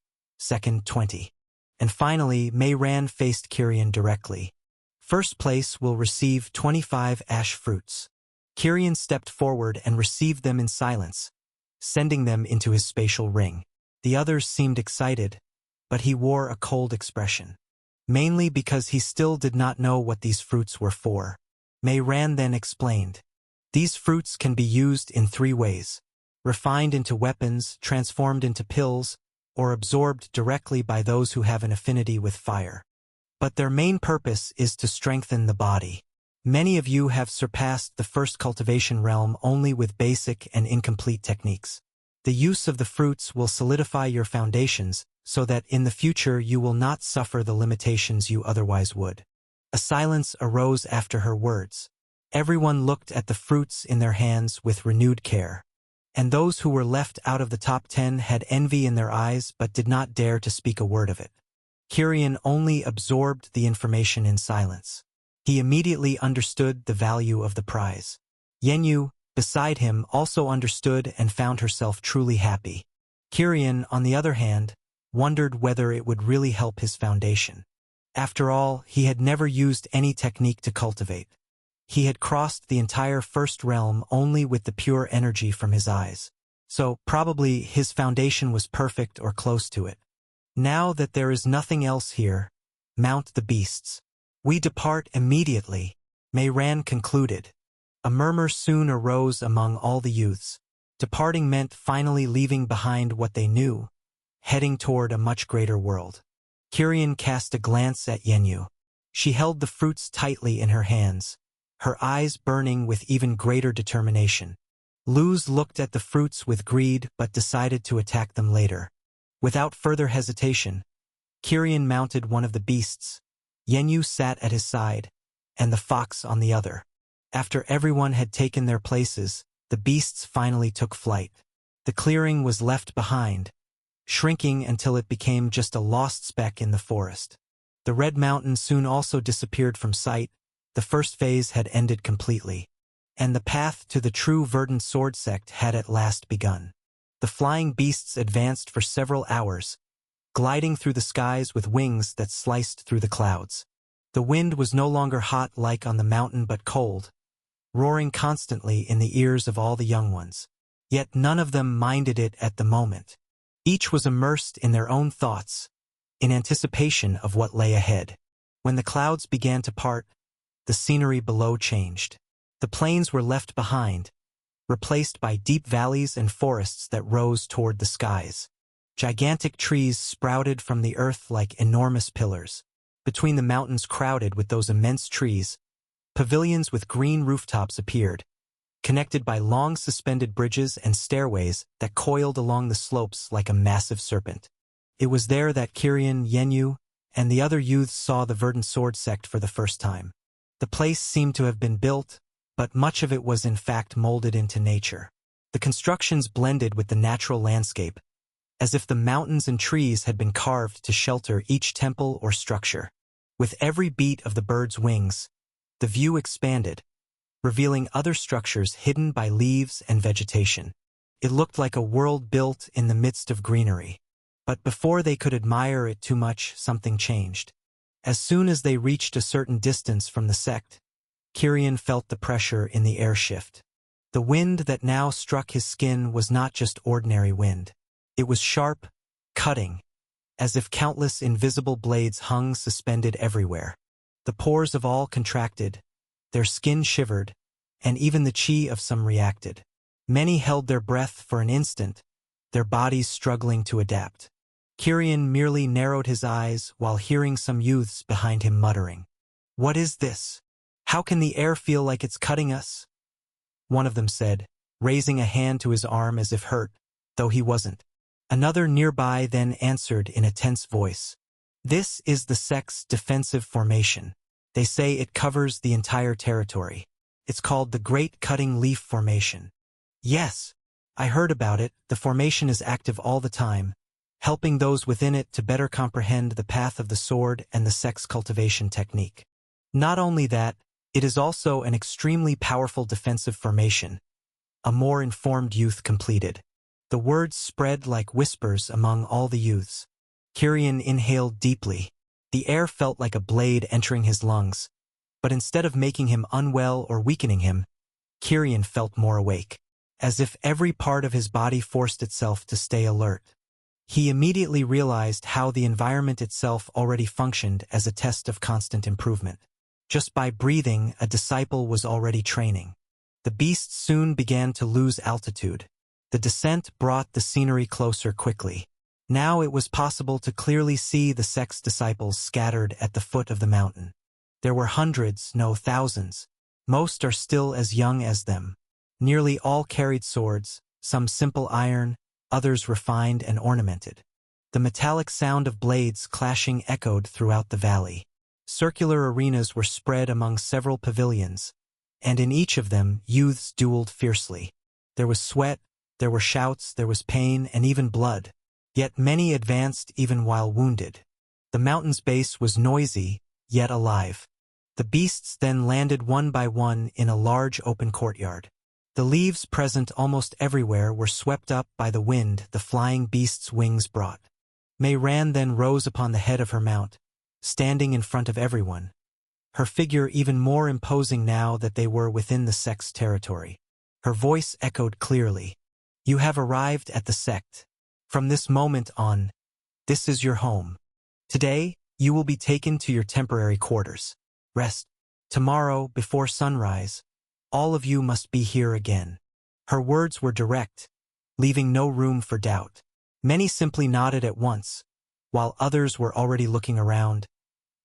2nd 20. And finally, Mei Ran faced Kirian directly. First place will receive 25 ash fruits. Kirian stepped forward and received them in silence, sending them into his spatial ring. The others seemed excited, but he wore a cold expression. Mainly because he still did not know what these fruits were for. Mei Ran then explained. These fruits can be used in 3 ways. Refined into weapons, transformed into pills, or absorbed directly by those who have an affinity with fire. But their main purpose is to strengthen the body. Many of you have surpassed the first cultivation realm only with basic and incomplete techniques. The use of the fruits will solidify your foundations so that in the future you will not suffer the limitations you otherwise would. A silence arose after her words. Everyone looked at the fruits in their hands with renewed care. And those who were left out of the top 10 had envy in their eyes but did not dare to speak a word of it. Kirian only absorbed the information in silence. He immediately understood the value of the prize. Yenyu, beside him, also understood and found herself truly happy. Kirian, on the other hand, wondered whether it would really help his foundation. After all, he had never used any technique to cultivate. He had crossed the entire first realm only with the pure energy from his eyes. So, probably, his foundation was perfect or close to it. Now that there is nothing else here, mount the beasts. We depart immediately, Mei Ran concluded. A murmur soon arose among all the youths. Departing meant finally leaving behind what they knew, heading toward a much greater world. Kirian cast a glance at Yenyu. She held the fruits tightly in her hands, her eyes burning with even greater determination. Luz looked at the fruits with greed but decided to attack them later. Without further hesitation, Kirian mounted one of the beasts. Yenyu sat at his side, and the fox on the other. After everyone had taken their places, the beasts finally took flight. The clearing was left behind, shrinking until it became just a lost speck in the forest. The Red Mountain soon also disappeared from sight. The first phase had ended completely, and the path to the true Verdant Sword sect had at last begun. The flying beasts advanced for several hours, gliding through the skies with wings that sliced through the clouds. The wind was no longer hot like on the mountain but cold, roaring constantly in the ears of all the young ones. Yet none of them minded it at the moment. Each was immersed in their own thoughts, in anticipation of what lay ahead. When the clouds began to part, the scenery below changed. The plains were left behind, replaced by deep valleys and forests that rose toward the skies. Gigantic trees sprouted from the earth like enormous pillars. Between the mountains crowded with those immense trees, pavilions with green rooftops appeared, connected by long suspended bridges and stairways that coiled along the slopes like a massive serpent. It was there that Kirian, Yenyu, and the other youths saw the Verdant Sword sect for the first time. The place seemed to have been built, but much of it was in fact molded into nature. The constructions blended with the natural landscape, as if the mountains and trees had been carved to shelter each temple or structure. With every beat of the bird's wings, the view expanded, revealing other structures hidden by leaves and vegetation. It looked like a world built in the midst of greenery. But before they could admire it too much, something changed. As soon as they reached a certain distance from the sect, Kirian felt the pressure in the air shift. The wind that now struck his skin was not just ordinary wind. It was sharp, cutting, as if countless invisible blades hung suspended everywhere. The pores of all contracted, their skin shivered, and even the chi of some reacted. Many held their breath for an instant, their bodies struggling to adapt. Kirian merely narrowed his eyes while hearing some youths behind him muttering, "What is this? How can the air feel like it's cutting us?" One of them said, raising a hand to his arm as if hurt, though he wasn't. Another nearby then answered in a tense voice, "This is the sect's defensive formation. They say it covers the entire territory. It's called the Great Cutting Leaf Formation." "Yes, I heard about it. The formation is active all the time, helping those within it to better comprehend the path of the sword and the sect's cultivation technique. Not only that, it is also an extremely powerful defensive formation," a more informed youth completed. The words spread like whispers among all the youths. Kirian inhaled deeply. The air felt like a blade entering his lungs, but instead of making him unwell or weakening him, Kirian felt more awake, as if every part of his body forced itself to stay alert. He immediately realized how the environment itself already functioned as a test of constant improvement. Just by breathing, a disciple was already training. The beasts soon began to lose altitude. The descent brought the scenery closer quickly. Now it was possible to clearly see the sect's disciples scattered at the foot of the mountain. There were hundreds, no thousands. Most are still as young as them. Nearly all carried swords, some simple iron, others refined and ornamented. The metallic sound of blades clashing echoed throughout the valley. Circular arenas were spread among several pavilions, and in each of them youths dueled fiercely. There was sweat, there were shouts, there was pain, and even blood. Yet many advanced even while wounded. The mountain's base was noisy, yet alive. The beasts then landed one by one in a large open courtyard. The leaves present almost everywhere were swept up by the wind the flying beast's wings brought. Mei Ran then rose upon the head of her mount, standing in front of everyone, her figure even more imposing now that they were within the sect's territory. Her voice echoed clearly. "You have arrived at the sect. From this moment on, this is your home. Today, you will be taken to your temporary quarters. Rest. Tomorrow, before sunrise, all of you must be here again." Her words were direct, leaving no room for doubt. Many simply nodded at once, while others were already looking around,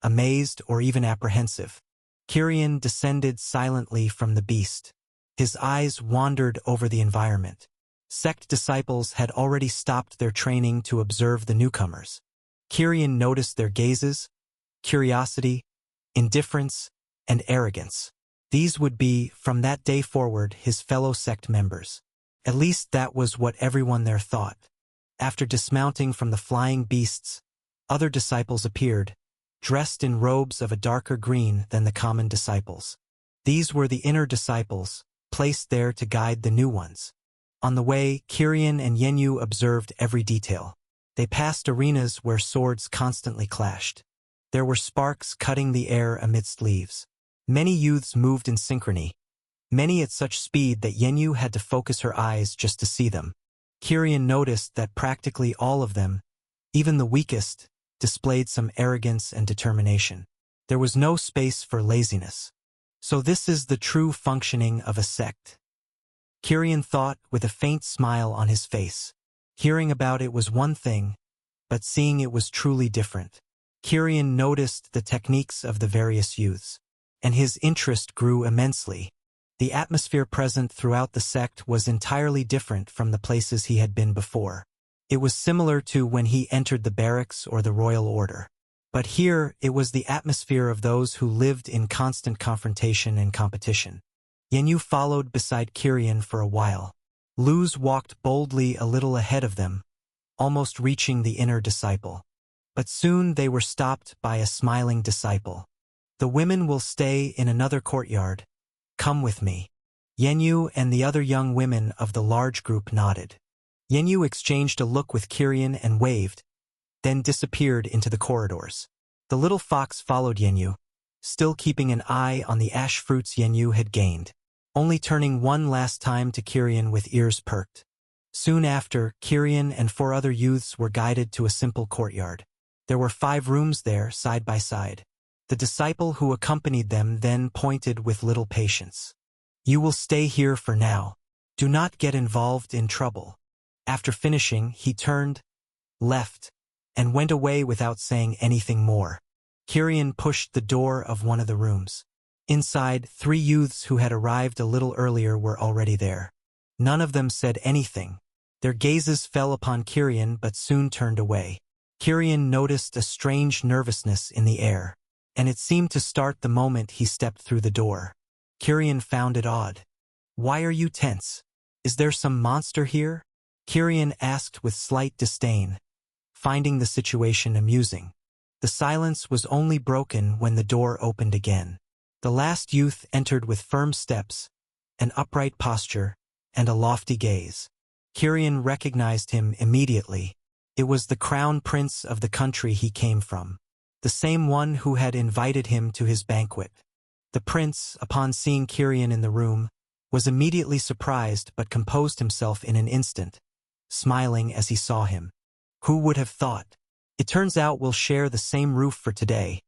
amazed or even apprehensive. Kirian descended silently from the beast. His eyes wandered over the environment. Sect disciples had already stopped their training to observe the newcomers. Kirian noticed their gazes, curiosity, indifference, and arrogance. These would be, from that day forward, his fellow sect members. At least that was what everyone there thought. After dismounting from the flying beasts, other disciples appeared, dressed in robes of a darker green than the common disciples. These were the inner disciples, placed there to guide the new ones. On the way, Kirian and Yenyu observed every detail. They passed arenas where swords constantly clashed. There were sparks cutting the air amidst leaves. Many youths moved in synchrony, many at such speed that Yenyu had to focus her eyes just to see them. Kirian noticed that practically all of them, even the weakest, displayed some arrogance and determination. There was no space for laziness. So this is the true functioning of a sect. Kirian thought with a faint smile on his face. Hearing about it was one thing, but seeing it was truly different. Kirian noticed the techniques of the various youths, and his interest grew immensely. The atmosphere present throughout the sect was entirely different from the places he had been before. It was similar to when he entered the barracks or the royal order. But here it was the atmosphere of those who lived in constant confrontation and competition. Yenyu followed beside Kirian for a while. Luz walked boldly a little ahead of them, almost reaching the inner disciple. But soon they were stopped by a smiling disciple. "The women will stay in another courtyard. Come with me." Yenyu and the other young women of the large group nodded. Yenyu exchanged a look with Kirian and waved, then disappeared into the corridors. The little fox followed Yenyu, still keeping an eye on the ash fruits Yenyu had gained, only turning one last time to Kirian with ears perked. Soon after, Kirian and 4 other youths were guided to a simple courtyard. There were 5 rooms there, side by side. The disciple who accompanied them then pointed with little patience. "You will stay here for now. Do not get involved in trouble." After finishing, he turned, left, and went away without saying anything more. Kirian pushed the door of one of the rooms. Inside, 3 youths who had arrived a little earlier were already there. None of them said anything. Their gazes fell upon Kirian but soon turned away. Kirian noticed a strange nervousness in the air, and it seemed to start the moment he stepped through the door. Kirian found it odd. "Why are you tense? Is there some monster here?" Kirian asked with slight disdain, finding the situation amusing. The silence was only broken when the door opened again. The last youth entered with firm steps, an upright posture, and a lofty gaze. Kirian recognized him immediately. It was the crown prince of the country he came from, the same one who had invited him to his banquet. The prince, upon seeing Kirian in the room, was immediately surprised but composed himself in an instant, smiling as he saw him. "Who would have thought? It turns out we'll share the same roof for today,"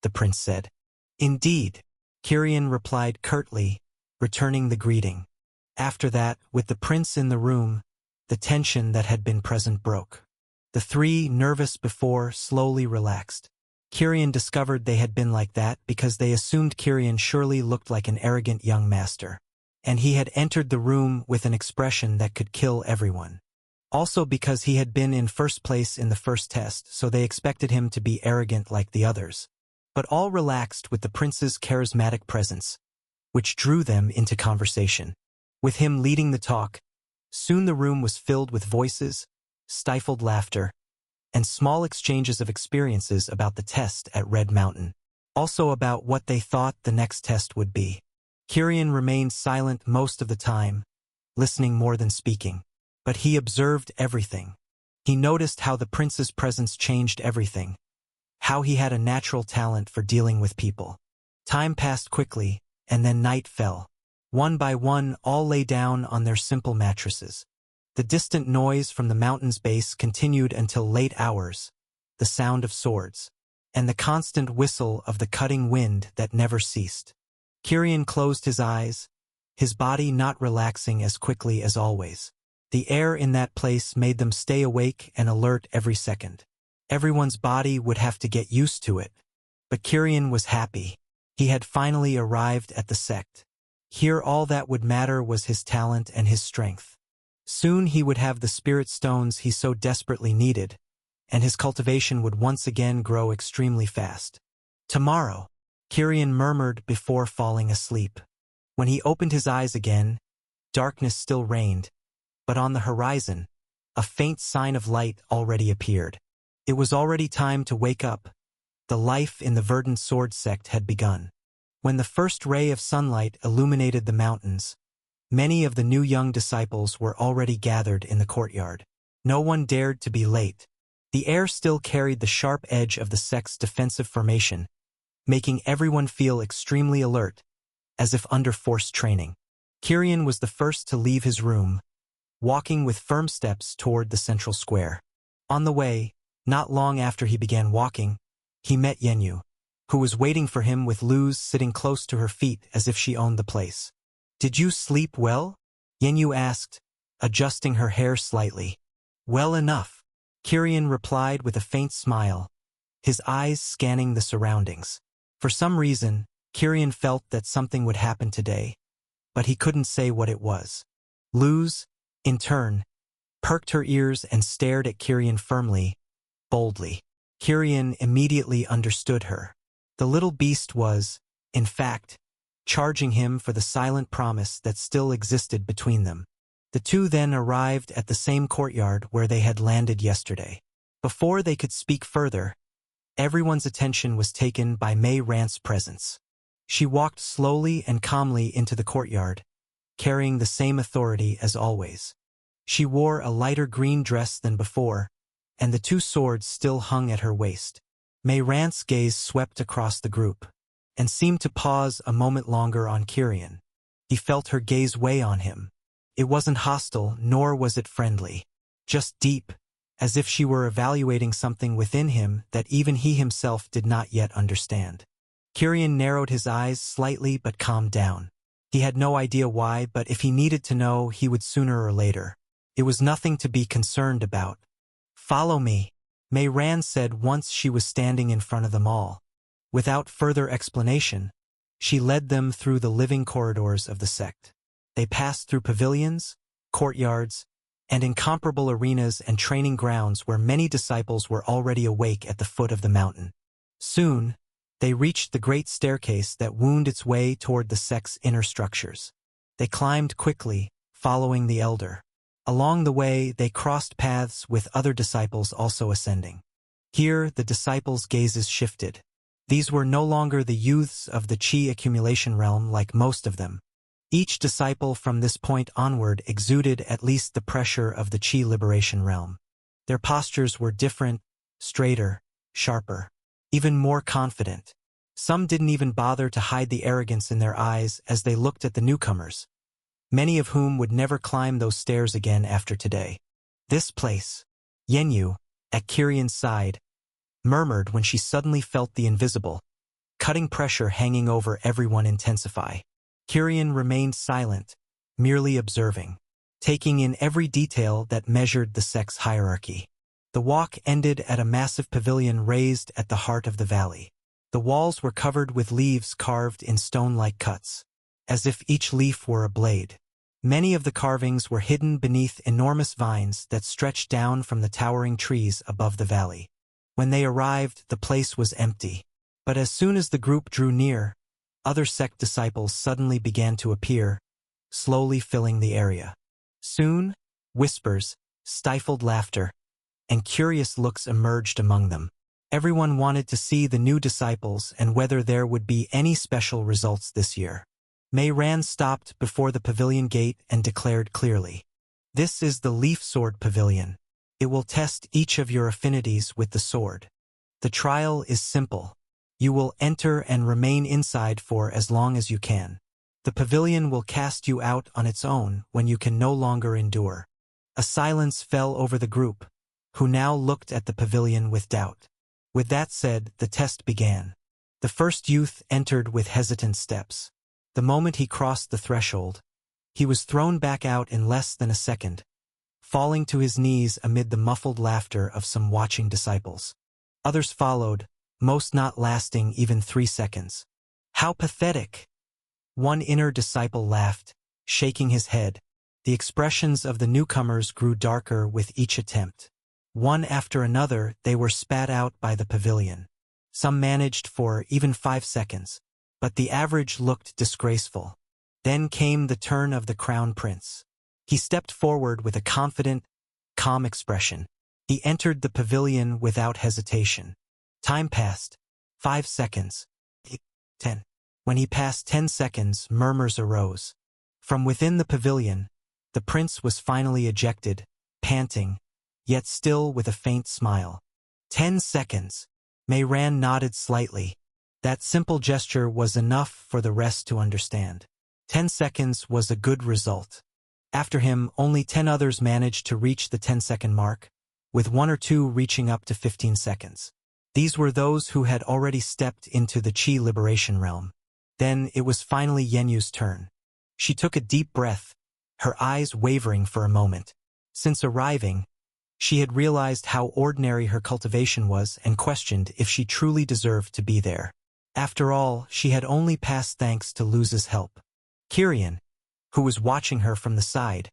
the prince said. "Indeed," Kirian replied curtly, returning the greeting. After that, with the prince in the room, the tension that had been present broke. The three, nervous before, slowly relaxed. Kirian discovered they had been like that because they assumed Kirian surely looked like an arrogant young master, and he had entered the room with an expression that could kill everyone. Also because he had been in first place in the first test, so they expected him to be arrogant like the others. But all relaxed with the prince's charismatic presence, which drew them into conversation. With him leading the talk, soon the room was filled with voices, stifled laughter, and small exchanges of experiences about the test at Red Mountain. Also about what they thought the next test would be. Kirian remained silent most of the time, listening more than speaking. But he observed everything. He noticed how the prince's presence changed everything, how he had a natural talent for dealing with people. Time passed quickly, and then night fell. One by one, all lay down on their simple mattresses. The distant noise from the mountain's base continued until late hours, the sound of swords, and the constant whistle of the cutting wind that never ceased. Kirian closed his eyes, his body not relaxing as quickly as always. The air in that place made them stay awake and alert every second. Everyone's body would have to get used to it. But Kirian was happy. He had finally arrived at the sect. Here all that would matter was his talent and his strength. Soon he would have the spirit stones he so desperately needed, and his cultivation would once again grow extremely fast. "Tomorrow," Kirian murmured before falling asleep. When he opened his eyes again, darkness still reigned, but on the horizon, a faint sign of light already appeared. It was already time to wake up. The life in the Verdant Sword sect had begun. When the first ray of sunlight illuminated the mountains, many of the new young disciples were already gathered in the courtyard. No one dared to be late. The air still carried the sharp edge of the sect's defensive formation, making everyone feel extremely alert, as if under forced training. Kirian was the first to leave his room, walking with firm steps toward the central square. On the way, not long after he began walking, he met Yenyu, who was waiting for him with Luz sitting close to her feet as if she owned the place. "Did you sleep well?" Yenyu asked, adjusting her hair slightly. "Well enough," Kirian replied with a faint smile, his eyes scanning the surroundings. For some reason, Kirian felt that something would happen today, but he couldn't say what it was. Luz, in turn, perked her ears and stared at Kirian firmly, boldly. Kirian immediately understood her. The little beast was, in fact, charging him for the silent promise that still existed between them. The two then arrived at the same courtyard where they had landed yesterday. Before they could speak further, everyone's attention was taken by Mei Rant's presence. She walked slowly and calmly into the courtyard, carrying the same authority as always. She wore a lighter green dress than before, and the two swords still hung at her waist. Mei Rant's gaze swept across the group, and seemed to pause a moment longer on Kirian. He felt her gaze weigh on him. It wasn't hostile, nor was it friendly. Just deep, as if she were evaluating something within him that even he himself did not yet understand. Kirian narrowed his eyes slightly but calmed down. He had no idea why, but if he needed to know, he would sooner or later. It was nothing to be concerned about. "Follow me," Mei Rant said once she was standing in front of them all. Without further explanation, she led them through the living corridors of the sect. They passed through pavilions, courtyards, and incomparable arenas and training grounds where many disciples were already awake at the foot of the mountain. Soon, they reached the great staircase that wound its way toward the sect's inner structures. They climbed quickly, following the elder. Along the way, they crossed paths with other disciples also ascending. Here, the disciples' gazes shifted. These were no longer the youths of the Qi accumulation realm like most of them. Each disciple from this point onward exuded at least the pressure of the Qi liberation realm. Their postures were different, straighter, sharper, even more confident. Some didn't even bother to hide the arrogance in their eyes as they looked at the newcomers, many of whom would never climb those stairs again after today. This place, Yenyu, at Kirian's side, murmured when she suddenly felt the invisible, cutting pressure hanging over everyone intensify. Kirian remained silent, merely observing, taking in every detail that measured the sex hierarchy. The walk ended at a massive pavilion raised at the heart of the valley. The walls were covered with leaves carved in stone-like cuts, as if each leaf were a blade. Many of the carvings were hidden beneath enormous vines that stretched down from the towering trees above the valley. When they arrived, the place was empty. But as soon as the group drew near, other sect disciples suddenly began to appear, slowly filling the area. Soon, whispers, stifled laughter, and curious looks emerged among them. Everyone wanted to see the new disciples and whether there would be any special results this year. Mei Ran stopped before the pavilion gate and declared clearly, "This is the Leaf Sword Pavilion. It will test each of your affinities with the sword. The trial is simple. You will enter and remain inside for as long as you can. The pavilion will cast you out on its own when you can no longer endure." A silence fell over the group, who now looked at the pavilion with doubt. With that said, the test began. The first youth entered with hesitant steps. The moment he crossed the threshold, he was thrown back out in less than a second, falling to his knees amid the muffled laughter of some watching disciples. Others followed, most not lasting even 3 seconds. "How pathetic!" One inner disciple laughed, shaking his head. The expressions of the newcomers grew darker with each attempt. One after another, they were spat out by the pavilion. Some managed for even 5 seconds, but the average looked disgraceful. Then came the turn of the Crown Prince. He stepped forward with a confident, calm expression. He entered the pavilion without hesitation. Time passed. 5 seconds. 10. When he passed 10 seconds, murmurs arose. From within the pavilion, the prince was finally ejected, panting, yet still with a faint smile. 10 seconds. Mei Ran nodded slightly. That simple gesture was enough for the rest to understand. 10 seconds was a good result. After him, only 10 others managed to reach the 10-second mark, with 1 or 2 reaching up to 15 seconds. These were those who had already stepped into the Qi Liberation Realm. Then it was finally Yenyu's turn. She took a deep breath, her eyes wavering for a moment. Since arriving, she had realized how ordinary her cultivation was and questioned if she truly deserved to be there. After all, she had only passed thanks to Luz's help. Kirian, who was watching her from the side,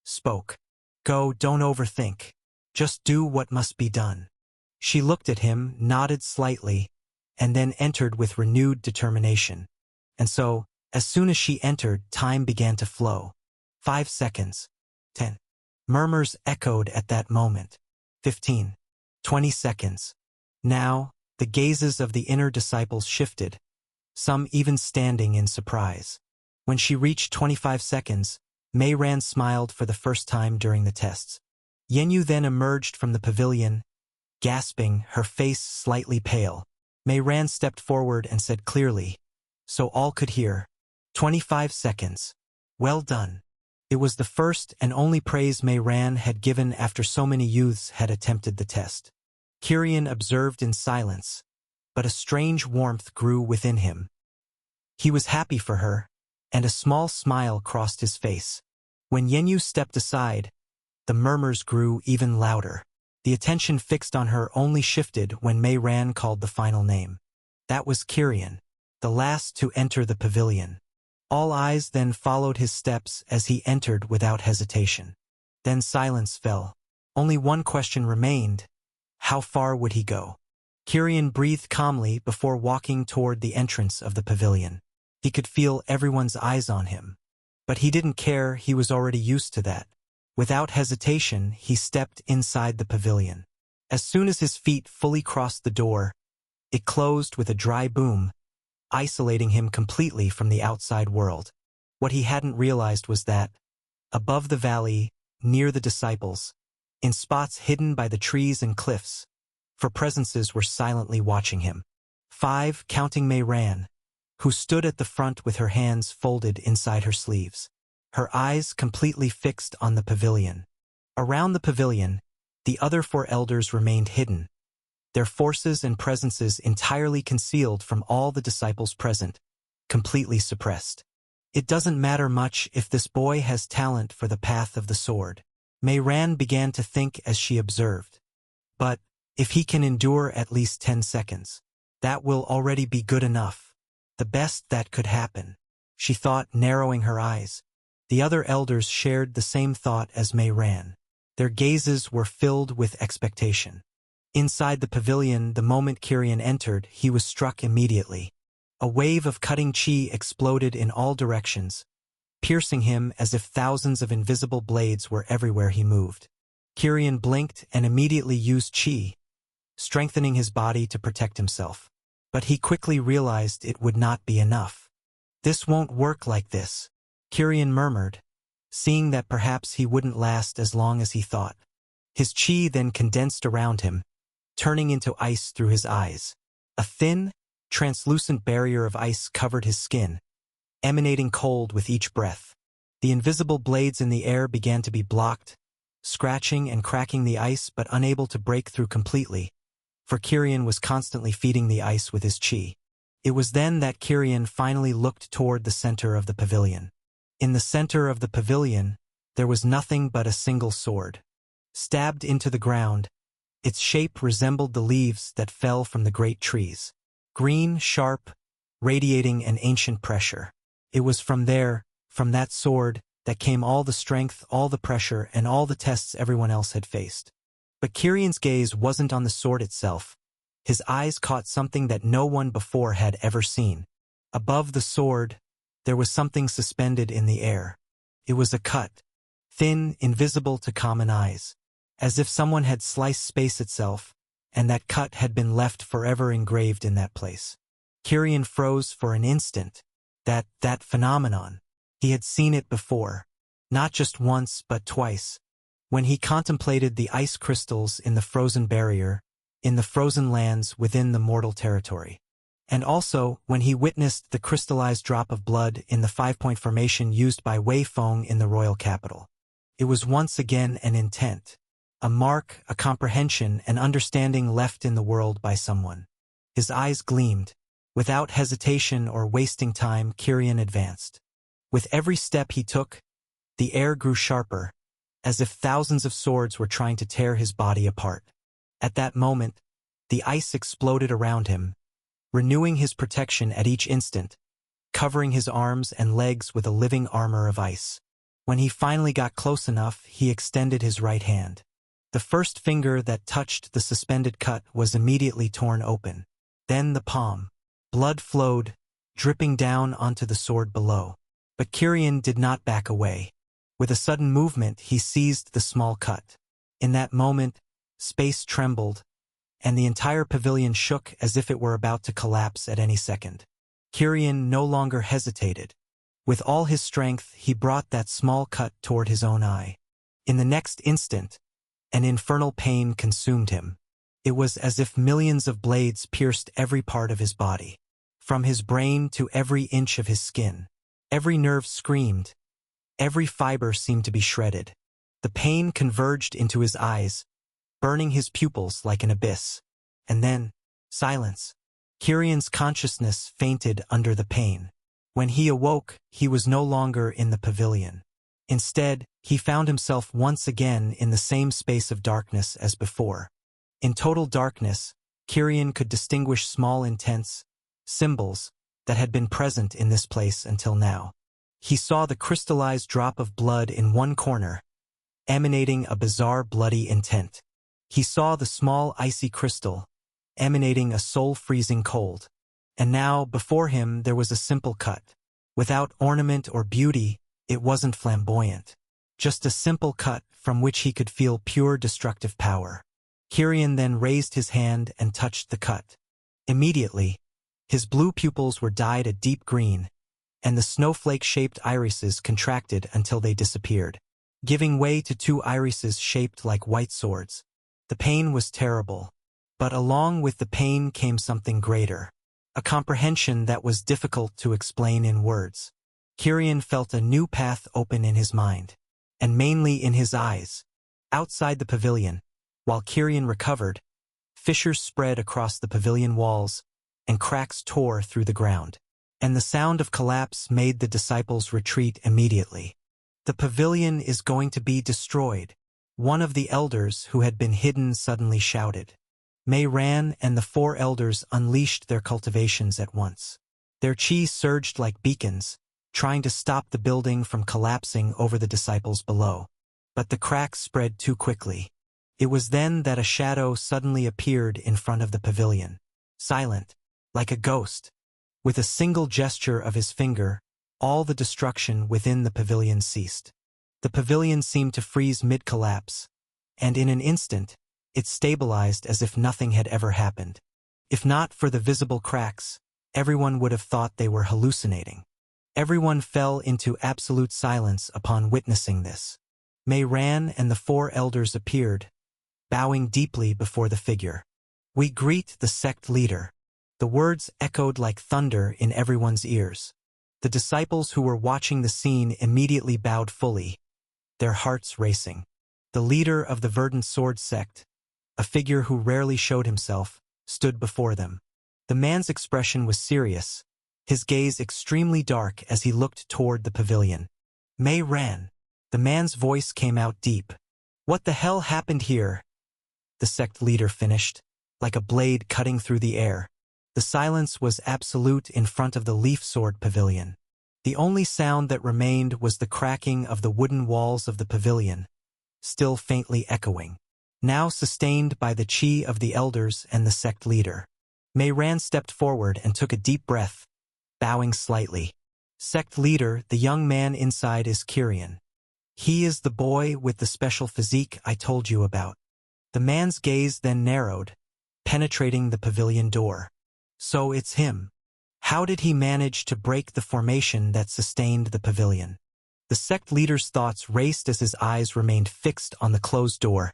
spoke. "Go, don't overthink. Just do what must be done." She looked at him, nodded slightly, and then entered with renewed determination. And so, as soon as she entered, time began to flow. 5 seconds. 10. Murmurs echoed at that moment. 15. 20 seconds. Now, the gazes of the inner disciples shifted, some even standing in surprise. When she reached 25 seconds, Mei Ran smiled for the first time during the tests. Yenyu then emerged from the pavilion, gasping, her face slightly pale. Mei Ran stepped forward and said clearly, so all could hear, 25 seconds. Well done. It was the first and only praise Mei Ran had given after so many youths had attempted the test. Kirian observed in silence, but a strange warmth grew within him. He was happy for her, and a small smile crossed his face. When Yenyu stepped aside, the murmurs grew even louder. The attention fixed on her only shifted when Mei Ran called the final name. That was Kirian, the last to enter the pavilion. All eyes then followed his steps as he entered without hesitation. Then silence fell. Only one question remained. How far would he go? Kirian breathed calmly before walking toward the entrance of the pavilion. He could feel everyone's eyes on him. But he didn't care, he was already used to that. Without hesitation, he stepped inside the pavilion. As soon as his feet fully crossed the door, it closed with a dry boom, isolating him completely from the outside world. What he hadn't realized was that, above the valley, near the disciples, in spots hidden by the trees and cliffs, for presences were silently watching him. 5. Counting Mayran, who stood at the front with her hands folded inside her sleeves, her eyes completely fixed on the pavilion. Around the pavilion, the other 4 elders remained hidden, their forces and presences entirely concealed from all the disciples present, completely suppressed. It doesn't matter much if this boy has talent for the path of the sword, Mayran began to think as she observed. But if he can endure at least 10 seconds, that will already be good enough. The best that could happen, she thought, narrowing her eyes. The other elders shared the same thought as Mayran. Their gazes were filled with expectation. Inside the pavilion, the moment Kirian entered, he was struck immediately. A wave of cutting chi exploded in all directions, piercing him as if thousands of invisible blades were everywhere he moved. Kirian blinked and immediately used chi, strengthening his body to protect himself. But he quickly realized it would not be enough. This won't work like this, Kirian murmured, seeing that perhaps he wouldn't last as long as he thought. His chi then condensed around him, turning into ice through his eyes. A thin, translucent barrier of ice covered his skin, emanating cold with each breath. The invisible blades in the air began to be blocked, scratching and cracking the ice but unable to break through completely, for Kirian was constantly feeding the ice with his chi. It was then that Kirian finally looked toward the center of the pavilion. In the center of the pavilion, there was nothing but a single sword. Stabbed into the ground, its shape resembled the leaves that fell from the great trees. Green, sharp, radiating an ancient pressure. It was from that sword, that came all the strength, all the pressure, and all the tests everyone else had faced. But Kirian's gaze wasn't on the sword itself. His eyes caught something that no one before had ever seen. Above the sword, there was something suspended in the air. It was a cut, thin, invisible to common eyes, as if someone had sliced space itself, and that cut had been left forever engraved in that place. Kirian froze for an instant. That phenomenon. He had seen it before, not just once but twice, when he contemplated the ice crystals in the frozen barrier, in the frozen lands within the mortal territory, and also when he witnessed the crystallized drop of blood in the 5-point formation used by Wei Feng in the royal capital. It was once again an intent, a mark, a comprehension, an understanding left in the world by someone. His eyes gleamed. Without hesitation or wasting time, Kirian advanced. With every step he took, the air grew sharper, as if thousands of swords were trying to tear his body apart. At that moment, the ice exploded around him, renewing his protection at each instant, covering his arms and legs with a living armor of ice. When he finally got close enough, he extended his right hand. The first finger that touched the suspended cut was immediately torn open. Then the palm. Blood flowed, dripping down onto the sword below. But Kirian did not back away. With a sudden movement, he seized the small cut. In that moment, space trembled, and the entire pavilion shook as if it were about to collapse at any second. Kirian no longer hesitated. With all his strength, he brought that small cut toward his own eye. In the next instant, an infernal pain consumed him. It was as if millions of blades pierced every part of his body, from his brain to every inch of his skin. Every nerve screamed. Every fiber seemed to be shredded. The pain converged into his eyes, burning his pupils like an abyss. And then, silence. Kirian's consciousness fainted under the pain. When he awoke, he was no longer in the pavilion. Instead, he found himself once again in the same space of darkness as before. In total darkness, Kirian could distinguish small intense symbols that had been present in this place until now. He saw the crystallized drop of blood in one corner, emanating a bizarre bloody intent. He saw the small icy crystal, emanating a soul-freezing cold. And now, before him, there was a simple cut. Without ornament or beauty, it wasn't flamboyant. Just a simple cut from which he could feel pure destructive power. Kirian then raised his hand and touched the cut. Immediately, his blue pupils were dyed a deep green, and the snowflake-shaped irises contracted until they disappeared. giving way to two irises shaped like white swords. The pain was terrible, but along with the pain came something greater, a comprehension that was difficult to explain in words. Kirian felt a new path open in his mind, and mainly in his eyes. Outside the pavilion, while Kirian recovered, fissures spread across the pavilion walls, and cracks tore through the ground. And the sound of collapse made the disciples retreat immediately. The pavilion is going to be destroyed, one of the elders who had been hidden suddenly shouted. Mei ran and the four elders unleashed their cultivations at once. Their chi surged like beacons, trying to stop the building from collapsing over the disciples below. But the cracks spread too quickly. It was then that a shadow suddenly appeared in front of the pavilion, silent, like a ghost. With a single gesture of his finger, all the destruction within the pavilion ceased. The pavilion seemed to freeze mid-collapse, and in an instant, it stabilized as if nothing had ever happened. If not for the visible cracks, everyone would have thought they were hallucinating. Everyone fell into absolute silence upon witnessing this. Mei ran and the four elders appeared, bowing deeply before the figure. We greet the sect leader. The words echoed like thunder in everyone's ears. The disciples who were watching the scene immediately bowed fully, their hearts racing. The leader of the Verdant Sword sect, a figure who rarely showed himself, stood before them. The man's expression was serious, his gaze extremely dark as he looked toward the pavilion. Mei ran. The man's voice came out deep. What the hell happened here? The sect leader finished, like a blade cutting through the air. The silence was absolute in front of the leaf sword pavilion. The only sound that remained was the cracking of the wooden walls of the pavilion, still faintly echoing, now sustained by the chi of the elders and the sect leader. Mei ran stepped forward and took a deep breath, bowing slightly. Sect leader, the young man inside is Kirian. He is the boy with the special physique I told you about. The man's gaze then narrowed, penetrating the pavilion door. So it's him. How did he manage to break the formation that sustained the pavilion? The sect leader's thoughts raced as his eyes remained fixed on the closed door,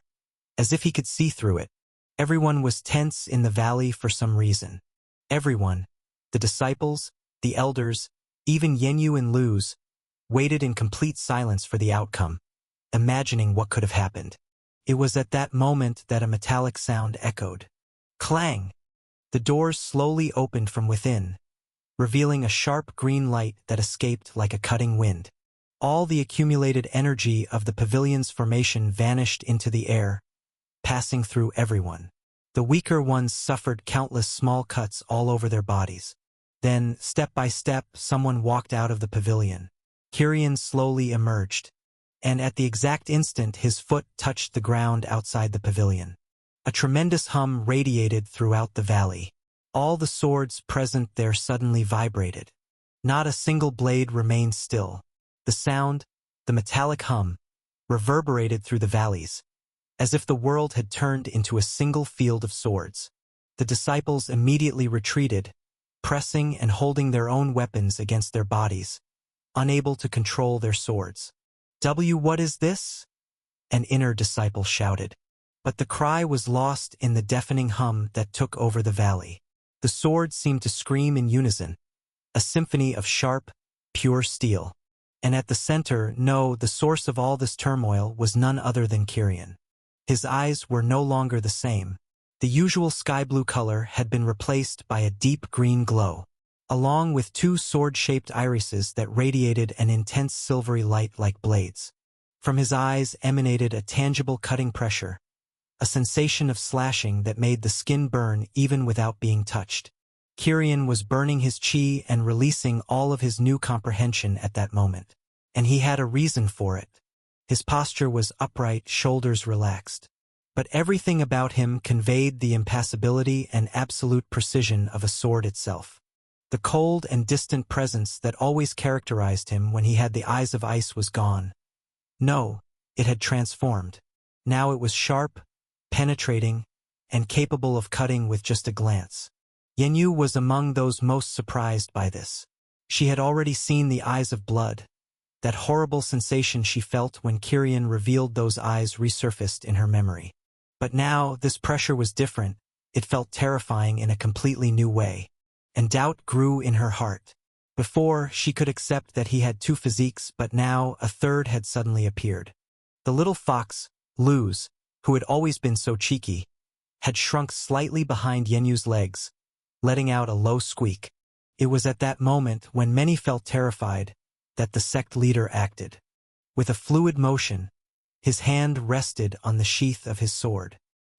as if he could see through it. Everyone was tense in the valley for some reason. Everyone, the disciples, the elders, even Yenyu and Luz, waited in complete silence for the outcome, imagining what could have happened. It was at that moment that a metallic sound echoed. Clang! The doors slowly opened from within, revealing a sharp green light that escaped like a cutting wind. All the accumulated energy of the pavilion's formation vanished into the air, passing through everyone. The weaker ones suffered countless small cuts all over their bodies. Then, step by step, someone walked out of the pavilion. Kirian slowly emerged, and at the exact instant his foot touched the ground outside the pavilion. A tremendous hum radiated throughout the valley. All the swords present there suddenly vibrated. Not a single blade remained still. The sound, the metallic hum, reverberated through the valleys, as if the world had turned into a single field of swords. The disciples immediately retreated, pressing and holding their own weapons against their bodies, unable to control their swords. What is this? An inner disciple shouted. But the cry was lost in the deafening hum that took over the valley. The swords seemed to scream in unison, a symphony of sharp, pure steel. And at the center, the source of all this turmoil was none other than Kirian. His eyes were no longer the same. The usual sky blue color had been replaced by a deep green glow, along with two sword-shaped irises that radiated an intense silvery light like blades. From his eyes emanated a tangible cutting pressure, a sensation of slashing that made the skin burn even without being touched. Kirian was burning his chi and releasing all of his new comprehension at that moment. And he had a reason for it. His posture was upright, shoulders relaxed. But everything about him conveyed the impassibility and absolute precision of a sword itself. The cold and distant presence that always characterized him when he had the eyes of ice was gone. No, it had transformed. Now it was sharp, penetrating, and capable of cutting with just a glance. Yenyu was among those most surprised by this. She had already seen the eyes of blood, That horrible sensation she felt when Kyrian revealed those eyes resurfaced in her memory. But now, this pressure was different. It felt terrifying in a completely new way. And doubt grew in her heart. Before, she could accept that he had two physiques, but now a third had suddenly appeared. The little fox, Luz, who had always been so cheeky, had shrunk slightly behind Yenyu's legs, letting out a low squeak. It was at that moment, when many felt terrified, that the sect leader acted. With a fluid motion, his hand rested on the sheath of his sword.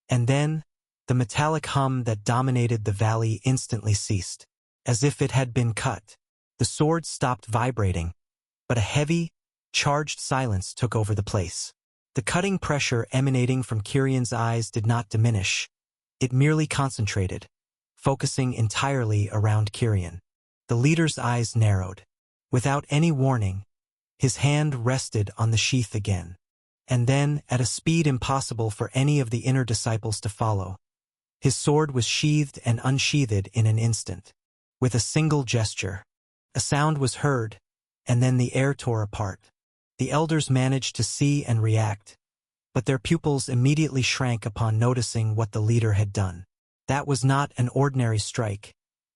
And then, the metallic hum that dominated the valley instantly ceased. As if it had been cut, the sword stopped vibrating, but a heavy, charged silence took over the place. The cutting pressure emanating from Kyrian's eyes did not diminish. It merely concentrated, focusing entirely around Kyrian. The leader's eyes narrowed. Without any warning, his hand rested on the sheath again. And then, at a speed impossible for any of the inner disciples to follow, his sword was sheathed and unsheathed in an instant. With a single gesture, a sound was heard, and then the air tore apart. The elders managed to see and react, but their pupils immediately shrank upon noticing what the leader had done. That was not an ordinary strike,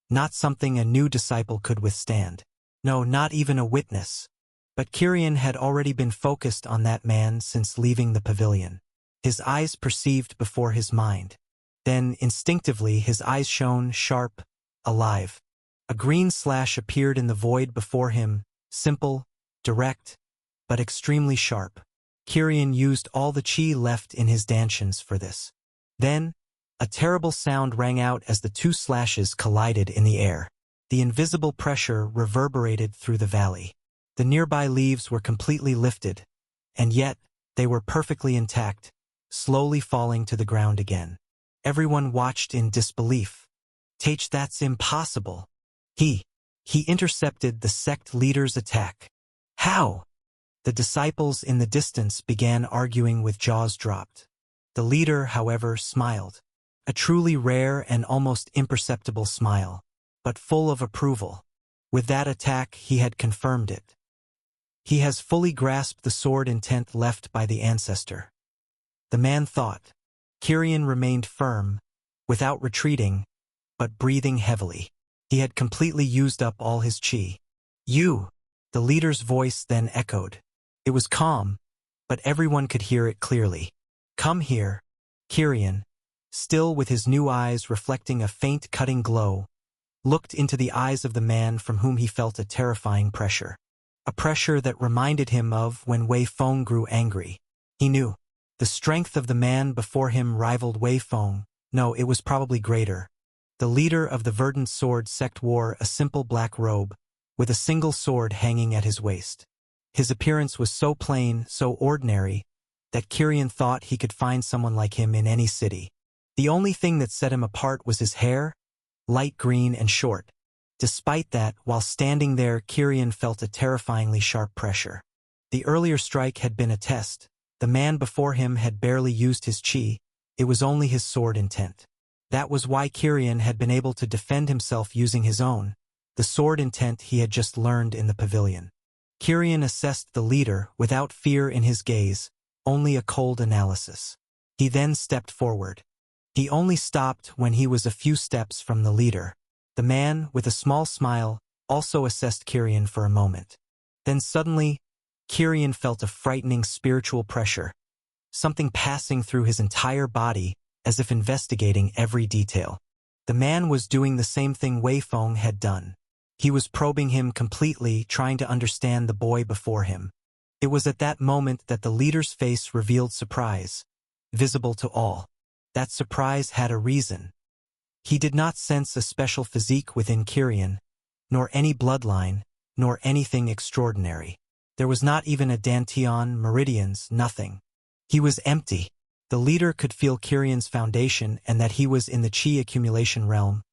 not something a new disciple could withstand. No, not even a witness. But Kyrian had already been focused on that man since leaving the pavilion. His eyes perceived before his mind. Then, instinctively, his eyes shone sharp, alive. A green slash appeared in the void before him, simple, direct, but extremely sharp. Kyrian used all the chi left in his dantians for this. Then, a terrible sound rang out as the two slashes collided in the air. The invisible pressure reverberated through the valley. The nearby leaves were completely lifted, and yet, they were perfectly intact, slowly falling to the ground again. Everyone watched in disbelief. "Tach, that's impossible." He intercepted the sect leader's attack. How? The disciples in the distance began arguing with jaws dropped. The leader, however, smiled. A truly rare and almost imperceptible smile, but full of approval. With that attack, he had confirmed it. He has fully grasped the sword intent left by the ancestor. The man thought. Kyrian remained firm, without retreating, but breathing heavily. He had completely used up all his chi. "You!" The leader's voice then echoed. It was calm, but everyone could hear it clearly. "Come here." Kyrian, still with his new eyes reflecting a faint cutting glow, looked into the eyes of the man from whom he felt a terrifying pressure. A pressure that reminded him of when Wei Feng grew angry. He knew. The strength of the man before him rivaled Wei Feng. No, it was probably greater. The leader of the Verdant Sword sect wore a simple black robe, with a single sword hanging at his waist. His appearance was so plain, so ordinary, that Kyrian thought he could find someone like him in any city. The only thing that set him apart was his hair, light green and short. Despite that, while standing there, Kyrian felt a terrifyingly sharp pressure. The earlier strike had been a test. The man before him had barely used his chi. It was only his sword intent. That was why Kyrian had been able to defend himself using his own, the sword intent he had just learned in the pavilion. Kyrian assessed the leader without fear in his gaze, only a cold analysis. He then stepped forward. He only stopped when he was a few steps from the leader. The man, with a small smile, also assessed Kyrian for a moment. Then suddenly, Kyrian felt a frightening spiritual pressure, something passing through his entire body, as if investigating every detail. The man was doing the same thing Wei Feng had done. He was probing him completely, trying to understand the boy before him. It was at that moment that the leader's face revealed surprise, visible to all. That surprise had a reason. He did not sense a special physique within Kyrian, nor any bloodline, nor anything extraordinary. There was not even a dantian, meridians, nothing. He was empty. The leader could feel Kyrian's foundation and that he was in the chi accumulation realm,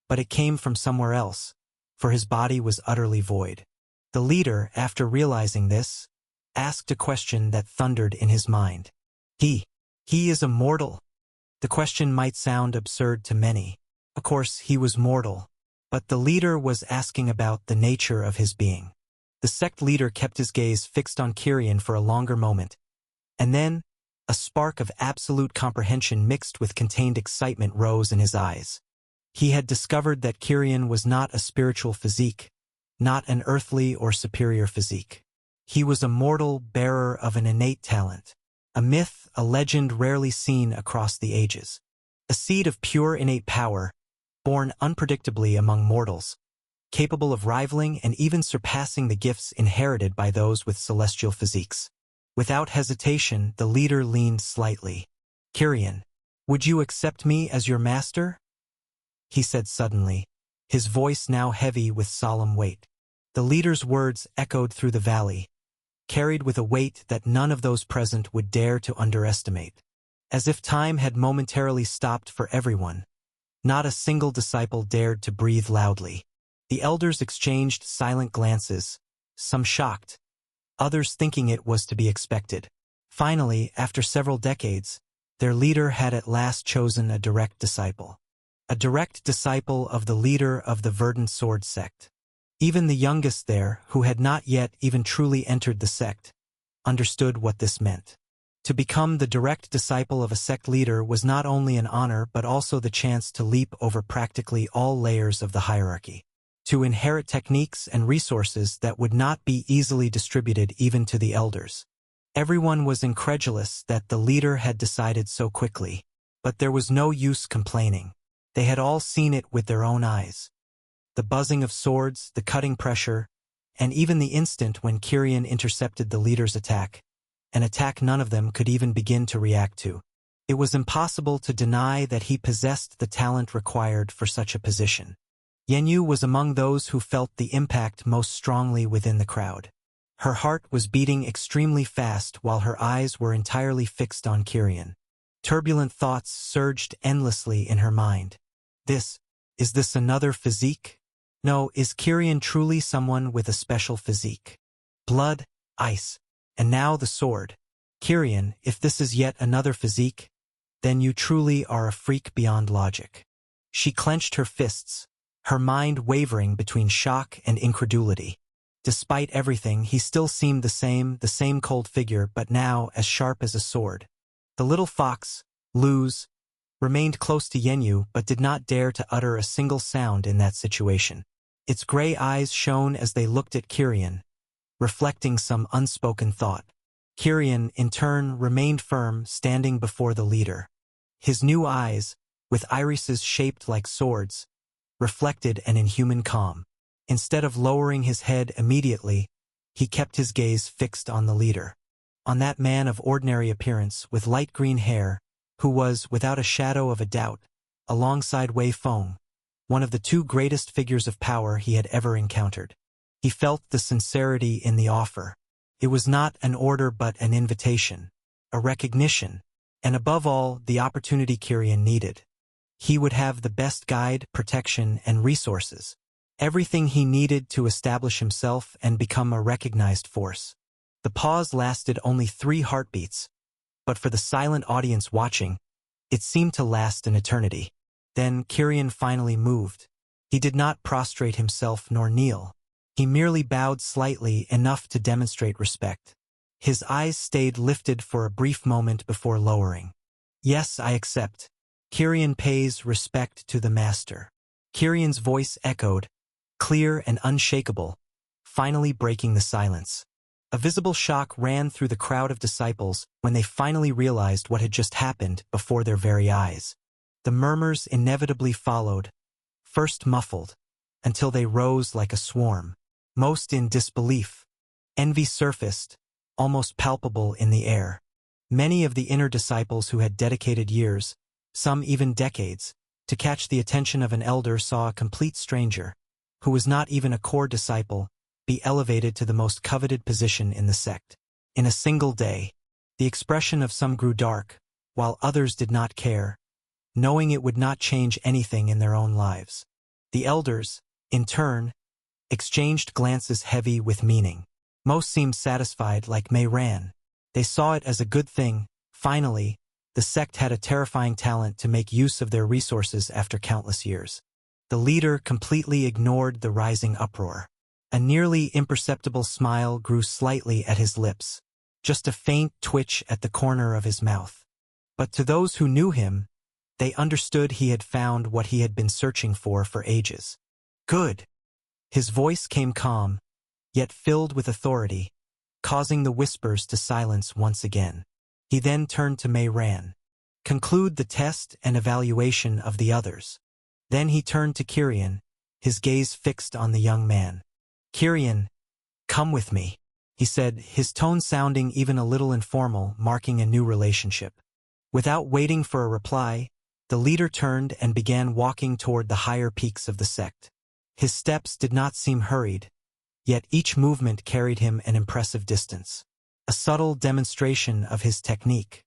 but it came from somewhere else, for his body was utterly void. The leader, after realizing this, asked a question that thundered in his mind. He is immortal. The question might sound absurd to many. Of course, he was mortal, but the leader was asking about the nature of his being. The sect leader kept his gaze fixed on Kirian for a longer moment, and then a spark of absolute comprehension mixed with contained excitement rose in his eyes. He had discovered that Kirian was not a spiritual physique, not an earthly or superior physique. He was a mortal bearer of an innate talent, a myth, a legend rarely seen across the ages. A seed of pure innate power, born unpredictably among mortals, capable of rivaling and even surpassing the gifts inherited by those with celestial physiques. Without hesitation, the leader leaned slightly. "Kirian, would you accept me as your master?" he said suddenly, his voice now heavy with solemn weight. The leader's words echoed through the valley, carried with a weight that none of those present would dare to underestimate. As if time had momentarily stopped for everyone, not a single disciple dared to breathe loudly. The elders exchanged silent glances, some shocked, others thinking it was to be expected. Finally, after several decades, their leader had at last chosen a direct disciple. A direct disciple of the leader of the Verdant Sword sect. Even the youngest there, who had not yet even truly entered the sect, understood what this meant. To become the direct disciple of a sect leader was not only an honor but also the chance to leap over practically all layers of the hierarchy. To inherit techniques and resources that would not be easily distributed even to the elders. Everyone was incredulous that the leader had decided so quickly, but there was no use complaining. They had all seen it with their own eyes. The buzzing of swords, the cutting pressure, and even the instant when Kirian intercepted the leader's attack, an attack none of them could even begin to react to. It was impossible to deny that he possessed the talent required for such a position. Yanyu was among those who felt the impact most strongly within the crowd. Her heart was beating extremely fast while her eyes were entirely fixed on Kirian. Turbulent thoughts surged endlessly in her mind. Is this another physique? No, is Kirian truly someone with a special physique? Blood, ice, and now the sword. Kirian, if this is yet another physique, then you truly are a freak beyond logic. She clenched her fists, her mind wavering between shock and incredulity. Despite everything, he still seemed the same cold figure, but now as sharp as a sword. The little fox, Luz, remained close to Yanyu but did not dare to utter a single sound in that situation. Its gray eyes shone as they looked at Kirian, reflecting some unspoken thought. Kirian, in turn, remained firm, standing before the leader. His new eyes, with irises shaped like swords, reflected an inhuman calm. Instead of lowering his head immediately, he kept his gaze fixed on the leader. On that man of ordinary appearance, with light green hair, who was, without a shadow of a doubt, alongside Wei Feng, one of the two greatest figures of power he had ever encountered. He felt the sincerity in the offer. It was not an order but an invitation, a recognition, and above all, the opportunity Kirian needed. He would have the best guide, protection, and resources. Everything he needed to establish himself and become a recognized force. The pause lasted only 3 heartbeats, but for the silent audience watching, it seemed to last an eternity. Then Kirian finally moved. He did not prostrate himself nor kneel. He merely bowed slightly, enough to demonstrate respect. His eyes stayed lifted for a brief moment before lowering. "Yes, I accept. Kirian pays respect to the master." Kirian's voice echoed, clear and unshakable, finally breaking the silence. A visible shock ran through the crowd of disciples when they finally realized what had just happened before their very eyes. The murmurs inevitably followed, first muffled, until they rose like a swarm. Most in disbelief. Envy surfaced, almost palpable in the air. Many of the inner disciples who had dedicated years, some even decades, to catch the attention of an elder saw a complete stranger, who was not even a core disciple, be elevated to the most coveted position in the sect. In a single day, the expression of some grew dark, while others did not care, knowing it would not change anything in their own lives. The elders, in turn, exchanged glances heavy with meaning. Most seemed satisfied, like Mei Ran. They saw it as a good thing. Finally, the sect had a terrifying talent to make use of their resources after countless years. The leader completely ignored the rising uproar. A nearly imperceptible smile grew slightly at his lips, just a faint twitch at the corner of his mouth. But to those who knew him, they understood he had found what he had been searching for ages. Good. His voice came calm, yet filled with authority, causing the whispers to silence once again. He then turned to Mei Ran. Conclude the test and evaluation of the others. Then he turned to Kirian, his gaze fixed on the young man. Kirian, come with me, he said, his tone sounding even a little informal, marking a new relationship. Without waiting for a reply, the leader turned and began walking toward the higher peaks of the sect. His steps did not seem hurried, yet each movement carried him an impressive distance. A subtle demonstration of his technique.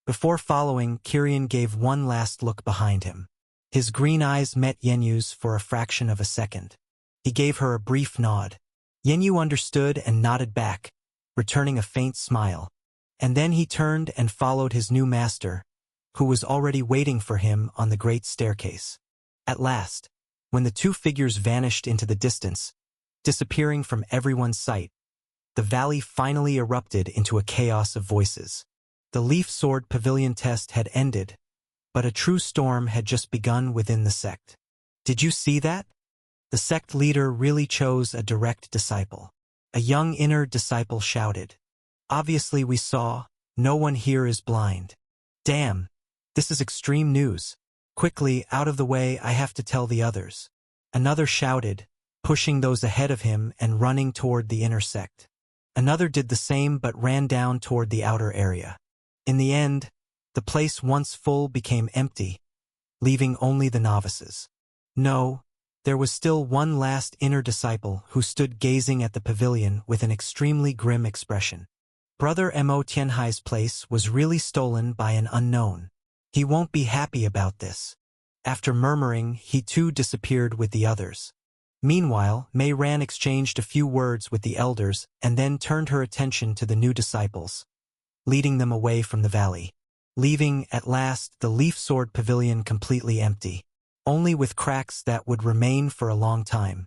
Before following, Kirian gave one last look behind him. His green eyes met Yenyu's for a fraction of a second. He gave her a brief nod. Yenyu understood and nodded back, returning a faint smile. And then he turned and followed his new master, who was already waiting for him on the great staircase. At last, when the two figures vanished into the distance, disappearing from everyone's sight, the valley finally erupted into a chaos of voices. The Leaf Sword Pavilion test had ended, but a true storm had just begun within the sect. Did you see that? The sect leader really chose a direct disciple. A young inner disciple shouted. Obviously we saw, no one here is blind. Damn, this is extreme news. Quickly, out of the way, I have to tell the others. Another shouted, pushing those ahead of him and running toward the inner sect. Another did the same but ran down toward the outer area. In the end, the place once full became empty, leaving only the novices. No, there was still one last inner disciple who stood gazing at the pavilion with an extremely grim expression. Brother Mo Tianhai's place was really stolen by an unknown. He won't be happy about this. After murmuring, he too disappeared with the others. Meanwhile, Mei Ran exchanged a few words with the elders and then turned her attention to the new disciples, leading them away from the valley, leaving, at last, the Leaf Sword Pavilion completely empty, only with cracks that would remain for a long time.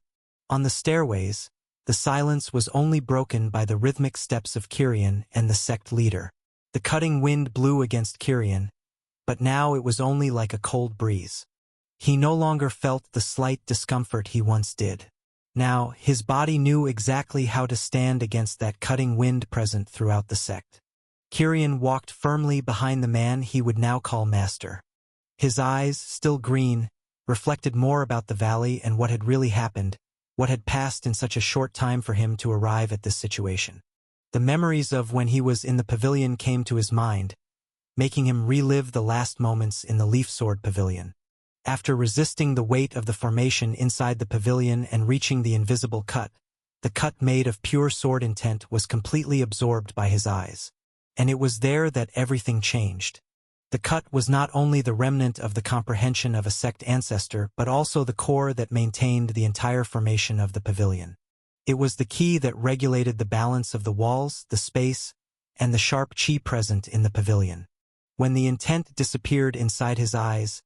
On the stairways, the silence was only broken by the rhythmic steps of Kirian and the sect leader. The cutting wind blew against Kirian, but now it was only like a cold breeze. He no longer felt the slight discomfort he once did. Now, his body knew exactly how to stand against that cutting wind present throughout the sect. Kirian walked firmly behind the man he would now call master. His eyes, still green, reflected more about the valley and what had really happened, what had passed in such a short time for him to arrive at this situation. The memories of when he was in the pavilion came to his mind, making him relive the last moments in the Leaf Sword Pavilion. After resisting the weight of the formation inside the pavilion and reaching the invisible cut, the cut made of pure sword intent was completely absorbed by his eyes. And it was there that everything changed. The cut was not only the remnant of the comprehension of a sect ancestor, but also the core that maintained the entire formation of the pavilion. It was the key that regulated the balance of the walls, the space, and the sharp chi present in the pavilion. When the intent disappeared inside his eyes,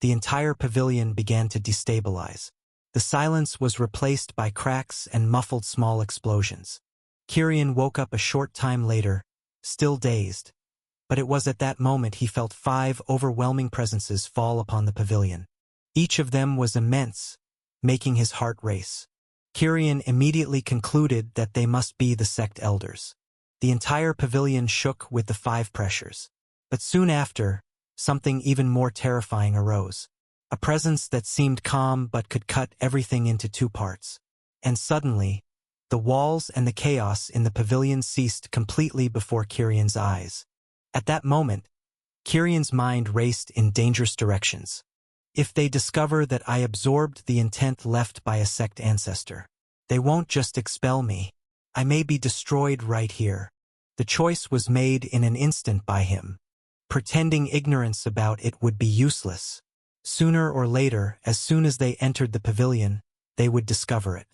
the entire pavilion began to destabilize. The silence was replaced by cracks and muffled small explosions. Kirian woke up a short time later, still dazed. But it was at that moment he felt 5 overwhelming presences fall upon the pavilion. Each of them was immense, making his heart race. Kirian immediately concluded that they must be the sect elders. The entire pavilion shook with the 5 pressures. But soon after, something even more terrifying arose. A presence that seemed calm but could cut everything into 2 parts. And suddenly, the walls and the chaos in the pavilion ceased completely before Kirian's eyes. At that moment, Kirian's mind raced in dangerous directions. If they discover that I absorbed the intent left by a sect ancestor, they won't just expel me. I may be destroyed right here. The choice was made in an instant by him. Pretending ignorance about it would be useless. Sooner or later, as soon as they entered the pavilion, they would discover it.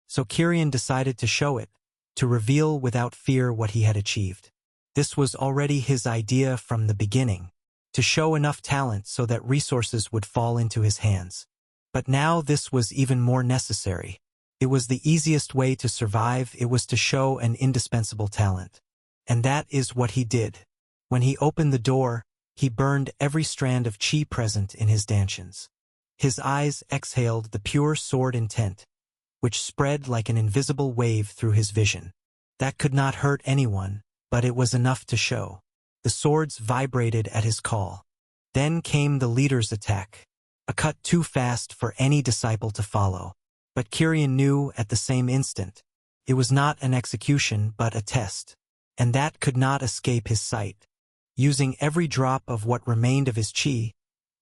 So Kirian decided to show it, to reveal without fear what he had achieved. This was already his idea from the beginning, to show enough talent so that resources would fall into his hands. But now this was even more necessary. It was the easiest way to survive. It was to show an indispensable talent. And that is what he did. When he opened the door, he burned every strand of chi present in his dantians. His eyes exhaled the pure sword intent, which spread like an invisible wave through his vision. That could not hurt anyone, but it was enough to show. The swords vibrated at his call. Then came the leader's attack, a cut too fast for any disciple to follow. But Kirin knew at the same instant, it was not an execution but a test, and that could not escape his sight. Using every drop of what remained of his chi,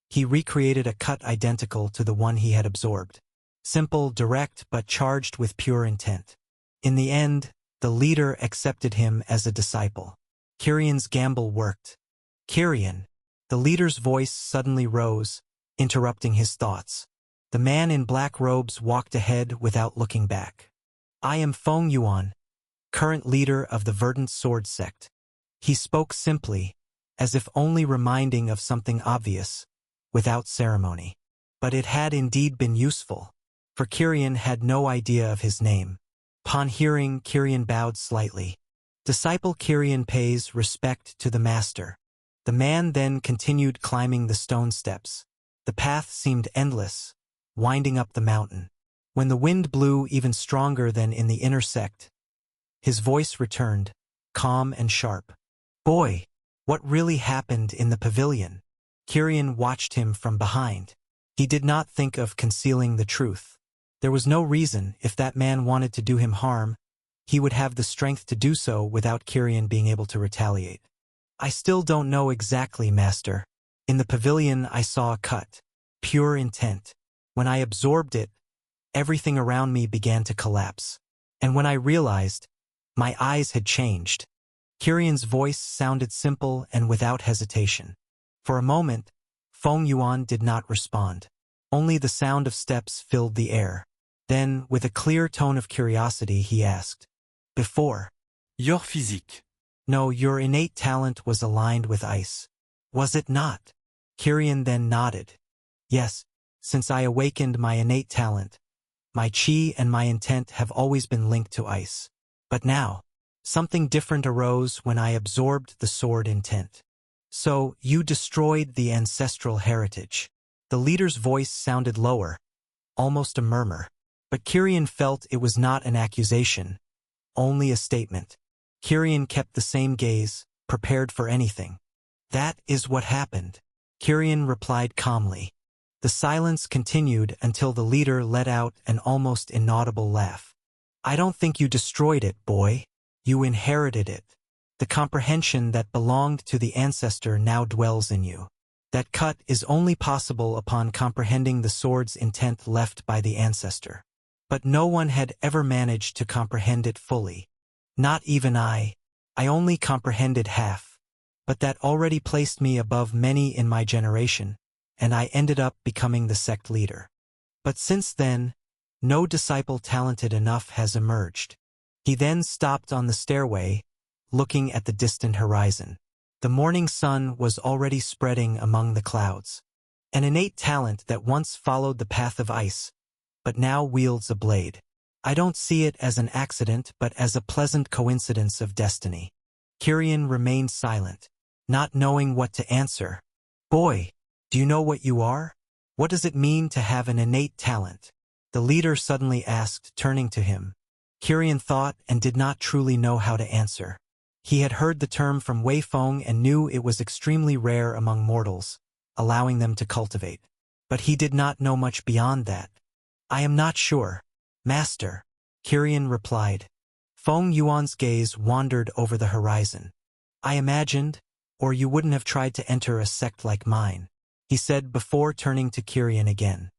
he recreated a cut identical to the one he had absorbed. Simple, direct, but charged with pure intent. In the end, the leader accepted him as a disciple. Kirin's gamble worked. Kirin, the leader's voice suddenly rose, interrupting his thoughts. The man in black robes walked ahead without looking back. I am Feng Yuan, current leader of the Verdant Sword Sect. He spoke simply, as if only reminding of something obvious, without ceremony. But it had indeed been useful, for Kirin had no idea of his name. Upon hearing, Kirin bowed slightly. Disciple Kirin pays respect to the master. The man then continued climbing the stone steps. The path seemed endless, winding up the mountain. When the wind blew even stronger than in the inner sect, his voice returned, calm and sharp. Boy, what really happened in the pavilion? Kirin watched him from behind. He did not think of concealing the truth. There was no reason. If that man wanted to do him harm, he would have the strength to do so without Kirin being able to retaliate. I still don't know exactly, master. In the pavilion I saw a cut. Pure intent. When I absorbed it, everything around me began to collapse. And when I realized, my eyes had changed. Kirin's voice sounded simple and without hesitation. For a moment, Feng Yuan did not respond. Only the sound of steps filled the air. Then, with a clear tone of curiosity, he asked, Before? Your physique. No, your innate talent was aligned with ice. Was it not? Kirin then nodded. Yes, since I awakened my innate talent, my chi and my intent have always been linked to ice. But now, something different arose when I absorbed the sword intent. So, you destroyed the ancestral heritage. The leader's voice sounded lower, almost a murmur. But Kirin felt it was not an accusation, only a statement. Kirin kept the same gaze, prepared for anything. That is what happened. Kirin replied calmly. The silence continued until the leader let out an almost inaudible laugh. I don't think you destroyed it, boy. You inherited it. The comprehension that belonged to the ancestor now dwells in you. That cut is only possible upon comprehending the sword's intent left by the ancestor. But no one had ever managed to comprehend it fully. Not even I. I only comprehended half. But that already placed me above many in my generation, and I ended up becoming the sect leader. But since then, no disciple talented enough has emerged. He then stopped on the stairway, looking at the distant horizon. The morning sun was already spreading among the clouds. An innate talent that once followed the path of ice, but now wields a blade. I don't see it as an accident but as a pleasant coincidence of destiny. Kirin remained silent, not knowing what to answer. Boy, do you know what you are? What does it mean to have an innate talent? The leader suddenly asked, turning to him. Kirin thought and did not truly know how to answer. He had heard the term from Wei Feng and knew it was extremely rare among mortals, allowing them to cultivate. But he did not know much beyond that. I am not sure, master, Kirin replied. Feng Yuan's gaze wandered over the horizon. I imagined, or you wouldn't have tried to enter a sect like mine, he said before turning to Kirin again.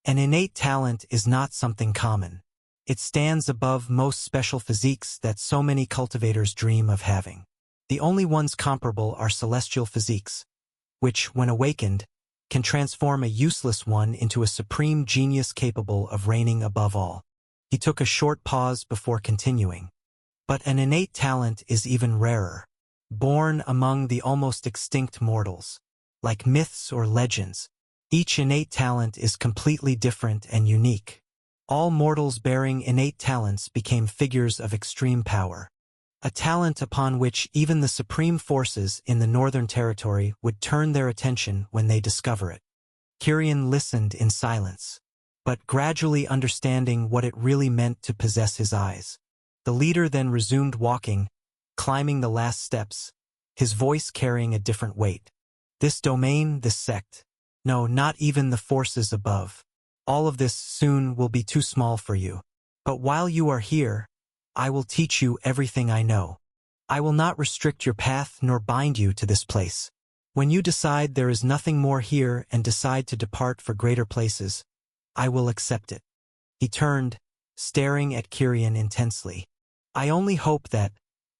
An innate talent is not something common. It stands above most special physiques that so many cultivators dream of having. The only ones comparable are celestial physiques, which, when awakened, can transform a useless one into a supreme genius capable of reigning above all. He took a short pause before continuing. But an innate talent is even rarer, born among the almost extinct mortals. Like myths or legends, each innate talent is completely different and unique. All mortals bearing innate talents became figures of extreme power. A talent upon which even the supreme forces in the Northern Territory would turn their attention when they discover it. Kirian listened in silence, but gradually understanding what it really meant to possess his eyes. The leader then resumed walking, climbing the last steps, his voice carrying a different weight. This domain, this sect. No, not even the forces above. All of this soon will be too small for you. But while you are here, I will teach you everything I know. I will not restrict your path nor bind you to this place. When you decide there is nothing more here and decide to depart for greater places, I will accept it. He turned, staring at Kirian intensely. I only hope that,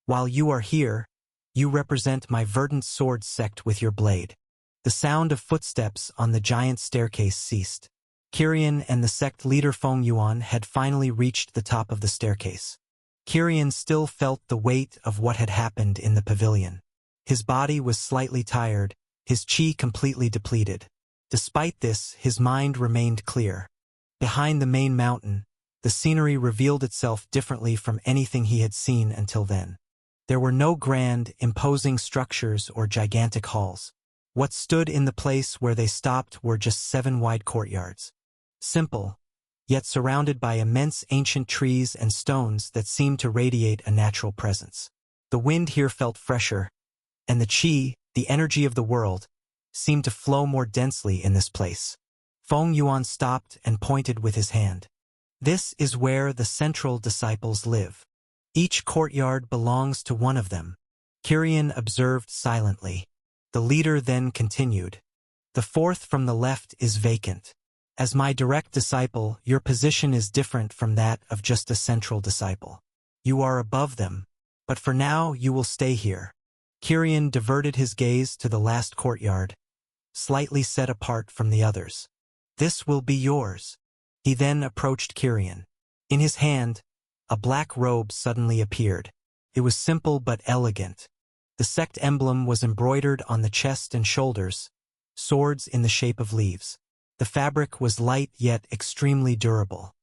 while you are here, you represent my verdant sword sect with your blade. The sound of footsteps on the giant staircase ceased. Kirian and the sect leader Feng Yuan had finally reached the top of the staircase. Kirian still felt the weight of what had happened in the pavilion. His body was slightly tired, his chi completely depleted. Despite this, his mind remained clear. Behind the main mountain, the scenery revealed itself differently from anything he had seen until then. There were no grand, imposing structures or gigantic halls. What stood in the place where they stopped were just 7 wide courtyards. Simple, yet surrounded by immense ancient trees and stones that seemed to radiate a natural presence. The wind here felt fresher, and the qi, the energy of the world, seemed to flow more densely in this place. Feng Yuan stopped and pointed with his hand. This is where the central disciples live. Each courtyard belongs to one of them. Kirian observed silently. The leader then continued. The 4th from the left is vacant. As my direct disciple, your position is different from that of just a central disciple. You are above them, but for now you will stay here. Kirian diverted his gaze to the last courtyard, slightly set apart from the others. This will be yours. He then approached Kirian. In his hand, a black robe suddenly appeared. It was simple but elegant. The sect emblem was embroidered on the chest and shoulders, swords in the shape of leaves. The fabric was light yet extremely durable.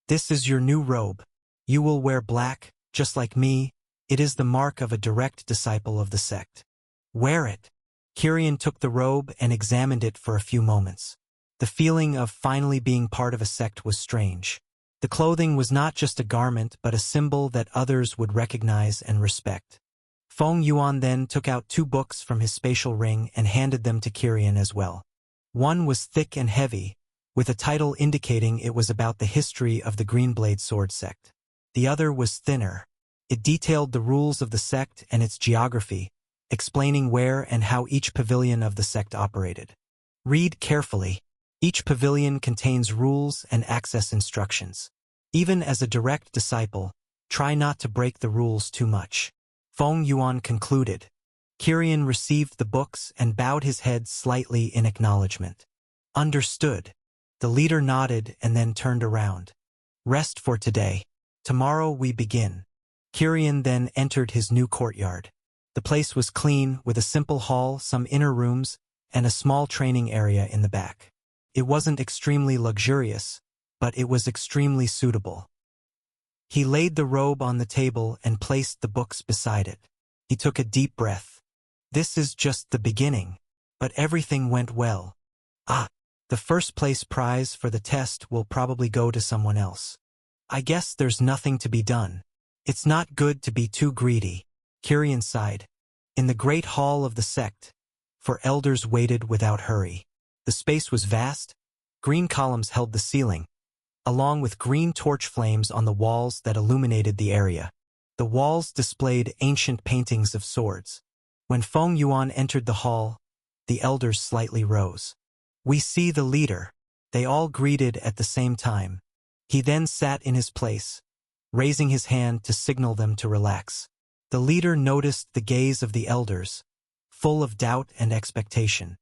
This is your new robe. You will wear black, just like me. It is the mark of a direct disciple of the sect. Wear it. Kirian took the robe and examined it for a few moments. The feeling of finally being part of a sect was strange. The clothing was not just a garment but a symbol that others would recognize and respect. Feng Yuan then took out 2 books from his spatial ring and handed them to Kirian as well. One was thick and heavy, with a title indicating it was about the history of the Greenblade sword sect. The other was thinner. It detailed the rules of the sect and its geography, explaining where and how each pavilion of the sect operated. Read carefully. Each pavilion contains rules and access instructions. Even as a direct disciple, try not to break the rules too much. Feng Yuan concluded. Kirian received the books and bowed his head slightly in acknowledgement. Understood. The leader nodded and then turned around. Rest for today. Tomorrow we begin. Kirian then entered his new courtyard. The place was clean, with a simple hall, some inner rooms, and a small training area in the back. It wasn't extremely luxurious, but it was extremely suitable. He laid the robe on the table and placed the books beside it. He took a deep breath. This is just the beginning, but everything went well. The first place prize for the test will probably go to someone else. I guess there's nothing to be done. It's not good to be too greedy. Kirian sighed. In the great hall of the sect, for elders waited without hurry. The space was vast. Green columns held the ceiling, along with green torch flames on the walls that illuminated the area. The walls displayed ancient paintings of swords. When Feng Yuan entered the hall, the elders slightly rose. We see the leader. They all greeted at the same time. He then sat in his place, raising his hand to signal them to relax. The leader noticed the gaze of the elders, full of doubt and expectation.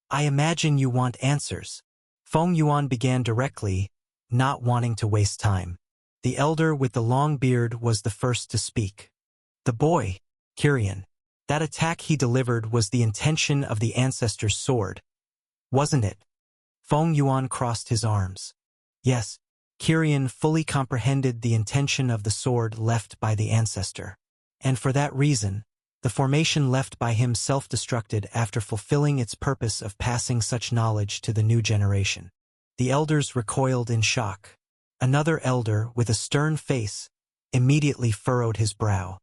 I imagine you want answers. Feng Yuan began directly, not wanting to waste time. The elder with the long beard was the first to speak. The boy, Kirian. That attack he delivered was the intention of the ancestor's sword, wasn't it? Feng Yuan crossed his arms. Yes, Kirian fully comprehended the intention of the sword left by the ancestor. And for that reason, the formation left by him self-destructed after fulfilling its purpose of passing such knowledge to the new generation. The elders recoiled in shock. Another elder, with a stern face, immediately furrowed his brow.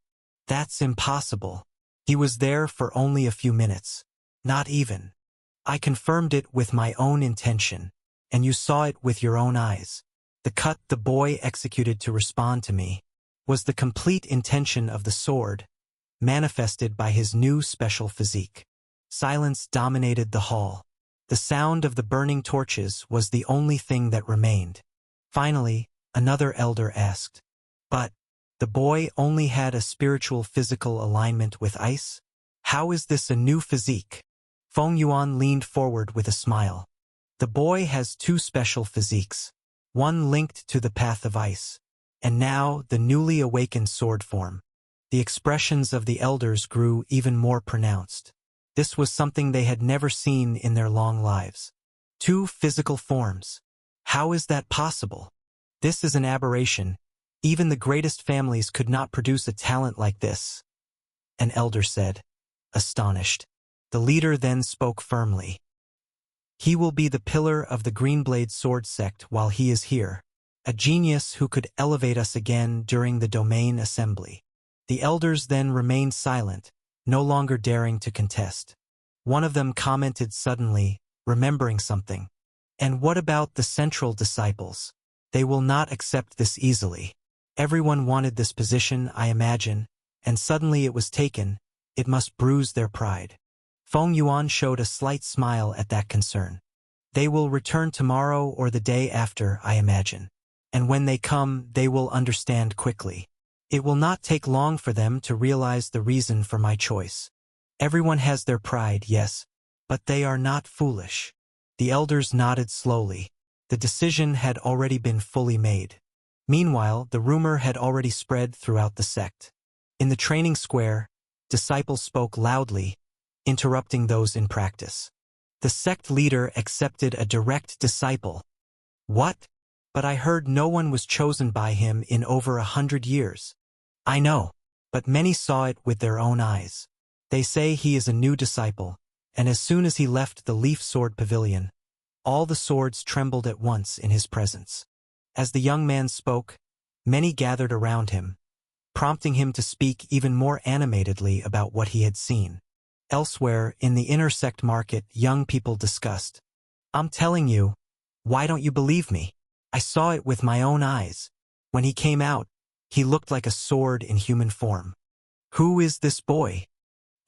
That's impossible. He was there for only a few minutes. Not even. I confirmed it with my own intention, and you saw it with your own eyes. The cut the boy executed to respond to me was the complete intention of the sword, manifested by his new special physique. Silence dominated the hall. The sound of the burning torches was the only thing that remained. Finally, another elder asked, "But the boy only had a spiritual physical alignment with ice? How is this a new physique?" Feng Yuan leaned forward with a smile. "The boy has two special physiques, one linked to the path of ice, and now the newly awakened sword form." The expressions of the elders grew even more pronounced. This was something they had never seen in their long lives. Two physical forms. How is that possible? This is an aberration. Even the greatest families could not produce a talent like this, an elder said, astonished. The leader then spoke firmly. "He will be the pillar of the Greenblade sword sect while he is here, a genius who could elevate us again during the domain assembly." The elders then remained silent, no longer daring to contest. One of them commented suddenly, remembering something. "And what about the central disciples? They will not accept this easily. Everyone wanted this position, I imagine, and suddenly it was taken. It must bruise their pride." Feng Yuan showed a slight smile at that concern. "They will return tomorrow or the day after, I imagine. And when they come, they will understand quickly. It will not take long for them to realize the reason for my choice. Everyone has their pride, yes, but they are not foolish." The elders nodded slowly. The decision had already been fully made. Meanwhile, the rumor had already spread throughout the sect. In the training square, disciples spoke loudly, interrupting those in practice. The sect leader accepted a direct disciple. "What? But I heard no one was chosen by him in over 100 years. "I know, but many saw it with their own eyes. They say he is a new disciple, and as soon as he left the Leaf Sword Pavilion, all the swords trembled at once in his presence." As the young man spoke, many gathered around him, prompting him to speak even more animatedly about what he had seen. Elsewhere, in the inner sect market, young people discussed. "I'm telling you, why don't you believe me? I saw it with my own eyes. When he came out, he looked like a sword in human form." "Who is this boy?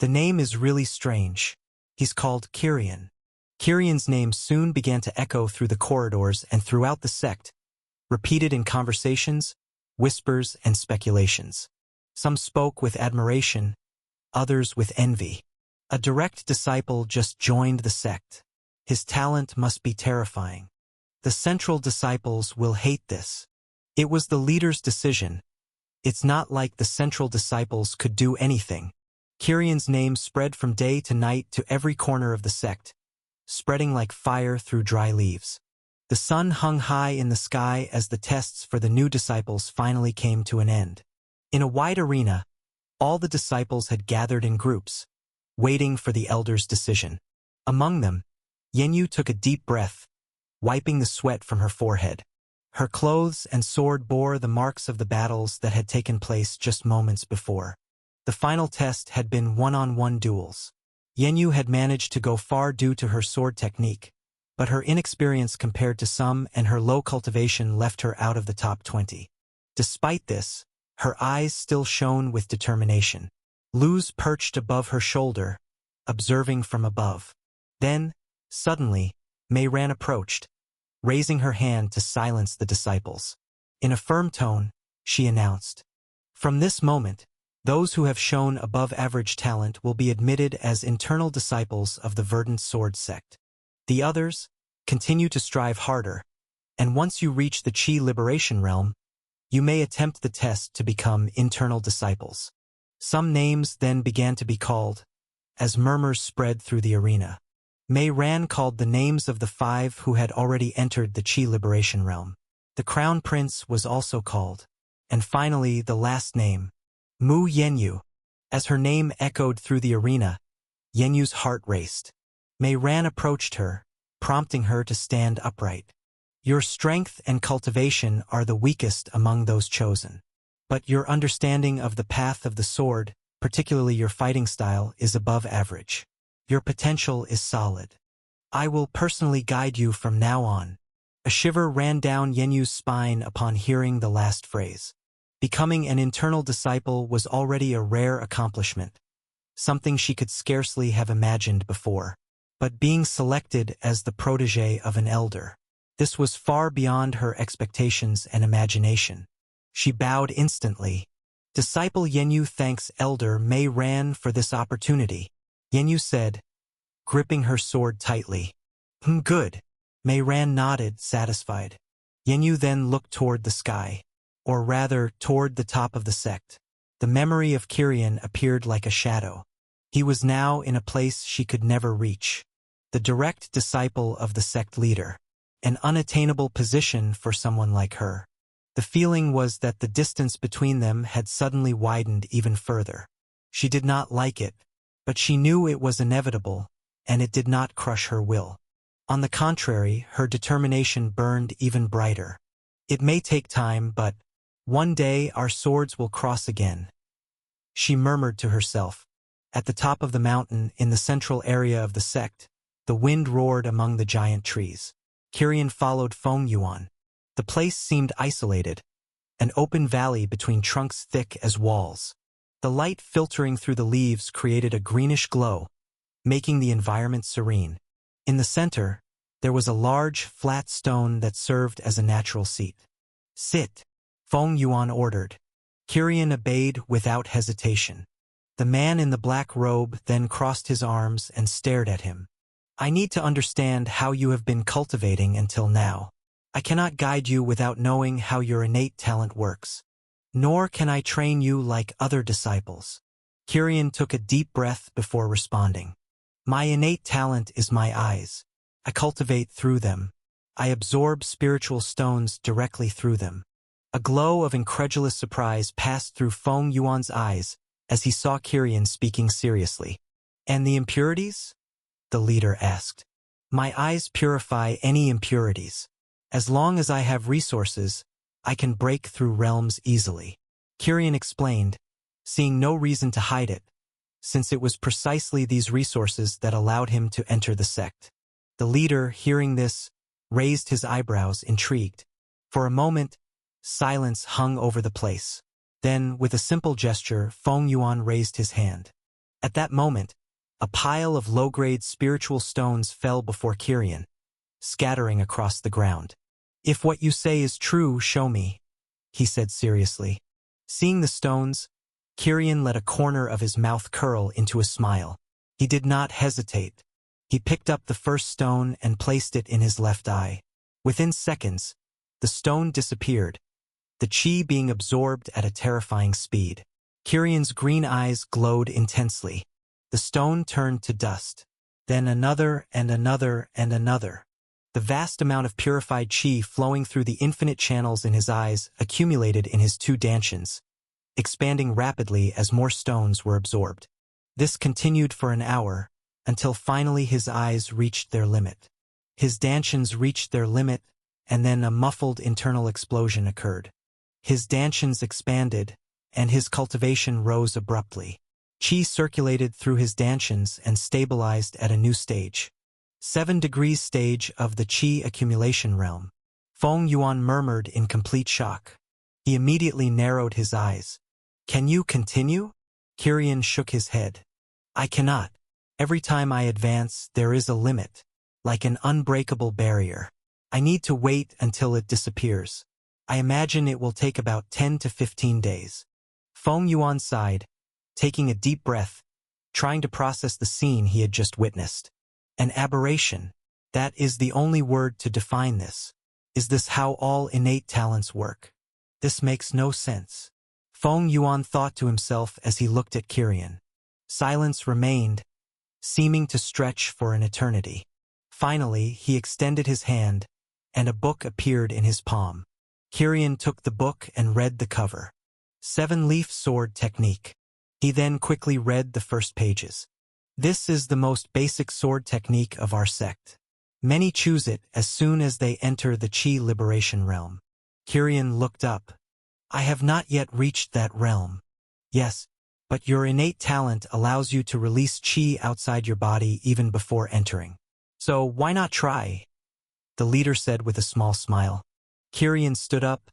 The name is really strange. He's called Kirian." Kirian's name soon began to echo through the corridors and throughout the sect, repeated in conversations, whispers, and speculations. Some spoke with admiration, others with envy. A direct disciple just joined the sect. His talent must be terrifying. The central disciples will hate this. It was the leader's decision. It's not like the central disciples could do anything. Kirian's name spread from day to night to every corner of the sect, spreading like fire through dry leaves. The sun hung high in the sky as the tests for the new disciples finally came to an end. In a wide arena, all the disciples had gathered in groups, waiting for the elder's decision. Among them, Yenyu took a deep breath, wiping the sweat from her forehead. Her clothes and sword bore the marks of the battles that had taken place just moments before. The final test had been one-on-one duels. Yenyu had managed to go far due to her sword technique, but her inexperience compared to some and her low cultivation left her out of the top 20. Despite this, her eyes still shone with determination. Luz perched above her shoulder, observing from above. Then, suddenly, Mei Ran approached, raising her hand to silence the disciples. In a firm tone, she announced, "From this moment, those who have shown above-average talent will be admitted as internal disciples of the Verdant Sword sect. The others, continue to strive harder, and once you reach the Qi Liberation Realm, you may attempt the test to become internal disciples." Some names then began to be called, as murmurs spread through the arena. Mei Ran called the names of the 5 who had already entered the Qi Liberation Realm. The crown prince was also called. And finally, the last name, Mu Yenyu. As her name echoed through the arena, Yenyu's heart raced. Mei Ran approached her, prompting her to stand upright. Your strength and cultivation are the weakest among those chosen. But your understanding of the path of the sword, particularly your fighting style, is above average. Your potential is solid. I will personally guide you from now on. A shiver ran down Yenyu's spine upon hearing the last phrase. Becoming an internal disciple was already a rare accomplishment, something she could scarcely have imagined before. But being selected as the protege of an elder, this was far beyond her expectations and imagination. She bowed instantly. Disciple Yenyu thanks Elder Mei Ran for this opportunity, Yenyu said, gripping her sword tightly. Good. Mei Ran nodded, satisfied. Yenyu then looked toward the sky, or rather toward the top of the sect. The memory of Kiryan appeared like a shadow. He was now in a place she could never reach. The direct disciple of the sect leader. An unattainable position for someone like her. The feeling was that the distance between them had suddenly widened even further. She did not like it, but she knew it was inevitable, and it did not crush her will. On the contrary, her determination burned even brighter. It may take time, but one day our swords will cross again, she murmured to herself. At the top of the mountain, in the central area of the sect, the wind roared among the giant trees. Kiryan followed Feng Yuan. The place seemed isolated, an open valley between trunks thick as walls. The light filtering through the leaves created a greenish glow, making the environment serene. In the center, there was a large, flat stone that served as a natural seat. Sit, Feng Yuan ordered. Kiryan obeyed without hesitation. The man in the black robe then crossed his arms and stared at him. I need to understand how you have been cultivating until now. I cannot guide you without knowing how your innate talent works. Nor can I train you like other disciples. Kiryan took a deep breath before responding. My innate talent is my eyes. I cultivate through them. I absorb spiritual stones directly through them. A glow of incredulous surprise passed through Feng Yuan's eyes as he saw Kiryan speaking seriously. And the impurities? The leader asked. My eyes purify any impurities. As long as I have resources, I can break through realms easily. Kiryan explained, seeing no reason to hide it, since it was precisely these resources that allowed him to enter the sect. The leader, hearing this, raised his eyebrows, intrigued. For a moment, silence hung over the place. Then, with a simple gesture, Feng Yuan raised his hand. At that moment, a pile of low-grade spiritual stones fell before Kiryan, scattering across the ground. If what you say is true, show me, he said seriously. Seeing the stones, Kiryan let a corner of his mouth curl into a smile. He did not hesitate. He picked up the first stone and placed it in his left eye. Within seconds, the stone disappeared, the chi being absorbed at a terrifying speed. Kiryan's green eyes glowed intensely. The stone turned to dust. Then another and another and another. The vast amount of purified chi flowing through the infinite channels in his eyes accumulated in his two dantians, expanding rapidly as more stones were absorbed. This continued for an hour, until finally his eyes reached their limit. His dantians reached their limit, and then a muffled internal explosion occurred. His dantians expanded, and his cultivation rose abruptly. Chi circulated through his dantians and stabilized at a new stage. 7 degrees stage of the Qi accumulation realm. Feng Yuan murmured in complete shock. He immediately narrowed his eyes. Can you continue? Kiryan shook his head. I cannot. Every time I advance, there is a limit, like an unbreakable barrier. I need to wait until it disappears. I imagine it will take about 10 to 15 days. Feng Yuan sighed, taking a deep breath, trying to process the scene he had just witnessed. An aberration. That is the only word to define this. Is this how all innate talents work? This makes no sense. Feng Yuan thought to himself as he looked at Kiryan. Silence remained, seeming to stretch for an eternity. Finally, he extended his hand, and a book appeared in his palm. Kirian took the book and read the cover. 7-leaf sword technique. He then quickly read the first pages. This is the most basic sword technique of our sect. Many choose it as soon as they enter the Qi liberation realm. Kirian looked up. I have not yet reached that realm. Yes, but your innate talent allows you to release Qi outside your body even before entering. So why not try? The leader said with a small smile. Kirian stood up,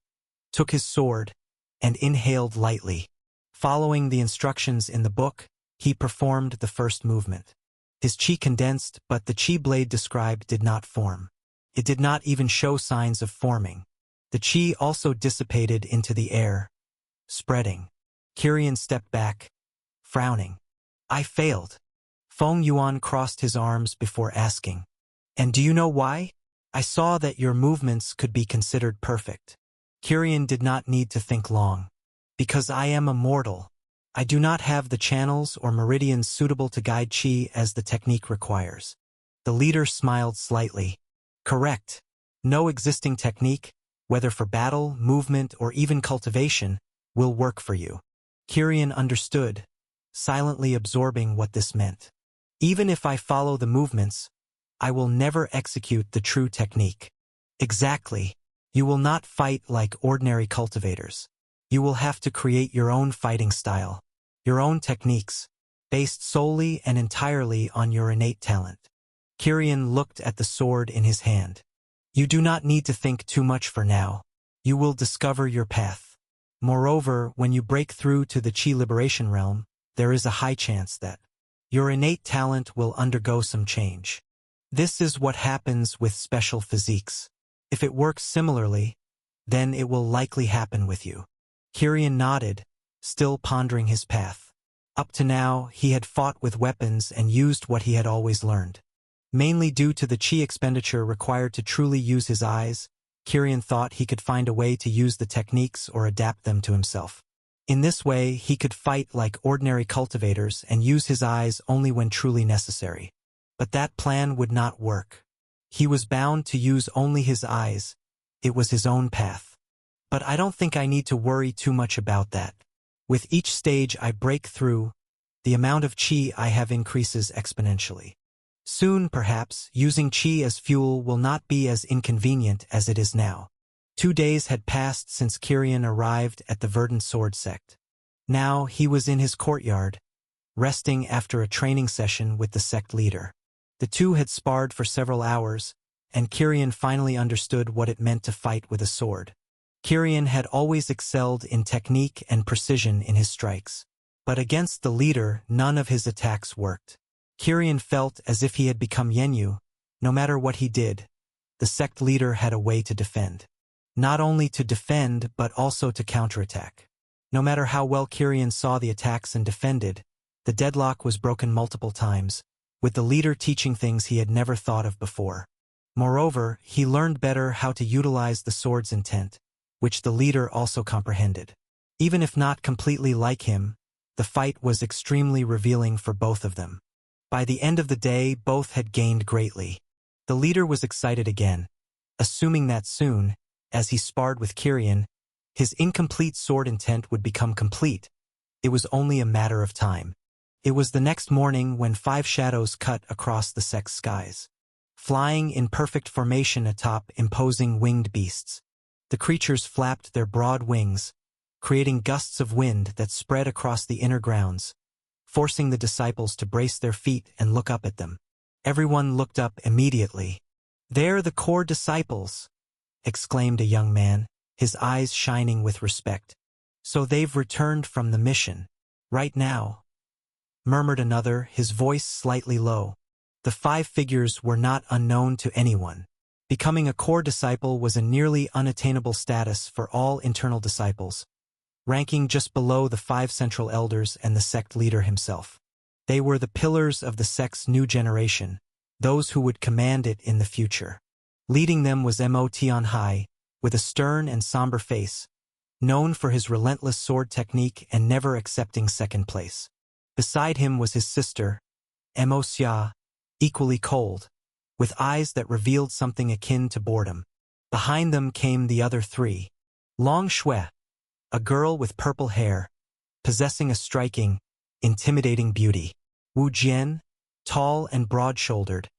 took his sword, and inhaled lightly. Following the instructions in the book, he performed the first movement. His Qi condensed, but the Qi blade described did not form. It did not even show signs of forming. The Qi also dissipated into the air, spreading. Kirian stepped back, frowning. I failed. Feng Yuan crossed his arms before asking. And do you know why? I saw that your movements could be considered perfect. Kirian did not need to think long. Because I am a mortal. I do not have the channels or meridians suitable to guide Qi as the technique requires. The leader smiled slightly. Correct. No existing technique, whether for battle, movement, or even cultivation, will work for you. Kirian understood, silently absorbing what this meant. Even if I follow the movements, I will never execute the true technique. Exactly. You will not fight like ordinary cultivators. You will have to create your own fighting style, your own techniques, based solely and entirely on your innate talent. Kirian looked at the sword in his hand. You do not need to think too much for now. You will discover your path. Moreover, when you break through to the Qi liberation realm, there is a high chance that your innate talent will undergo some change. This is what happens with special physiques. If it works similarly, then it will likely happen with you. Kirian nodded, still pondering his path. Up to now, he had fought with weapons and used what he had always learned. Mainly due to the Qi expenditure required to truly use his eyes, Kirian thought he could find a way to use the techniques or adapt them to himself. In this way, he could fight like ordinary cultivators and use his eyes only when truly necessary. But that plan would not work. He was bound to use only his eyes. It was his own path. But I don't think I need to worry too much about that. With each stage I break through, the amount of Qi I have increases exponentially. Soon, perhaps, using Qi as fuel will not be as inconvenient as it is now. 2 days had passed since Kirian arrived at the Verdant Sword sect. Now he was in his courtyard, resting after a training session with the sect leader. The two had sparred for several hours, and Kirian finally understood what it meant to fight with a sword. Kirian had always excelled in technique and precision in his strikes. But against the leader, none of his attacks worked. Kirian felt as if he had become Yenyu. No matter what he did, the sect leader had a way to defend. Not only to defend, but also to counterattack. No matter how well Kirian saw the attacks and defended, the deadlock was broken multiple times, with the leader teaching things he had never thought of before. Moreover, he learned better how to utilize the sword's intent, which the leader also comprehended. Even if not completely like him, the fight was extremely revealing for both of them. By the end of the day, both had gained greatly. The leader was excited again, assuming that soon, as he sparred with Kirian, his incomplete sword intent would become complete. It was only a matter of time. It was the next morning when 5 shadows cut across the sect's skies, flying in perfect formation atop imposing winged beasts. The creatures flapped their broad wings, creating gusts of wind that spread across the inner grounds, forcing the disciples to brace their feet and look up at them. Everyone looked up immediately. "They're the core disciples," exclaimed a young man, his eyes shining with respect. "So they've returned from the mission. Right now," murmured another, his voice slightly low. The 5 figures were not unknown to anyone. Becoming a core disciple was a nearly unattainable status for all internal disciples, ranking just below the 5 central elders and the sect leader himself. They were the pillars of the sect's new generation, those who would command it in the future. Leading them was Mo Tianhai, with a stern and somber face, known for his relentless sword technique and never accepting second place. Beside him was his sister, Mo Xia, equally cold, with eyes that revealed something akin to boredom. Behind them came the other 3, Long Shui, a girl with purple hair, possessing a striking, intimidating beauty. Wu Jian, tall and broad-shouldered,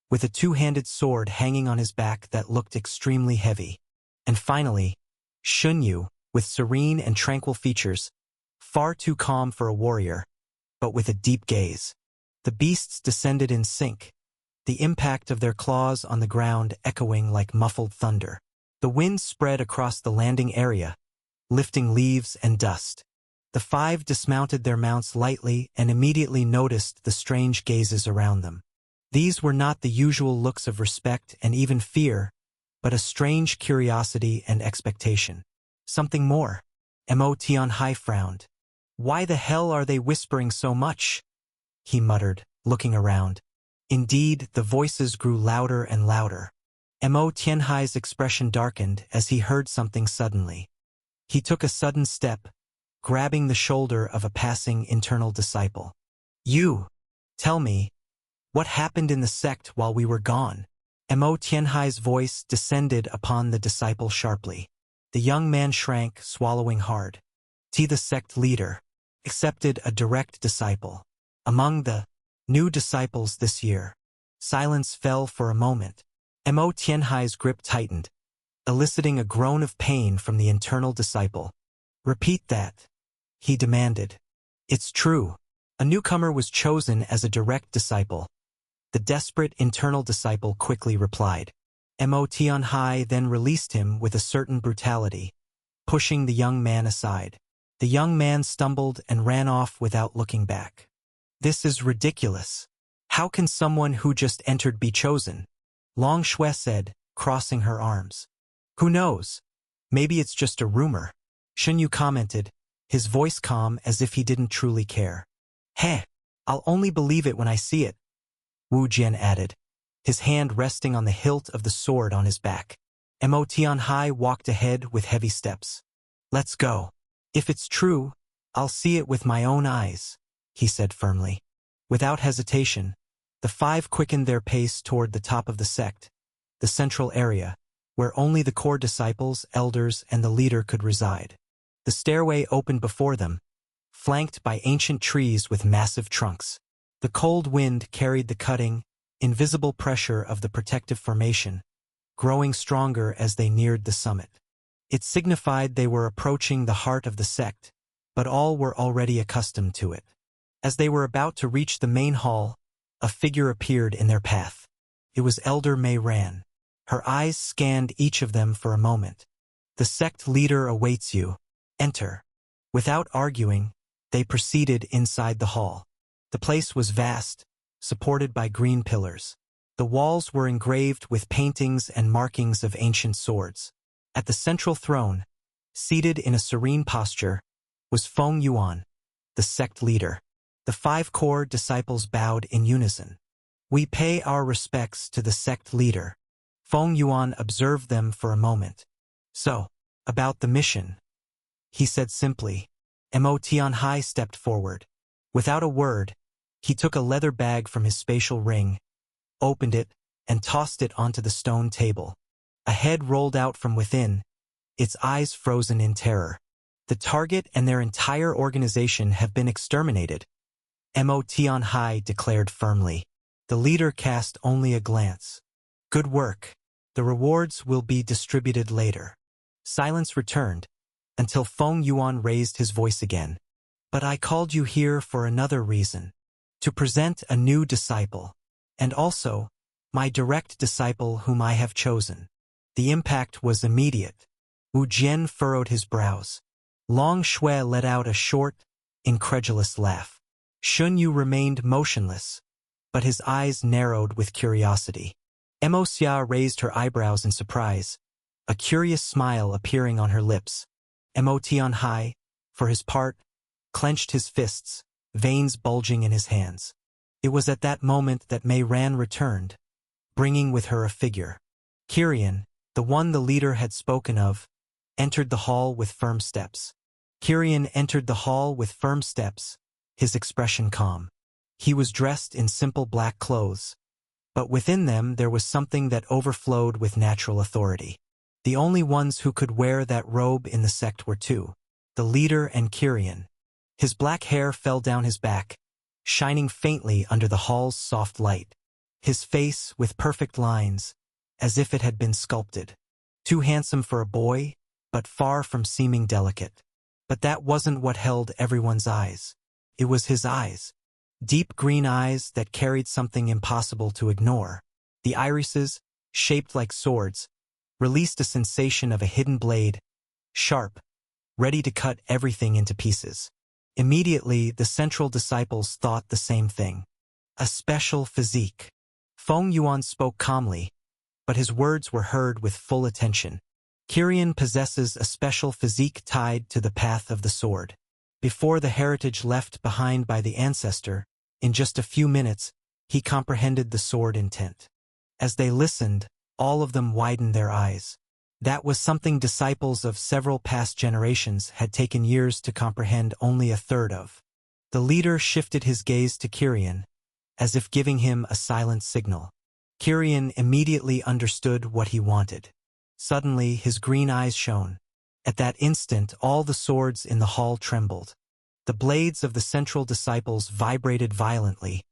with a two-handed sword hanging on his back that looked extremely heavy. And finally, Shun Yu, with serene and tranquil features, far too calm for a warrior, but with a deep gaze. The beasts descended in sync, the impact of their claws on the ground echoing like muffled thunder. The wind spread across the landing area, lifting leaves and dust. The five dismounted their mounts lightly and immediately noticed the strange gazes around them. These were not the usual looks of respect and even fear, but a strange curiosity and expectation. Something more. Mo Tianhai frowned. "Why the hell are they whispering so much?" he muttered, looking around. Indeed, the voices grew louder and louder. Mo Tianhai's expression darkened as he heard something suddenly. He took a sudden step, grabbing the shoulder of a passing internal disciple. "You, tell me, what happened in the sect while we were gone?" Mo Tianhai's voice descended upon the disciple sharply. The young man shrank, swallowing hard. The sect leader accepted a direct disciple. Among the new disciples this year, silence fell for a moment. Mo Tianhai's grip tightened, eliciting a groan of pain from the internal disciple. "Repeat that," he demanded. "It's true. A newcomer was chosen as a direct disciple." The desperate internal disciple quickly replied. Mo Tianhai then released him with a certain brutality, pushing the young man aside. The young man stumbled and ran off without looking back. "This is ridiculous. How can someone who just entered be chosen?" Long Shui said, crossing her arms. "Who knows? Maybe it's just a rumor," Shun Yu commented, his voice calm as if he didn't truly care. "Heh, I'll only believe it when I see it," Wu Jian added, his hand resting on the hilt of the sword on his back. Mo Tianhai walked ahead with heavy steps. "Let's go. If it's true, I'll see it with my own eyes," he said firmly. Without hesitation, the five quickened their pace toward the top of the sect, the central area, where only the core disciples, elders, and the leader could reside. The stairway opened before them, flanked by ancient trees with massive trunks. The cold wind carried the cutting, invisible pressure of the protective formation, growing stronger as they neared the summit. It signified they were approaching the heart of the sect, but all were already accustomed to it. As they were about to reach the main hall, a figure appeared in their path. It was Elder Mei Ran. Her eyes scanned each of them for a moment. "The sect leader awaits you. Enter." Without arguing, they proceeded inside the hall. The place was vast, supported by green pillars. The walls were engraved with paintings and markings of ancient swords. At the central throne, seated in a serene posture, was Feng Yuan, the sect leader. The five core disciples bowed in unison. "We pay our respects to the sect leader." Feng Yuan observed them for a moment. "So, about the mission," he said simply. Mo Tianhai stepped forward. Without a word, he took a leather bag from his spatial ring, opened it, and tossed it onto the stone table. A head rolled out from within, its eyes frozen in terror. "The target and their entire organization have been exterminated," Mo Tianhai declared firmly. The leader cast only a glance. "Good work. The rewards will be distributed later." Silence returned, until Feng Yuan raised his voice again. "But I called you here for another reason. To present a new disciple, and also my direct disciple whom I have chosen." The impact was immediate. Wu Jian furrowed his brows. Long Shui let out a short, incredulous laugh. Shun Yu remained motionless, but his eyes narrowed with curiosity. Mo Xia raised her eyebrows in surprise, a curious smile appearing on her lips. Mo Tianhai, for his part, clenched his fists, veins bulging in his hands. It was at that moment that Mei Ran returned, bringing with her a figure. Kirian, the one the leader had spoken of, entered the hall with firm steps. Kirian entered the hall with firm steps, his expression calm. He was dressed in simple black clothes, but within them there was something that overflowed with natural authority. The only ones who could wear that robe in the sect were two, the leader and Kirian. His black hair fell down his back, shining faintly under the hall's soft light. His face with perfect lines, as if it had been sculpted. Too handsome for a boy, but far from seeming delicate. But that wasn't what held everyone's eyes. It was his eyes. Deep green eyes that carried something impossible to ignore. The irises, shaped like swords, released a sensation of a hidden blade, sharp, ready to cut everything into pieces. Immediately, the central disciples thought the same thing. A special physique. Feng Yuan spoke calmly, but his words were heard with full attention. Kirian possesses a special physique tied to the path of the sword. Before the heritage left behind by the ancestor, in just a few minutes, he comprehended the sword intent. As they listened, all of them widened their eyes. That was something disciples of several past generations had taken years to comprehend only a third of. The leader shifted his gaze to Kirian, as if giving him a silent signal. Kirian immediately understood what he wanted. Suddenly, his green eyes shone. At that instant, all the swords in the hall trembled. The blades of the central disciples vibrated violently,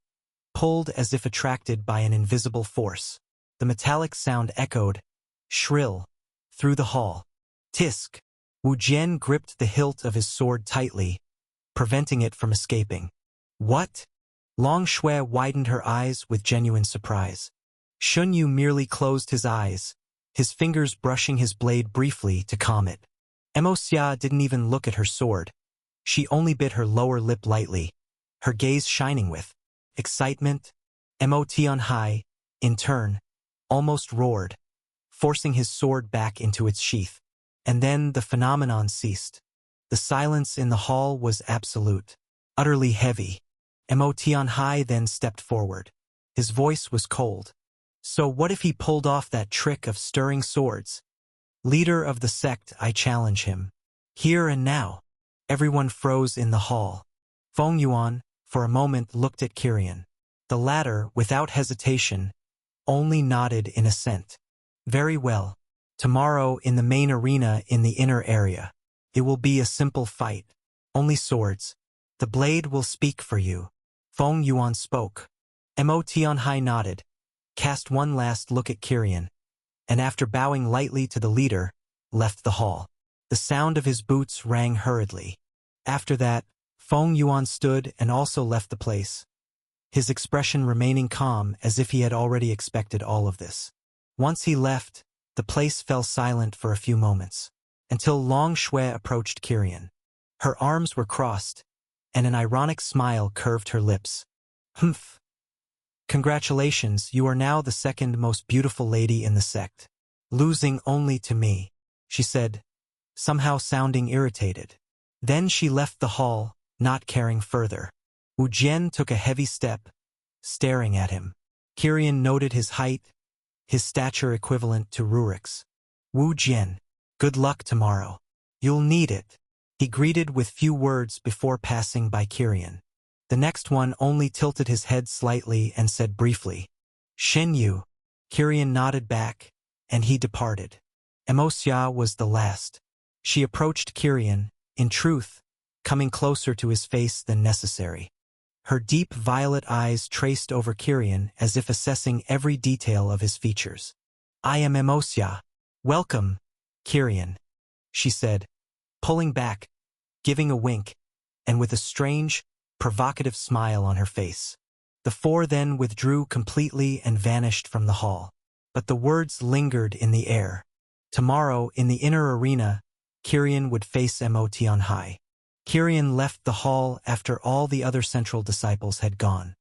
pulled as if attracted by an invisible force. The metallic sound echoed, shrill, through the hall. Tisk! Wu Jian gripped the hilt of his sword tightly, preventing it from escaping. What? Long Shui widened her eyes with genuine surprise. Shun Yu merely closed his eyes, his fingers brushing his blade briefly to calm it. Mo Xia didn't even look at her sword. She only bit her lower lip lightly, her gaze shining with excitement. Mo Tianhai, in turn, almost roared, forcing his sword back into its sheath. And then the phenomenon ceased. The silence in the hall was absolute, utterly heavy. Mo Tianhai then stepped forward. His voice was cold. So what if he pulled off that trick of stirring swords? Leader of the sect, I challenge him. Here and now. Everyone froze in the hall. Feng Yuan, for a moment, looked at Kirian. The latter, without hesitation, only nodded in assent. Very well. Tomorrow in the main arena in the inner area. It will be a simple fight. Only swords. The blade will speak for you. Feng Yuan spoke. Mo Tianhai nodded, cast one last look at Kirian, and after bowing lightly to the leader, left the hall. The sound of his boots rang hurriedly. After that, Feng Yuan stood and also left the place, his expression remaining calm as if he had already expected all of this. Once he left, the place fell silent for a few moments, until Long Shui approached Kirian. Her arms were crossed, and an ironic smile curved her lips. Humph. Congratulations, you are now the second most beautiful lady in the sect. Losing only to me, she said, somehow sounding irritated. Then she left the hall, not caring further. Wu Jian took a heavy step, staring at him. Kirian noted his height, his stature equivalent to Rurik's. Wu Jian, good luck tomorrow. You'll need it. He greeted with few words before passing by Kirian. The next one only tilted his head slightly and said briefly, Shen Yu. Kirian nodded back, and he departed. Mo Xia was the last. She approached Kirian, in truth, coming closer to his face than necessary. Her deep violet eyes traced over Kirian as if assessing every detail of his features. I am Mo Xia. Welcome, Kirian, she said, pulling back, giving a wink, and with a strange, provocative smile on her face. The four then withdrew completely and vanished from the hall. But the words lingered in the air. Tomorrow, in the inner arena, Kirian would face Mo Tianhai. Kirian left the hall after all the other central disciples had gone.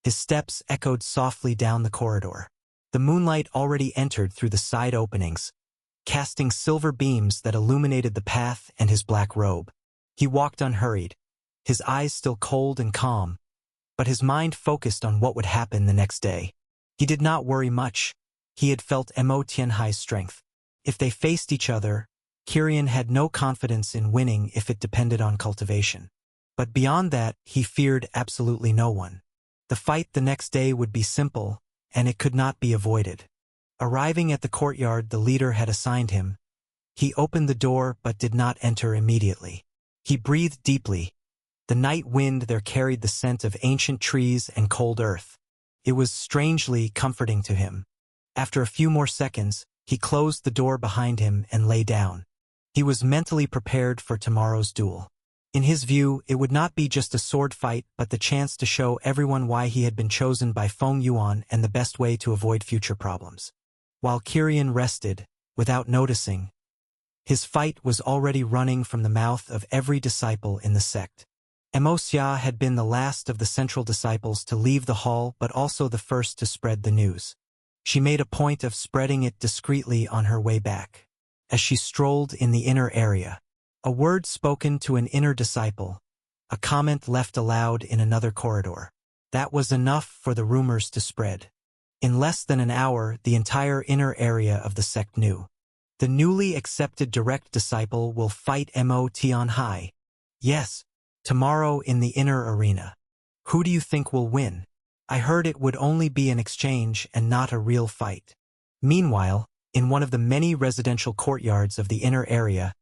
His steps echoed softly down the corridor. The moonlight already entered through the side openings, casting silver beams that illuminated the path and his black robe. He walked unhurried, his eyes still cold and calm, but his mind focused on what would happen the next day. He did not worry much. He had felt Mo Tianhai's strength. If they faced each other, Kirian had no confidence in winning if it depended on cultivation. But beyond that, he feared absolutely no one. The fight the next day would be simple, and it could not be avoided. Arriving at the courtyard the leader had assigned him, He opened the door but did not enter immediately. He breathed deeply. The night wind there carried the scent of ancient trees and cold earth. It was strangely comforting to him. After a few more seconds, he closed the door behind him and lay down. He was mentally prepared for tomorrow's duel. In his view, it would not be just a sword fight but the chance to show everyone why he had been chosen by Feng Yuan and the best way to avoid future problems. While Kirian rested, without noticing, his fight was already running from the mouth of every disciple in the sect. Xia had been the last of the central disciples to leave the hall but also the first to spread the news. She made a point of spreading it discreetly on her way back. As she strolled in the inner area, a word spoken to an inner disciple, a comment left aloud in another corridor. That was enough for the rumors to spread. In less than an hour, the entire inner area of the sect knew. The newly accepted direct disciple will fight Mo Tianhai. Yes, tomorrow in the inner arena. Who do you think will win? I heard it would only be an exchange and not a real fight. Meanwhile, in one of the many residential courtyards of the inner area,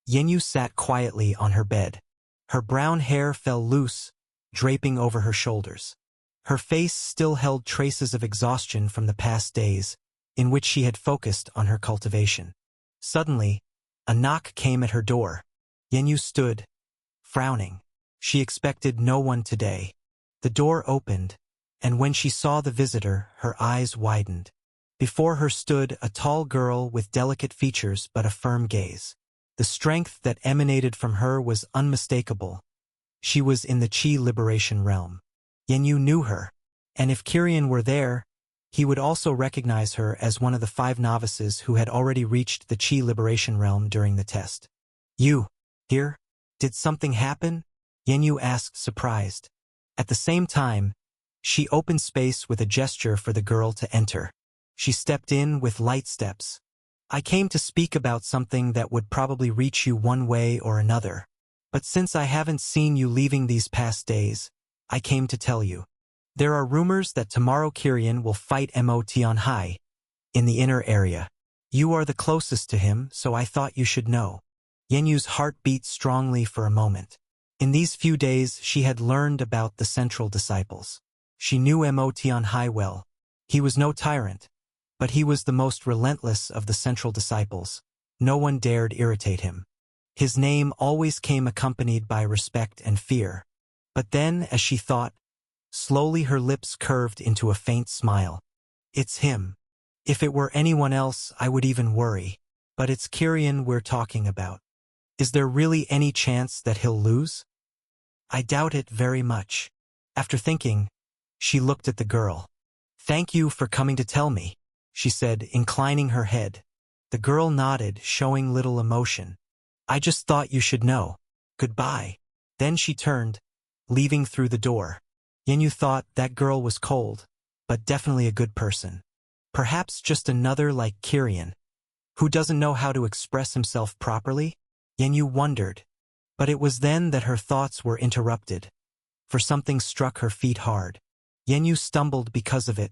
Yanyu sat quietly on her bed. Her brown hair fell loose, draping over her shoulders. Her face still held traces of exhaustion from the past days, in which she had focused on her cultivation. Suddenly, a knock came at her door. Yanyu stood, frowning. She expected no one today. The door opened, and when she saw the visitor, her eyes widened. Before her stood a tall girl with delicate features but a firm gaze. The strength that emanated from her was unmistakable. She was in the Qi Liberation realm. Yanyu knew her, and if Kirian were there, he would also recognize her as one of the 5 novices who had already reached the Qi Liberation realm during the test. You, here? Did something happen? Yanyu asked, surprised. At the same time, she opened space with a gesture for the girl to enter. She stepped in with light steps. I came to speak about something that would probably reach you one way or another. But since I haven't seen you leaving these past days, I came to tell you. There are rumors that tomorrow Kirian will fight Mo Tianhai in the inner area. You are the closest to him, so I thought you should know. Yanyu's heart beat strongly for a moment. In these few days, she had learned about the central disciples. She knew Mo Tianhai well. He was no tyrant, but he was the most relentless of the central disciples. No one dared irritate him. His name always came accompanied by respect and fear. But then, as she thought, slowly her lips curved into a faint smile. It's him. If it were anyone else, I would even worry. But it's Kirian we're talking about. Is there really any chance that he'll lose? I doubt it very much. After thinking, she looked at the girl. Thank you for coming to tell me, she said, inclining her head. The girl nodded, showing little emotion. I just thought you should know. Goodbye. Then she turned, leaving through the door. Yanyu thought that girl was cold, but definitely a good person. Perhaps just another like Kirian, who doesn't know how to express himself properly? Yanyu wondered. But it was then that her thoughts were interrupted, for something struck her feet hard. Yanyu stumbled because of it,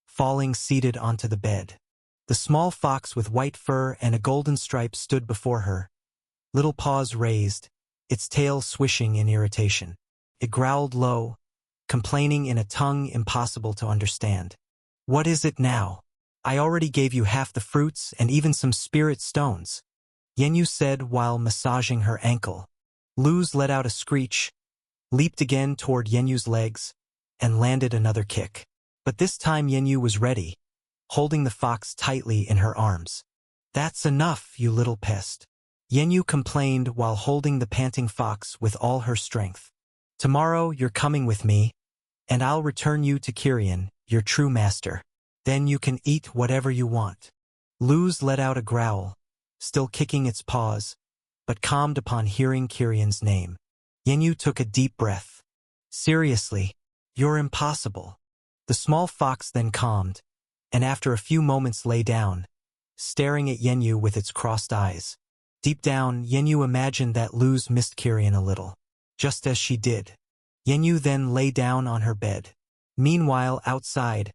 falling seated onto the bed. The small fox with white fur and a golden stripe stood before her, little paws raised, its tail swishing in irritation. It growled low, complaining in a tongue impossible to understand. What is it now? I already gave you half the fruits and even some spirit stones, Yanyu said while massaging her ankle. Luz let out a screech, leaped again toward Yenyu's legs, and landed another kick. But this time Yanyu was ready, holding the fox tightly in her arms. That's enough, you little pest, Yanyu complained while holding the panting fox with all her strength. Tomorrow you're coming with me, and I'll return you to Kirian, your true master. Then you can eat whatever you want. Luz let out a growl, still kicking its paws, but calmed upon hearing Kirian's name. Yanyu took a deep breath. Seriously, you're impossible. The small fox then calmed, and after a few moments lay down, staring at Yanyu with its crossed eyes. Deep down, Yanyu imagined that Luz missed Kirian a little, just as she did. Yanyu then lay down on her bed. Meanwhile, outside,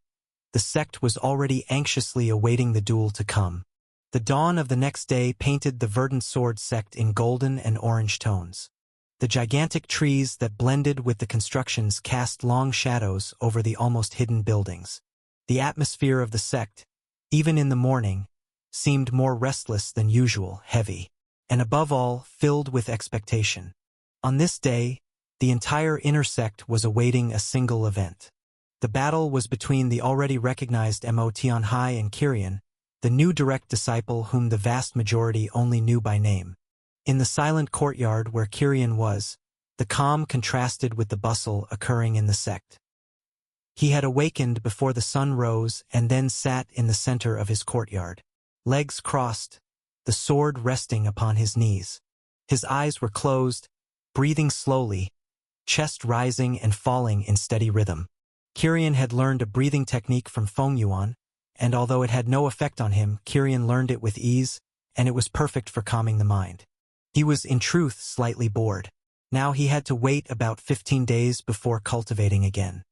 the sect was already anxiously awaiting the duel to come. The dawn of the next day painted the verdant sword sect in golden and orange tones. The gigantic trees that blended with the constructions cast long shadows over the almost hidden buildings. The atmosphere of the sect, even in the morning, seemed more restless than usual, heavy, and above all, filled with expectation. On this day, the entire inner sect was awaiting a single event. The battle was between the already recognized Mo Tianhai and Kirian, the new direct disciple whom the vast majority only knew by name. In the silent courtyard where Kirian was, the calm contrasted with the bustle occurring in the sect. He had awakened before the sun rose and then sat in the center of his courtyard. Legs crossed, the sword resting upon his knees. His eyes were closed, breathing slowly, chest rising and falling in steady rhythm. Kirian had learned a breathing technique from Feng Yuan, and although it had no effect on him, Kirian learned it with ease, and it was perfect for calming the mind. He was in truth slightly bored. Now he had to wait about 15 days before cultivating again.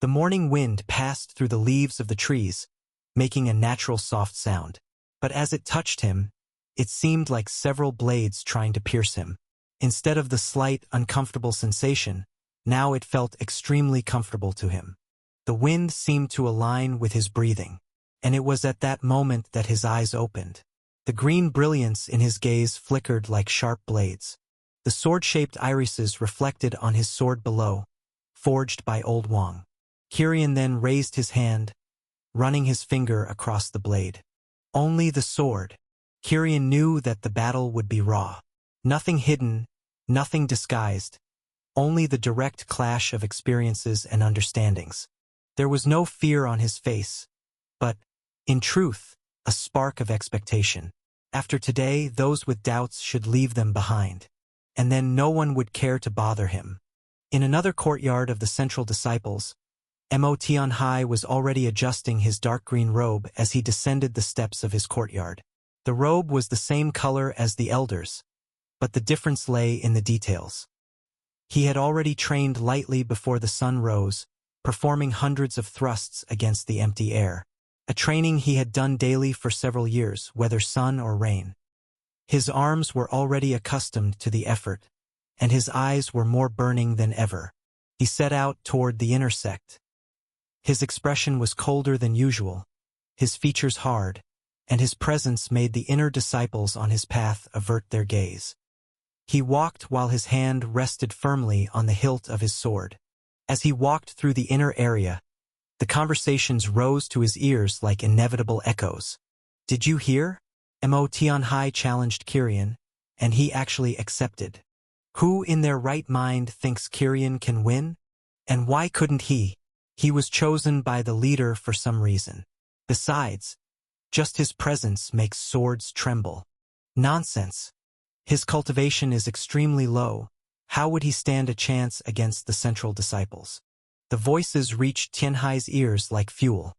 The morning wind passed through the leaves of the trees, making a natural soft sound. But as it touched him, it seemed like several blades trying to pierce him. Instead of the slight, uncomfortable sensation, now it felt extremely comfortable to him. The wind seemed to align with his breathing, and it was at that moment that his eyes opened. The green brilliance in his gaze flickered like sharp blades. The sword-shaped irises reflected on his sword below, forged by Old Wang. Kirian then raised his hand, running his finger across the blade. Only the sword. Kirian knew that the battle would be raw. Nothing hidden, nothing disguised, only the direct clash of experiences and understandings. There was no fear on his face, but, in truth, a spark of expectation. After today, those with doubts should leave them behind, and then no one would care to bother him. In another courtyard of the central disciples, Mo Tianhai was already adjusting his dark green robe as he descended the steps of his courtyard. The robe was the same color as the elders, but the difference lay in the details. He had already trained lightly before the sun rose, performing hundreds of thrusts against the empty air, a training he had done daily for several years, whether sun or rain. His arms were already accustomed to the effort, and his eyes were more burning than ever. He set out toward the inner sect. His expression was colder than usual, his features hard, and his presence made the inner disciples on his path avert their gaze. He walked while his hand rested firmly on the hilt of his sword. As he walked through the inner area, the conversations rose to his ears like inevitable echoes. "Did you hear?" Mo Tianhai challenged Kirian, and he actually accepted. Who in their right mind thinks Kirian can win? And why couldn't he? He was chosen by the leader for some reason. Besides, just his presence makes swords tremble. Nonsense. His cultivation is extremely low. How would he stand a chance against the central disciples? The voices reached Tianhai's ears like fuel.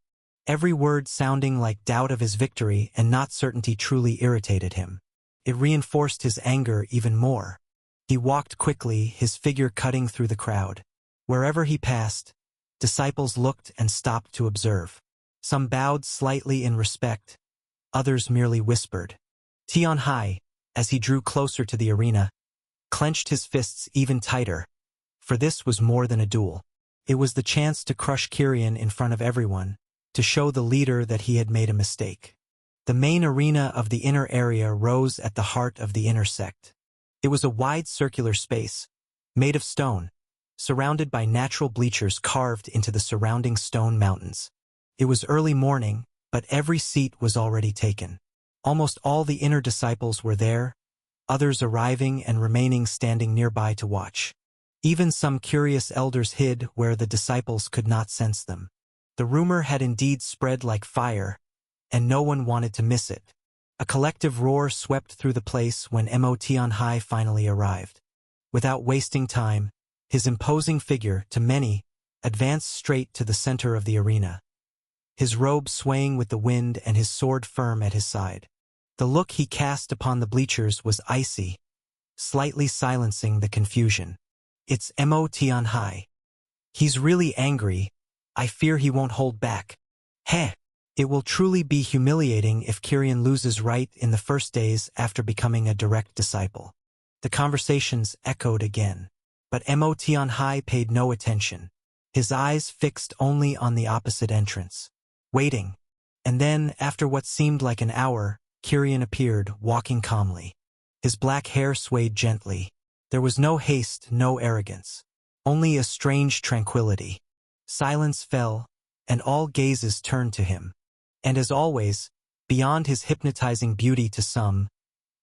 Every word sounding like doubt of his victory and not certainty truly irritated him. It reinforced his anger even more. He walked quickly, his figure cutting through the crowd. Wherever he passed, disciples looked and stopped to observe. Some bowed slightly in respect, others merely whispered. Tianhai, as he drew closer to the arena, clenched his fists even tighter, for this was more than a duel. It was the chance to crush Kirian in front of everyone, to show the leader that he had made a mistake. The main arena of the inner area rose at the heart of the inner sect. It was a wide circular space, made of stone, surrounded by natural bleachers carved into the surrounding stone mountains. It was early morning, but every seat was already taken. Almost all the inner disciples were there, others arriving and remaining standing nearby to watch. Even some curious elders hid where the disciples could not sense them. The rumor had indeed spread like fire, and no one wanted to miss it. A collective roar swept through the place when Mo Tianhai finally arrived. Without wasting time, his imposing figure, to many, advanced straight to the center of the arena. His robe swaying with the wind and his sword firm at his side. The look he cast upon the bleachers was icy, slightly silencing the confusion. "It's Mo Tianhai. He's really angry. I fear he won't hold back." "Heh!" It will truly be humiliating if Kirian loses right in the first days after becoming a direct disciple. The conversations echoed again, but Mo Tianhai paid no attention, his eyes fixed only on the opposite entrance, waiting. And then, after what seemed like an hour, Kirian appeared, walking calmly. His black hair swayed gently. There was no haste, no arrogance, only a strange tranquility. Silence fell, and all gazes turned to him. And as always, beyond his hypnotizing beauty to some,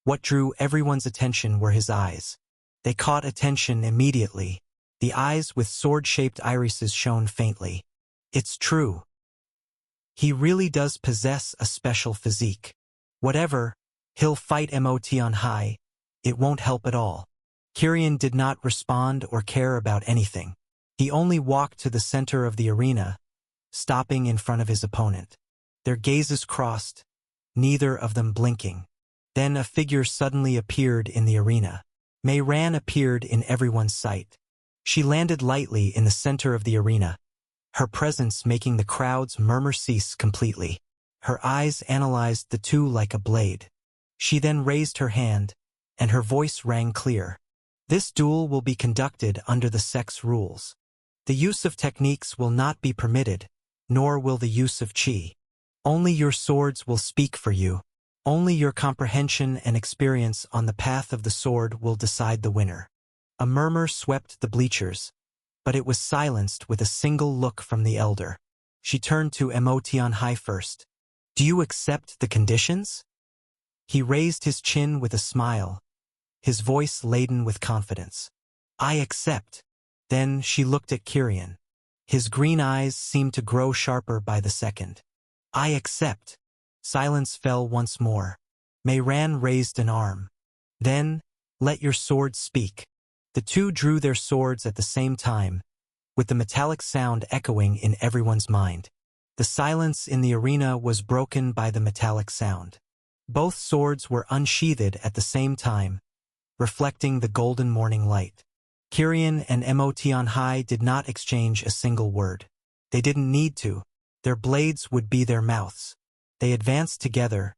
what drew everyone's attention were his eyes. They caught attention immediately. The eyes with sword-shaped irises shone faintly. It's true. He really does possess a special physique. Whatever, he'll fight Mo Tianhai. It won't help at all. Kirian did not respond or care about anything. He only walked to the center of the arena, stopping in front of his opponent. Their gazes crossed, neither of them blinking. Then a figure suddenly appeared in the arena. Mei Ran appeared in everyone's sight. She landed lightly in the center of the arena, her presence making the crowd's murmur cease completely. Her eyes analyzed the two like a blade. She then raised her hand, and her voice rang clear. This duel will be conducted under the sex rules. The use of techniques will not be permitted, nor will the use of qi. Only your swords will speak for you. Only your comprehension and experience on the path of the sword will decide the winner. A murmur swept the bleachers, but it was silenced with a single look from the elder. She turned to Mo Tianhai first. Do you accept the conditions? He raised his chin with a smile, his voice laden with confidence. I accept. Then she looked at Kirian. His green eyes seemed to grow sharper by the second. I accept. Silence fell once more. Mei Ran raised an arm. Then, let your sword speak. The two drew their swords at the same time, with the metallic sound echoing in everyone's mind. The silence in the arena was broken by the metallic sound. Both swords were unsheathed at the same time, reflecting the golden morning light. Kirian and Mo Tianhai did not exchange a single word. They didn't need to. Their blades would be their mouths. They advanced together,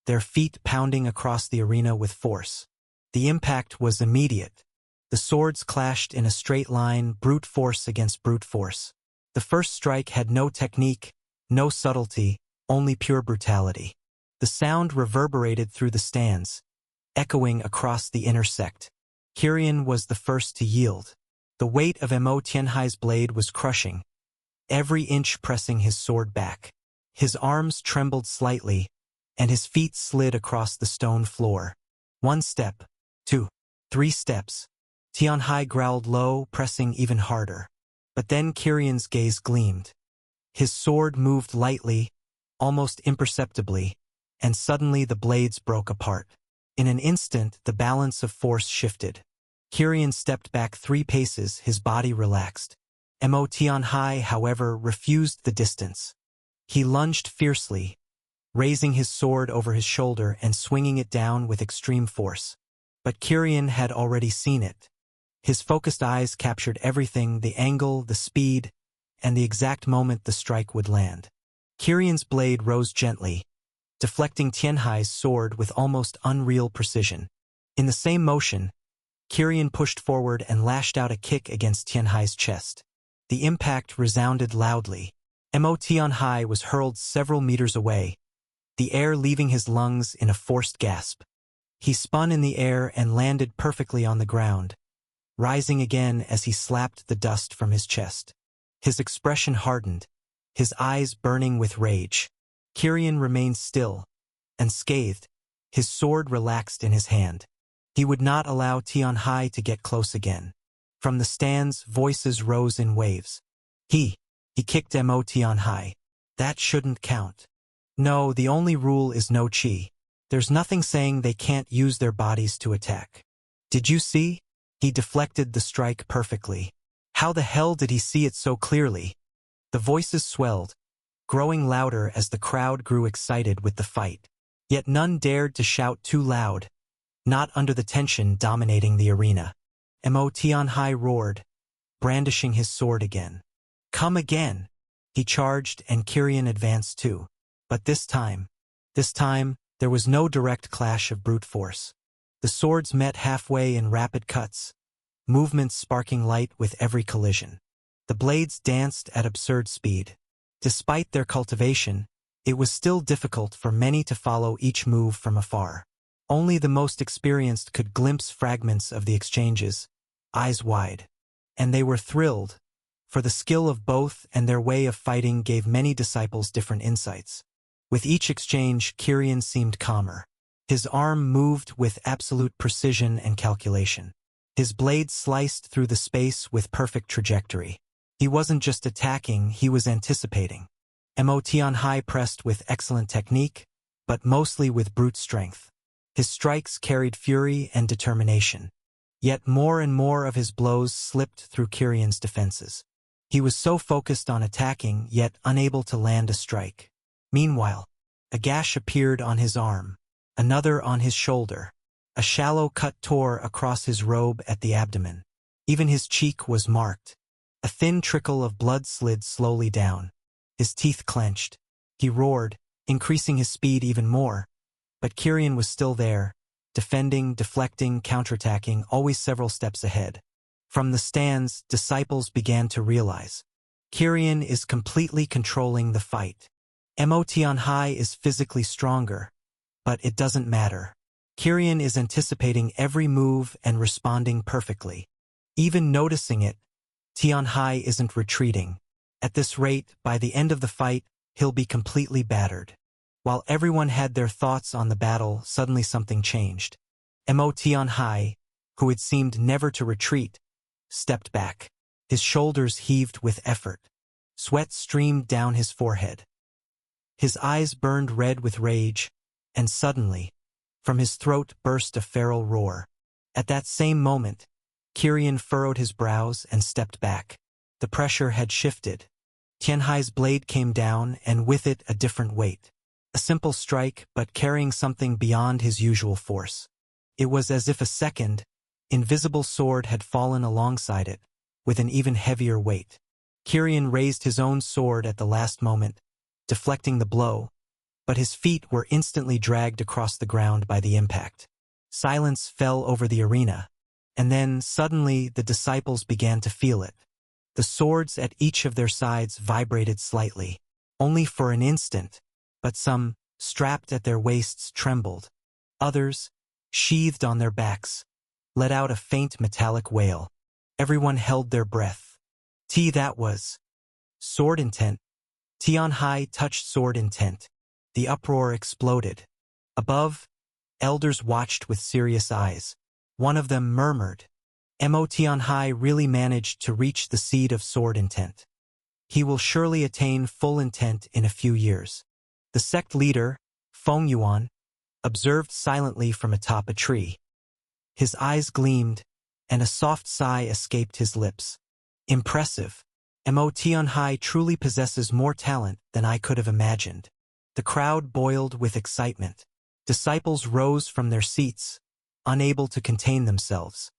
their feet pounding across the arena with force. The impact was immediate. The swords clashed in a straight line, brute force against brute force. The first strike had no technique, no subtlety, only pure brutality. The sound reverberated through the stands, echoing across the inner sect. Kirian was the first to yield. The weight of Mo Tianhai's blade was crushing, every inch pressing his sword back. His arms trembled slightly, and his feet slid across the stone floor. 1 step, 2, 3 steps. Tianhai growled low, pressing even harder. But then Kirian's gaze gleamed. His sword moved lightly, almost imperceptibly, and suddenly the blades broke apart. In an instant, the balance of force shifted. Kirian stepped back 3 paces, his body relaxed. Mo Tianhai, however, refused the distance. He lunged fiercely, raising his sword over his shoulder and swinging it down with extreme force. But Kirian had already seen it. His focused eyes captured everything, the angle, the speed, and the exact moment the strike would land. Kirian's blade rose gently, deflecting Tianhai's sword with almost unreal precision. In the same motion, Kirian pushed forward and lashed out a kick against Tianhai's chest. The impact resounded loudly. Mo Tianhai was hurled several meters away, the air leaving his lungs in a forced gasp. He spun in the air and landed perfectly on the ground, rising again as he slapped the dust from his chest. His expression hardened, his eyes burning with rage. Kirian remained still, unscathed, his sword relaxed in his hand. He would not allow Tianhai to get close again. From the stands, voices rose in waves. He kicked Mo Tianhai. That shouldn't count. No, the only rule is no qi. There's nothing saying they can't use their bodies to attack. Did you see? He deflected the strike perfectly. How the hell did he see it so clearly? The voices swelled, growing louder as the crowd grew excited with the fight. Yet none dared to shout too loud, not under the tension dominating the arena. Mo Tianhai roared, brandishing his sword again. Come again! He charged, and Kirian advanced too. But this time, there was no direct clash of brute force. The swords met halfway in rapid cuts, movements sparking light with every collision. The blades danced at absurd speed. Despite their cultivation, it was still difficult for many to follow each move from afar. Only the most experienced could glimpse fragments of the exchanges, eyes wide. And they were thrilled, for the skill of both and their way of fighting gave many disciples different insights. With each exchange, Kirian seemed calmer. His arm moved with absolute precision and calculation. His blade sliced through the space with perfect trajectory. He wasn't just attacking, he was anticipating. Mo Tianhai pressed with excellent technique, but mostly with brute strength. His strikes carried fury and determination. Yet more and more of his blows slipped through Kirian's defenses. He was so focused on attacking, yet unable to land a strike. Meanwhile, a gash appeared on his arm, another on his shoulder. A shallow cut tore across his robe at the abdomen. Even his cheek was marked. A thin trickle of blood slid slowly down. His teeth clenched. He roared, increasing his speed even more. But Kirian was still there, defending, deflecting, counterattacking, always several steps ahead. From the stands, disciples began to realize. Kirian is completely controlling the fight. Mo Tianhai is physically stronger, but it doesn't matter. Kirian is anticipating every move and responding perfectly. Even noticing it, Tianhai isn't retreating. At this rate, by the end of the fight, he'll be completely battered. While everyone had their thoughts on the battle, suddenly something changed. Mo Tianhai, who had seemed never to retreat, stepped back. His shoulders heaved with effort. Sweat streamed down his forehead. His eyes burned red with rage, and suddenly, from his throat burst a feral roar. At that same moment, Kirian furrowed his brows and stepped back. The pressure had shifted. Tianhai's blade came down, and with it a different weight. A simple strike, but carrying something beyond his usual force. It was as if a second, invisible sword had fallen alongside it, with an even heavier weight. Kirian raised his own sword at the last moment, deflecting the blow, but his feet were instantly dragged across the ground by the impact. Silence fell over the arena, and then, suddenly, the disciples began to feel it. The swords at each of their sides vibrated slightly, only for an instant, but some, strapped at their waists, trembled. Others, sheathed on their backs, let out a faint metallic wail. Everyone held their breath. That was sword intent. Tianhai touched sword intent. The uproar exploded. Above, elders watched with serious eyes. One of them murmured, Mo Tianhai really managed to reach the seed of sword intent. He will surely attain full intent in a few years. The sect leader, Feng Yuan, observed silently from atop a tree. His eyes gleamed, and a soft sigh escaped his lips. Impressive. Mo Tianhai truly possesses more talent than I could have imagined. The crowd boiled with excitement. Disciples rose from their seats, unable to contain themselves.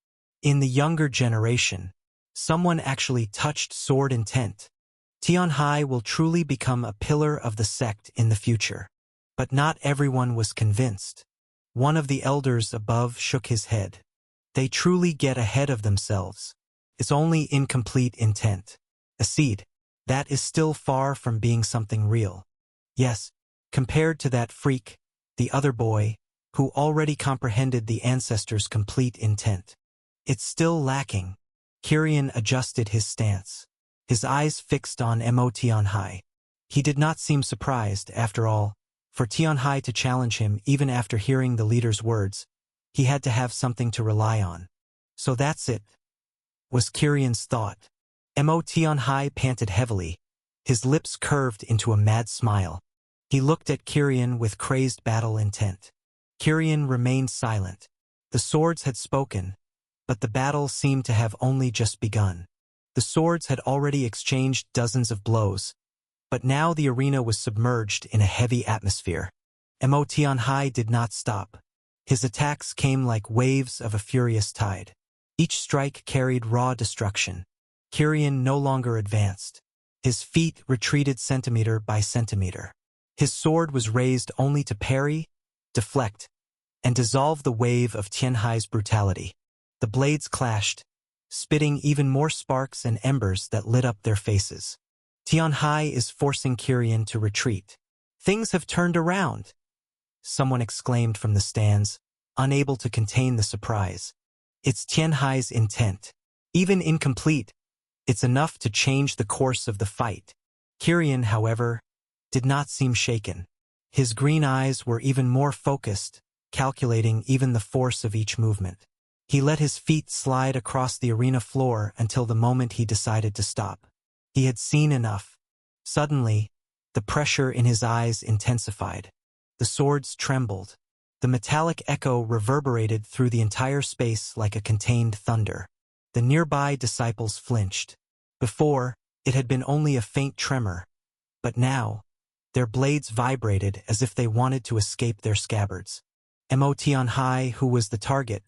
In the younger generation, someone actually touched sword intent. Tianhai will truly become a pillar of the sect in the future. But not everyone was convinced. One of the elders above shook his head. They truly get ahead of themselves. It's only incomplete intent. A seed. That is still far from being something real. Yes, compared to that freak, the other boy, who already comprehended the ancestors' complete intent. It's still lacking. Kirian adjusted his stance. His eyes fixed on Mo Tianhai. He did not seem surprised, after all, for Tianhai to challenge him even after hearing the leader's words. He had to have something to rely on. So that's it, was Kirian's thought. Mo Tianhai panted heavily. His lips curved into a mad smile. He looked at Kirian with crazed battle intent. Kirian remained silent. The swords had spoken, but the battle seemed to have only just begun. The swords had already exchanged dozens of blows, but now the arena was submerged in a heavy atmosphere. Mo Tianhai did not stop. His attacks came like waves of a furious tide. Each strike carried raw destruction. Kirian no longer advanced. His feet retreated centimeter by centimeter. His sword was raised only to parry, deflect, and dissolve the wave of Tianhai's brutality. The blades clashed, spitting even more sparks and embers that lit up their faces. Tianhai is forcing Kirian to retreat. Things have turned around, someone exclaimed from the stands, unable to contain the surprise. It's Tianhai's intent. Even incomplete, it's enough to change the course of the fight. Kirian, however, did not seem shaken. His green eyes were even more focused, calculating even the force of each movement. He let his feet slide across the arena floor until the moment he decided to stop. He had seen enough. Suddenly, the pressure in his eyes intensified. The swords trembled. The metallic echo reverberated through the entire space like a contained thunder. The nearby disciples flinched. Before, it had been only a faint tremor, but now, their blades vibrated as if they wanted to escape their scabbards. Mo Tianhai, who was the target,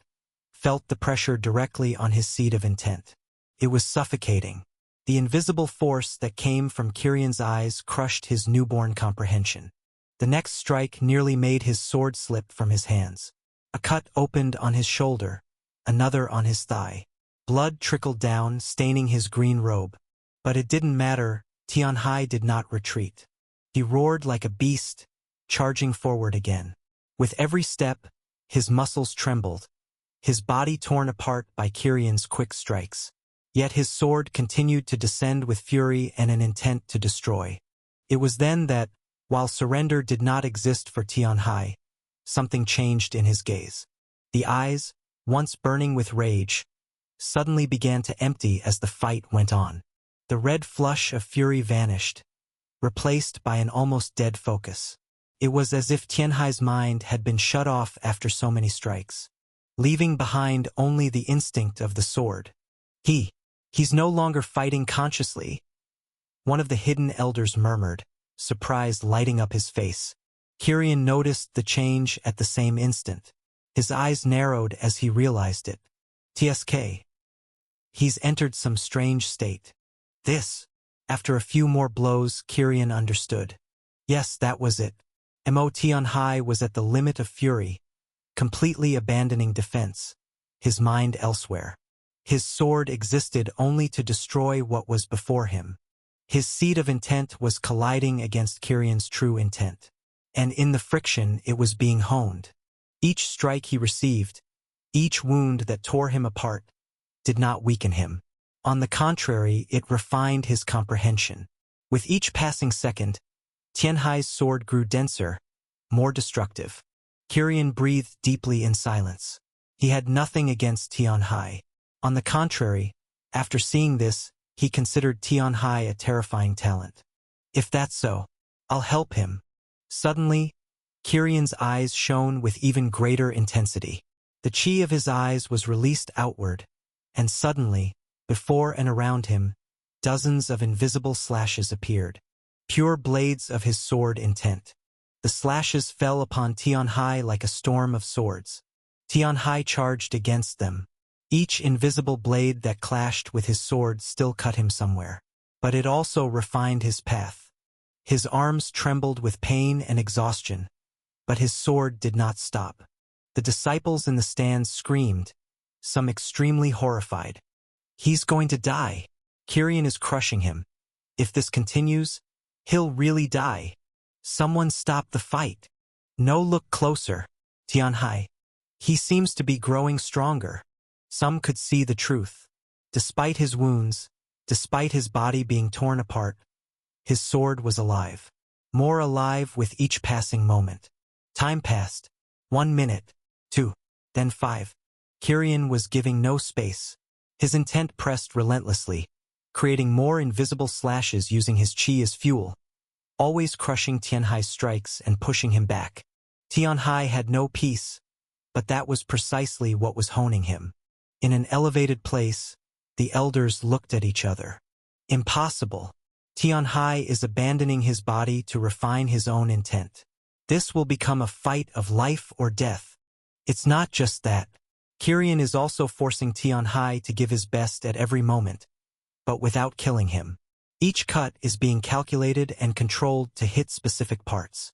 felt the pressure directly on his seat of intent. It was suffocating. The invisible force that came from Kirian's eyes crushed his newborn comprehension. The next strike nearly made his sword slip from his hands. A cut opened on his shoulder, another on his thigh. Blood trickled down, staining his green robe. But it didn't matter, Tianhai did not retreat. He roared like a beast, charging forward again. With every step, his muscles trembled, his body torn apart by Kirian's quick strikes. Yet his sword continued to descend with fury and an intent to destroy. It was then that, while surrender did not exist for Tianhai, something changed in his gaze. The eyes, once burning with rage, suddenly began to empty as the fight went on. The red flush of fury vanished, replaced by an almost dead focus. It was as if Tianhai's mind had been shut off after so many strikes, leaving behind only the instinct of the sword. He's no longer fighting consciously. One of the hidden elders murmured, surprise lighting up his face. Kirian noticed the change at the same instant. His eyes narrowed as he realized it. TSK. He's entered some strange state. After a few more blows, Kirian understood. Yes, that was it. Mo Tianhai was at the limit of fury, completely abandoning defense, his mind elsewhere. His sword existed only to destroy what was before him. His seed of intent was colliding against Kirian's true intent. And in the friction, it was being honed. Each strike he received, each wound that tore him apart, did not weaken him. On the contrary, it refined his comprehension. With each passing second, Tianhai's sword grew denser, more destructive. Kirian breathed deeply in silence. He had nothing against Tianhai. On the contrary, after seeing this, he considered Tianhai a terrifying talent. If that's so, I'll help him. Suddenly, Kirian's eyes shone with even greater intensity. The chi of his eyes was released outward, and suddenly, before and around him, dozens of invisible slashes appeared, pure blades of his sword intent. The slashes fell upon Tianhai like a storm of swords. Tianhai charged against them. Each invisible blade that clashed with his sword still cut him somewhere. But it also refined his path. His arms trembled with pain and exhaustion, but his sword did not stop. The disciples in the stands screamed, some extremely horrified. He's going to die. Kirian is crushing him. If this continues, he'll really die. Someone stop the fight. No, look closer. Tianhai. He seems to be growing stronger. Some could see the truth. Despite his wounds, despite his body being torn apart, his sword was alive. More alive with each passing moment. Time passed. 1 minute, 2, then 5. Kirian was giving no space. His intent pressed relentlessly, creating more invisible slashes using his chi as fuel, always crushing Tianhai's strikes and pushing him back. Tianhai had no peace, but that was precisely what was honing him. In an elevated place, the elders looked at each other. Impossible. Tianhai is abandoning his body to refine his own intent. This will become a fight of life or death. It's not just that. Kirian is also forcing Tianhai to give his best at every moment, but without killing him. Each cut is being calculated and controlled to hit specific parts.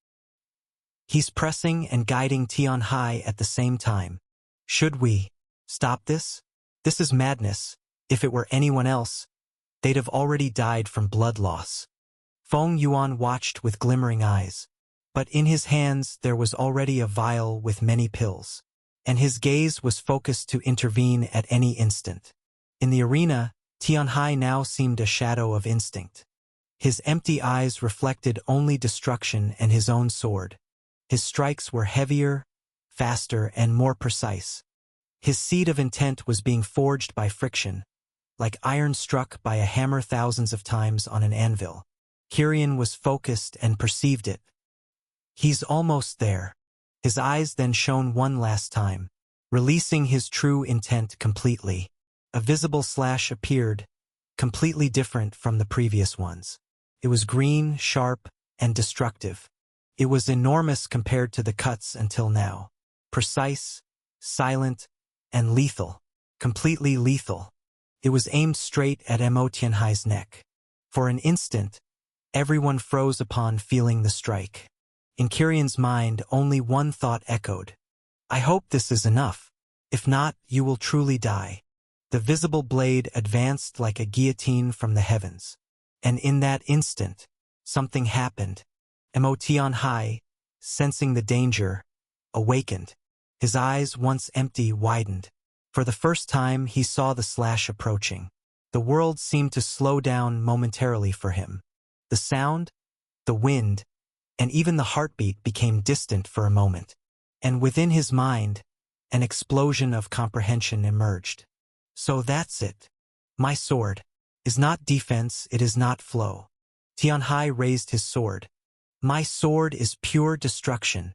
He's pressing and guiding Tian Hai at the same time. Should we stop this? This is madness. If it were anyone else, they'd have already died from blood loss. Feng Yuan watched with glimmering eyes. But in his hands there was already a vial with many pills, and his gaze was focused to intervene at any instant. In the arena, Tian Hai now seemed a shadow of instinct. His empty eyes reflected only destruction and his own sword. His strikes were heavier, faster, and more precise. His seed of intent was being forged by friction, like iron struck by a hammer thousands of times on an anvil. Kirian was focused and perceived it. He's almost there. His eyes then shone one last time, releasing his true intent completely. A visible slash appeared, completely different from the previous ones. It was green, sharp, and destructive. It was enormous compared to the cuts until now. Precise, silent, and lethal. Completely lethal. It was aimed straight at Mo Tianhai's neck. For an instant, everyone froze upon feeling the strike. In Kirian's mind, only one thought echoed. I hope this is enough. If not, you will truly die. The visible blade advanced like a guillotine from the heavens. And in that instant, something happened. Mo Tianhai, sensing the danger, awakened. His eyes, once empty, widened. For the first time, he saw the slash approaching. The world seemed to slow down momentarily for him. The sound, the wind, and even the heartbeat became distant for a moment. And within his mind, an explosion of comprehension emerged. So that's it. My sword is not defense, it is not flow. Tian Hai raised his sword. My sword is pure destruction.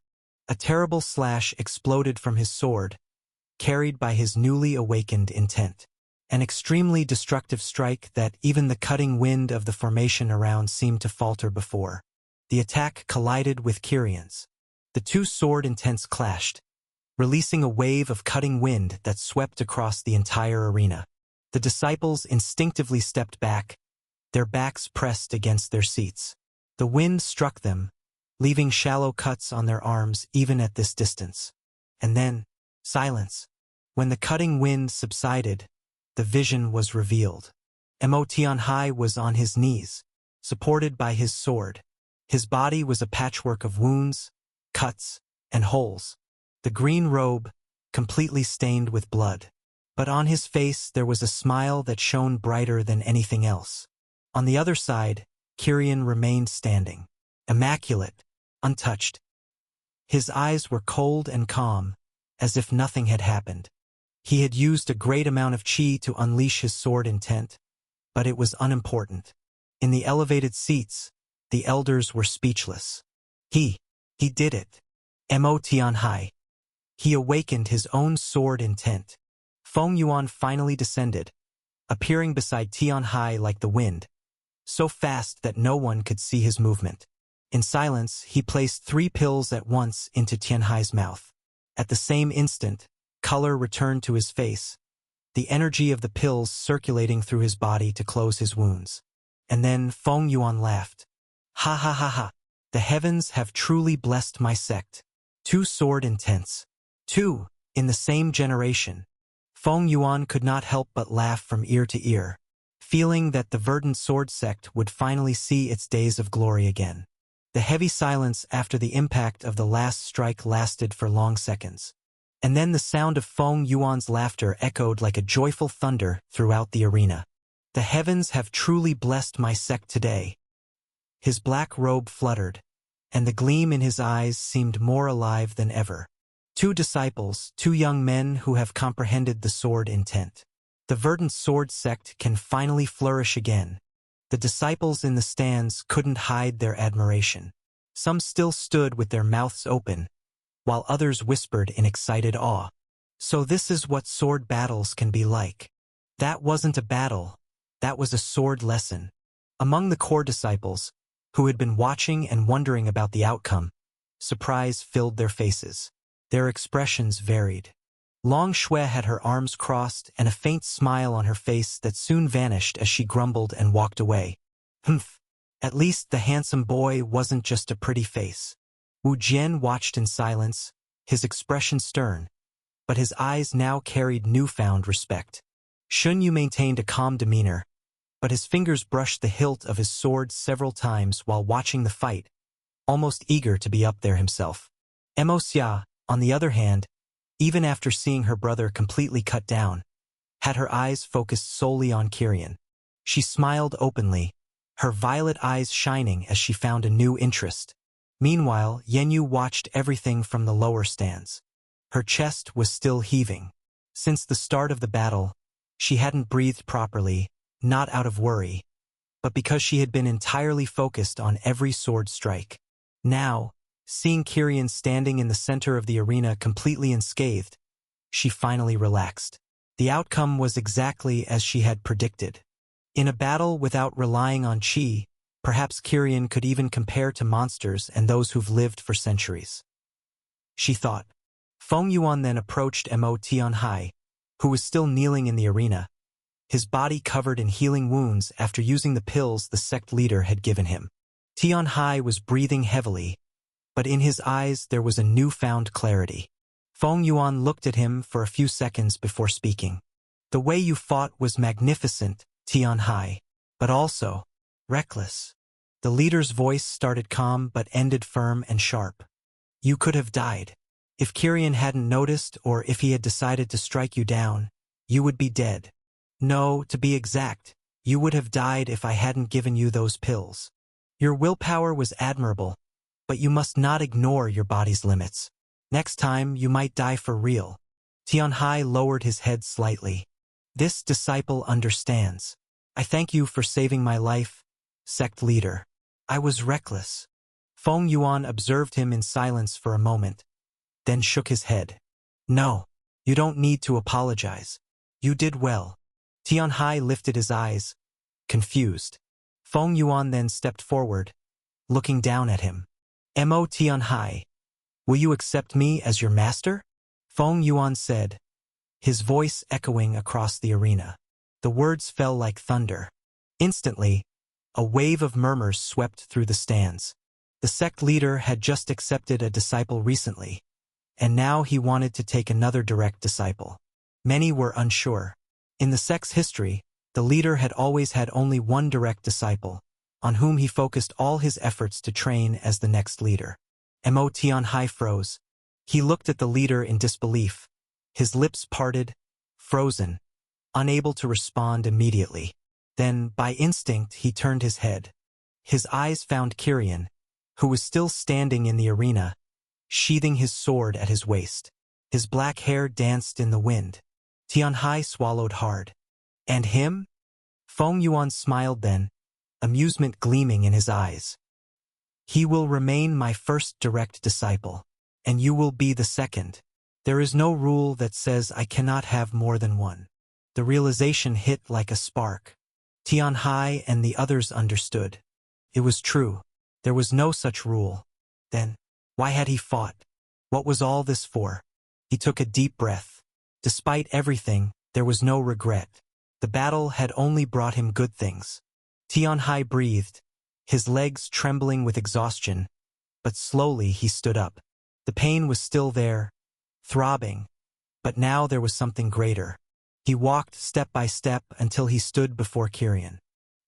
A terrible slash exploded from his sword, carried by his newly awakened intent. An extremely destructive strike that even the cutting wind of the formation around seemed to falter before. The attack collided with Kirian's. The two sword intents clashed, releasing a wave of cutting wind that swept across the entire arena. The disciples instinctively stepped back, their backs pressed against their seats. The wind struck them, leaving shallow cuts on their arms even at this distance. And then, silence. When the cutting wind subsided, the vision was revealed. Mo Tianhai was on his knees, supported by his sword. His body was a patchwork of wounds, cuts, and holes. The green robe, completely stained with blood. But on his face there was a smile that shone brighter than anything else. On the other side, Kirian remained standing, immaculate, untouched. His eyes were cold and calm, as if nothing had happened. He had used a great amount of qi to unleash his sword intent, but it was unimportant. In the elevated seats, the elders were speechless. He did it. Mo Tianhai. He awakened his own sword intent. Feng Yuan finally descended, appearing beside Tian Hai like the wind, so fast that no one could see his movement. In silence, he placed 3 pills at once into Tian Hai's mouth. At the same instant, color returned to his face, the energy of the pills circulating through his body to close his wounds. And then Feng Yuan laughed. Ha ha ha ha. The heavens have truly blessed my sect. 2 sword intents. 2, in the same generation. Feng Yuan could not help but laugh from ear to ear, feeling that the verdant sword sect would finally see its days of glory again. The heavy silence after the impact of the last strike lasted for long seconds. And then the sound of Feng Yuan's laughter echoed like a joyful thunder throughout the arena. The heavens have truly blessed my sect today. His black robe fluttered, and the gleam in his eyes seemed more alive than ever. 2 disciples, 2 young men who have comprehended the sword intent. The verdant sword sect can finally flourish again. The disciples in the stands couldn't hide their admiration. Some still stood with their mouths open, while others whispered in excited awe. So this is what sword battles can be like. That wasn't a battle, that was a sword lesson. Among the core disciples, who had been watching and wondering about the outcome, surprise filled their faces. Their expressions varied. Long Shui had her arms crossed and a faint smile on her face that soon vanished as she grumbled and walked away. Humph. At least the handsome boy wasn't just a pretty face. Wu Jian watched in silence, his expression stern, but his eyes now carried newfound respect. Shun Yu maintained a calm demeanor, but his fingers brushed the hilt of his sword several times while watching the fight, almost eager to be up there himself. Mo Xia, on the other hand, even after seeing her brother completely cut down, had her eyes focused solely on Kirian. She smiled openly, her violet eyes shining as she found a new interest. Meanwhile, Yenyu watched everything from the lower stands. Her chest was still heaving. Since the start of the battle, she hadn't breathed properly, not out of worry, but because she had been entirely focused on every sword strike. Now, seeing Kirian standing in the center of the arena completely unscathed, she finally relaxed. The outcome was exactly as she had predicted. In a battle without relying on qi, perhaps Kirian could even compare to monsters and those who've lived for centuries. She thought. Feng Yuan then approached Mo Tianhai, who was still kneeling in the arena, his body covered in healing wounds after using the pills the sect leader had given him. Tianhai was breathing heavily, but in his eyes there was a newfound clarity. Feng Yuan looked at him for a few seconds before speaking. The way you fought was magnificent, Tianhai, but also reckless. The leader's voice started calm but ended firm and sharp. You could have died. If Kirian hadn't noticed or if he had decided to strike you down, you would be dead. No, to be exact, you would have died if I hadn't given you those pills. Your willpower was admirable, but you must not ignore your body's limits. Next time, you might die for real. Tianhai lowered his head slightly. This disciple understands. I thank you for saving my life, sect leader. I was reckless. Feng Yuan observed him in silence for a moment, then shook his head. No, you don't need to apologize. You did well. Tianhai lifted his eyes, confused. Feng Yuan then stepped forward, looking down at him. Mo Tianhai, will you accept me as your master? Feng Yuan said, his voice echoing across the arena. The words fell like thunder. Instantly, a wave of murmurs swept through the stands. The sect leader had just accepted a disciple recently, and now he wanted to take another direct disciple. Many were unsure. In the sect's history, the leader had always had only one direct disciple, on whom he focused all his efforts to train as the next leader. Mo Tianhai froze. He looked at the leader in disbelief, his lips parted, frozen, unable to respond immediately. Then, by instinct, he turned his head. His eyes found Kirian, who was still standing in the arena, sheathing his sword at his waist. His black hair danced in the wind. Tianhai swallowed hard. And him? Feng Yuan smiled then, amusement gleaming in his eyes. He will remain my first direct disciple, and you will be the second. There is no rule that says I cannot have more than one. The realization hit like a spark. Tianhai and the others understood. It was true. There was no such rule. Then, why had he fought? What was all this for? He took a deep breath. Despite everything, there was no regret. The battle had only brought him good things. Tianhai breathed, his legs trembling with exhaustion, but slowly he stood up. The pain was still there, throbbing, but now there was something greater. He walked step by step until he stood before Kirian.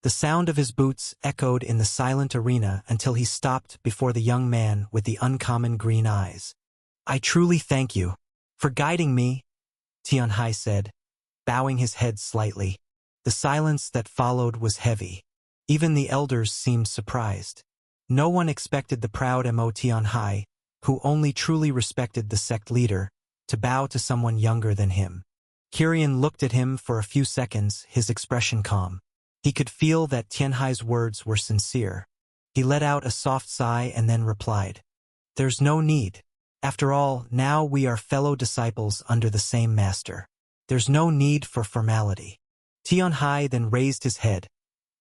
The sound of his boots echoed in the silent arena until he stopped before the young man with the uncommon green eyes. I truly thank you for guiding me, Tianhai said, bowing his head slightly. The silence that followed was heavy. Even the elders seemed surprised. No one expected the proud Mo Tianhai, who only truly respected the sect leader, to bow to someone younger than him. Kirian looked at him for a few seconds, his expression calm. He could feel that Tianhai's words were sincere. He let out a soft sigh and then replied, There's no need. After all, now we are fellow disciples under the same master. There's no need for formality. Tianhai then raised his head,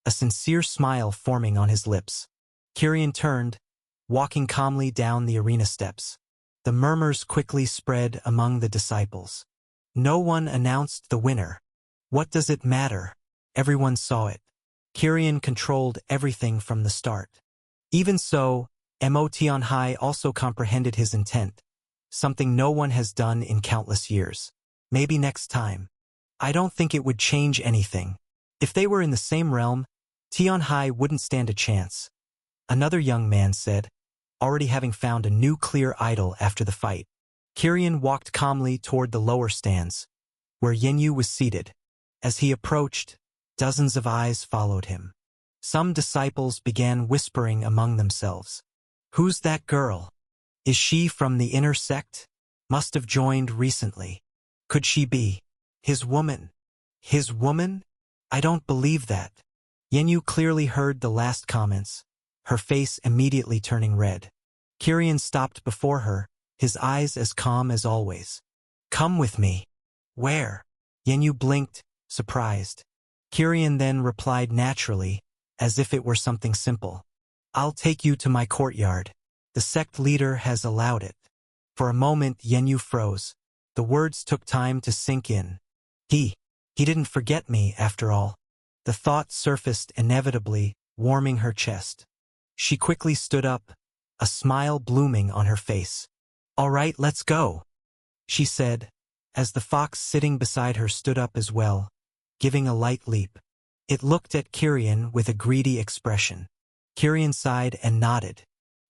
a sincere smile forming on his lips. Kirian turned, walking calmly down the arena steps. The murmurs quickly spread among the disciples. No one announced the winner. What does it matter? Everyone saw it. Kirian controlled everything from the start. Even so, Mo Tianhai also comprehended his intent, something no one has done in countless years. Maybe next time. I don't think it would change anything. If they were in the same realm, Tianhai wouldn't stand a chance. Another young man said, already having found a new clear idol after the fight. Kirian walked calmly toward the lower stands, where Yenyu was seated. As he approached, dozens of eyes followed him. Some disciples began whispering among themselves. Who's that girl? Is she from the inner sect? Must have joined recently. Could she be his woman? His woman? I don't believe that. Yenyu clearly heard the last comments, her face immediately turning red. Kirian stopped before her, his eyes as calm as always. Come with me. Where? Yenyu blinked, surprised. Kirian then replied naturally, as if it were something simple. I'll take you to my courtyard. The sect leader has allowed it. For a moment Yenyu froze. The words took time to sink in. He didn't forget me after all. The thought surfaced inevitably, warming her chest. She quickly stood up, a smile blooming on her face. All right, let's go, she said, as the fox sitting beside her stood up as well, giving a light leap. It looked at Kirian with a greedy expression. Kirian sighed and nodded.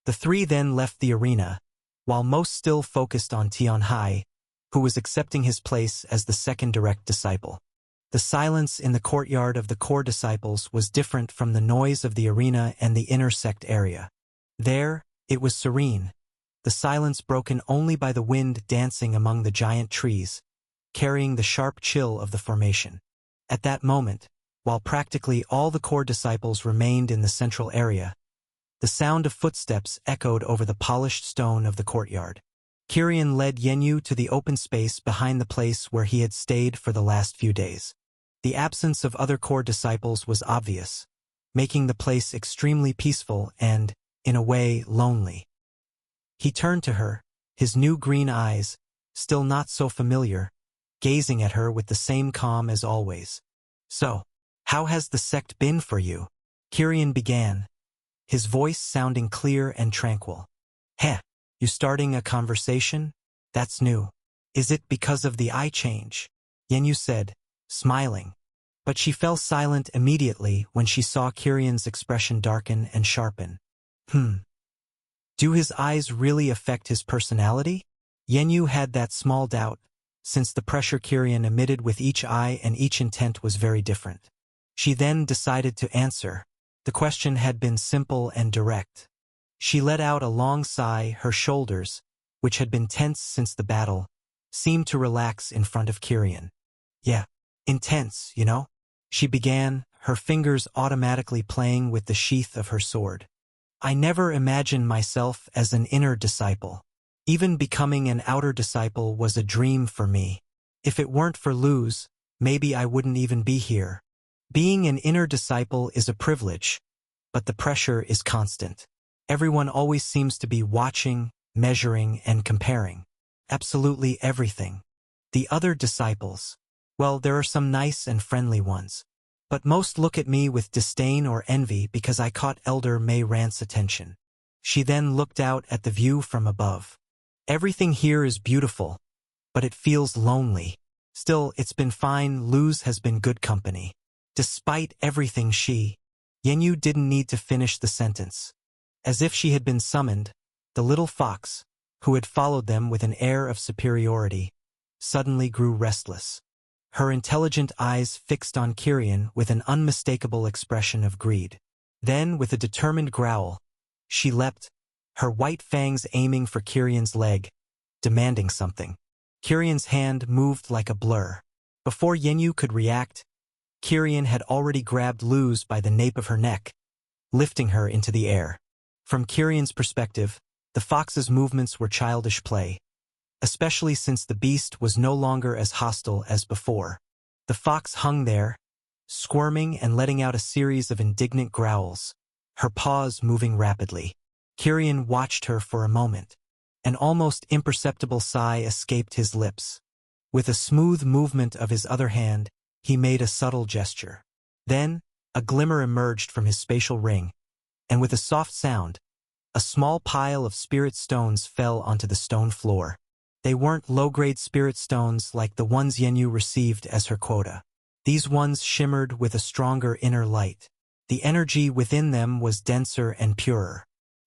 The three then left the arena, while most still focused on Tianhai, who was accepting his place as the second direct disciple. The silence in the courtyard of the core disciples was different from the noise of the arena and the inner sect area. There, it was serene, the silence broken only by the wind dancing among the giant trees, carrying the sharp chill of the formation. At that moment, while practically all the core disciples remained in the central area, the sound of footsteps echoed over the polished stone of the courtyard. Kirian led Yenyu to the open space behind the place where he had stayed for the last few days. The absence of other core disciples was obvious, making the place extremely peaceful and, in a way, lonely. He turned to her, his new green eyes, still not so familiar, gazing at her with the same calm as always. So, how has the sect been for you? Kirian began, his voice sounding clear and tranquil. Heh, you starting a conversation? That's new. Is it because of the eye change? Yenyu said, smiling. But she fell silent immediately when she saw Kirian's expression darken and sharpen. Do his eyes really affect his personality? Yenyu had that small doubt, since the pressure Kirian emitted with each eye and each intent was very different. She then decided to answer. The question had been simple and direct. She let out a long sigh, her shoulders, which had been tense since the battle, seemed to relax in front of Kirian. Yeah, intense, you know? She began, her fingers automatically playing with the sheath of her sword. I never imagined myself as an inner disciple. Even becoming an outer disciple was a dream for me. If it weren't for Luz, maybe I wouldn't even be here. Being an inner disciple is a privilege, but the pressure is constant. Everyone always seems to be watching, measuring, and comparing. Absolutely everything. The other disciples, well, there are some nice and friendly ones. But most look at me with disdain or envy because I caught Elder Mei Rant's attention. She then looked out at the view from above. Everything here is beautiful, but it feels lonely. Still, it's been fine. Luz has been good company. Despite everything Yenyu didn't need to finish the sentence. As if she had been summoned, the little fox, who had followed them with an air of superiority, suddenly grew restless. Her intelligent eyes fixed on Kirian with an unmistakable expression of greed. Then, with a determined growl, she leapt, her white fangs aiming for Kirian's leg, demanding something. Kirian's hand moved like a blur. Before Yenyu could react, Kirian had already grabbed Luz by the nape of her neck, lifting her into the air. From Kirian's perspective, the fox's movements were childish play, especially since the beast was no longer as hostile as before. The fox hung there, squirming and letting out a series of indignant growls, her paws moving rapidly. Kirian watched her for a moment. An almost imperceptible sigh escaped his lips. With a smooth movement of his other hand, he made a subtle gesture. Then, A glimmer emerged from his spatial ring, and with a soft sound, a small pile of spirit stones fell onto the stone floor. They weren't low-grade spirit stones like the ones Yenyu received as her quota. These ones shimmered with a stronger inner light. The energy within them was denser and purer.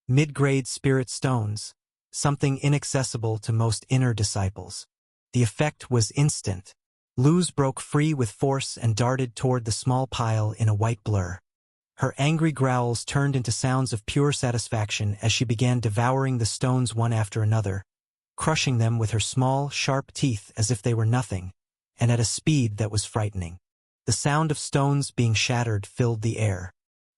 Mid-grade spirit stones, something inaccessible to most inner disciples. The effect was instant. Luz broke free with force and darted toward the small pile in a white blur. Her angry growls turned into sounds of pure satisfaction as she began devouring the stones one after another, crushing them with her small, sharp teeth as if they were nothing, and at a speed that was frightening. The sound of stones being shattered filled the air.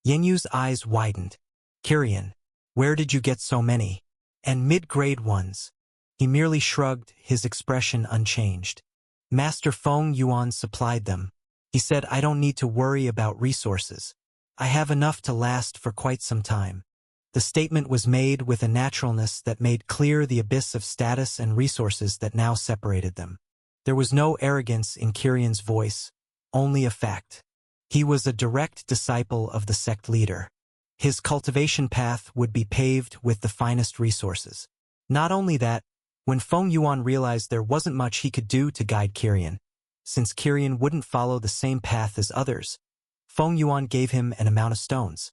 Yenyu's eyes widened. "Kiryan, where did you get so many? And mid-grade ones?" He merely shrugged, his expression unchanged. "Master Feng Yuan supplied them. He said I don't need to worry about resources. I have enough to last for quite some time." The statement was made with a naturalness that made clear the abyss of status and resources that now separated them. There was no arrogance in Kiryan's voice, only a fact. He was a direct disciple of the sect leader. His cultivation path would be paved with the finest resources. Not only that, when Feng Yuan realized there wasn't much he could do to guide Kiryan, since Kiryan wouldn't follow the same path as others, Feng Yuan gave him an amount of stones.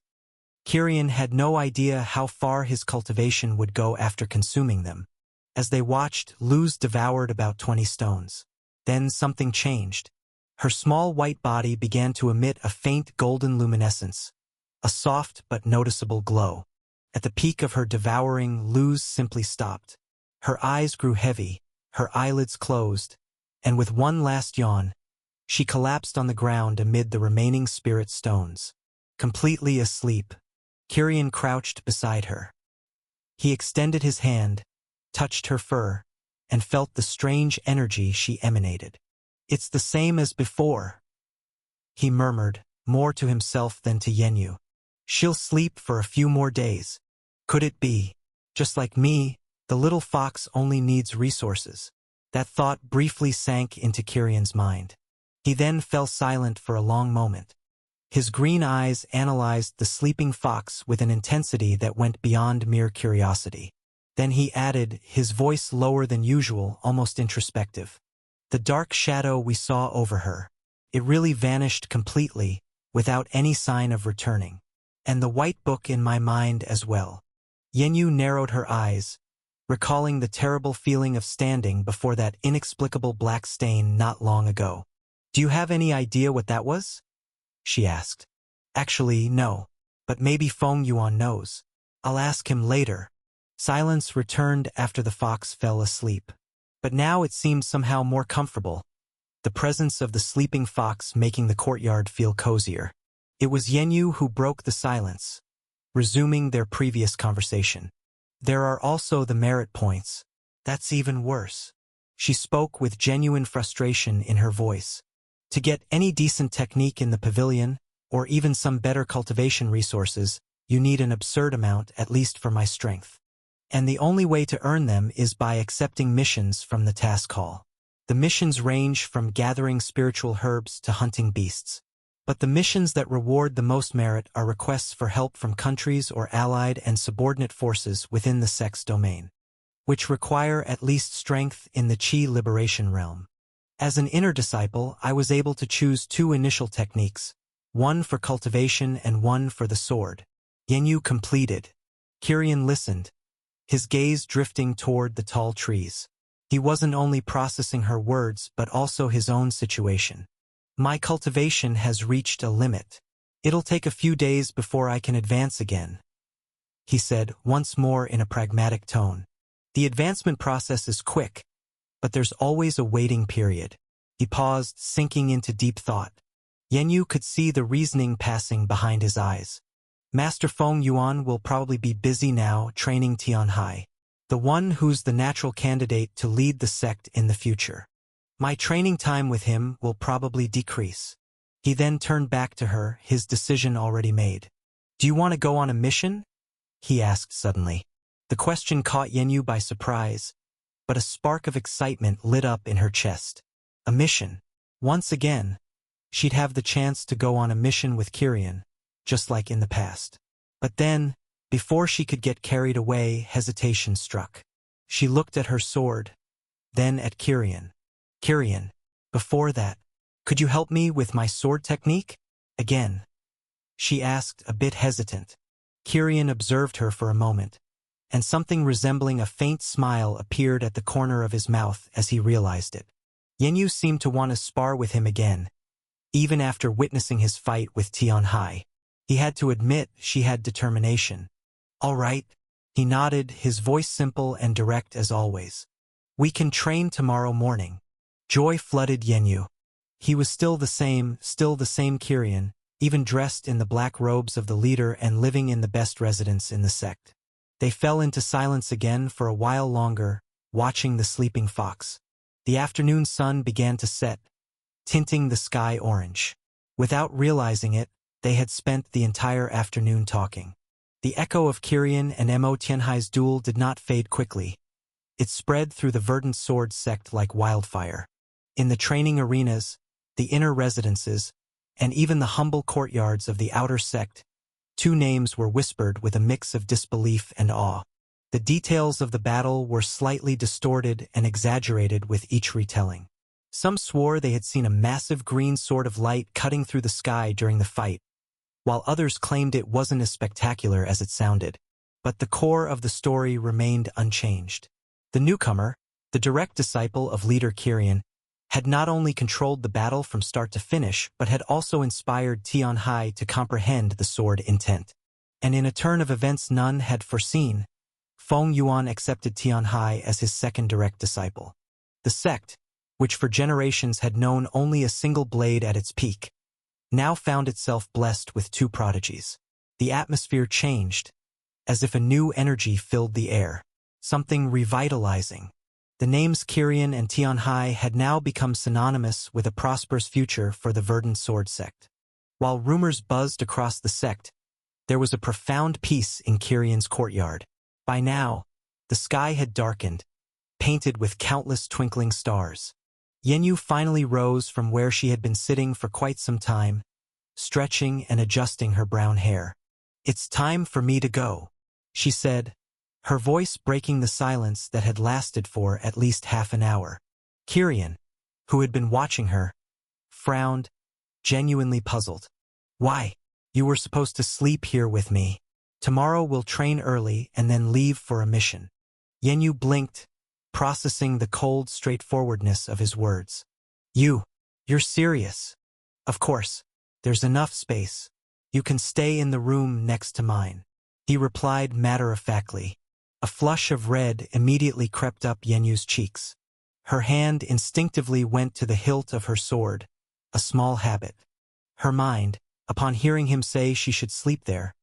Kiryan had no idea how far his cultivation would go after consuming them. As they watched, Luz devoured about 20 stones. Then something changed. Her small white body began to emit a faint golden luminescence, a soft but noticeable glow. At the peak of her devouring, Luz simply stopped. Her eyes grew heavy, her eyelids closed, and with one last yawn, she collapsed on the ground amid the remaining spirit stones. Completely asleep, Kiryan crouched beside her. He extended his hand, touched her fur, and felt the strange energy she emanated. "It's the same as before," he murmured, more to himself than to Yenyu. "She'll sleep for a few more days. Could it be? Just like me, the little fox only needs resources." That thought briefly sank into Kiryan's mind. He then fell silent for a long moment. His green eyes analyzed the sleeping fox with an intensity that went beyond mere curiosity. Then he added, his voice lower than usual, almost introspective. "The dark shadow we saw over her, it really vanished completely, without any sign of returning. And the white book in my mind as well." Yenyu narrowed her eyes, recalling the terrible feeling of standing before that inexplicable black stain not long ago. "Do you have any idea what that was?" she asked. "Actually, no. But maybe Feng Yuan knows. I'll ask him later." Silence returned after the fox fell asleep. But now it seemed somehow more comfortable, the presence of the sleeping fox making the courtyard feel cozier. It was Yenyu who broke the silence, resuming their previous conversation. "There are also the merit points. That's even worse." She spoke with genuine frustration in her voice. "To get any decent technique in the pavilion, or even some better cultivation resources, you need an absurd amount, at least for my strength. And the only way to earn them is by accepting missions from the task hall. The missions range from gathering spiritual herbs to hunting beasts. But the missions that reward the most merit are requests for help from countries or allied and subordinate forces within the sect's domain, which require at least strength in the Qi liberation realm. As an inner disciple, I was able to choose 2 initial techniques, one for cultivation and one for the sword." Yenyu completed. Kiryan listened, his gaze drifting toward the tall trees. He wasn't only processing her words but also his own situation. "My cultivation has reached a limit. It'll take a few days before I can advance again," he said, once more in a pragmatic tone. "The advancement process is quick, but there's always a waiting period." He paused, sinking into deep thought. Yenyu could see the reasoning passing behind his eyes. "Master Feng Yuan will probably be busy now training Tianhai, the one who's the natural candidate to lead the sect in the future. My training time with him will probably decrease." He then turned back to her, his decision already made. "Do you want to go on a mission?" he asked suddenly. The question caught Yenyu by surprise, but a spark of excitement lit up in her chest. A mission. Once again. She'd have the chance to go on a mission with Kirian, just like in the past. But then, before she could get carried away, hesitation struck. She looked at her sword, then at Kirian. Kirian, before that, could you help me with my sword technique? Again, she asked, a bit hesitant. Kirian observed her for a moment, and something resembling a faint smile appeared at the corner of his mouth as he realized it. Yenyu seemed to want to spar with him again, even after witnessing his fight with Tian Hai. He had to admit she had determination. All right, he nodded, his voice simple and direct as always. We can train tomorrow morning. Joy flooded Yenyu. He was still the same Kirian, even dressed in the black robes of the leader and living in the best residence in the sect. They fell into silence again for a while longer, watching the sleeping fox. The afternoon sun began to set, tinting the sky orange. Without realizing it, they had spent the entire afternoon talking. The echo of Kirian and Mo Tianhai's duel did not fade quickly. It spread through the verdant sword sect like wildfire. In the training arenas, the inner residences, and even the humble courtyards of the outer sect, two names were whispered with a mix of disbelief and awe. The details of the battle were slightly distorted and exaggerated with each retelling. Some swore they had seen a massive green sword of light cutting through the sky during the fight, while others claimed it wasn't as spectacular as it sounded. But the core of the story remained unchanged. The newcomer, the direct disciple of leader Kirian, had not only controlled the battle from start to finish, but had also inspired Tian Hai to comprehend the sword intent. And in a turn of events none had foreseen, Feng Yuan accepted Tian Hai as his second direct disciple. The sect, which for generations had known only a single blade at its peak, now found itself blessed with two prodigies. The atmosphere changed, as if a new energy filled the air, something revitalizing. The names Kirian and Tian Hai had now become synonymous with a prosperous future for the Verdant Sword sect. While rumors buzzed across the sect, there was a profound peace in Kirian's courtyard. By now, the sky had darkened, painted with countless twinkling stars. Yenyu finally rose from where she had been sitting for quite some time, stretching and adjusting her brown hair. "It's time for me to go," she said, her voice breaking the silence that had lasted for at least half an hour. Kirian, who had been watching her, frowned, genuinely puzzled. "Why? You were supposed to sleep here with me. Tomorrow we'll train early and then leave for a mission." Yenyu blinked, processing the cold straightforwardness of his words. You're serious?" "Of course. There's enough space. You can stay in the room next to mine," he replied matter-of-factly. A flush of red immediately crept up Yenyu's cheeks. Her hand instinctively went to the hilt of her sword, a small habit. Her mind, upon hearing him say she should sleep there,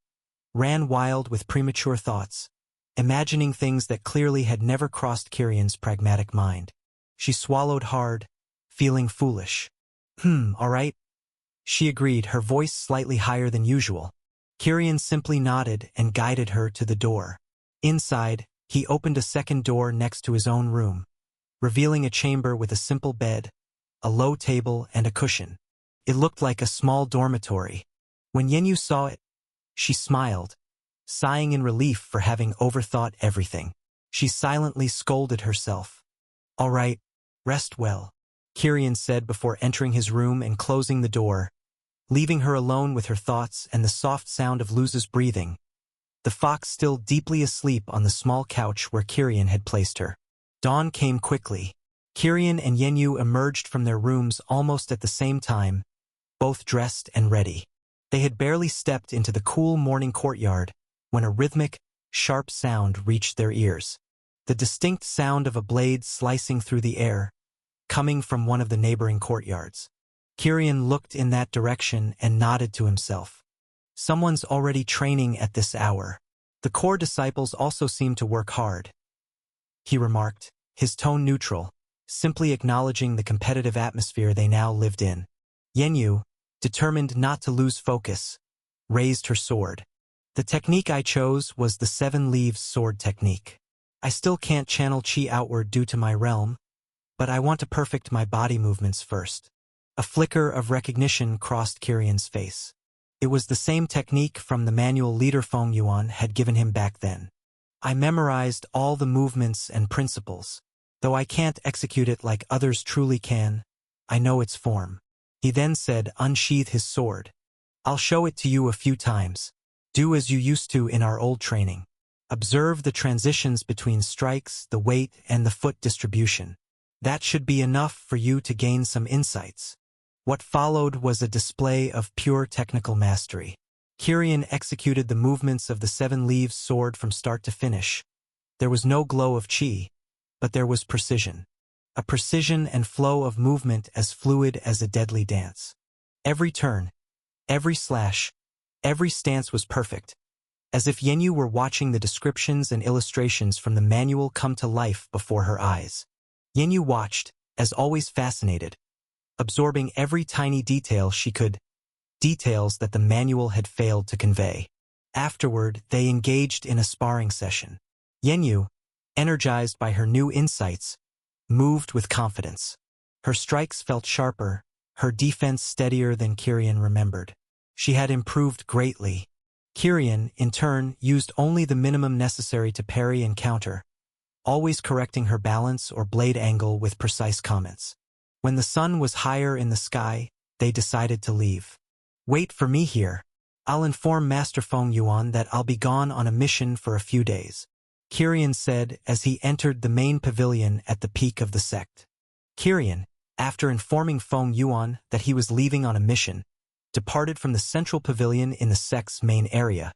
ran wild with premature thoughts, imagining things that clearly had never crossed Kirian's pragmatic mind. She swallowed hard, feeling foolish. All right," she agreed, her voice slightly higher than usual. Kirian simply nodded and guided her to the door. Inside, he opened a second door next to his own room, revealing a chamber with a simple bed, a low table, and a cushion. It looked like a small dormitory. When Yenyu saw it, she smiled, sighing in relief for having overthought everything. She silently scolded herself. "All right, rest well," Kirian said before entering his room and closing the door, leaving her alone with her thoughts and the soft sound of Luz's breathing, the fox still deeply asleep on the small couch where Kirian had placed her. Dawn came quickly. Kirian and Yenyu emerged from their rooms almost at the same time, both dressed and ready. They had barely stepped into the cool morning courtyard when a rhythmic, sharp sound reached their ears. The distinct sound of a blade slicing through the air, coming from one of the neighboring courtyards. Kirian looked in that direction and nodded to himself. Someone's already training at this hour. The core disciples also seem to work hard, he remarked, his tone neutral, simply acknowledging the competitive atmosphere they now lived in. Yenyu, determined not to lose focus, raised her sword. "The technique I chose was the 7 leaves sword technique. I still can't channel chi outward due to my realm, but I want to perfect my body movements first." A flicker of recognition crossed Kirian's face. It was the same technique from the manual leader Feng Yuan had given him back then. I memorized all the movements and principles. Though I can't execute it like others truly can, I know its form. He then said, unsheath his sword. I'll show it to you a few times. Do as you used to in our old training. Observe the transitions between strikes, the weight, and the foot distribution. That should be enough for you to gain some insights. What followed was a display of pure technical mastery. Kirian executed the movements of the Seven Leaves sword from start to finish. There was no glow of chi, but there was precision. A precision and flow of movement as fluid as a deadly dance. Every turn, every slash, every stance was perfect, as if Yanyu were watching the descriptions and illustrations from the manual come to life before her eyes. Yanyu watched, as always fascinated, absorbing every tiny detail she could, details that the manual had failed to convey. Afterward, they engaged in a sparring session. Yanyu, energized by her new insights, moved with confidence. Her strikes felt sharper, her defense steadier than Kirian remembered. She had improved greatly. Kirian, in turn, used only the minimum necessary to parry and counter, always correcting her balance or blade angle with precise comments. When the sun was higher in the sky, they decided to leave. Wait for me here. I'll inform Master Feng Yuan that I'll be gone on a mission for a few days, Kirian said as he entered the main pavilion at the peak of the sect. Kirian, after informing Feng Yuan that he was leaving on a mission, departed from the central pavilion in the sect's main area,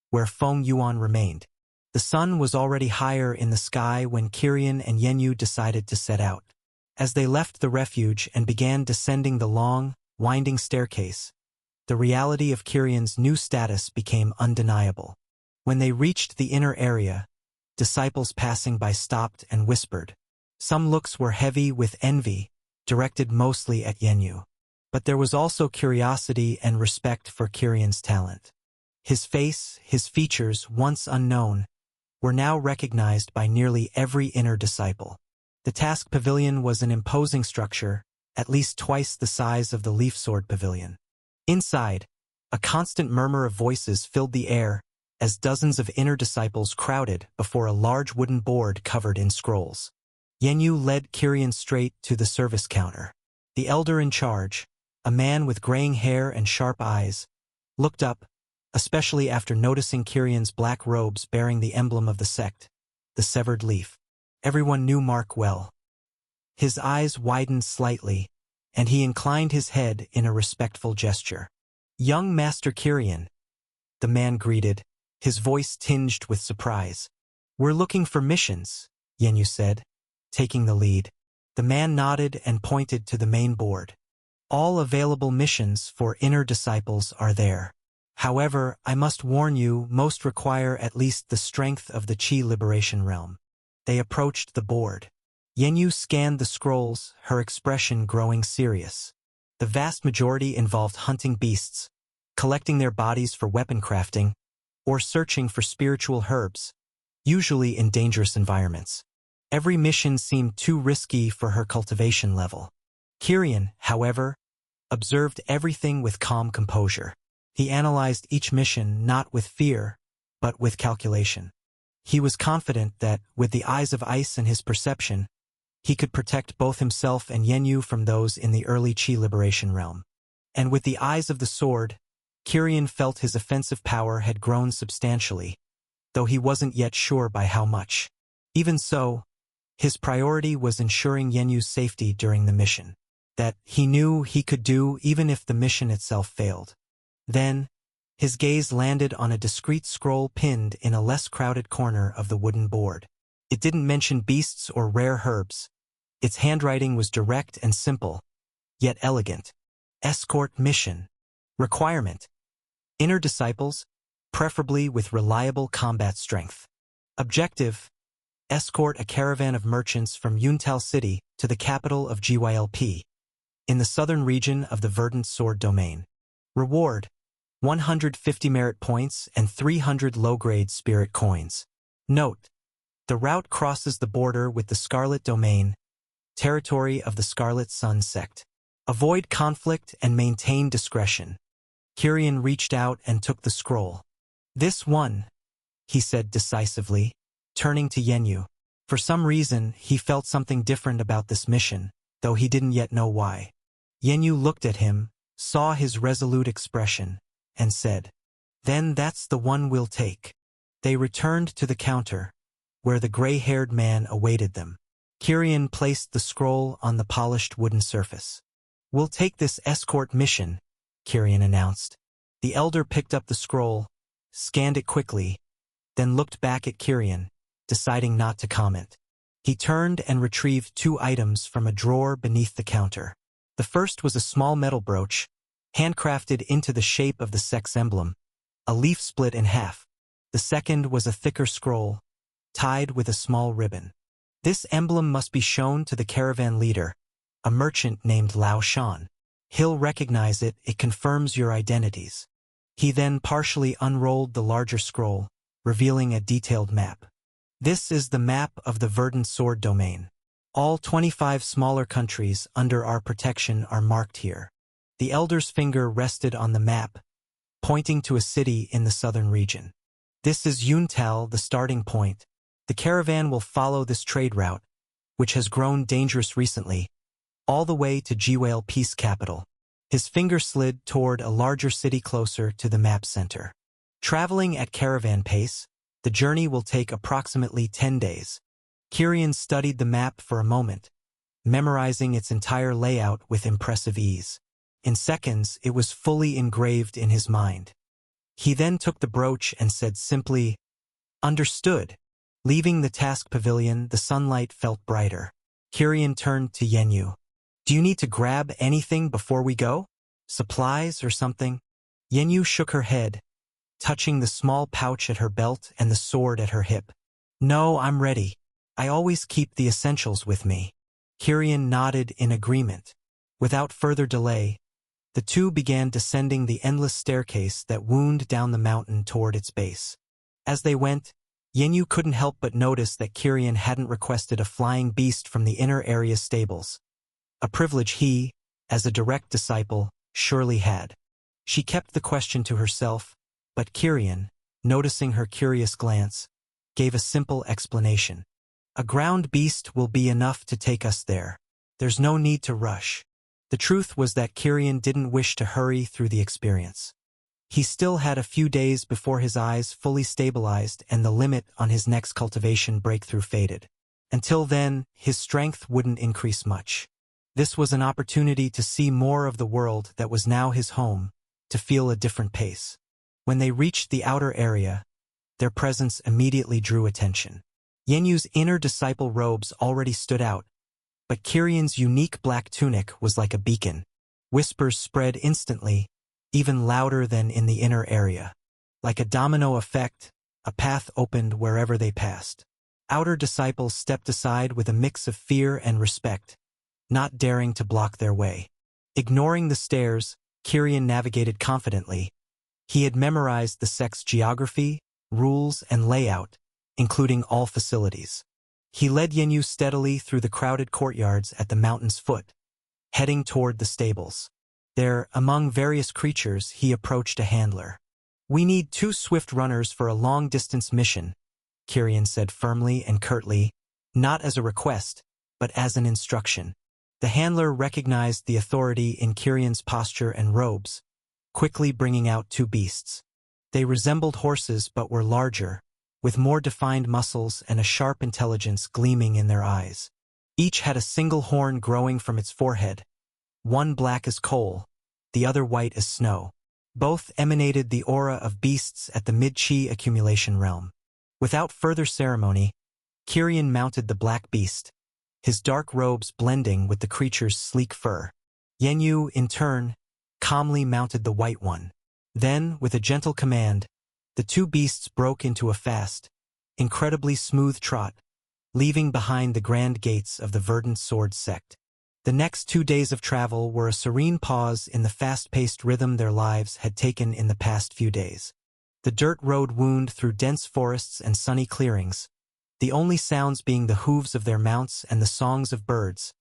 where Feng Yuan remained. The sun was already higher in the sky when Kirian and Yanyu decided to set out. As they left the refuge and began descending the long, winding staircase, the reality of Kirian's new status became undeniable. When they reached the inner area, disciples passing by stopped and whispered. Some looks were heavy with envy, directed mostly at Yanyu. But there was also curiosity and respect for Kirian's talent. His face, his features, once unknown, were now recognized by nearly every inner disciple. The task pavilion was an imposing structure, at least twice the size of the leaf sword pavilion. Inside, a constant murmur of voices filled the air as dozens of inner disciples crowded before a large wooden board covered in scrolls. Yanyu led Kirian straight to the service counter. The elder in charge, a man with graying hair and sharp eyes, looked up, especially after noticing Kirian's black robes bearing the emblem of the sect, the severed leaf. Everyone knew Mark well. His eyes widened slightly, and he inclined his head in a respectful gesture. "Young Master Kirian," the man greeted, his voice tinged with surprise. "We're looking for missions," Yanyu said, taking the lead. The man nodded and pointed to the main board. "All available missions for inner disciples are there. However, I must warn you, most require at least the strength of the Qi Liberation Realm." They approached the board. Yanyu scanned the scrolls, her expression growing serious. The vast majority involved hunting beasts, collecting their bodies for weapon crafting, or searching for spiritual herbs, usually in dangerous environments. Every mission seemed too risky for her cultivation level. Kirian, however, observed everything with calm composure. He analyzed each mission not with fear, but with calculation. He was confident that, with the eyes of ice and his perception, he could protect both himself and Yanyu from those in the early Qi Liberation Realm. And with the eyes of the sword, Kirian felt his offensive power had grown substantially, though he wasn't yet sure by how much. Even so, his priority was ensuring Yanyu's safety during the mission. That he knew he could do even if the mission itself failed. Then, his gaze landed on a discreet scroll pinned in a less crowded corner of the wooden board. It didn't mention beasts or rare herbs. Its handwriting was direct and simple, yet elegant. Escort mission. Requirement: inner disciples, preferably with reliable combat strength. Objective: escort a caravan of merchants from Yuntal City to the capital of GYLP, in the southern region of the Verdant Sword Domain. Reward: 150 merit points and 300 low-grade spirit coins. Note: the route crosses the border with the Scarlet Domain, territory of the Scarlet Sun sect. Avoid conflict and maintain discretion. Kirian reached out and took the scroll. This one, he said decisively, turning to Yenyu. For some reason, he felt something different about this mission, though he didn't yet know why. Yenyu looked at him, saw his resolute expression, and said, "Then that's the one we'll take." They returned to the counter, where the gray-haired man awaited them. Kirian placed the scroll on the polished wooden surface. "We'll take this escort mission," Kirian announced. The elder picked up the scroll, scanned it quickly, then looked back at Kirian, deciding not to comment. He turned and retrieved 2 items from a drawer beneath the counter. The first was a small metal brooch, handcrafted into the shape of the sex emblem, a leaf split in half. The second was a thicker scroll, tied with a small ribbon. "This emblem must be shown to the caravan leader, a merchant named Lao Shan. He'll recognize it, it confirms your identities." He then partially unrolled the larger scroll, revealing a detailed map. "This is the map of the Verdant Sword domain. All 25 smaller countries under our protection are marked here." The elder's finger rested on the map, pointing to a city in the southern region. "This is Yuntal, the starting point. The caravan will follow this trade route, which has grown dangerous recently, all the way to Jiwale Peace Capital." His finger slid toward a larger city closer to the map center. Traveling at caravan pace, the journey will take approximately 10 days. Kirian studied the map for a moment, memorizing its entire layout with impressive ease. In seconds, it was fully engraved in his mind. He then took the brooch and said simply, "Understood." Leaving the task pavilion, the sunlight felt brighter. Kirian turned to Yenyu. "Do you need to grab anything before we go? Supplies or something?" Yenyu shook her head, touching the small pouch at her belt and the sword at her hip. "No, I'm ready. I always keep the essentials with me." Kirian nodded in agreement. Without further delay, the two began descending the endless staircase that wound down the mountain toward its base. As they went, Yenyu couldn't help but notice that Kirian hadn't requested a flying beast from the inner area stables, a privilege he, as a direct disciple, surely had. She kept the question to herself, but Kirian, noticing her curious glance, gave a simple explanation. "A ground beast will be enough to take us there. There's no need to rush." The truth was that Kirian didn't wish to hurry through the experience. He still had a few days before his eyes fully stabilized and the limit on his next cultivation breakthrough faded. Until then, his strength wouldn't increase much. This was an opportunity to see more of the world that was now his home, to feel a different pace. When they reached the outer area, their presence immediately drew attention. Yenyu's inner disciple robes already stood out, but Kirian's unique black tunic was like a beacon. Whispers spread instantly, even louder than in the inner area. Like a domino effect, a path opened wherever they passed. Outer disciples stepped aside with a mix of fear and respect, not daring to block their way. Ignoring the stairs, Kirian navigated confidently. He had memorized the sect's geography, rules, and layout, including all facilities. He led Yenyu steadily through the crowded courtyards at the mountain's foot, heading toward the stables. There, among various creatures, he approached a handler. "We need 2 swift runners for a long-distance mission," Kirian said firmly and curtly, not as a request, but as an instruction. The handler recognized the authority in Kirian's posture and robes, quickly bringing out 2 beasts. They resembled horses but were larger, with more defined muscles and a sharp intelligence gleaming in their eyes. Each had a single horn growing from its forehead, one black as coal, the other white as snow. Both emanated the aura of beasts at the mid-chi accumulation realm. Without further ceremony, Kirian mounted the black beast, his dark robes blending with the creature's sleek fur. Yenyu, in turn, calmly mounted the white one. Then, with a gentle command, the 2 beasts broke into a fast, incredibly smooth trot, leaving behind the grand gates of the Verdant Sword sect. The next 2 days of travel were a serene pause in the fast-paced rhythm their lives had taken in the past few days. The dirt road wound through dense forests and sunny clearings, the only sounds being the hooves of their mounts and the songs of birds,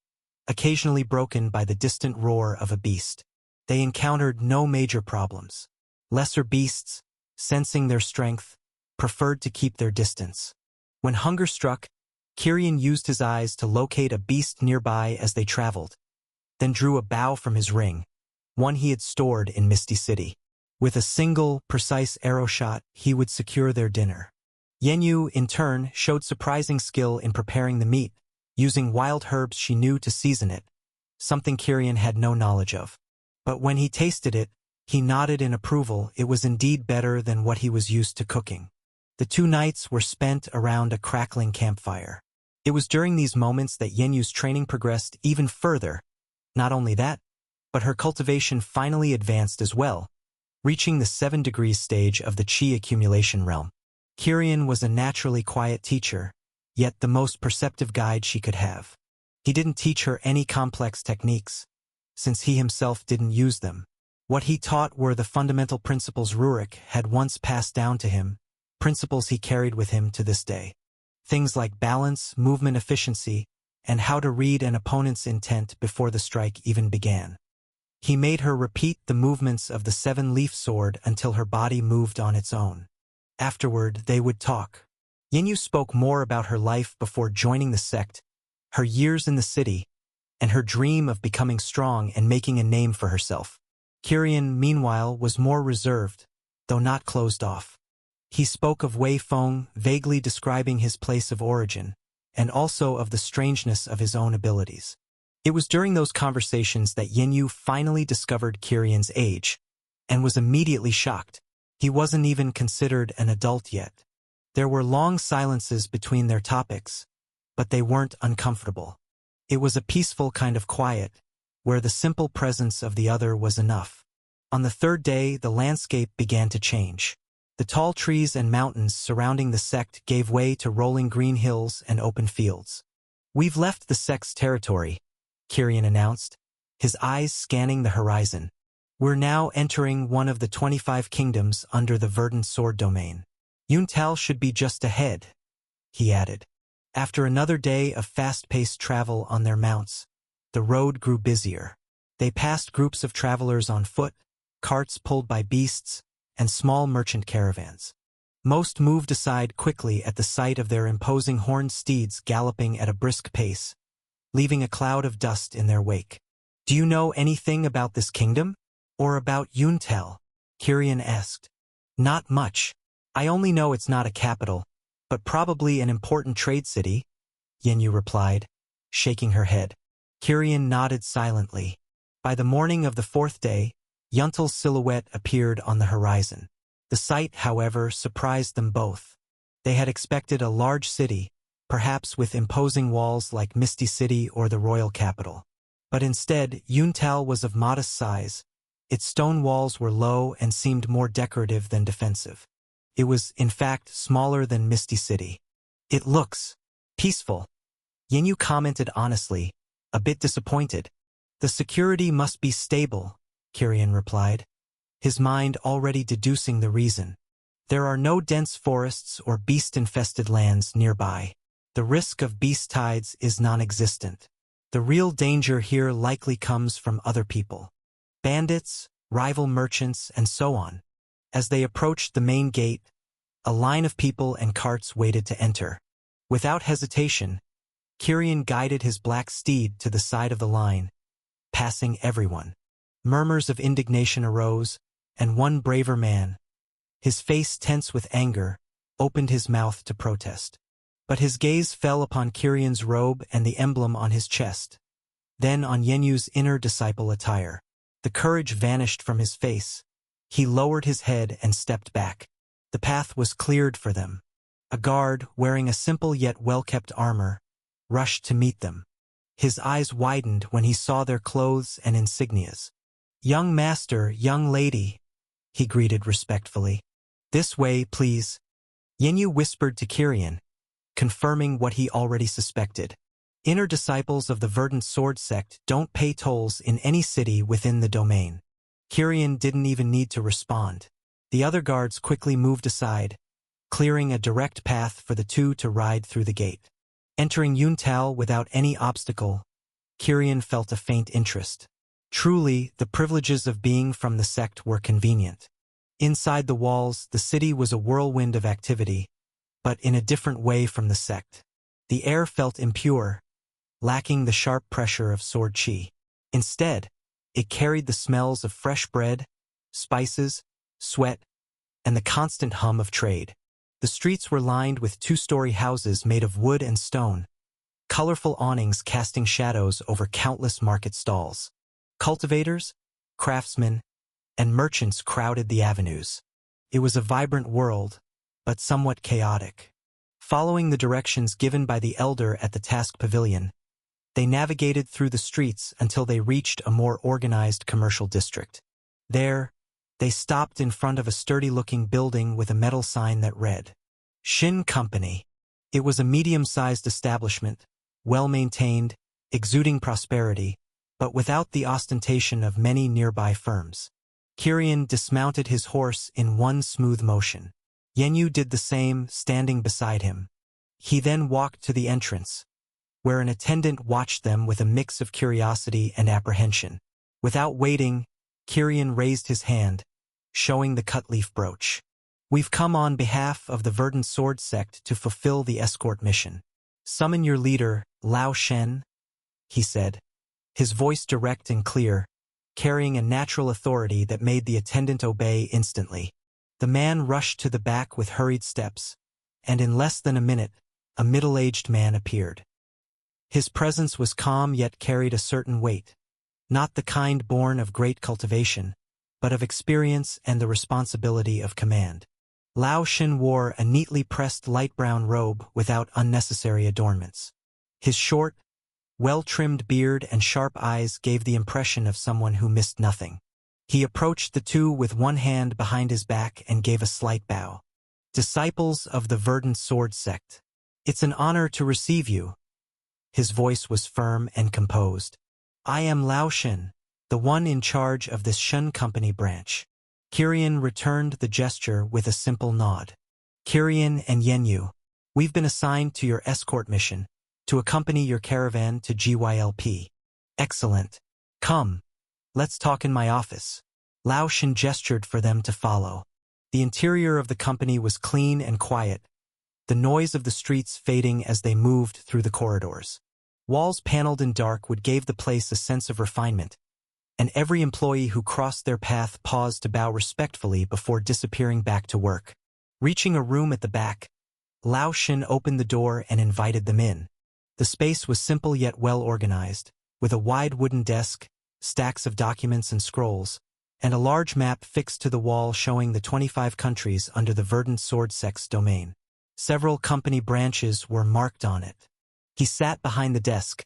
occasionally broken by the distant roar of a beast. They encountered no major problems. Lesser beasts, sensing their strength, preferred to keep their distance. When hunger struck, Kirian used his eyes to locate a beast nearby as they traveled, then drew a bow from his ring, one he had stored in Misty City. With a single, precise arrow shot, he would secure their dinner. Yenyu, in turn, showed surprising skill in preparing the meat, using wild herbs she knew to season it, something Kirian had no knowledge of. But when he tasted it, he nodded in approval. It was indeed better than what he was used to cooking. The 2 nights were spent around a crackling campfire. It was during these moments that Yenyu's training progressed even further. Not only that, but her cultivation finally advanced as well, reaching the 7 degrees stage of the Qi accumulation realm. Kirian was a naturally quiet teacher, yet the most perceptive guide she could have. He didn't teach her any complex techniques, since he himself didn't use them. What he taught were the fundamental principles Rurik had once passed down to him, principles he carried with him to this day. Things like balance, movement efficiency, and how to read an opponent's intent before the strike even began. He made her repeat the movements of the 7-leaf sword until her body moved on its own. Afterward, they would talk. Yenyu spoke more about her life before joining the sect, her years in the city, and her dream of becoming strong and making a name for herself. Kirian, meanwhile, was more reserved, though not closed off. He spoke of Wei Feng, vaguely describing his place of origin, and also of the strangeness of his own abilities. It was during those conversations that Yenyu finally discovered Kirian's age, and was immediately shocked. He wasn't even considered an adult yet. There were long silences between their topics, but they weren't uncomfortable. It was a peaceful kind of quiet, where the simple presence of the other was enough. On the 3rd day, the landscape began to change. The tall trees and mountains surrounding the sect gave way to rolling green hills and open fields. "We've left the sect's territory," Kirian announced, his eyes scanning the horizon. "We're now entering one of the 25 kingdoms under the Verdant Sword domain. Yuntal should be just ahead," he added. After another day of fast-paced travel on their mounts, the road grew busier. They passed groups of travelers on foot, carts pulled by beasts, and small merchant caravans. Most moved aside quickly at the sight of their imposing horned steeds galloping at a brisk pace, leaving a cloud of dust in their wake. "Do you know anything about this kingdom? Or about Yuntal?" Kirian asked. "Not much. I only know it's not a capital, but probably an important trade city," Yenyu replied, shaking her head. Kirian nodded silently. By the morning of the 4th day, Yuntal's silhouette appeared on the horizon. The sight, however, surprised them both. They had expected a large city, perhaps with imposing walls like Misty City or the royal capital. But instead, Yuntal was of modest size. Its stone walls were low and seemed more decorative than defensive. It was, in fact, smaller than Misty City. "It looks peaceful," Yenyu commented honestly, a bit disappointed. "The security must be stable," Kirian replied, his mind already deducing the reason. "There are no dense forests or beast-infested lands nearby. The risk of beast tides is non-existent. The real danger here likely comes from other people. Bandits, rival merchants, and so on." As they approached the main gate, a line of people and carts waited to enter. Without hesitation, Kirian guided his black steed to the side of the line, passing everyone. Murmurs of indignation arose, and one braver man, his face tense with anger, opened his mouth to protest. But his gaze fell upon Kirian's robe and the emblem on his chest, then on Yenyu's inner disciple attire. The courage vanished from his face. He lowered his head and stepped back. The path was cleared for them. A guard, wearing a simple yet well-kept armor, rushed to meet them. His eyes widened when he saw their clothes and insignias. "Young master, young lady," he greeted respectfully. "This way, please," Yenyu whispered to Kirian, confirming what he already suspected. Inner disciples of the Verdant Sword sect don't pay tolls in any city within the domain. Kirian didn't even need to respond. The other guards quickly moved aside, clearing a direct path for the two to ride through the gate. Entering Yuntal without any obstacle, Kirian felt a faint interest. Truly, the privileges of being from the sect were convenient. Inside the walls, the city was a whirlwind of activity, but in a different way from the sect. The air felt impure, lacking the sharp pressure of sword chi. Instead, it carried the smells of fresh bread, spices, sweat, and the constant hum of trade. The streets were lined with two-story houses made of wood and stone, colorful awnings casting shadows over countless market stalls. Cultivators, craftsmen, and merchants crowded the avenues. It was a vibrant world, but somewhat chaotic. Following the directions given by the elder at the task pavilion, they navigated through the streets until they reached a more organized commercial district. There, they stopped in front of a sturdy-looking building with a metal sign that read, Shin Company. It was a medium-sized establishment, well-maintained, exuding prosperity, but without the ostentation of many nearby firms. Kirian dismounted his horse in one smooth motion. Yenyu did the same, standing beside him. He then walked to the entrance, where an attendant watched them with a mix of curiosity and apprehension. Without waiting, Kirian raised his hand, showing the cut-leaf brooch. We've come on behalf of the Verdant Sword Sect to fulfill the escort mission. Summon your leader, Lao Shen, he said, his voice direct and clear, carrying a natural authority that made the attendant obey instantly. The man rushed to the back with hurried steps, and in less than a minute, a middle-aged man appeared. His presence was calm yet carried a certain weight, not the kind born of great cultivation, but of experience and the responsibility of command. Lao Shen wore a neatly pressed light brown robe without unnecessary adornments. His short, well-trimmed beard and sharp eyes gave the impression of someone who missed nothing. He approached the two with one hand behind his back and gave a slight bow. Disciples of the Verdant Sword Sect. It's an honor to receive you. His voice was firm and composed. I am Lao Shen, the one in charge of this Shun Company branch. Kirian returned the gesture with a simple nod. Kirian and Yenyu, we've been assigned to your escort mission, to accompany your caravan to GYLP. Excellent. Come, let's talk in my office. Lao Shen gestured for them to follow. The interior of the company was clean and quiet, the noise of the streets fading as they moved through the corridors. Walls paneled in dark would give the place a sense of refinement, and every employee who crossed their path paused to bow respectfully before disappearing back to work. Reaching a room at the back, Lao Shen opened the door and invited them in. The space was simple yet well organized, with a wide wooden desk, stacks of documents and scrolls, and a large map fixed to the wall showing the 25 countries under the Verdant Sword Sect's domain. Several company branches were marked on it. He sat behind the desk,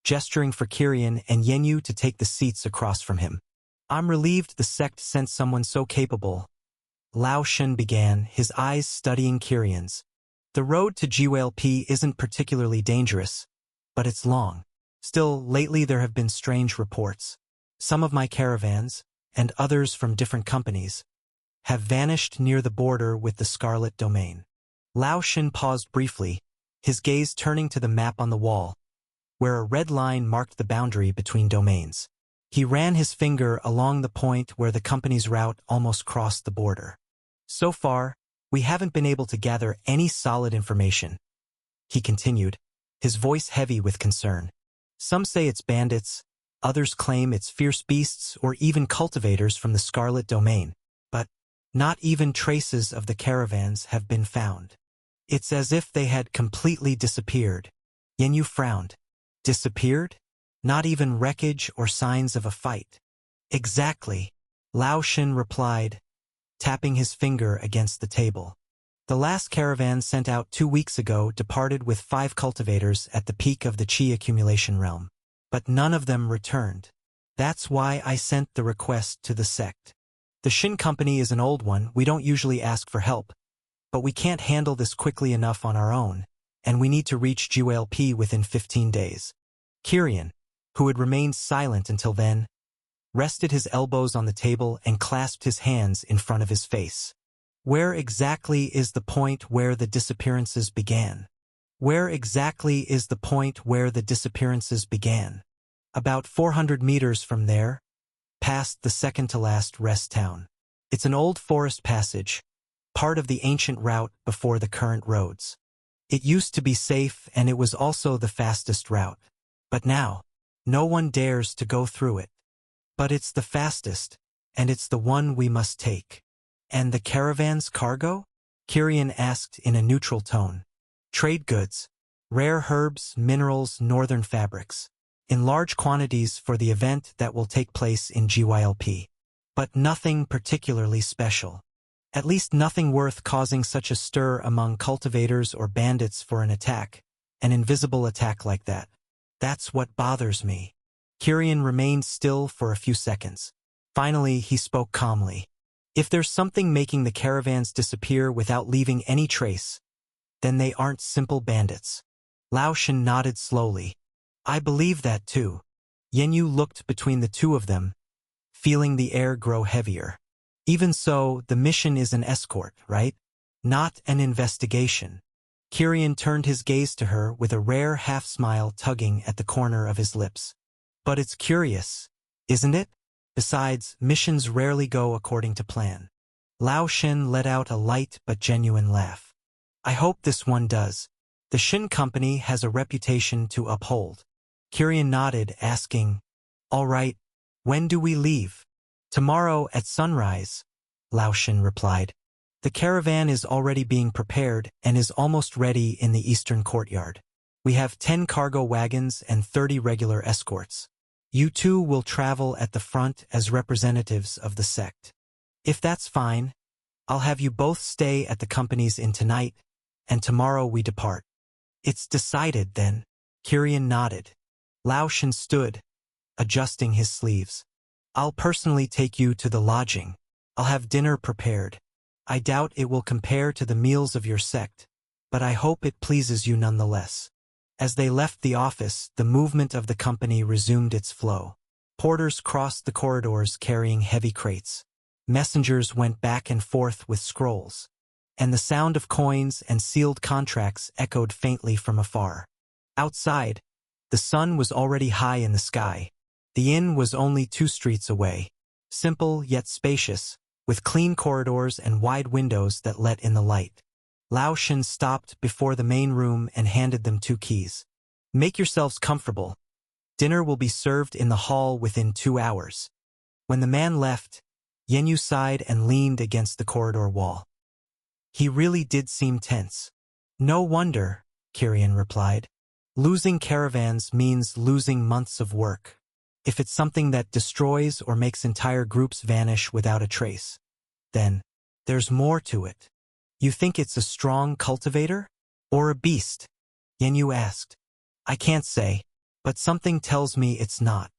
gesturing for Kirian and Yenyu to take the seats across from him. I'm relieved the sect sent someone so capable. Lao Shen began, his eyes studying Kirian's. The road to GYLP isn't particularly dangerous, but it's long. Still, lately there have been strange reports. Some of my caravans, and others from different companies, have vanished near the border with the Scarlet Domain. Lao Shen paused briefly, his gaze turning to the map on the wall, where a red line marked the boundary between domains. He ran his finger along the point where the company's route almost crossed the border. So far, we haven't been able to gather any solid information, he continued, his voice heavy with concern. Some say it's bandits, others claim it's fierce beasts or even cultivators from the Scarlet Domain, but not even traces of the caravans have been found. It's as if they had completely disappeared. Yenyu frowned. Disappeared? Not even wreckage or signs of a fight. Exactly, Lao Shen replied, tapping his finger against the table. The last caravan sent out 2 weeks ago departed with 5 cultivators at the peak of the Qi accumulation realm, but none of them returned. That's why I sent the request to the sect. The Shin Company is an old one, we don't usually ask for help, but we can't handle this quickly enough on our own, and we need to reach GYLP within 15 days. Kirian, who had remained silent until then, rested his elbows on the table and clasped his hands in front of his face. Where exactly is the point where the disappearances began? Where exactly is the point where the disappearances began? About 400 meters from there, past the second-to-last rest town. It's an old forest passage, part of the ancient route before the current roads. It used to be safe and it was also the fastest route. But now, no one dares to go through it. But it's the fastest, and it's the one we must take. And the caravan's cargo? Kirian asked in a neutral tone. Trade goods, rare herbs, minerals, northern fabrics, in large quantities for the event that will take place in GYLP. But nothing particularly special. At least nothing worth causing such a stir among cultivators or bandits for an attack, an invisible attack like that. That's what bothers me. Kirian remained still for a few seconds. Finally, he spoke calmly. If there's something making the caravans disappear without leaving any trace, then they aren't simple bandits. Lao Shen nodded slowly. I believe that too. Yenyu looked between the two of them, feeling the air grow heavier. Even so, the mission is an escort, right? Not an investigation. Kirian turned his gaze to her with a rare half-smile tugging at the corner of his lips. But it's curious, isn't it? Besides, missions rarely go according to plan. Lao Shen let out a light but genuine laugh. I hope this one does. The Shin Company has a reputation to uphold. Kirian nodded, asking, All right, when do we leave? Tomorrow at sunrise, Lao Shen replied. The caravan is already being prepared and is almost ready in the eastern courtyard. We have 10 cargo wagons and 30 regular escorts. You two will travel at the front as representatives of the sect. If that's fine, I'll have you both stay at the company's inn tonight, and tomorrow we depart. It's decided then. Kirian nodded. Lao Shen stood, adjusting his sleeves. I'll personally take you to the lodging. I'll have dinner prepared. I doubt it will compare to the meals of your sect, but I hope it pleases you nonetheless. As they left the office, the movement of the company resumed its flow. Porters crossed the corridors carrying heavy crates. Messengers went back and forth with scrolls, and the sound of coins and sealed contracts echoed faintly from afar. Outside, the sun was already high in the sky. The inn was only 2 streets away, simple yet spacious, with clean corridors and wide windows that let in the light. Lao Shen stopped before the main room and handed them 2 keys. Make yourselves comfortable. Dinner will be served in the hall within 2 hours. When the man left, Yenyu sighed and leaned against the corridor wall. He really did seem tense. No wonder, Kirian replied. Losing caravans means losing months of work. If it's something that destroys or makes entire groups vanish without a trace, then there's more to it. You think it's a strong cultivator? Or a beast? Yenyu asked. I can't say, but something tells me it's not,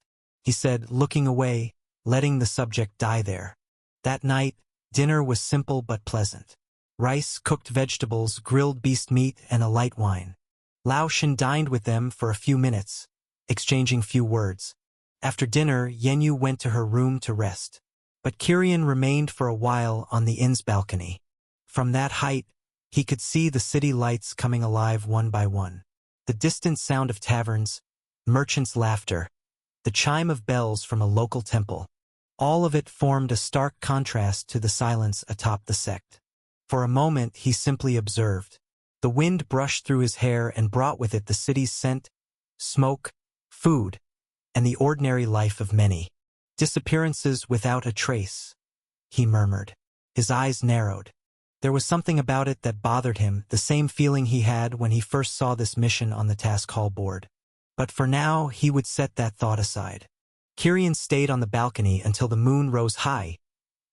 he said, looking away, letting the subject die there. That night, dinner was simple but pleasant. Rice, cooked vegetables, grilled beast meat, and a light wine. Lao Shen dined with them for a few minutes, exchanging few words. After dinner, Yenyu went to her room to rest. But Kirian remained for a while on the inn's balcony. From that height, he could see the city lights coming alive one by one. The distant sound of taverns, merchants' laughter, the chime of bells from a local temple. All of it formed a stark contrast to the silence atop the sect. For a moment, he simply observed. The wind brushed through his hair and brought with it the city's scent, smoke, food, and the ordinary life of many. Disappearances without a trace, he murmured. His eyes narrowed. There was something about it that bothered him, the same feeling he had when he first saw this mission on the task hall board. But for now, he would set that thought aside. Kirian stayed on the balcony until the moon rose high,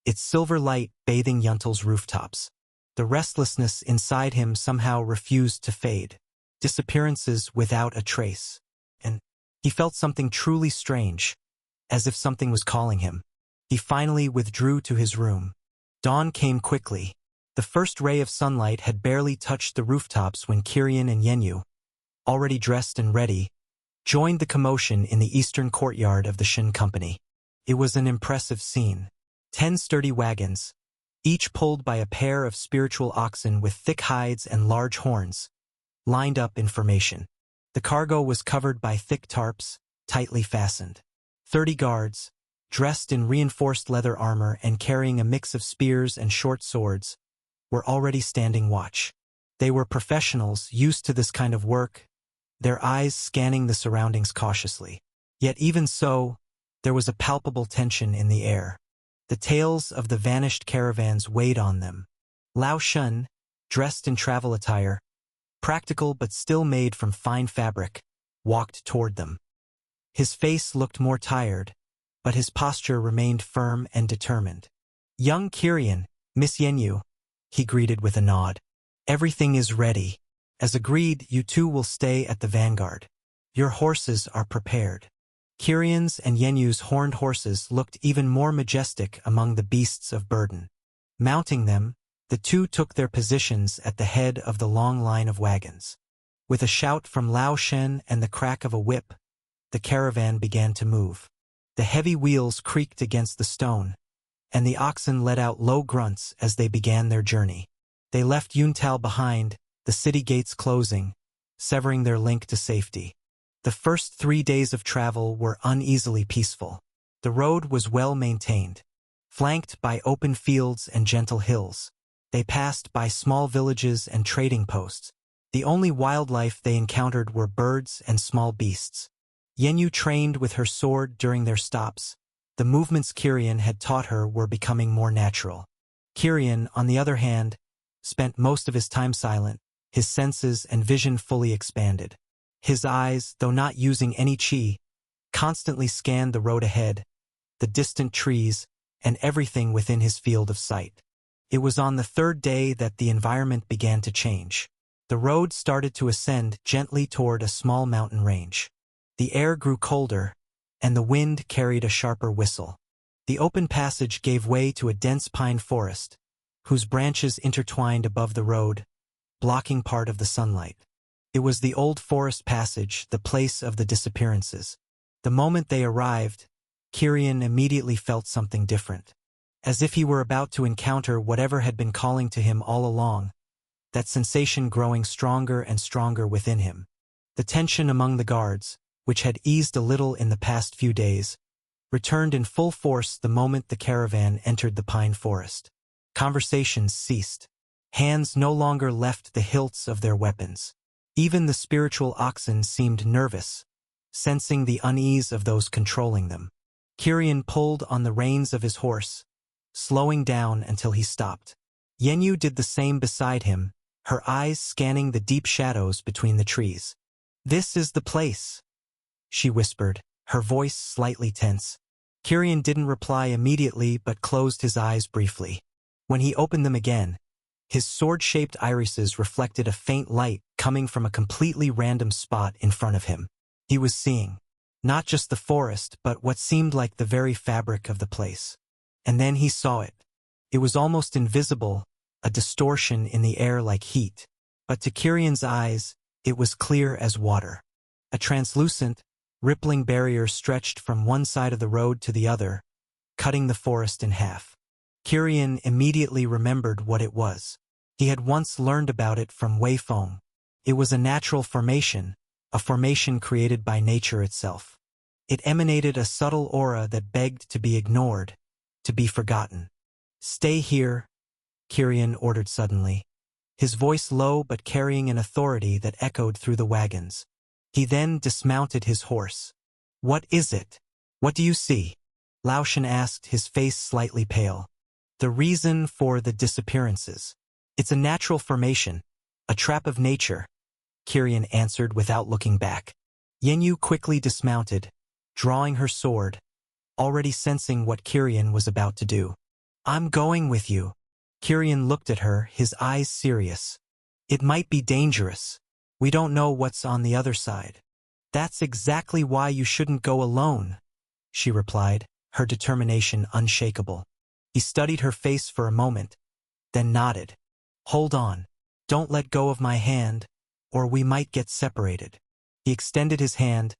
its silver light bathing Yuntel's rooftops. The restlessness inside him somehow refused to fade. Disappearances without a trace. And he felt something truly strange, as if something was calling him. He finally withdrew to his room. Dawn came quickly. The first ray of sunlight had barely touched the rooftops when Kirian and Yenyu, already dressed and ready, joined the commotion in the eastern courtyard of the Shin Company. It was an impressive scene. 10 sturdy wagons, each pulled by a pair of spiritual oxen with thick hides and large horns, lined up in formation. The cargo was covered by thick tarps, tightly fastened. 30 guards, dressed in reinforced leather armor and carrying a mix of spears and short swords, were already standing watch. They were professionals used to this kind of work, their eyes scanning the surroundings cautiously. Yet even so, there was a palpable tension in the air. The tales of the vanished caravans weighed on them. Lao Shen, dressed in travel attire, practical but still made from fine fabric, walked toward them. His face looked more tired, but his posture remained firm and determined. "Young Kirian, Miss Yenyu," he greeted with a nod. "Everything is ready. As agreed, you two will stay at the vanguard. Your horses are prepared." Kirian's and Yenyu's horned horses looked even more majestic among the beasts of burden. Mounting them, the two took their positions at the head of the long line of wagons. With a shout from Lao Shen and the crack of a whip, the caravan began to move. The heavy wheels creaked against the stone, and the oxen let out low grunts as they began their journey. They left Yuntao behind, the city gates closing, severing their link to safety. The first 3 days of travel were uneasily peaceful. The road was well maintained, flanked by open fields and gentle hills. They passed by small villages and trading posts. The only wildlife they encountered were birds and small beasts. Yenyu trained with her sword during their stops. The movements Kirian had taught her were becoming more natural. Kirian, on the other hand, spent most of his time silent, his senses and vision fully expanded. His eyes, though not using any qi, constantly scanned the road ahead, the distant trees, and everything within his field of sight. It was on the third day that the environment began to change. The road started to ascend gently toward a small mountain range. The air grew colder, and the wind carried a sharper whistle. The open passage gave way to a dense pine forest, whose branches intertwined above the road, blocking part of the sunlight. It was the old forest passage, the place of the disappearances. The moment they arrived, Kirian immediately felt something different. As if he were about to encounter whatever had been calling to him all along, that sensation growing stronger and stronger within him. The tension among the guards, which had eased a little in the past few days, returned in full force the moment the caravan entered the pine forest. Conversations ceased. Hands no longer left the hilts of their weapons. Even the spiritual oxen seemed nervous, sensing the unease of those controlling them. Kirian pulled on the reins of his horse, slowing down until he stopped. Yenyu did the same beside him, her eyes scanning the deep shadows between the trees. "This is the place," she whispered, her voice slightly tense. Kirian didn't reply immediately but closed his eyes briefly. When he opened them again, his sword-shaped irises reflected a faint light coming from a completely random spot in front of him. He was seeing not just the forest but what seemed like the very fabric of the place. And then he saw it. It was almost invisible, a distortion in the air like heat. But to Kirian's eyes, it was clear as water. A translucent, rippling barrier stretched from one side of the road to the other, cutting the forest in half. Kirian immediately remembered what it was. He had once learned about it from Wei Feng. It was a natural formation, a formation created by nature itself. It emanated a subtle aura that begged to be ignored, to be forgotten. "Stay here," Kirian ordered suddenly, his voice low but carrying an authority that echoed through the wagons. He then dismounted his horse. "What is it? What do you see?" Lao Shen asked, his face slightly pale. "The reason for the disappearances. It's a natural formation, a trap of nature," Kirian answered without looking back. Yenyu quickly dismounted, drawing her sword, already sensing what Kirian was about to do. "I'm going with you." Kirian looked at her, his eyes serious. "It might be dangerous. We don't know what's on the other side." "That's exactly why you shouldn't go alone," she replied, her determination unshakable. He studied her face for a moment, then nodded. "Hold on. Don't let go of my hand, or we might get separated." He extended his hand,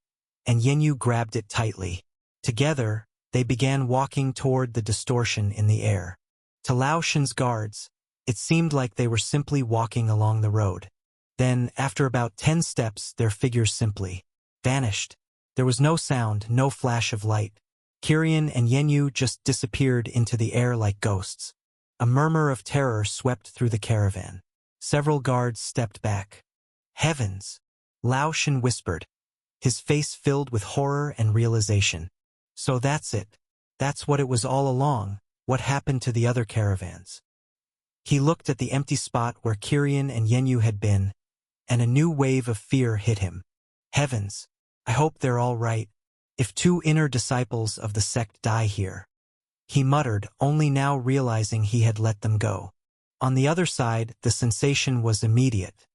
and Yenyu grabbed it tightly. Together, they began walking toward the distortion in the air. To Lao Shen's guards, it seemed like they were simply walking along the road. Then, after about 10 steps, their figures simply vanished. There was no sound, no flash of light. Kirian and Yenyu just disappeared into the air like ghosts. A murmur of terror swept through the caravan. Several guards stepped back. Heavens! Lao Shen whispered, his face filled with horror and realization. So that's it. That's what it was all along. What happened to the other caravans? He looked at the empty spot where Kirian and Yenyu had been, and a new wave of fear hit him. Heavens! I hope they're all right. If 2 inner disciples of the sect die here. He muttered, only now realizing he had let them go. On the other side, the sensation was immediate.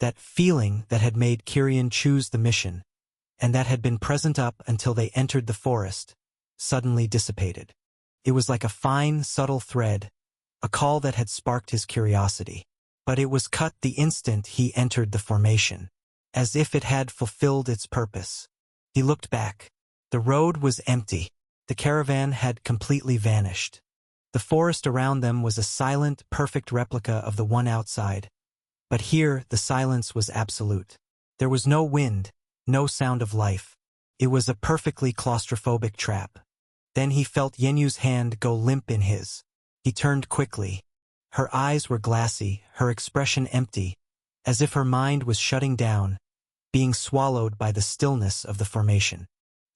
That feeling that had made Kirian choose the mission, and that had been present up until they entered the forest, suddenly dissipated. It was like a fine, subtle thread, a call that had sparked his curiosity. But it was cut the instant he entered the formation, as if it had fulfilled its purpose. He looked back. The road was empty. The caravan had completely vanished. The forest around them was a silent, perfect replica of the one outside. But here, the silence was absolute. There was no wind, no sound of life. It was a perfectly claustrophobic trap. Then he felt Yenyu's hand go limp in his. He turned quickly. Her eyes were glassy, her expression empty, as if her mind was shutting down, being swallowed by the stillness of the formation.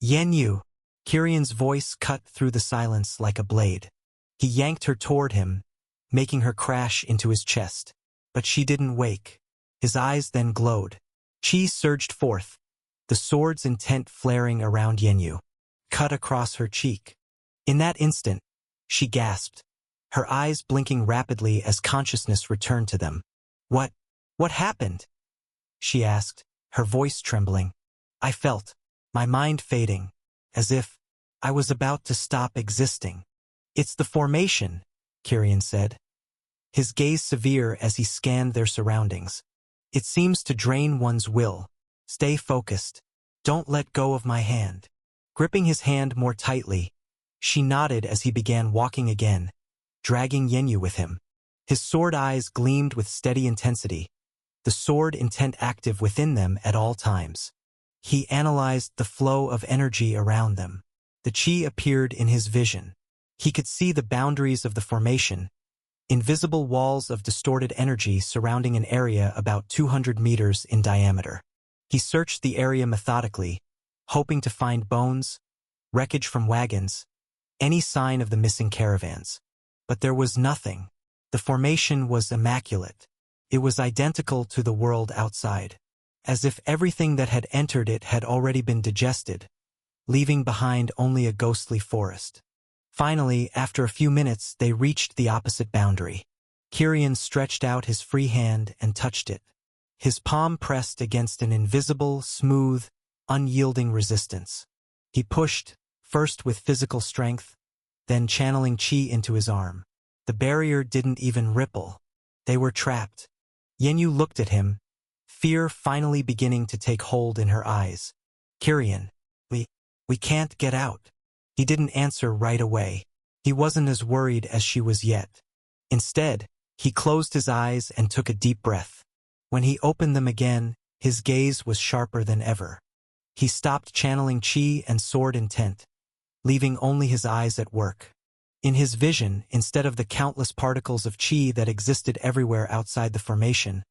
Yenyu! Kirian's voice cut through the silence like a blade. He yanked her toward him, making her crash into his chest. But she didn't wake. His eyes then glowed. Chi surged forth, the sword's intent flaring around Yenyu, cut across her cheek. In that instant, she gasped, her eyes blinking rapidly as consciousness returned to them. What happened? She asked, her voice trembling. I felt my mind fading, as if I was about to stop existing. It's the formation, Kirian said, his gaze severe as he scanned their surroundings. It seems to drain one's will. Stay focused. Don't let go of my hand. Gripping his hand more tightly, she nodded as he began walking again, dragging Yenyu with him. His sword eyes gleamed with steady intensity, the sword intent active within them at all times. He analyzed the flow of energy around them. The chi appeared in his vision. He could see the boundaries of the formation, invisible walls of distorted energy surrounding an area about 200 meters in diameter. He searched the area methodically, hoping to find bones, wreckage from wagons, any sign of the missing caravans. But there was nothing. The formation was immaculate. It was identical to the world outside, as if everything that had entered it had already been digested, leaving behind only a ghostly forest. Finally, after a few minutes, they reached the opposite boundary. Kirian stretched out his free hand and touched it. His palm pressed against an invisible, smooth, unyielding resistance. He pushed, first with physical strength, then channeling chi into his arm. The barrier didn't even ripple. They were trapped. Yenyu looked at him, fear finally beginning to take hold in her eyes. Kirian, we can't get out. He didn't answer right away. He wasn't as worried as she was yet. Instead, he closed his eyes and took a deep breath. When he opened them again, his gaze was sharper than ever. He stopped channeling chi and sword intent, leaving only his eyes at work. In his vision, instead of the countless particles of chi that existed everywhere outside the formation,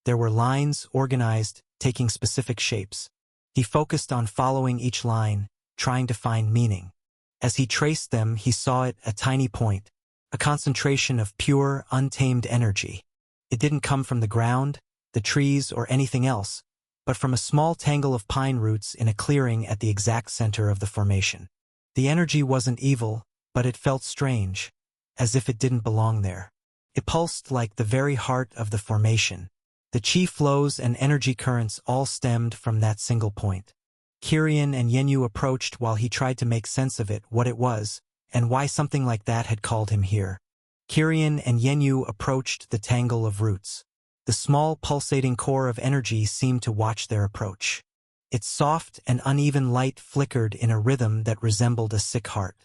there were lines organized, taking specific shapes. He focused on following each line, trying to find meaning. As he traced them, he saw it a tiny point, a concentration of pure, untamed energy. It didn't come from the ground, the trees, or anything else, but from a small tangle of pine roots in a clearing at the exact center of the formation. The energy wasn't evil, but it felt strange, as if it didn't belong there. It pulsed like the very heart of the formation. The chi flows and energy currents all stemmed from that single point. Kirian and Yenyu approached while he tried to make sense of it, what it was, and why something like that had called him here. Kirian and Yenyu approached the tangle of roots. The small pulsating core of energy seemed to watch their approach. Its soft and uneven light flickered in a rhythm that resembled a sick heart.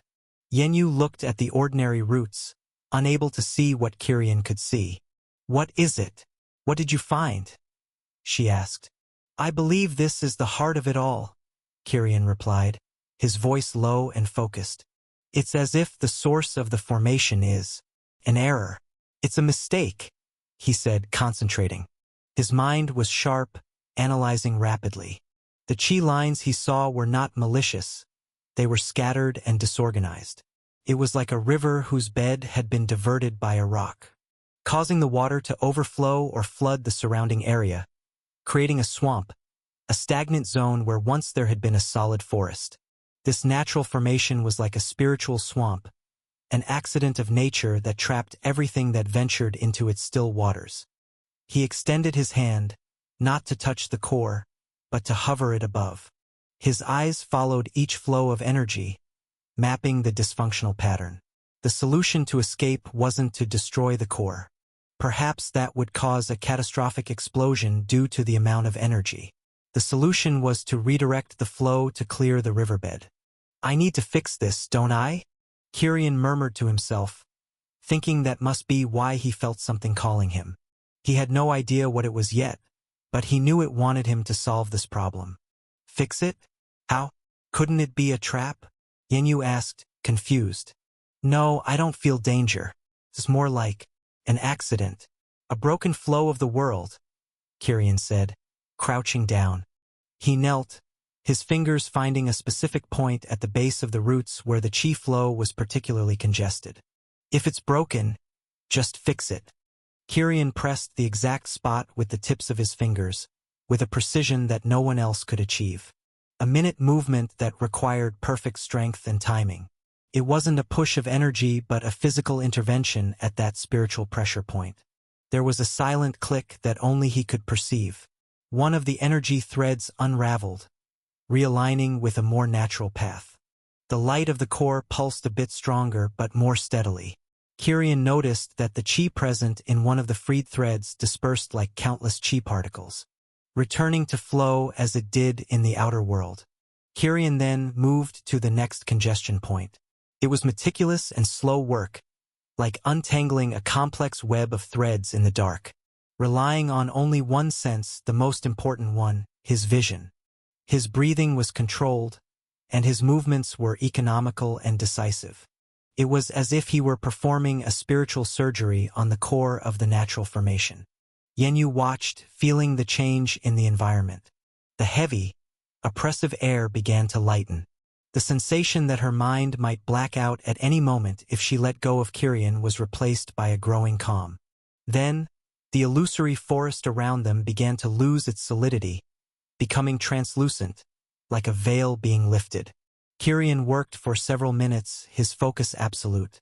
Yenyu looked at the ordinary roots, unable to see what Kirian could see. What is it? What did you find? She asked. I believe this is the heart of it all. Kirian replied, his voice low and focused. It's as if the source of the formation is an error. It's a mistake, he said, concentrating. His mind was sharp, analyzing rapidly. The chi lines he saw were not malicious. They were scattered and disorganized. It was like a river whose bed had been diverted by a rock, causing the water to overflow or flood the surrounding area, creating a swamp, a stagnant zone where once there had been a solid forest. This natural formation was like a spiritual swamp, an accident of nature that trapped everything that ventured into its still waters. He extended his hand, not to touch the core, but to hover it above. His eyes followed each flow of energy, mapping the dysfunctional pattern. The solution to escape wasn't to destroy the core. Perhaps that would cause a catastrophic explosion due to the amount of energy. The solution was to redirect the flow to clear the riverbed. I need to fix this, don't I? Kirian murmured to himself, thinking that must be why he felt something calling him. He had no idea what it was yet, but he knew it wanted him to solve this problem. Fix it? How? Couldn't it be a trap? Yenyu asked, confused. No, I don't feel danger. It's more like an accident. A broken flow of the world, Kirian said, crouching down. He knelt, his fingers finding a specific point at the base of the roots where the chi flow was particularly congested. If it's broken, just fix it. Kirian pressed the exact spot with the tips of his fingers, with a precision that no one else could achieve. A minute movement that required perfect strength and timing. It wasn't a push of energy but a physical intervention at that spiritual pressure point. There was a silent click that only he could perceive. One of the energy threads unraveled, realigning with a more natural path. The light of the core pulsed a bit stronger but more steadily. Kirian noticed that the chi present in one of the freed threads dispersed like countless chi particles, returning to flow as it did in the outer world. Kirian then moved to the next congestion point. It was meticulous and slow work, like untangling a complex web of threads in the dark, relying on only one sense, the most important one, his vision. His breathing was controlled, and his movements were economical and decisive. It was as if he were performing a spiritual surgery on the core of the natural formation. Yenyu watched, feeling the change in the environment. The heavy, oppressive air began to lighten. The sensation that her mind might black out at any moment if she let go of Kirian was replaced by a growing calm. Then, the illusory forest around them began to lose its solidity, becoming translucent, like a veil being lifted. Kirian worked for several minutes, his focus absolute.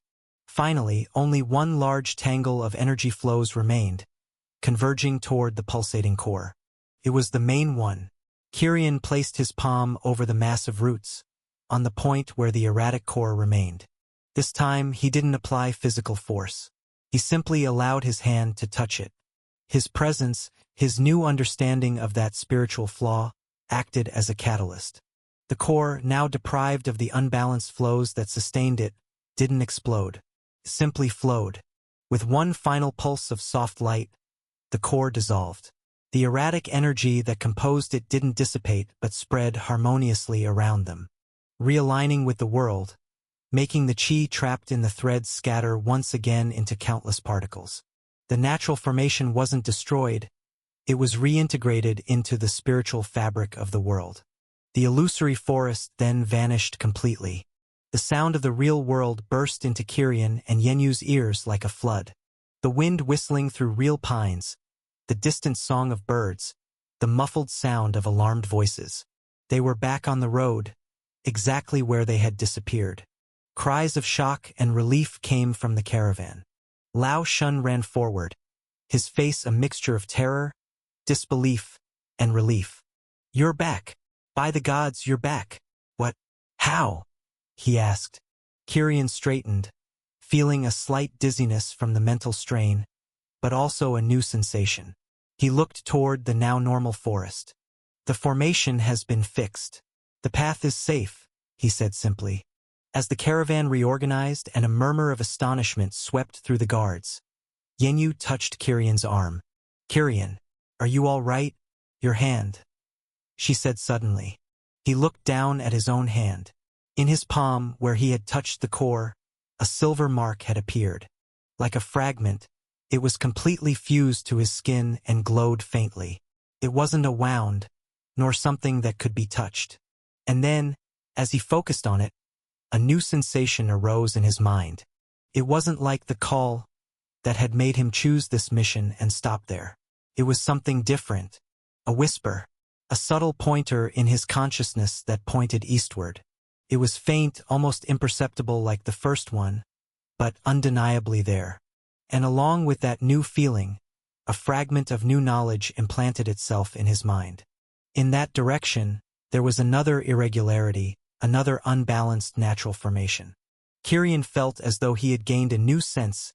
Finally, only one large tangle of energy flows remained, converging toward the pulsating core. It was the main one. Kirian placed his palm over the massive roots, on the point where the erratic core remained. This time, he didn't apply physical force. He simply allowed his hand to touch it. His presence, his new understanding of that spiritual flaw, acted as a catalyst. The core, now deprived of the unbalanced flows that sustained it, didn't explode. It simply flowed. With one final pulse of soft light, the core dissolved. The erratic energy that composed it didn't dissipate but spread harmoniously around them, realigning with the world, making the chi trapped in the threads scatter once again into countless particles. The natural formation wasn't destroyed, it was reintegrated into the spiritual fabric of the world. The illusory forest then vanished completely. The sound of the real world burst into Kirian and Yenyu's ears like a flood. The wind whistling through real pines, the distant song of birds, the muffled sound of alarmed voices. They were back on the road, exactly where they had disappeared. Cries of shock and relief came from the caravan. Lao Shun ran forward, his face a mixture of terror, disbelief, and relief. You're back. By the gods, you're back. What? How? He asked. Kirian straightened, feeling a slight dizziness from the mental strain, but also a new sensation. He looked toward the now normal forest. The formation has been fixed. The path is safe, he said simply. As the caravan reorganized and a murmur of astonishment swept through the guards, Yenyu touched Kirian's arm. Kirian, are you all right? Your hand, she said suddenly. He looked down at his own hand. In his palm, where he had touched the core, a silver mark had appeared. Like a fragment, it was completely fused to his skin and glowed faintly. It wasn't a wound, nor something that could be touched. And then, as he focused on it, a new sensation arose in his mind. It wasn't like the call that had made him choose this mission and stop there. It was something different, a whisper, a subtle pointer in his consciousness that pointed eastward. It was faint, almost imperceptible like the first one, but undeniably there. And along with that new feeling, a fragment of new knowledge implanted itself in his mind. In that direction, there was another irregularity, another unbalanced natural formation. Kirian felt as though he had gained a new sense,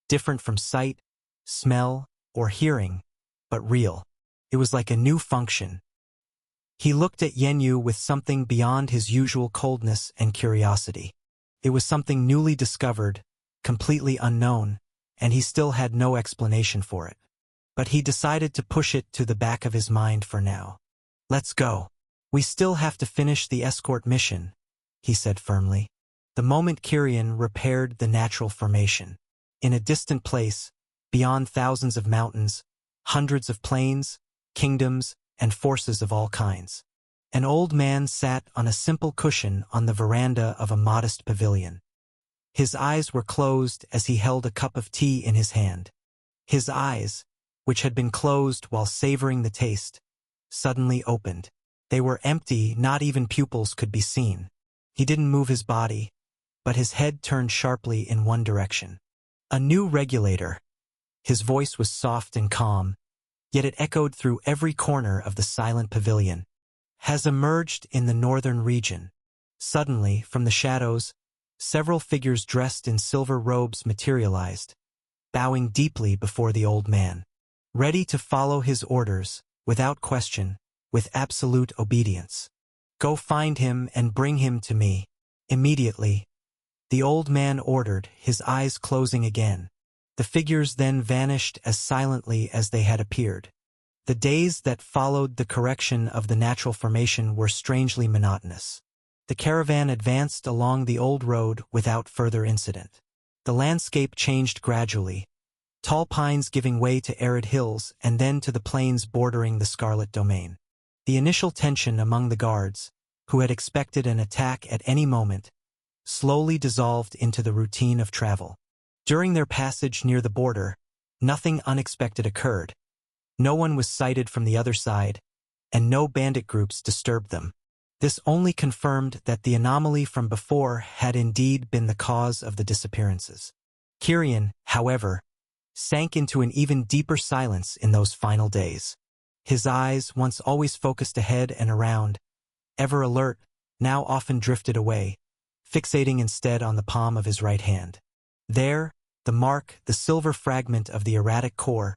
different from sight, smell, or hearing, but real. It was like a new function. He looked at Yenyu with something beyond his usual coldness and curiosity. It was something newly discovered, completely unknown, and he still had no explanation for it. But he decided to push it to the back of his mind for now. "Let's go. We still have to finish the escort mission," he said firmly. The moment Kirian repaired the natural formation. In a distant place, beyond thousands of mountains, hundreds of plains, kingdoms, and forces of all kinds. An old man sat on a simple cushion on the veranda of a modest pavilion. His eyes were closed as he held a cup of tea in his hand. His eyes, which had been closed while savoring the taste, suddenly opened. They were empty, not even pupils could be seen. He didn't move his body, but his head turned sharply in one direction. A new regulator. His voice was soft and calm, yet it echoed through every corner of the silent pavilion. Has emerged in the northern region. Suddenly, from the shadows, several figures dressed in silver robes materialized, bowing deeply before the old man, ready to follow his orders, without question, with absolute obedience. "Go find him and bring him to me, immediately," the old man ordered, his eyes closing again. The figures then vanished as silently as they had appeared. The days that followed the correction of the natural formation were strangely monotonous. The caravan advanced along the old road without further incident. The landscape changed gradually, tall pines giving way to arid hills and then to the plains bordering the Scarlet Domain. The initial tension among the guards, who had expected an attack at any moment, slowly dissolved into the routine of travel. During their passage near the border, nothing unexpected occurred. No one was sighted from the other side, and no bandit groups disturbed them. This only confirmed that the anomaly from before had indeed been the cause of the disappearances. Kirian, however, sank into an even deeper silence in those final days. His eyes, once always focused ahead and around, ever alert, now often drifted away, fixating instead on the palm of his right hand. There, the mark, the silver fragment of the erratic core,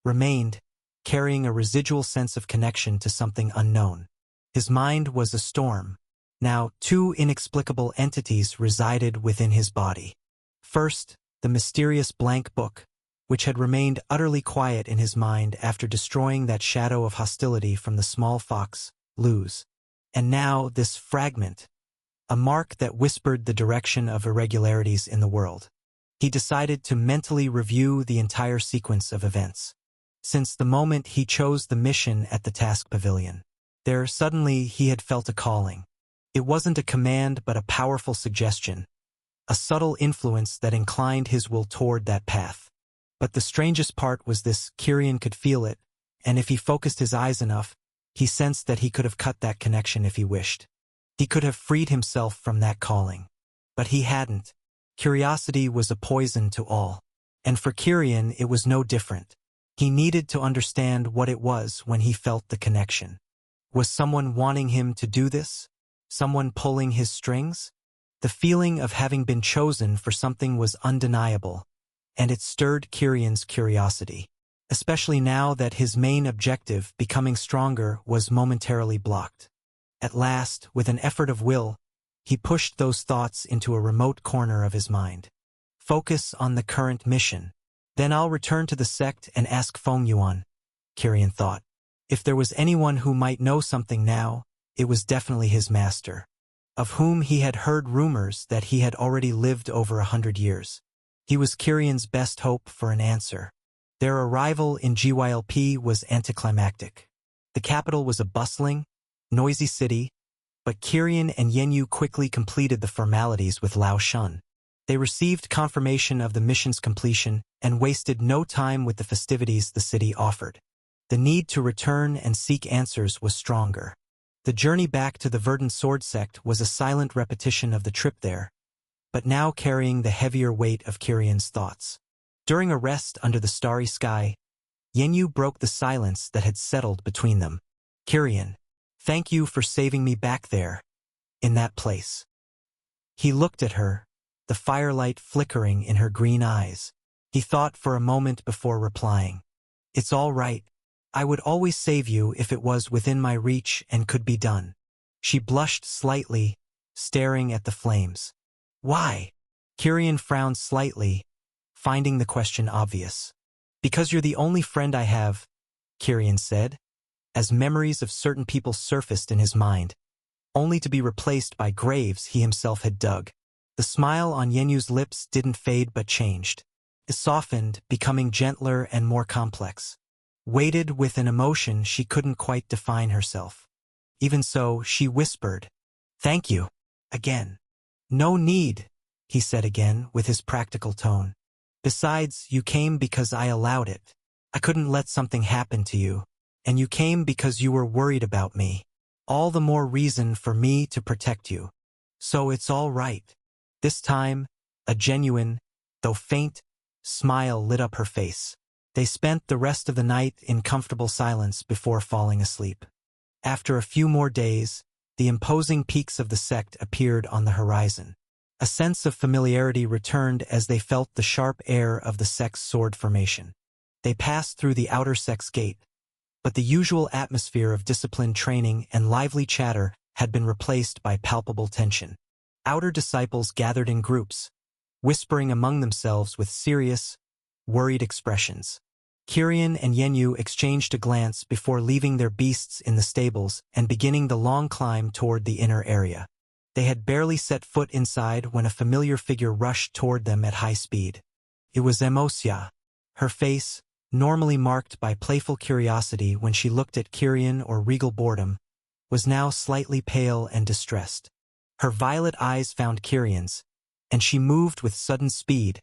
remained, carrying a residual sense of connection to something unknown. His mind was a storm. Now, two inexplicable entities resided within his body. First, the mysterious blank book, which had remained utterly quiet in his mind after destroying that shadow of hostility from the small fox, Luz. And now this fragment, a mark that whispered the direction of irregularities in the world. He decided to mentally review the entire sequence of events. Since the moment he chose the mission at the task pavilion, there suddenly he had felt a calling. It wasn't a command but a powerful suggestion, a subtle influence that inclined his will toward that path. But the strangest part was this: Kirian could feel it, and if he focused his eyes enough, he sensed that he could have cut that connection if he wished. He could have freed himself from that calling. But he hadn't. Curiosity was a poison to all. And for Kirian it was no different. He needed to understand what it was when he felt the connection. Was someone wanting him to do this? Someone pulling his strings? The feeling of having been chosen for something was undeniable, and it stirred Kirian's curiosity, especially now that his main objective, becoming stronger, was momentarily blocked. At last, with an effort of will, he pushed those thoughts into a remote corner of his mind. Focus on the current mission. Then I'll return to the sect and ask Feng Yuan, Kirian thought. If there was anyone who might know something now, it was definitely his master, of whom he had heard rumors that he had already lived over 100 years. He was Kirian's best hope for an answer. Their arrival in GYLP was anticlimactic. The capital was a bustling, noisy city, but Kirian and Yenyu quickly completed the formalities with Lao Shun. They received confirmation of the mission's completion and wasted no time with the festivities the city offered. The need to return and seek answers was stronger. The journey back to the Verdant Sword Sect was a silent repetition of the trip there, but now carrying the heavier weight of Kirian's thoughts. During a rest under the starry sky, Yenyu broke the silence that had settled between them. Kirian, thank you for saving me back there, in that place. He looked at her, the firelight flickering in her green eyes. He thought for a moment before replying. It's all right. I would always save you if it was within my reach and could be done. She blushed slightly, staring at the flames. Why? Kirian frowned slightly, finding the question obvious. Because you're the only friend I have, Kirian said, as memories of certain people surfaced in his mind, only to be replaced by graves he himself had dug. The smile on Yenyu's lips didn't fade but changed. It softened, becoming gentler and more complex. Weighted with an emotion she couldn't quite define herself. Even so, she whispered, "Thank you." Again. "No need," he said again with his practical tone. "Besides, you came because I allowed it. I couldn't let something happen to you. And you came because you were worried about me. All the more reason for me to protect you. So it's all right." This time, a genuine, though faint, smile lit up her face. They spent the rest of the night in comfortable silence before falling asleep. After a few more days, the imposing peaks of the sect appeared on the horizon. A sense of familiarity returned as they felt the sharp air of the sect's sword formation. They passed through the outer sect's gate, but the usual atmosphere of disciplined training and lively chatter had been replaced by palpable tension. Outer disciples gathered in groups, whispering among themselves with serious, worried expressions. Kirian and Yenyu exchanged a glance before leaving their beasts in the stables and beginning the long climb toward the inner area. They had barely set foot inside when a familiar figure rushed toward them at high speed. It was Emosia. Her face, normally marked by playful curiosity when she looked at Kirian or regal boredom, was now slightly pale and distressed. Her violet eyes found Kirian's, and she moved with sudden speed,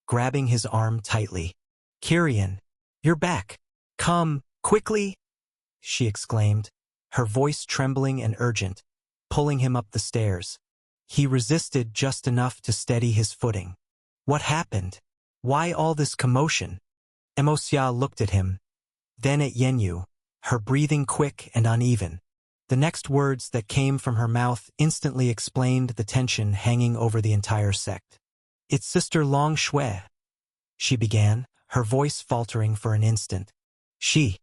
grabbing his arm tightly. "Kirian, you're back. Come, quickly!" she exclaimed, her voice trembling and urgent, pulling him up the stairs. He resisted just enough to steady his footing. What happened? Why all this commotion? Emosia looked at him, then at Yenyu, her breathing quick and uneven. The next words that came from her mouth instantly explained the tension hanging over the entire sect. "It's Sister Long Shui," she began, her voice faltering for an instant. She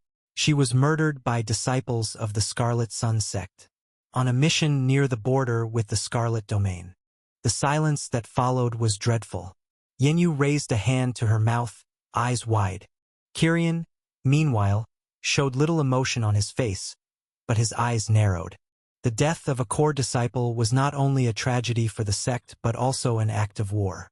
was murdered by disciples of the Scarlet Sun sect, on a mission near the border with the Scarlet Domain. The silence that followed was dreadful. Yenyu raised a hand to her mouth, eyes wide. Kirian, meanwhile, showed little emotion on his face, but his eyes narrowed. The death of a core disciple was not only a tragedy for the sect but also an act of war.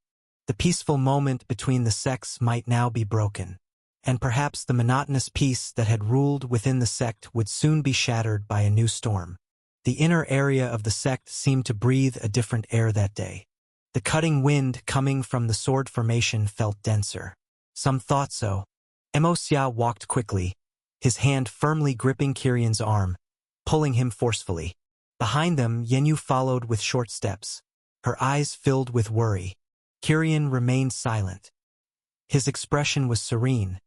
The peaceful moment between the sects might now be broken, and perhaps the monotonous peace that had ruled within the sect would soon be shattered by a new storm. The inner area of the sect seemed to breathe a different air that day. The cutting wind coming from the sword formation felt denser. Some thought so. Emosia walked quickly, his hand firmly gripping Kirian's arm, pulling him forcefully. Behind them, Yenyu followed with short steps, her eyes filled with worry. Kirian remained silent. His expression was serene,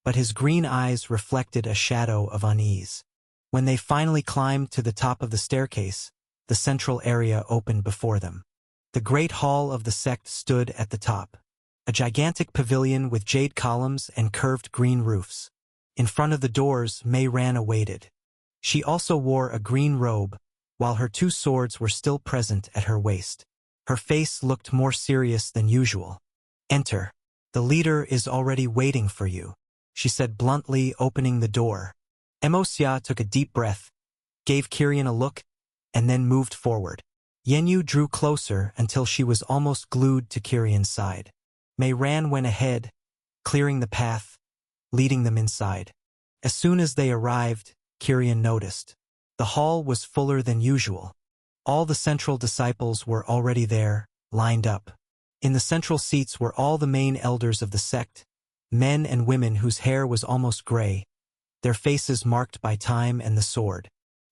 but his green eyes reflected a shadow of unease. When they finally climbed to the top of the staircase, the central area opened before them. The great hall of the sect stood at the top, a gigantic pavilion with jade columns and curved green roofs. In front of the doors, Mei Ran awaited. She also wore a green robe, while her two swords were still present at her waist. Her face looked more serious than usual. "Enter. The leader is already waiting for you," she said bluntly, opening the door. Emosia took a deep breath, gave Kirian a look, and then moved forward. Yenyu drew closer until she was almost glued to Kirion's side. Mei Ran went ahead, clearing the path, leading them inside. As soon as they arrived, Kirion noticed. The hall was fuller than usual. All the central disciples were already there, lined up. In the central seats were all the main elders of the sect, men and women whose hair was almost gray, their faces marked by time and the sword,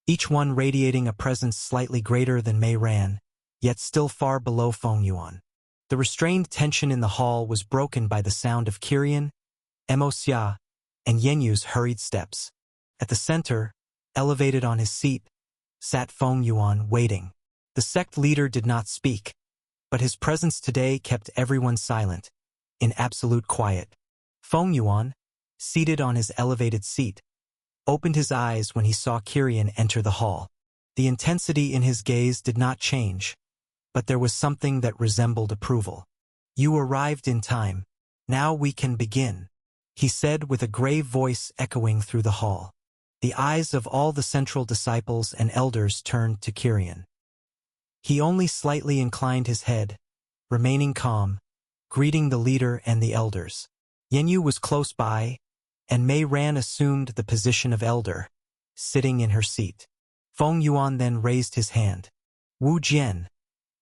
each one radiating a presence slightly greater than Mei Ran, yet still far below Feng Yuan. The restrained tension in the hall was broken by the sound of Kirion, Mo Xia, and Yenyu's hurried steps. At the center, elevated on his seat, sat Feng Yuan waiting. The sect leader did not speak, but his presence today kept everyone silent, in absolute quiet. Feng Yuan, seated on his elevated seat, opened his eyes when he saw Kirion enter the hall. The intensity in his gaze did not change, but there was something that resembled approval. "You arrived in time. Now we can begin," he said with a grave voice echoing through the hall. The eyes of all the central disciples and elders turned to Kirion. He only slightly inclined his head, remaining calm, greeting the leader and the elders. Yenyu was close by, and Mei Ran assumed the position of elder, sitting in her seat. Feng Yuan then raised his hand. "Wu Jian,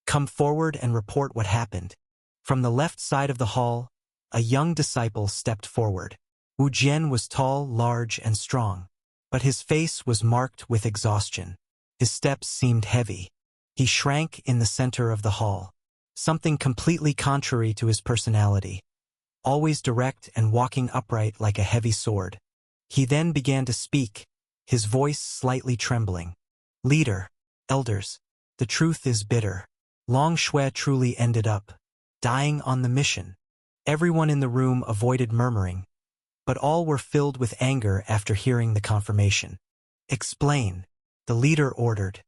come forward and report what happened." From the left side of the hall, a young disciple stepped forward. Wu Jian was tall, large, and strong, but his face was marked with exhaustion. His steps seemed heavy. He shrank in the center of the hall, something completely contrary to his personality, always direct and walking upright like a heavy sword. He then began to speak, his voice slightly trembling. "Leader, elders, the truth is bitter. Long Shui truly ended up dying on the mission." Everyone in the room avoided murmuring, but all were filled with anger after hearing the confirmation. "Explain," the leader ordered.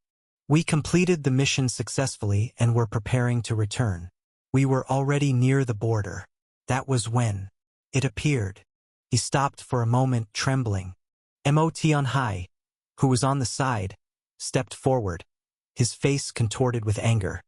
"We completed the mission successfully and were preparing to return. We were already near the border. That was when it appeared." He stopped for a moment, trembling. Mo Tianhai, who was on the side, stepped forward, his face contorted with anger.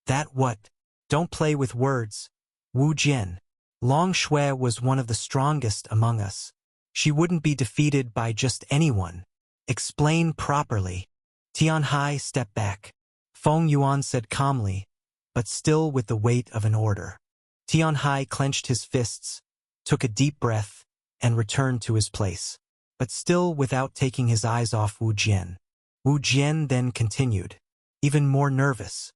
"That what? Don't play with words, Wu Jian. Long Shui was one of the strongest among us. She wouldn't be defeated by just anyone. Explain properly." Tianhai stepped back. Feng Yuan said calmly, but still with the weight of an order. Tianhai clenched his fists, took a deep breath, and returned to his place, but still without taking his eyes off Wu Jian. Wu Jian then continued, even more nervous.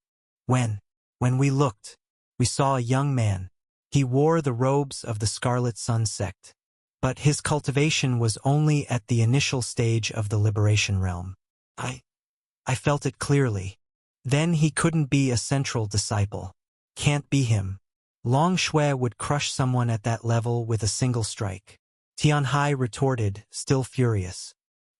When we looked, we saw a young man. He wore the robes of the Scarlet Sun sect, but his cultivation was only at the initial stage of the Liberation Realm. I felt it clearly. Then he couldn't be a central disciple. Can't be him. Long Shui would crush someone at that level with a single strike. Tianhai retorted, still furious.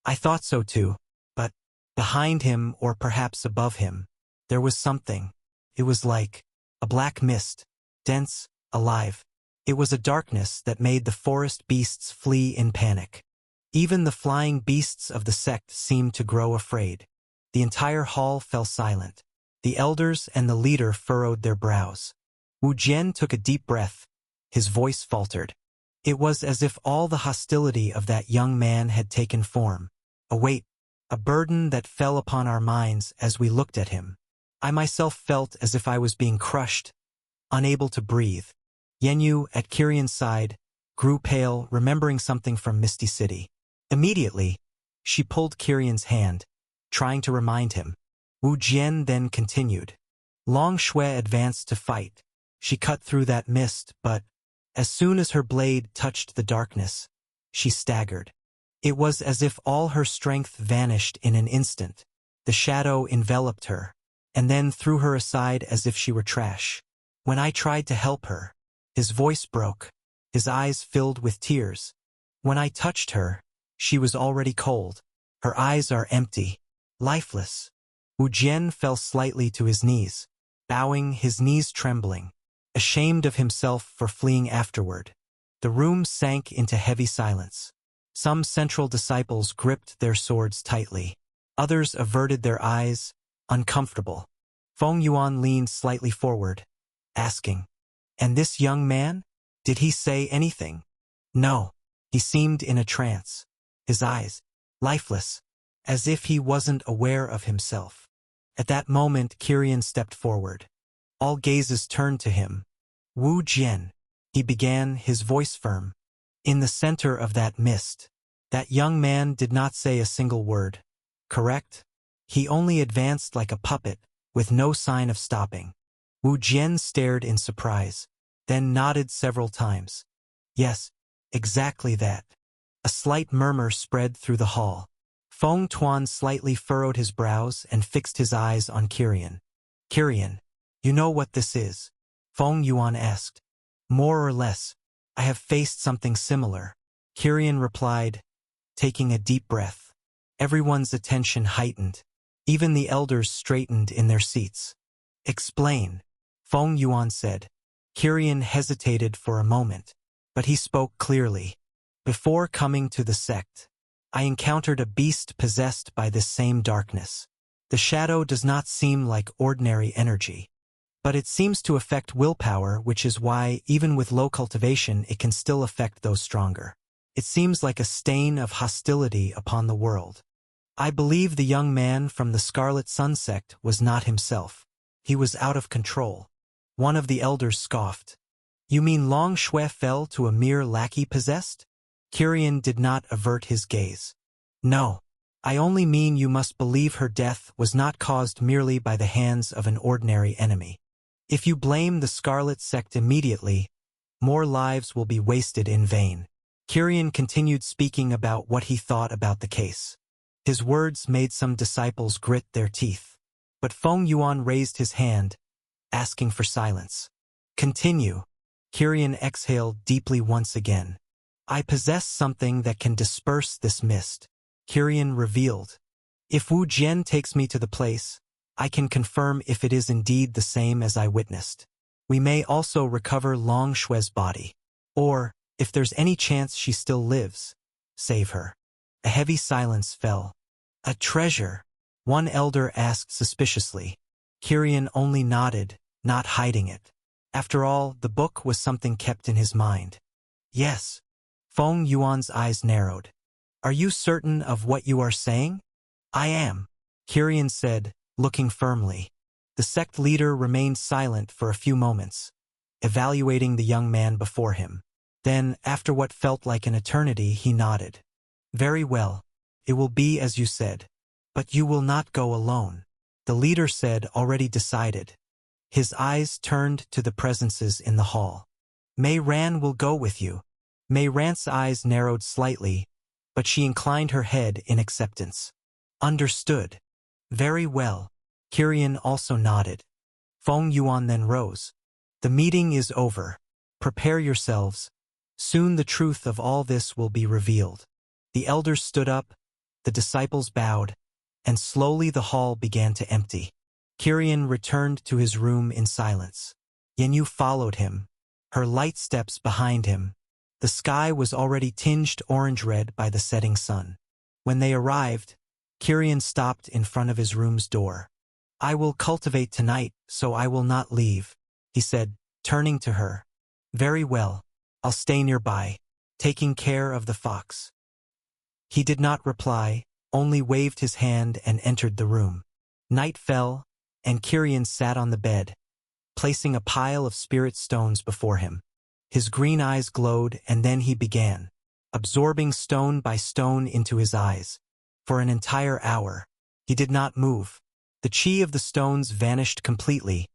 "I thought so too, but behind him, or perhaps above him, there was something. It was like a black mist, dense, alive. It was a darkness that made the forest beasts flee in panic. Even the flying beasts of the sect seemed to grow afraid." The entire hall fell silent. The elders and the leader furrowed their brows. Wu Jian took a deep breath. His voice faltered. It was as if all the hostility of that young man had taken form. A weight, a burden that fell upon our minds as we looked at him. I myself felt as if I was being crushed, unable to breathe. Yenyu, at Kirion's side, grew pale, remembering something from Misty City. Immediately, she pulled Kirion's hand, trying to remind him. Wu Jian then continued. Long Shui advanced to fight. She cut through that mist, but as soon as her blade touched the darkness, she staggered. It was as if all her strength vanished in an instant. The shadow enveloped her, and then threw her aside as if she were trash. When I tried to help her, his voice broke, his eyes filled with tears. When I touched her, she was already cold. Her eyes are empty, lifeless. Wu Jian fell slightly to his knees, bowing, his knees trembling, ashamed of himself for fleeing afterward. The room sank into heavy silence. Some central disciples gripped their swords tightly. Others averted their eyes, uncomfortable. Feng Yuan leaned slightly forward, asking, "And this young man? Did he say anything?" "No." He seemed in a trance, his eyes lifeless, as if he wasn't aware of himself. At that moment, Kirian stepped forward. All gazes turned to him. "Wu Jian," he began, his voice firm. In the center of that mist, that young man did not say a single word. Correct? He only advanced like a puppet, with no sign of stopping. Wu Jian stared in surprise, then nodded several times. "Yes, exactly that." A slight murmur spread through the hall. Feng Tuan slightly furrowed his brows and fixed his eyes on Kirian. "Kirian, you know what this is?" Feng Yuan asked. "More or less. I have faced something similar." Kirian replied, taking a deep breath. Everyone's attention heightened. Even the elders straightened in their seats. "Explain," Feng Yuan said. Kirian hesitated for a moment, but he spoke clearly. "Before coming to the sect, I encountered a beast possessed by this same darkness. The shadow does not seem like ordinary energy, but it seems to affect willpower, which is why, even with low cultivation, it can still affect those stronger. It seems like a stain of hostility upon the world. I believe the young man from the Scarlet Sun sect was not himself. He was out of control." One of the elders scoffed. "You mean Long Shui fell to a mere lackey possessed?" Kirian did not avert his gaze. "No. I only mean you must believe her death was not caused merely by the hands of an ordinary enemy. If you blame the Scarlet Sect immediately, more lives will be wasted in vain." Kirian continued speaking about what he thought about the case. His words made some disciples grit their teeth. But Feng Yuan raised his hand, asking for silence. "Continue." Kirian exhaled deeply once again. "I possess something that can disperse this mist," Kirian revealed. "If Wu Jian takes me to the place, I can confirm if it is indeed the same as I witnessed. We may also recover Long Shui's body. Or, if there's any chance she still lives, save her." A heavy silence fell. "A treasure?" one elder asked suspiciously. Kirian only nodded, not hiding it. After all, the book was something kept in his mind. "Yes." Feng Yuan's eyes narrowed. "Are you certain of what you are saying?" "I am," Kirian said, looking firmly. The sect leader remained silent for a few moments, evaluating the young man before him. Then, after what felt like an eternity, he nodded. "Very well. It will be as you said. But you will not go alone," the leader said, already decided. His eyes turned to the presences in the hall. "Mei Ran will go with you." Mei Ran's eyes narrowed slightly, but she inclined her head in acceptance. "Understood." "Very well." Kirian also nodded. Feng Yuan then rose. "The meeting is over. Prepare yourselves. Soon the truth of all this will be revealed." The elders stood up, the disciples bowed, and slowly the hall began to empty. Kirian returned to his room in silence. Yanyu followed him, her light steps behind him. The sky was already tinged orange-red by the setting sun. When they arrived, Kirian stopped in front of his room's door. "I will cultivate tonight, so I will not leave," he said, turning to her. "Very well. I'll stay nearby, taking care of the fox." He did not reply, only waved his hand and entered the room. Night fell, and Kirian sat on the bed, placing a pile of spirit stones before him. His green eyes glowed, and then he began, absorbing stone by stone into his eyes. For an entire hour, he did not move. The chi of the stones vanished completely,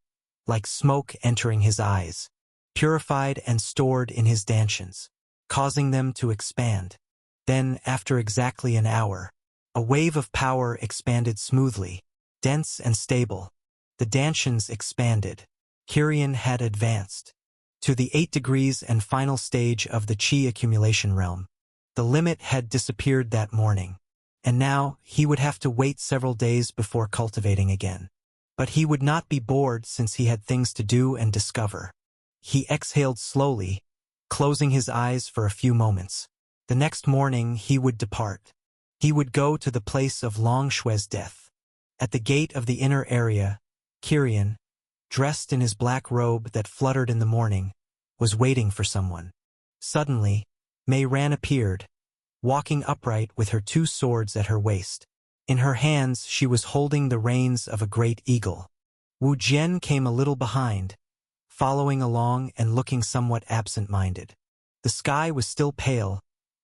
like smoke entering his eyes, purified and stored in his dantians, causing them to expand. Then, after exactly an hour, a wave of power expanded smoothly, dense and stable. The dantians expanded. Kirian had advanced to the 8 degrees and final stage of the chi accumulation realm. The limit had disappeared that morning, and now he would have to wait several days before cultivating again. But he would not be bored since he had things to do and discover. He exhaled slowly, closing his eyes for a few moments. The next morning he would depart. He would go to the place of Long Shui's death. At the gate of the inner area, Kirian, dressed in his black robe that fluttered in the morning, was waiting for someone. Suddenly, Mei Ran appeared, walking upright with her two swords at her waist. In her hands she was holding the reins of a great eagle. Wu Jian came a little behind, following along and looking somewhat absent-minded. The sky was still pale,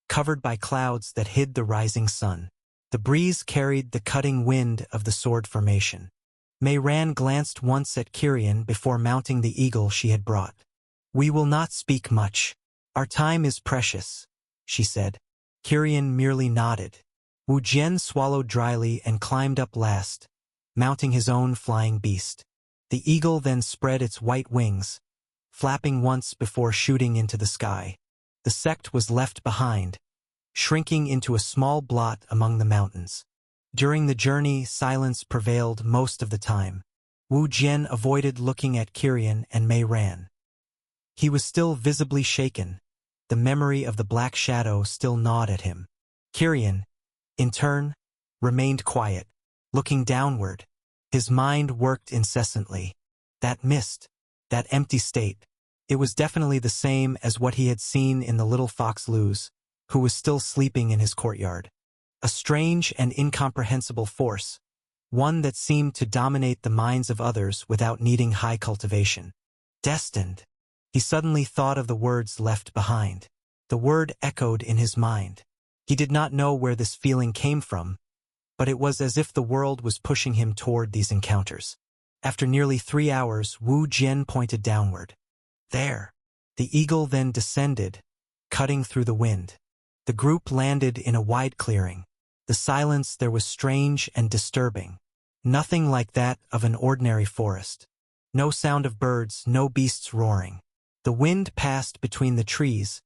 covered by clouds that hid the rising sun. The breeze carried the cutting wind of the sword formation. Mei Ran glanced once at Kirian before mounting the eagle she had brought. "We will not speak much. Our time is precious," she said. Kirian merely nodded. Wu Jian swallowed dryly and climbed up last, mounting his own flying beast. The eagle then spread its white wings, flapping once before shooting into the sky. The sect was left behind, shrinking into a small blot among the mountains. During the journey, silence prevailed most of the time. Wu Jian avoided looking at Kirian and Mei Ran. He was still visibly shaken. The memory of the black shadow still gnawed at him. Kirian, in turn, remained quiet, looking downward. His mind worked incessantly. That mist, that empty state, it was definitely the same as what he had seen in the little fox Luz, who was still sleeping in his courtyard. A strange and incomprehensible force, one that seemed to dominate the minds of others without needing high cultivation. Destined. He suddenly thought of the words left behind. The word echoed in his mind. He did not know where this feeling came from, but it was as if the world was pushing him toward these encounters. After nearly 3 hours, Wu Jian pointed downward. There. The eagle then descended, cutting through the wind. The group landed in a wide clearing. The silence there was strange and disturbing. Nothing like that of an ordinary forest. No sound of birds, no beasts roaring. The wind passed between the trees,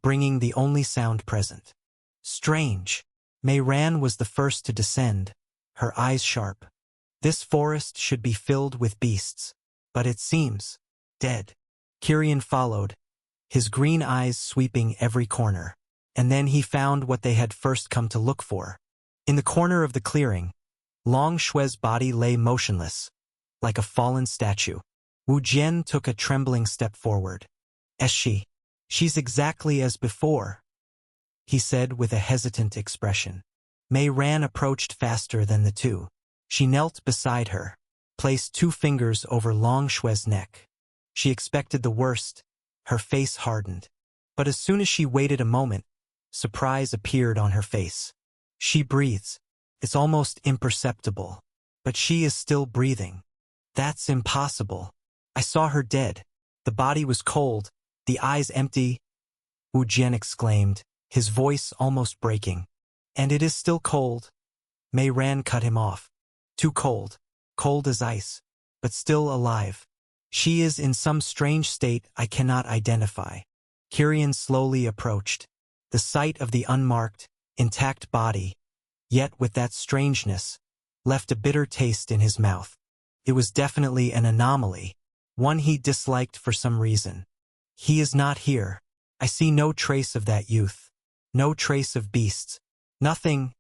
bringing the only sound present. Strange. Mei Ran was the first to descend, her eyes sharp. This forest should be filled with beasts, but it seems dead. Kirian followed, his green eyes sweeping every corner. And then he found what they had first come to look for. In the corner of the clearing, Long Shui's body lay motionless, like a fallen statue. Wu Jian took a trembling step forward. She's exactly as before, he said with a hesitant expression. Mei Ran approached faster than the two. She knelt beside her, placed 2 fingers over Long Shui's neck. She expected the worst, her face hardened. But as soon as she waited a moment, surprise appeared on her face. She breathes. It's almost imperceptible. But she is still breathing. That's impossible. I saw her dead. The body was cold, the eyes empty, Wu Jian exclaimed, his voice almost breaking. And it is still cold. Mei Ran cut him off. Too cold. Cold as ice. But still alive. She is in some strange state I cannot identify. Kirian slowly approached. The sight of the unmarked, intact body, yet with that strangeness, left a bitter taste in his mouth. It was definitely an anomaly, one he disliked for some reason. He is not here. I see no trace of that youth. No trace of beasts. Nothing,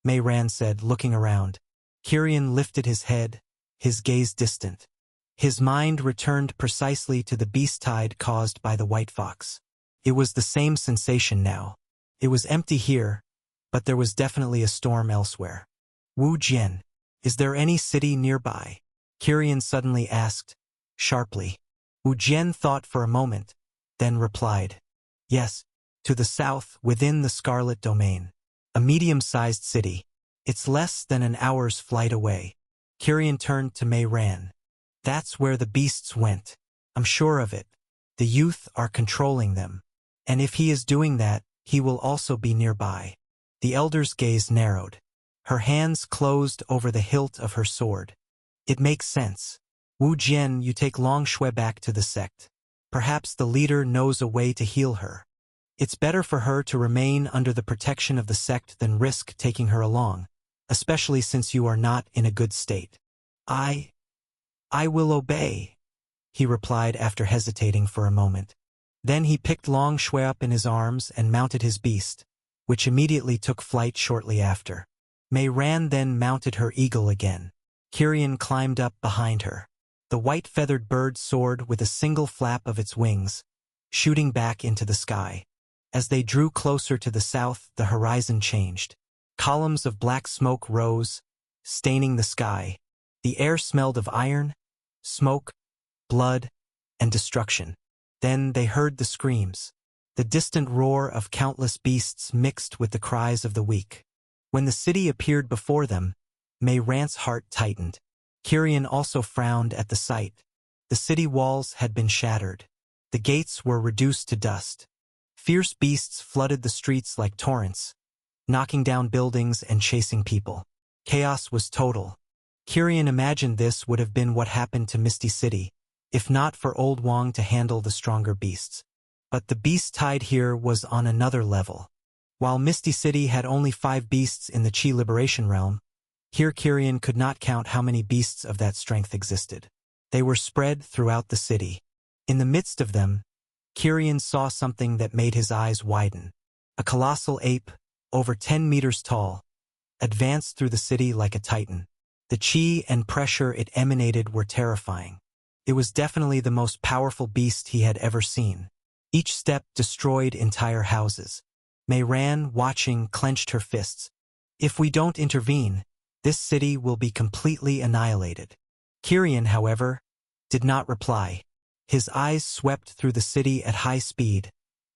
Mei Ran said, looking around. Kirian lifted his head, his gaze distant. His mind returned precisely to the beast tide caused by the white fox. It was the same sensation now. It was empty here, but there was definitely a storm elsewhere. Wu Jian, is there any city nearby? Kirian suddenly asked, sharply. Wu Jian thought for a moment, then replied, yes, to the south, within the Scarlet Domain. A medium-sized city. It's less than an hour's flight away. Kirian turned to Mei Ran. That's where the beasts went. I'm sure of it. The youth are controlling them. And if he is doing that, he will also be nearby. The elder's gaze narrowed. Her hands closed over the hilt of her sword. It makes sense. Wu Jian, you take Long Shui back to the sect. Perhaps the leader knows a way to heal her. It's better for her to remain under the protection of the sect than risk taking her along, especially since you are not in a good state. I will obey, he replied after hesitating for a moment. Then he picked Long Shui up in his arms and mounted his beast, which immediately took flight shortly after. Mei Ran then mounted her eagle again. Kirian climbed up behind her. The white-feathered bird soared with a single flap of its wings, shooting back into the sky. As they drew closer to the south, the horizon changed. Columns of black smoke rose, staining the sky. The air smelled of iron, smoke, blood, and destruction. Then they heard the screams, the distant roar of countless beasts mixed with the cries of the weak. When the city appeared before them, May Rant's heart tightened. Kirian also frowned at the sight. The city walls had been shattered. The gates were reduced to dust. Fierce beasts flooded the streets like torrents, knocking down buildings and chasing people. Chaos was total. Kirian imagined this would have been what happened to Misty City, if not for Old Wong to handle the stronger beasts. But the beast tide here was on another level. While Misty City had only 5 beasts in the Qi Liberation Realm, here Kirian could not count how many beasts of that strength existed. They were spread throughout the city. In the midst of them, Kirian saw something that made his eyes widen. A colossal ape, over 10 meters tall, advanced through the city like a titan. The qi and pressure it emanated were terrifying. It was definitely the most powerful beast he had ever seen. Each step destroyed entire houses. May Ran, watching, clenched her fists. If we don't intervene, this city will be completely annihilated. Kirian, however, did not reply. His eyes swept through the city at high speed,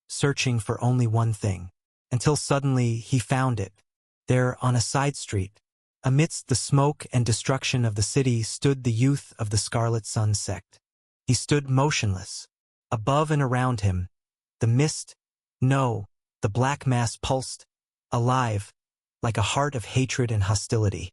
searching for only one thing, until suddenly he found it. There, on a side street, amidst the smoke and destruction of the city, stood the youth of the Scarlet Sun sect. He stood motionless. Above and around him, the mist, the black mass pulsed, alive, like a heart of hatred and hostility.